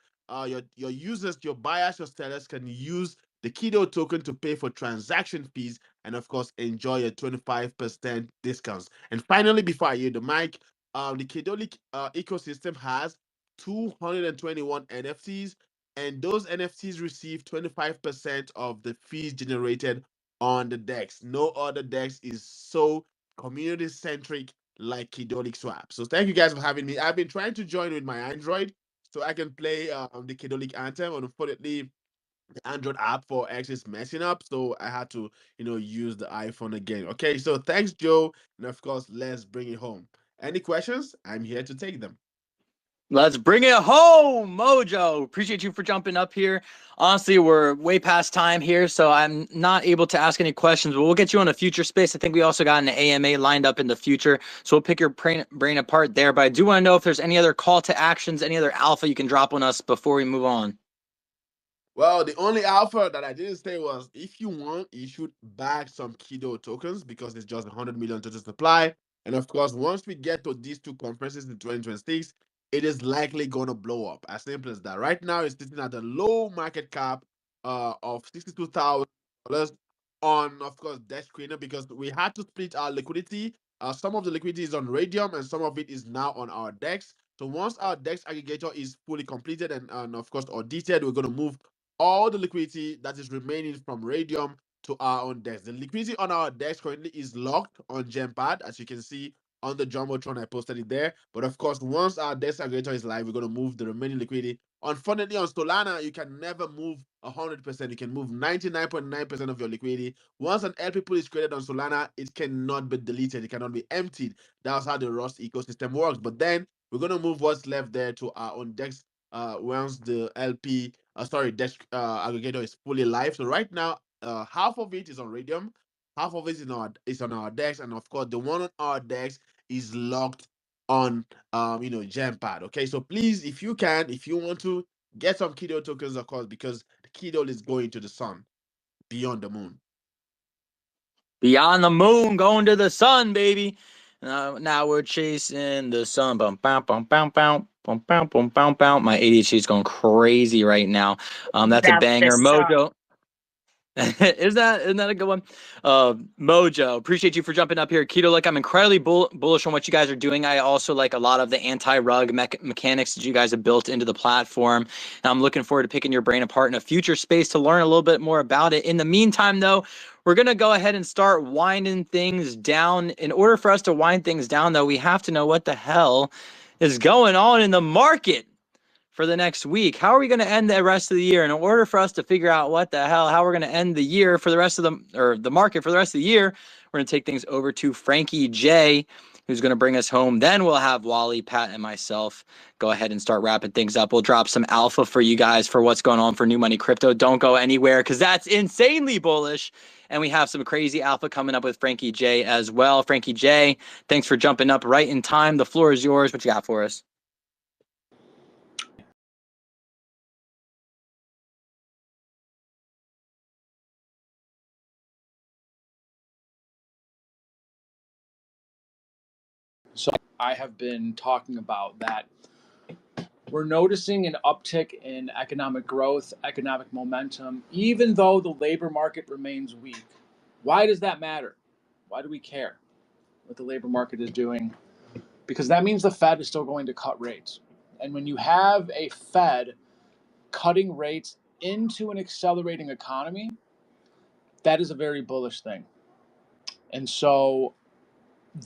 [SPEAKER 22] your users, your buyers, your sellers can use the Kido token to pay for transaction fees and of course enjoy a 25% discounts. And finally, before I yield the mic, the Kidolic ecosystem has 221 NFTs, and those NFTs receive 25% of the fees generated on the DEX. No other DEX is so community centric like Kidolic Swap. So thank you guys for having me. I've been trying to join with my Android so I can play the Kidolic Anthem. Unfortunately, the Android app for X is messing up, so I had to, use the iPhone again. Okay, so thanks, Joe, and of course, let's bring it home. Any questions? I'm here to take them.
[SPEAKER 2] Let's bring it home, Mojo. Appreciate you for jumping up here. Honestly, we're way past time here, so I'm not able to ask any questions, but we'll get you on a future space. I think we also got an AMA lined up in the future, so we'll pick your brain apart there. But I do want to know if there's any other call to actions, any other alpha you can drop on us before we move on.
[SPEAKER 22] Well, the only alpha that I didn't say was if you want, you should bag some Kido tokens because it's just 100 million total supply. And of course, once we get to these two conferences in 2026, it is likely going to blow up. As simple as that. Right now, it's sitting at a low market cap of $62,000 on, of course, Dex Screener because we had to split our liquidity. Some of the liquidity is on Radium and some of it is now on our DEX. So once our DEX aggregator is fully completed and of course audited, we're going to move all the liquidity that is remaining from Radium to our own DEX. The liquidity on our DEX currently is locked on Gempad, as you can see on the Jumbotron. I posted it there. But of course, once our DEX aggregator is live, we're going to move the remaining liquidity. Unfortunately, on Solana, you can never move 100%. You can move 99.9% of your liquidity. Once an LP pool is created on Solana, it cannot be deleted. It cannot be emptied. That's how the Rust ecosystem works. But then we're going to move what's left there to our own DEX once the LP DEX aggregator is fully live. So right now, half of it is on Radium, half of it is on our DEX, and of course, the one on our DEX is locked on Gempad. Okay, so please, if you want to get some Kido tokens, of course, because the Kido is going to the sun, beyond the moon.
[SPEAKER 2] Beyond the moon, going to the sun, baby. Now we're chasing the sun. Bum, bum, bum, bum, bum. Bum, bum, bum, bum, bum. My ADHD is going crazy right now. That's a banger. Mojo. Isn't that a good one? Mojo, appreciate you for jumping up here. Keto, like I'm incredibly bullish on what you guys are doing. I also like a lot of the anti-rug mechanics that you guys have built into the platform. And I'm looking forward to picking your brain apart in a future space to learn a little bit more about it. In the meantime, though, we're going to go ahead and start winding things down. In order for us to wind things down, though, we have to know what the hell is going on in the market for the next week. How are we going to end the rest of the year? In order for us to figure out how we're going to end the year for the rest of the market for the rest of the year, we're going to take things over to Frankie J, who's going to bring us home. Then we'll have Wally, Pat, and myself go ahead and start wrapping things up. We'll drop some alpha for you guys for what's going on for New Money Crypto. Don't go anywhere because that's insanely bullish. And we have some crazy alpha coming up with Frankie J as well. Frankie J, thanks for jumping up right in time. The floor is yours. What you got for us?
[SPEAKER 12] So I have been talking about that we're noticing an uptick in economic growth, economic momentum, even though the labor market remains weak. Why does that matter? Why do we care what the labor market is doing? Because that means the Fed is still going to cut rates. And when you have a Fed cutting rates into an accelerating economy, that is a very bullish thing. And so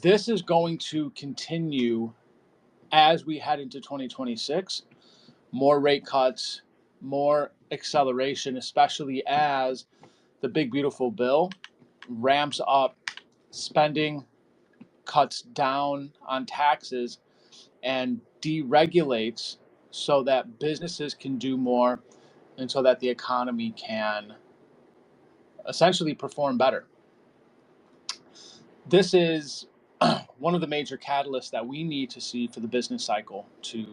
[SPEAKER 12] this is going to continue as we head into 2026. More rate cuts, more acceleration, especially as the big beautiful bill ramps up spending, cuts down on taxes, and deregulates so that businesses can do more and so that the economy can essentially perform better. This is one of the major catalysts that we need to see for the business cycle to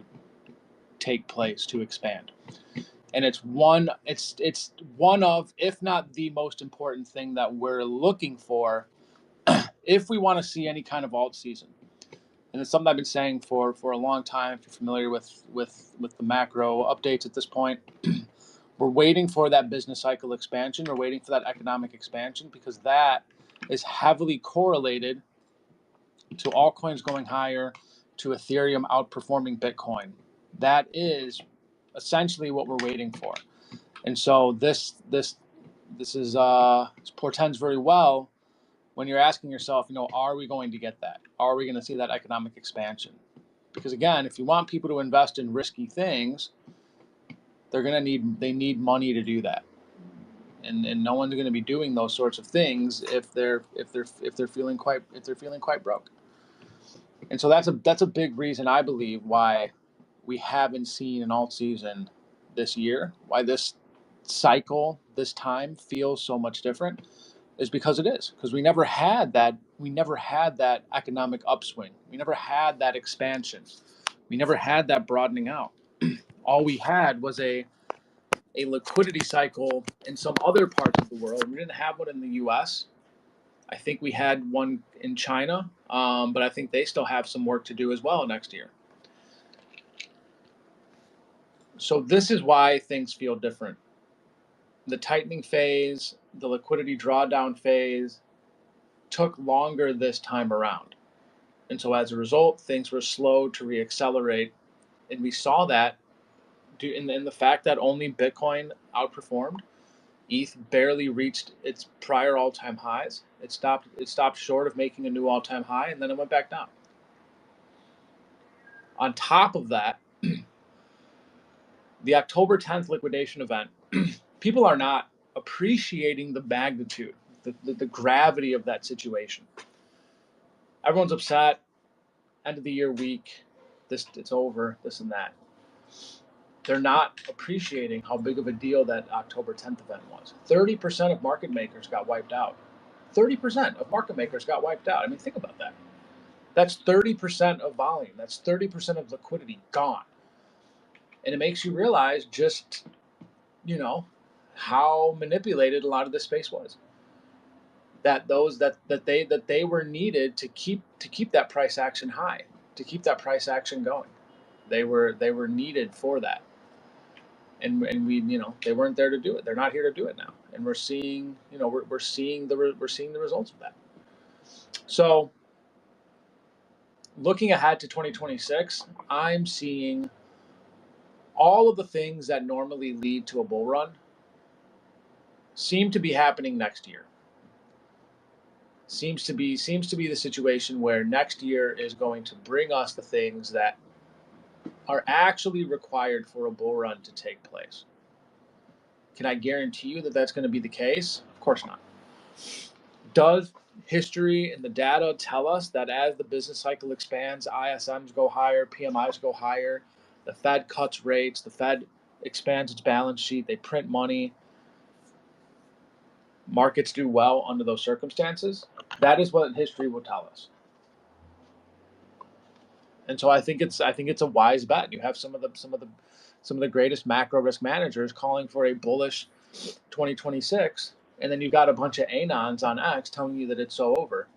[SPEAKER 12] take place, to expand. And it's one of, if not the most important thing that we're looking for if we want to see any kind of alt season. And it's something I've been saying for a long time. If you're familiar with the macro updates at this point, we're waiting for that business cycle expansion. We're waiting for that economic expansion because that is heavily correlated to altcoins going higher, to Ethereum outperforming Bitcoin. That is essentially what we're waiting for. And so this portends very well when you're asking yourself, are we going to get that? Are we going to see that economic expansion? Because again, if you want people to invest in risky things, they need money to do that. And no one's going to be doing those sorts of things if they're feeling quite broke. And so that's a big reason, I believe, why we haven't seen an alt season this year, why this cycle, this time feels so much different, is because we never had that economic upswing. We never had that expansion. We never had that broadening out. All we had was a liquidity cycle in some other parts of the world. We didn't have one in the US. I think we had one in China, but I think they still have some work to do as well next year. So this is why things feel different. The tightening phase, the liquidity drawdown phase took longer this time around. And so as a result, things were slow to reaccelerate. And we saw that in the fact that only Bitcoin outperformed. ETH barely reached its prior all-time highs. It stopped short of making a new all-time high, and then it went back down. On top of that, the October 10th liquidation event, people are not appreciating the magnitude, the gravity of that situation. Everyone's upset, end of the year week, it's over, this and that. They're not appreciating how big of a deal that October 10th event was. 30% of market makers got wiped out. 30% of market makers got wiped out. I mean, think about that. That's 30% of volume. That's 30% of liquidity gone. And it makes you realize just, how manipulated a lot of this space was. That they were needed to keep that price action high, to keep that price action going. They were needed for that. And we, they weren't there to do it. They're not here to do it now. And we're seeing, we're seeing the results of that. So looking ahead to 2026, I'm seeing all of the things that normally lead to a bull run seem to be happening next year. Seems to be the situation where next year is going to bring us the things that are actually required for a bull run to take place. Can I guarantee you that that's going to be the case? Of course not. Does history and the data tell us that as the business cycle expands, ISMs go higher, PMIs go higher, the Fed cuts rates, the Fed expands its balance sheet, they print money, markets do well under those circumstances? That is what history will tell us. And so I think it's a wise bet. You have some of the greatest macro risk managers calling for a bullish 2026, and then you've got a bunch of anons on X telling you that it's so over.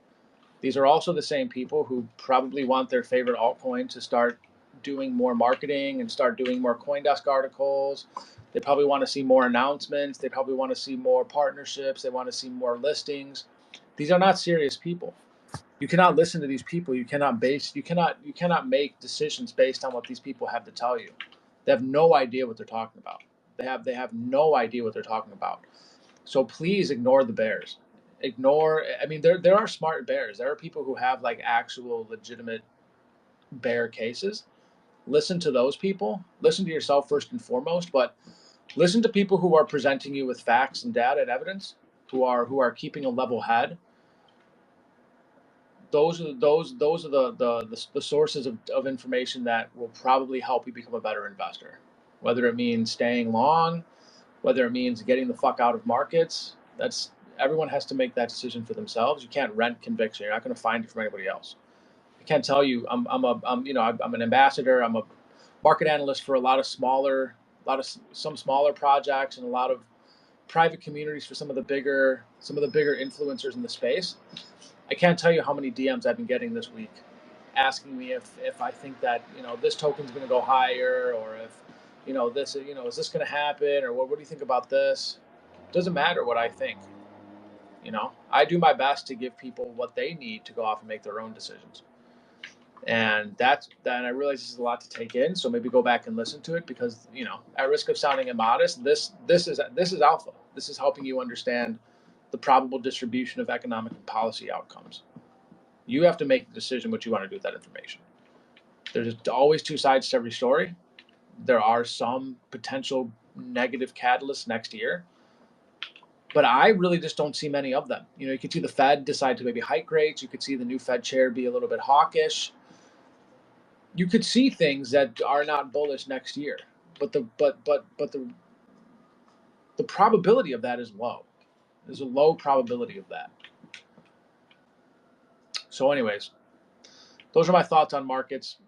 [SPEAKER 12] These are also the same people who probably want their favorite altcoin to start doing more marketing and start doing more CoinDesk articles. They probably want to see more announcements. They probably want to see more partnerships. They want to see more listings. These are not serious people. You cannot listen to these people. You cannot make decisions based on what these people have to tell you. They have no idea what they're talking about. They have no idea what they're talking about. So please ignore the bears. There are smart bears. There are people who have like actual legitimate bear cases. Listen to those people. Listen to yourself first and foremost, but listen to people who are presenting you with facts and data and evidence, who are keeping a level head. Those are the sources of information that will probably help you become a better investor. Whether it means staying long, whether it means getting the fuck out of markets, everyone has to make that decision for themselves. You can't rent conviction. You're not going to find it from anybody else. I can't tell you. I'm an ambassador. I'm a market analyst for some smaller projects and a lot of private communities for some of the bigger influencers in the space. I can't tell you how many DMs I've been getting this week asking me if I think that, this token's going to go higher, or if, this, is this going to happen, or what do you think about this? It doesn't matter what I think. I do my best to give people what they need to go off and make their own decisions. And I realize this is a lot to take in, so maybe go back and listen to it, because, at risk of sounding immodest, this is alpha. This is helping you understand the probable distribution of economic and policy outcomes. You have to make the decision what you want to do with that information. There's always two sides to every story. There are some potential negative catalysts next year, but I really just don't see many of them. You know, you could see the Fed decide to maybe hike rates. You could see the new Fed chair be a little bit hawkish. You could see things that are not bullish next year, but the probability of that is low. There's a low probability of that. So anyways, those are my thoughts on markets.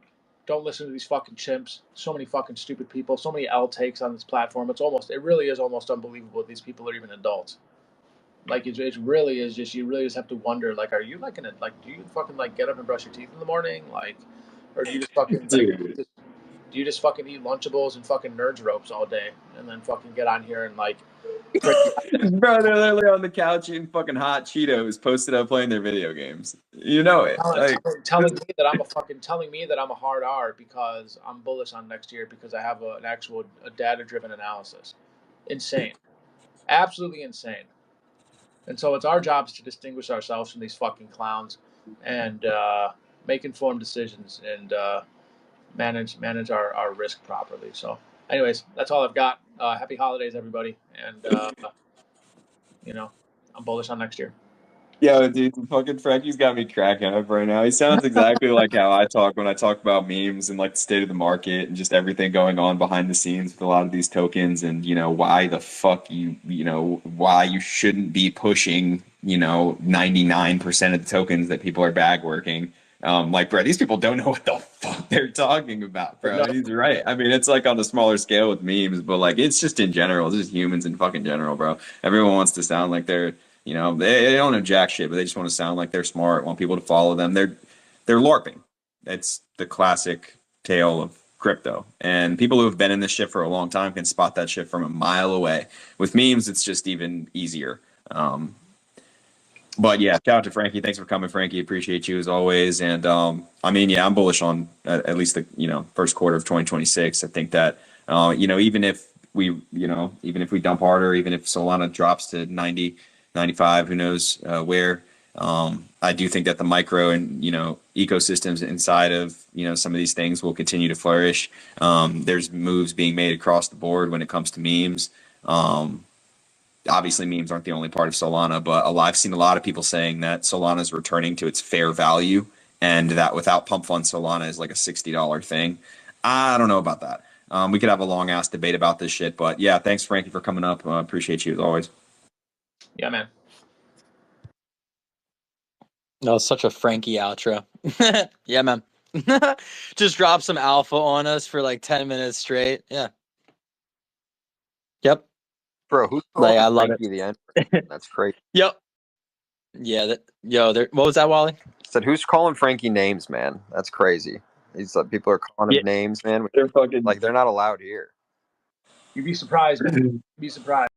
[SPEAKER 12] Don't listen to these fucking chimps. So many fucking stupid people, so many L takes on this platform. It really is almost unbelievable these people are even adults. Like it really is just, you really just have to wonder, like, are you like do you fucking like get up and brush your teeth in the morning? Like, or do you just fucking
[SPEAKER 3] Dude.
[SPEAKER 12] do you just fucking eat Lunchables and fucking Nerds ropes all day and then fucking get on here and like
[SPEAKER 3] Bro, they're literally on the couch eating fucking hot Cheetos, posted up playing their video games. You know it.
[SPEAKER 12] telling me that I'm a hard R because I'm bullish on next year because I have an actual data-driven analysis. Insane. Absolutely insane. And so it's our jobs to distinguish ourselves from these fucking clowns and make informed decisions and manage our risk properly. So anyways, that's all I've got. Happy holidays, everybody. And, I'm bullish on next year.
[SPEAKER 3] Yo, dude, fucking Frankie's got me cracking up right now. He sounds exactly like how I talk when I talk about memes and like the state of the market and just everything going on behind the scenes with a lot of these tokens and, why the fuck why you shouldn't be pushing, 99% of the tokens that people are bag working. Bro, these people don't know what the fuck they're talking about, bro. No. He's right. I mean, it's like on a smaller scale with memes, but like it's just in general, it's just humans in fucking general, bro. Everyone wants to sound like they're, they don't know jack shit, but they just want to sound like they're smart, want people to follow them. They're LARPing. It's the classic tale of crypto. And people who have been in this shit for a long time can spot that shit from a mile away. With memes, it's just even easier. But yeah, shout out to Frankie. Thanks for coming, Frankie. Appreciate you as always. And I'm bullish on at least the first quarter of 2026. I think that even if we dump harder, even if Solana drops to 90, 95, who knows where. I do think that the micro and ecosystems inside of some of these things will continue to flourish. There's moves being made across the board when it comes to memes. Obviously, memes aren't the only part of Solana, but I've seen a lot of people saying that Solana is returning to its fair value, and that without pump fund, Solana is like a $60 thing. I don't know about that. We could have a long ass debate about this shit, but yeah, thanks, Frankie, for coming up. Appreciate you as always.
[SPEAKER 12] Yeah, man.
[SPEAKER 2] No, such a Frankie outro. Yeah, man. Just drop some alpha on us for like 10 minutes straight. Yeah. Yep.
[SPEAKER 13] Bro, who's
[SPEAKER 2] like, I love
[SPEAKER 13] Frankie
[SPEAKER 2] it.
[SPEAKER 13] the end? That's crazy.
[SPEAKER 2] Yep. Yeah. What was that, Wally?
[SPEAKER 13] Said who's calling Frankie names, man? That's crazy. These people are calling him names, man.
[SPEAKER 3] They're fucking
[SPEAKER 13] they're not allowed here.
[SPEAKER 12] You'd be surprised, man. You'd be surprised.